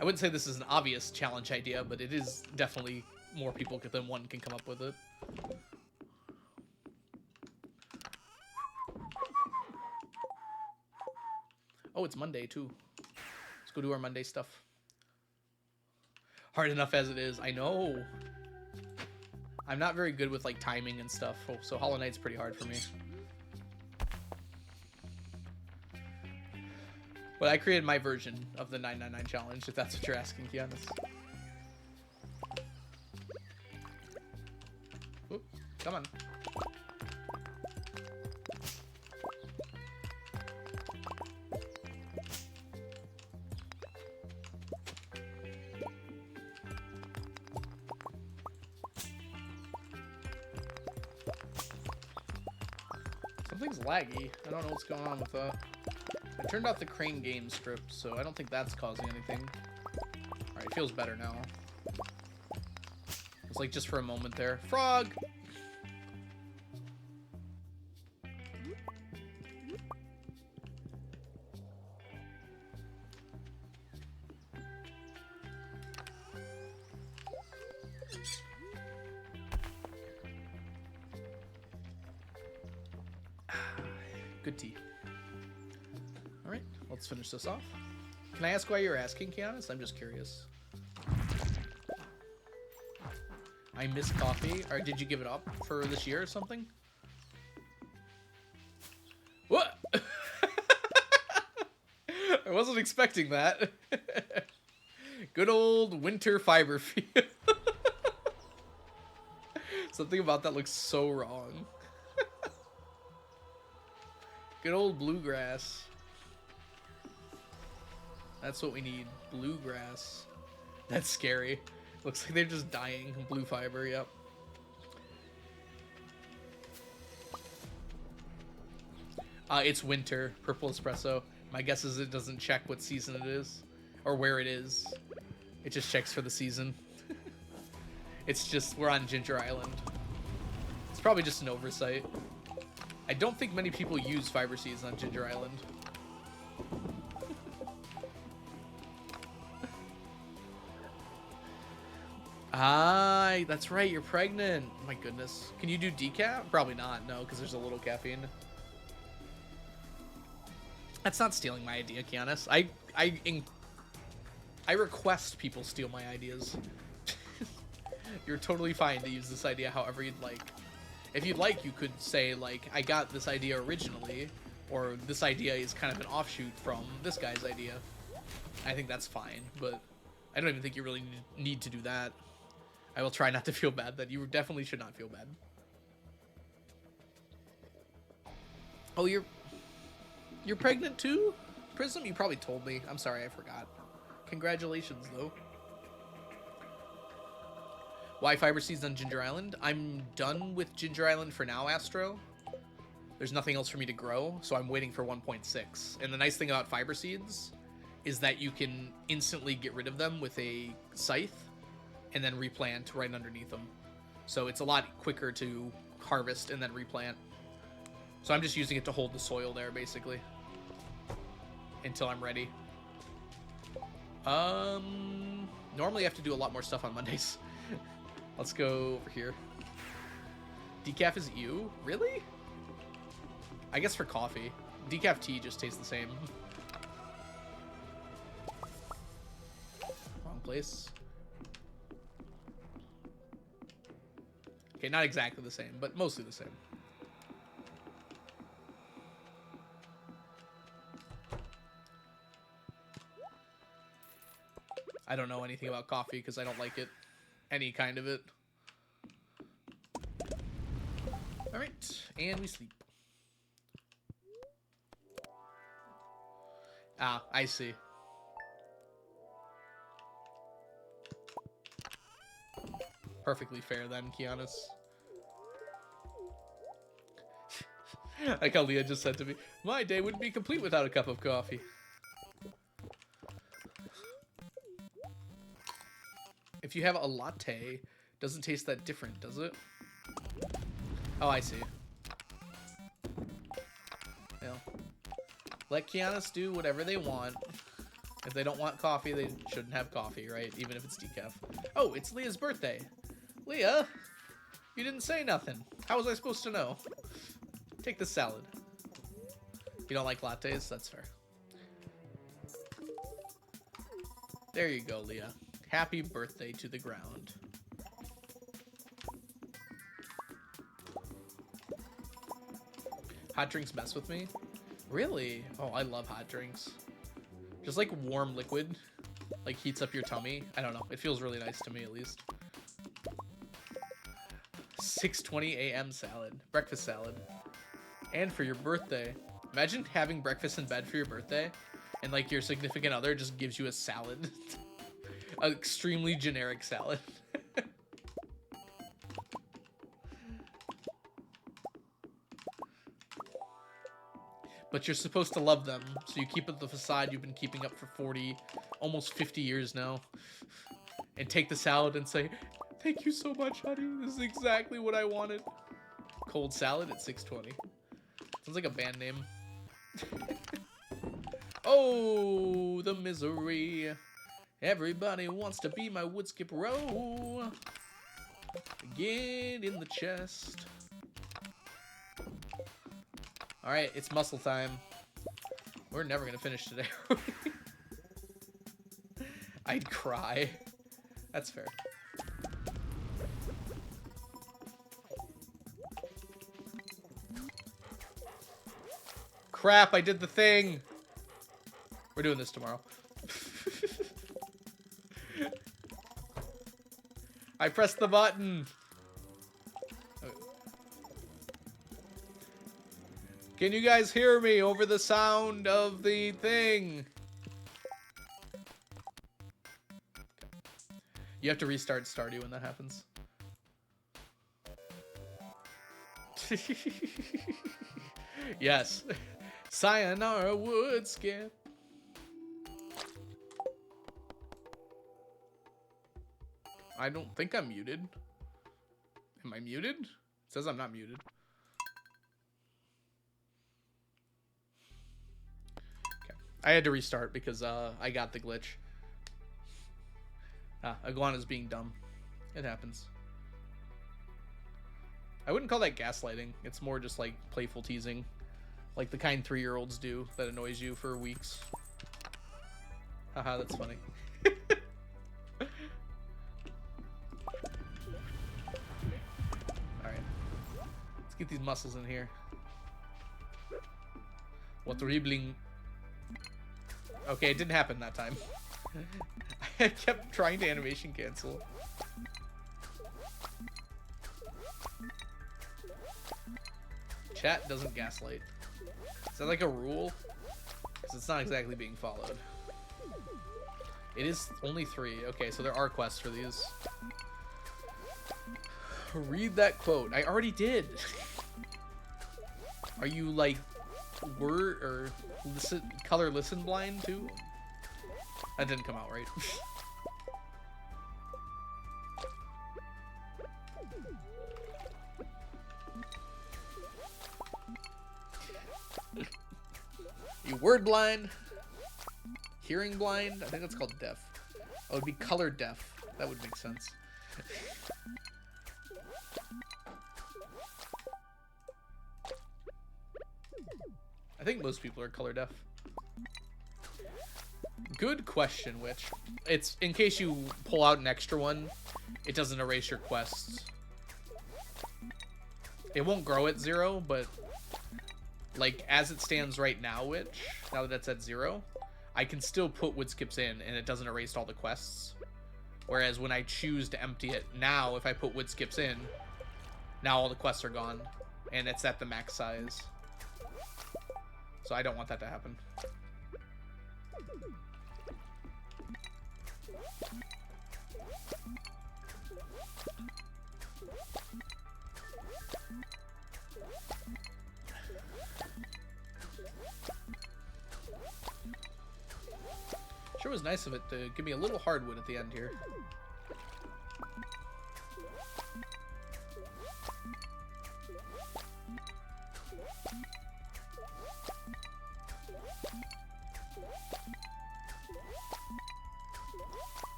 I wouldn't say this is an obvious challenge idea, but it is definitely more people than one can come up with it. Oh, it's Monday, too. Let's go do our Monday stuff. Hard enough as it is. I know. I'm not very good with, like, timing and stuff, so Hollow Knight's pretty hard for me. But I created my version of the 999 challenge, if that's what you're asking, Kianis. Oop, come on. Something's laggy. I don't know what's going on with that. I turned off the Crane game script, so I don't think that's causing anything. Alright, it feels better now. It's like just for a moment there. Frog! Good tea. Alright, let's finish this off. Can I ask why you're asking, Kianis? I'm just curious. I miss coffee. Or did you give it up for this year or something? What? I wasn't expecting that. Good old winter fiber field. Something about that looks so wrong. Good old bluegrass. That's what we need. Bluegrass. That's scary. Looks like they're just dying. Blue fiber, yep. It's winter. Purple espresso. My guess is it doesn't check what season it is. Or where it is. It just checks for the season. It's just, we're on Ginger Island. It's probably just an oversight. I don't think many people use fiber seeds on Ginger Island. That's right, you're pregnant. My goodness. Can you do decaf? Probably not, no, because there's a little caffeine. That's not stealing my idea, Kianis. I request people steal my ideas. You're totally fine to use this idea however you'd like. If you'd like, you could say, like, I got this idea originally, or this idea is kind of an offshoot from this guy's idea. I think that's fine, but I don't even think you really need to do that. I will try not to feel bad. That you definitely should not feel bad. Oh, you're pregnant too? Prism? You probably told me. I'm sorry, I forgot. Congratulations, though. Why fiber seeds on Ginger Island? I'm done with Ginger Island for now, Astro. There's nothing else for me to grow, so I'm waiting for 1.6. And the nice thing about fiber seeds is that you can instantly get rid of them with a scythe and then replant right underneath them. So it's a lot quicker to harvest and then replant. So I'm just using it to hold the soil there, basically, until I'm ready. Normally I have to do a lot more stuff on Mondays. Let's go over here. Decaf is you? Really? I guess for coffee. Decaf tea just tastes the same. Wrong place. Okay, not exactly the same, but mostly the same. I don't know anything about coffee because I don't like it. Any kind of it. Alright, and we sleep. Ah, I see. Perfectly fair then, Kianis. Like how Leah just said to me, my day wouldn't be complete without a cup of coffee. If you have a latte, doesn't taste that different, does it? Oh, I see. Well, let Kianis do whatever they want. If they don't want coffee, they shouldn't have coffee, right? Even if it's decaf. Oh, it's Leah's birthday. Leah, you didn't say nothing. How was I supposed to know? Take the salad. You don't like lattes? That's fair. There you go, Leah. Happy birthday to the ground. Hot drinks mess with me? Really? Oh, I love hot drinks. Just like warm liquid, like heats up your tummy. I don't know. It feels really nice to me, at least. 6:20 a.m. salad. Breakfast salad. And for your birthday. Imagine having breakfast in bed for your birthday, and like your significant other just gives you a salad. An extremely generic salad. But you're supposed to love them, so you keep up the facade you've been keeping up for 40, almost 50 years now. And take the salad and say, thank you so much, honey. This is exactly what I wanted. Cold salad at 6:20. Sounds like a band name. Oh, the misery. Everybody wants to be my woodskip row. Get in the chest. Alright, it's muscle time. We're never gonna finish today. I'd cry. That's fair. Crap, I did the thing. We're doing this tomorrow. I pressed the button. Can you guys hear me over the sound of the thing? You have to restart Stardew when that happens. Yes. Sayonara woodskip. I don't think I'm muted. Am I muted? It says I'm not muted. Okay. I had to restart because I got the glitch. Iguana's being dumb. It happens. I wouldn't call that gaslighting. It's more just like playful teasing. Like the kind 3-year-olds do that annoys you for weeks. Haha, that's funny. Alright. Let's get these muscles in here. What dribbling? Okay, it didn't happen that time. I kept trying to animation cancel. Chat doesn't gaslight. Is that like a rule? Because it's not exactly being followed. It is only 3. Okay, so there are quests for these. Read that quote. I already did. Are you like word or listen blind too? That didn't come out right. You word blind? Hearing blind? I think that's called deaf. Oh, it would be color deaf. That would make sense. I think most people are color deaf. Good question, Witch. It's in case you pull out an extra one, it doesn't erase your quests. It won't grow at 0, but like as it stands right now, Witch, now that it's at 0, I can still put wood skips in and it doesn't erase all the quests. Whereas when I choose to empty it now, if I put wood skips in, now all the quests are gone and it's at the max size. So I don't want that to happen. Sure was nice of it to give me a little hardwood at the end here.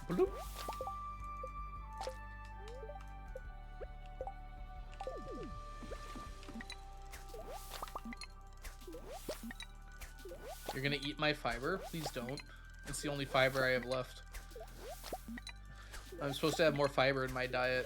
Bloop. You're gonna eat my fiber? Please don't. It's the only fiber I have left. I'm supposed to have more fiber in my diet.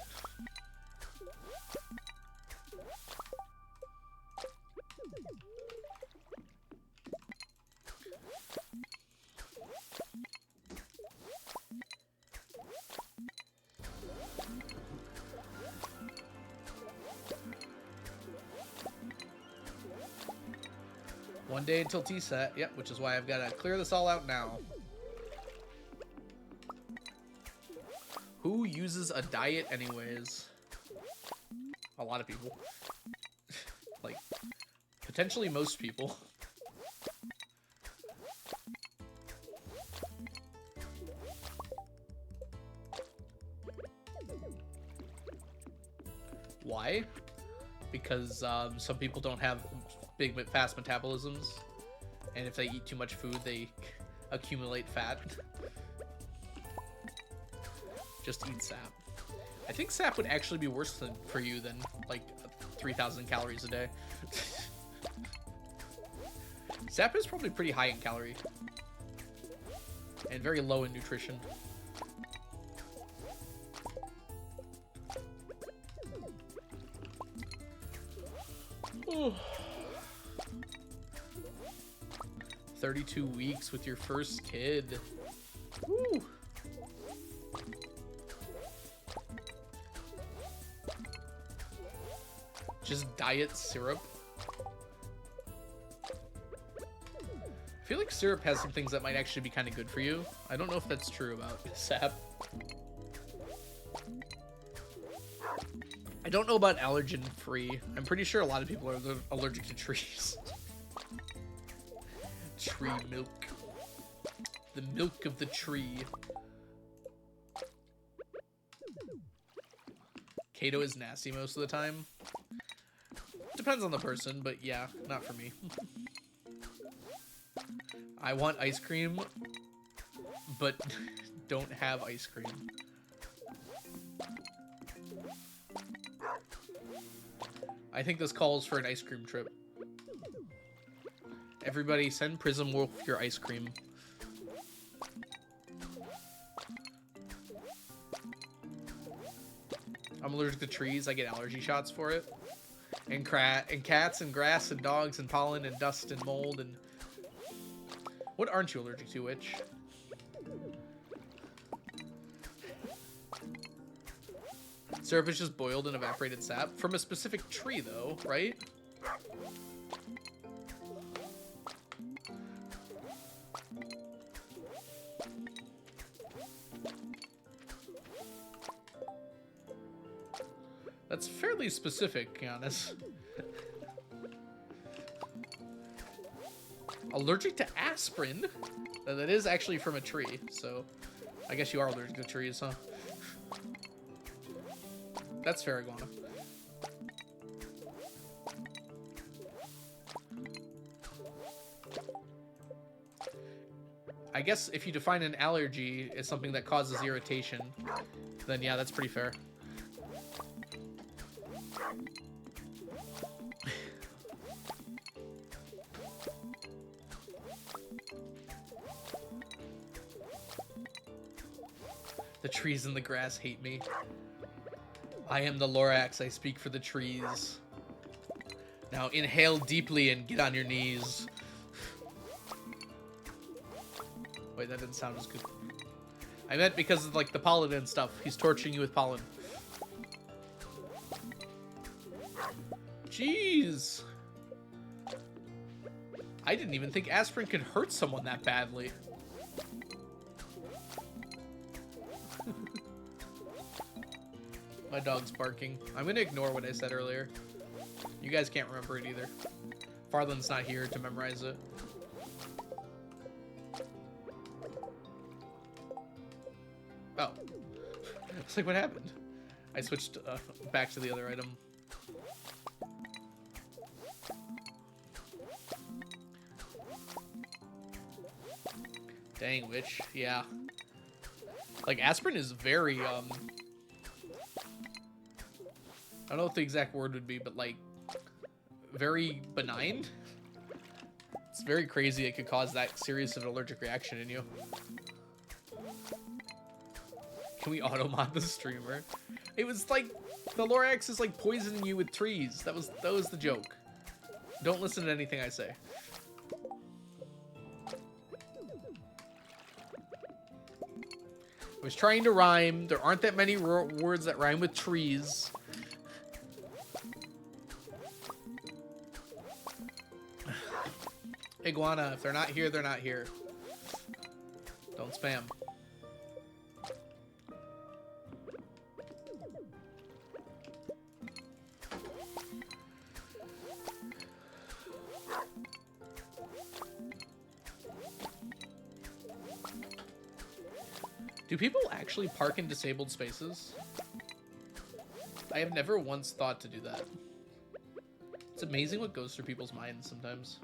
One day until T-set, yep, which is why I've got to clear this all out now. Who uses a diet anyways? A lot of people. Like, potentially most people. Why? Because some people don't have big but fast metabolisms, and if they eat too much food, they accumulate fat. Just eat sap. I think sap would actually be worse for you than like 3,000 calories a day. Sap is probably pretty high in calorie and very low in nutrition. Oh. 32 weeks with your first kid. Woo. Just diet syrup. I feel like syrup has some things that might actually be kind of good for you. I don't know if that's true about sap. I don't know about allergen free. I'm pretty sure a lot of people are allergic to trees. Tree milk. The milk of the tree. Kato is nasty most of the time. Depends on the person, but yeah, not for me. I want ice cream, but don't have ice cream. I think this calls for an ice cream trip. Everybody send Prism Wolf your ice cream. I'm allergic to trees. I get allergy shots for it. And cats and grass and dogs and pollen and dust and mold and... What aren't you allergic to, Witch? Syrup is just boiled and evaporated sap. From a specific tree, though, right? That's fairly specific, Giannis. Allergic to aspirin? That is actually from a tree, so I guess you are allergic to trees, huh? That's fair, Iguana. I guess if you define an allergy as something that causes irritation, then yeah, that's pretty fair. The trees and the grass hate me. I am the Lorax, I speak for the trees. Now inhale deeply and get on your knees. Wait, that didn't sound as good. I meant because of, like, the pollen and stuff. He's torturing you with pollen. Jeez. I didn't even think aspirin could hurt someone that badly. My dog's barking. I'm gonna ignore what I said earlier. You guys can't remember it either. Farland's not here to memorize it. Oh. It's like, what happened? I switched back to the other item. Dang, witch. Yeah. Like, aspirin is very, I don't know what the exact word would be, but, like, very benign. It's very crazy it could cause that serious of an allergic reaction in you. Can we auto-mod the streamer? It was like, the Lorax is like poisoning you with trees. That was the joke. Don't listen to anything I say. I was trying to rhyme. There aren't that many words that rhyme with trees. Iguana, if they're not here, they're not here. Don't spam. Do people actually park in disabled spaces? I have never once thought to do that. It's amazing what goes through people's minds sometimes.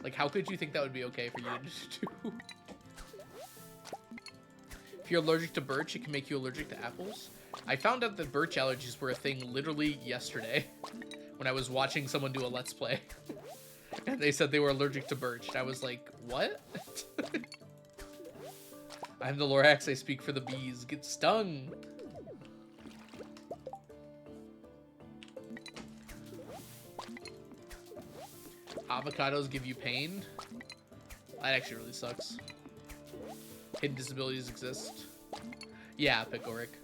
Like, how could you think that would be okay for you to do? If you're allergic to birch, it can make you allergic to apples. I found out that birch allergies were a thing literally yesterday when I was watching someone do a Let's Play. And they said they were allergic to birch. And I was like, what? I'm the Lorax, I speak for the bees. Get stung! Avocados give you pain? That actually really sucks. Hidden disabilities exist. Yeah, Pickle Rick.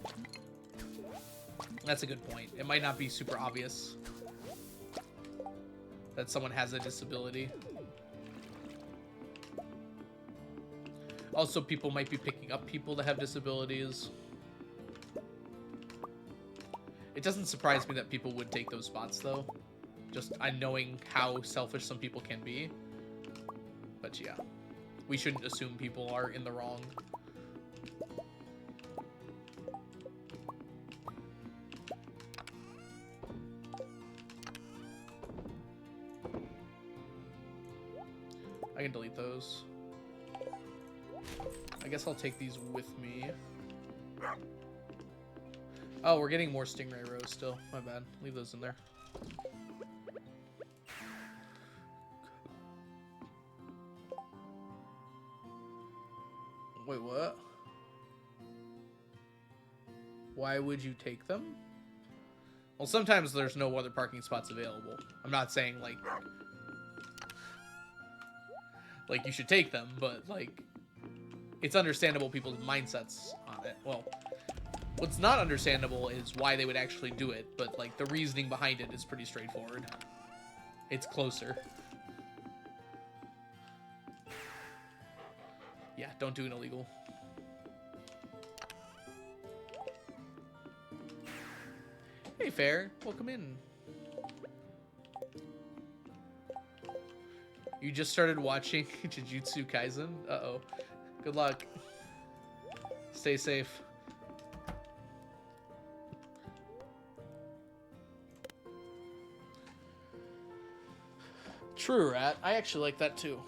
That's a good point. It might not be super obvious that someone has a disability. Also, people might be picking up people that have disabilities. It doesn't surprise me that people would take those spots, though. Just knowing how selfish some people can be. But yeah, we shouldn't assume people are in the wrong. I can delete those. I guess I'll take these with me. Oh, we're getting more stingray rows still. My bad. Leave those in there. Wait, what? Why would you take them? Well, sometimes there's no other parking spots available. I'm not saying, like you should take them, but, like, it's understandable people's mindsets on it. Well, what's not understandable is why they would actually do it, but, like, the reasoning behind it is pretty straightforward. It's closer. Yeah, don't do an illegal. Hey, Fair. Welcome in. You just started watching Jujutsu Kaisen? Uh-oh. Good luck. Stay safe. True, Rat. I actually like that too.